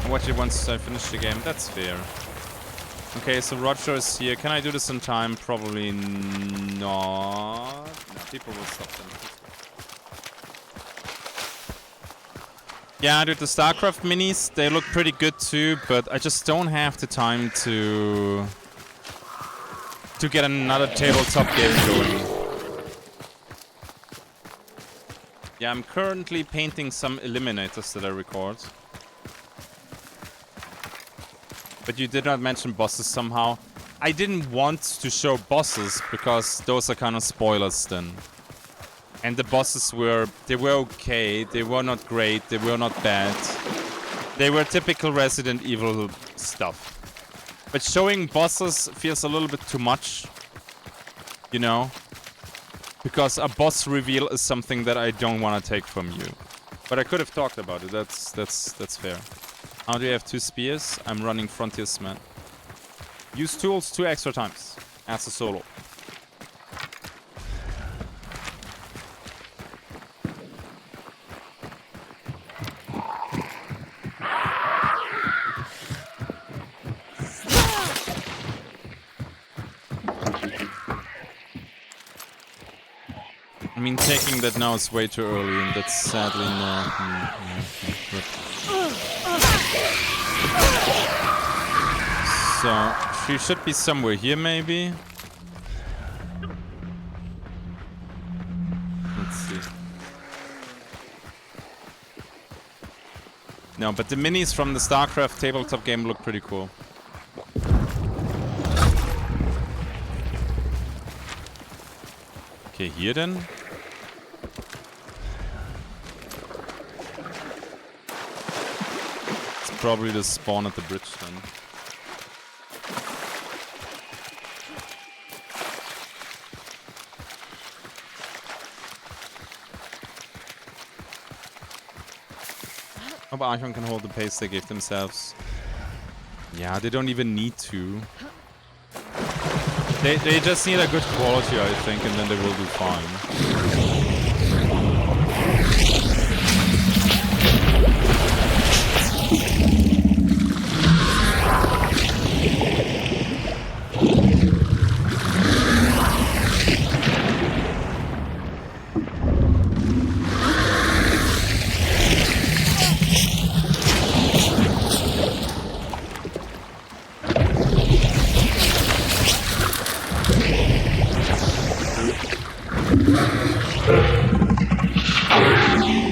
I watch it once I finish the game, that's fair. Okay, so Roger is here. Can I do this in time? Probably not. No, people will stop them. Yeah, dude, the StarCraft minis, they look pretty good too, but I just don't have the time to get another tabletop game going. Yeah, I'm currently painting some eliminators that I record. But you did not mention bosses somehow. I didn't want to show bosses because those are kind of spoilers then. And the bosses were okay, they were not great, they were not bad. They were typical Resident Evil stuff. But showing bosses feels a little bit too much. You know? Because a boss reveal is something that I don't want to take from you. But I could have talked about it, that's fair. How do you have 2 spears? I'm running Frontiersman. Use tools 2 extra times as a solo. I mean, taking that now is way too early, and that's sadly no. So, she should be somewhere here, maybe? Let's see. No, but the minis from the StarCraft tabletop game look pretty cool. Okay, here then. It's probably the spawn at the bridge then. Oh, but Archon can hold the pace they gave themselves. Yeah, they don't even need to. They just need a good quality, I think, and then they will do fine.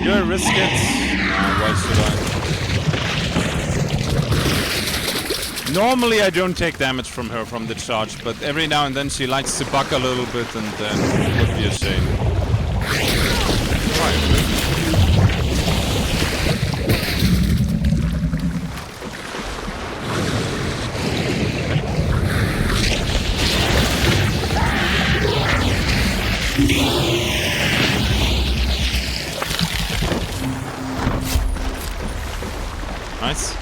You'll risk it. Why should I? Normally I don't take damage from her from the charge, but every now and then she likes to buck a little bit, and then it would be a shame. Right. Nice.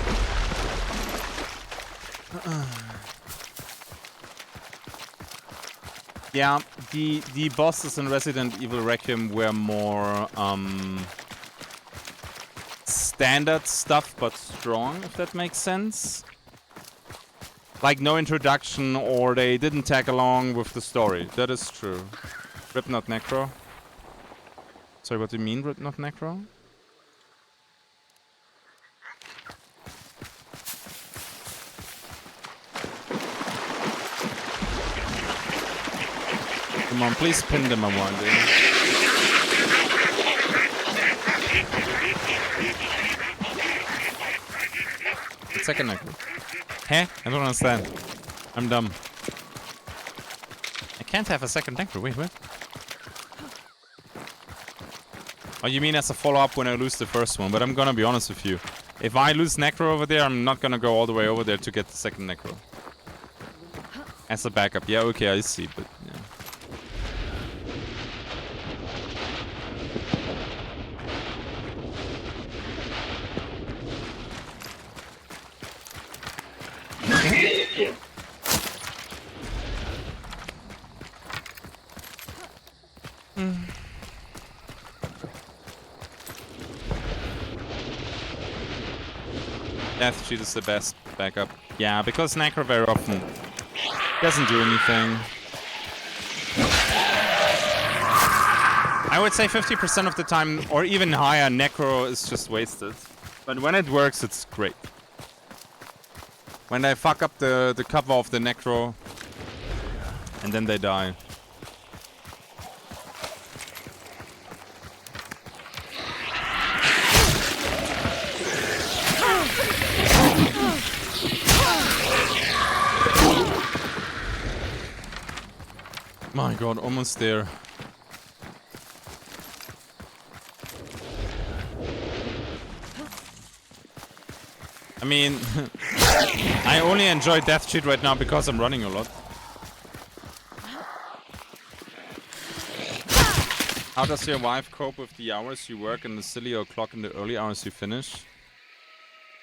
Yeah, the bosses in Resident Evil Requiem were more standard stuff, but strong, if that makes sense. Like no introduction, or they didn't tag along with the story. That is true. Rip not Necro. Sorry, what do you mean, Rip not Necro? Come on, please pin them a one, dude. Second necro. Huh? I don't understand. I'm dumb. I can't have a second necro. Wait, what? Oh, you mean as a follow-up when I lose the first one? But I'm gonna be honest with you. If I lose necro over there, I'm not gonna go all the way over there to get the second necro. As a backup. Yeah, okay, I see, but yeah. Death cheat is the best. back up. Yeah, because Necro very often doesn't do anything. I would say 50% of the time, or even higher, Necro is just wasted. But when it works, it's great. When they fuck up the cover of the Necro, and then they die. My god, almost there. I mean, I only enjoy Death Cheat right now because I'm running a lot. How does your wife cope with the hours you work and the silly o'clock in the early hours you finish?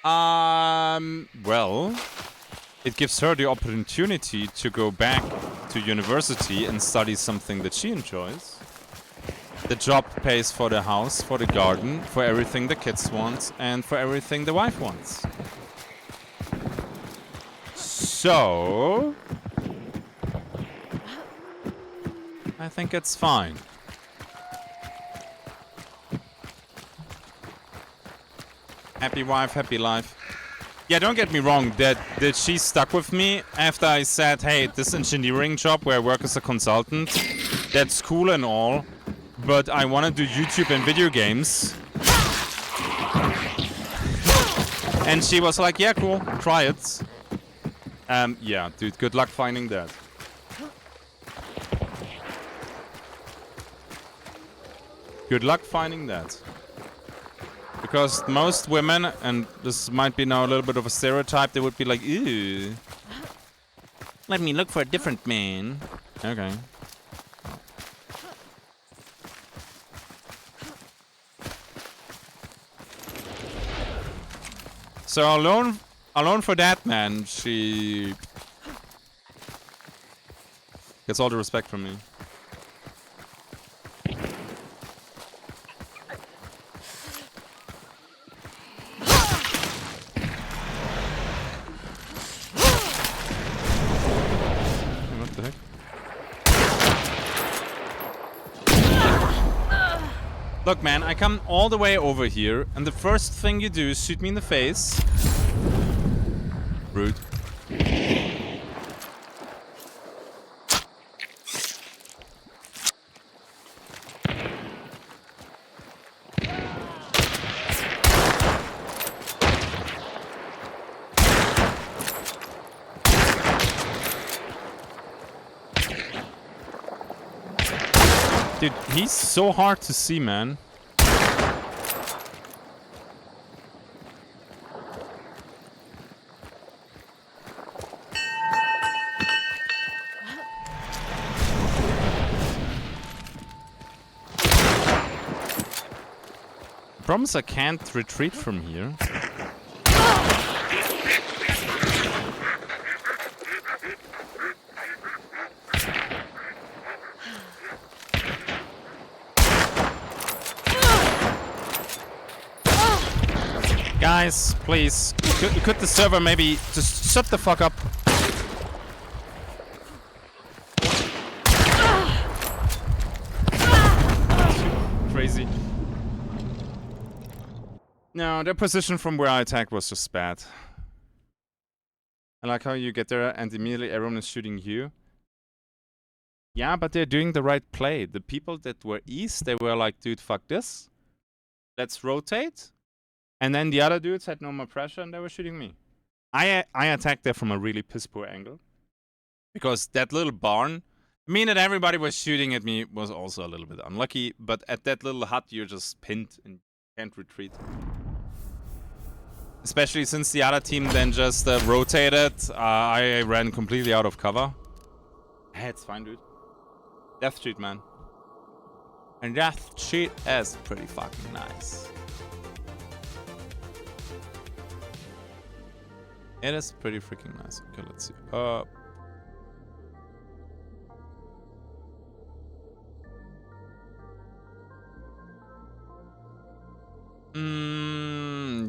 Well, it gives her the opportunity to go back to university and study something that she enjoys. The job pays for the house, for the garden, for everything the kids want, and for everything the wife wants. So, I think it's fine. Happy wife, happy life. Yeah, don't get me wrong, that she stuck with me after I said, hey, this engineering job where I work as a consultant, that's cool and all, but I want to do YouTube and video games. And she was like, yeah, cool, try it. Yeah, dude, good luck finding that. Good luck finding that. Because most women, and this might be now a little bit of a stereotype, they would be like, ew. Let me look for a different man. Okay. So alone for that, man, she gets all the respect from me. What the heck? Look, man, I come all the way over here, and the first thing you do is shoot me in the face. Rude. Dude, he's so hard to see, man. Promise I can't retreat from here. Guys, please, could the server maybe just shut the fuck up? Crazy. No, their position from where I attacked was just bad. I like how you get there and immediately everyone is shooting you. Yeah, but they're doing the right play. The people that were east, they were like, dude, fuck this. Let's rotate. And then the other dudes had no more pressure and they were shooting me. I attacked there from a really piss poor angle. Because that little barn, I mean that everybody was shooting at me was also a little bit unlucky. But at that little hut, you're just pinned and can't retreat. Especially since the other team then just rotated. I ran completely out of cover. Hey, it's fine, dude. Death cheat, man. And death cheat is pretty fucking nice. It is pretty freaking nice. Okay, let's see.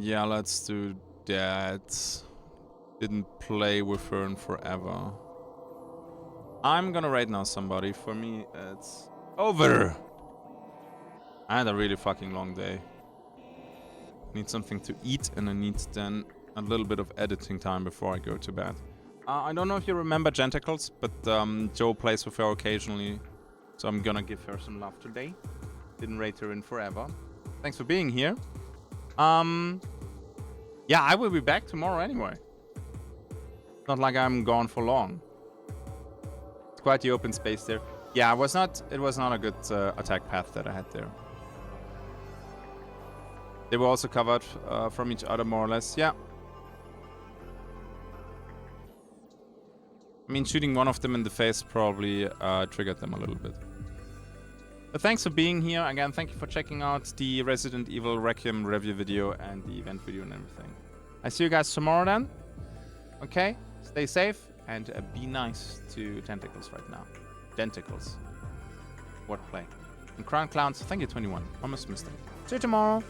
Yeah, let's do that. Didn't play with her in forever. I'm gonna raid now somebody. For me, it's over. I had a really fucking long day. Need something to eat, and I need then a little bit of editing time before I go to bed. I don't know if you remember Gentacles, but Joe plays with her occasionally, so I'm gonna give her some love today. Didn't raid her in forever. Thanks for being here. Yeah, I will be back tomorrow anyway. Not like I'm gone for long. It's quite the open space there. Yeah, it was not a good attack path that I had there. They were also covered from each other more or less. Yeah. I mean, shooting one of them in the face probably triggered them a little bit. But thanks for being here. Again, thank you for checking out the Resident Evil Requiem review video and the event video and everything. I see you guys tomorrow then. Okay? Stay safe and be nice to Tentacles right now. Tentacles. Wordplay. And Crown Clowns, thank you 21. Almost missed it. See you tomorrow.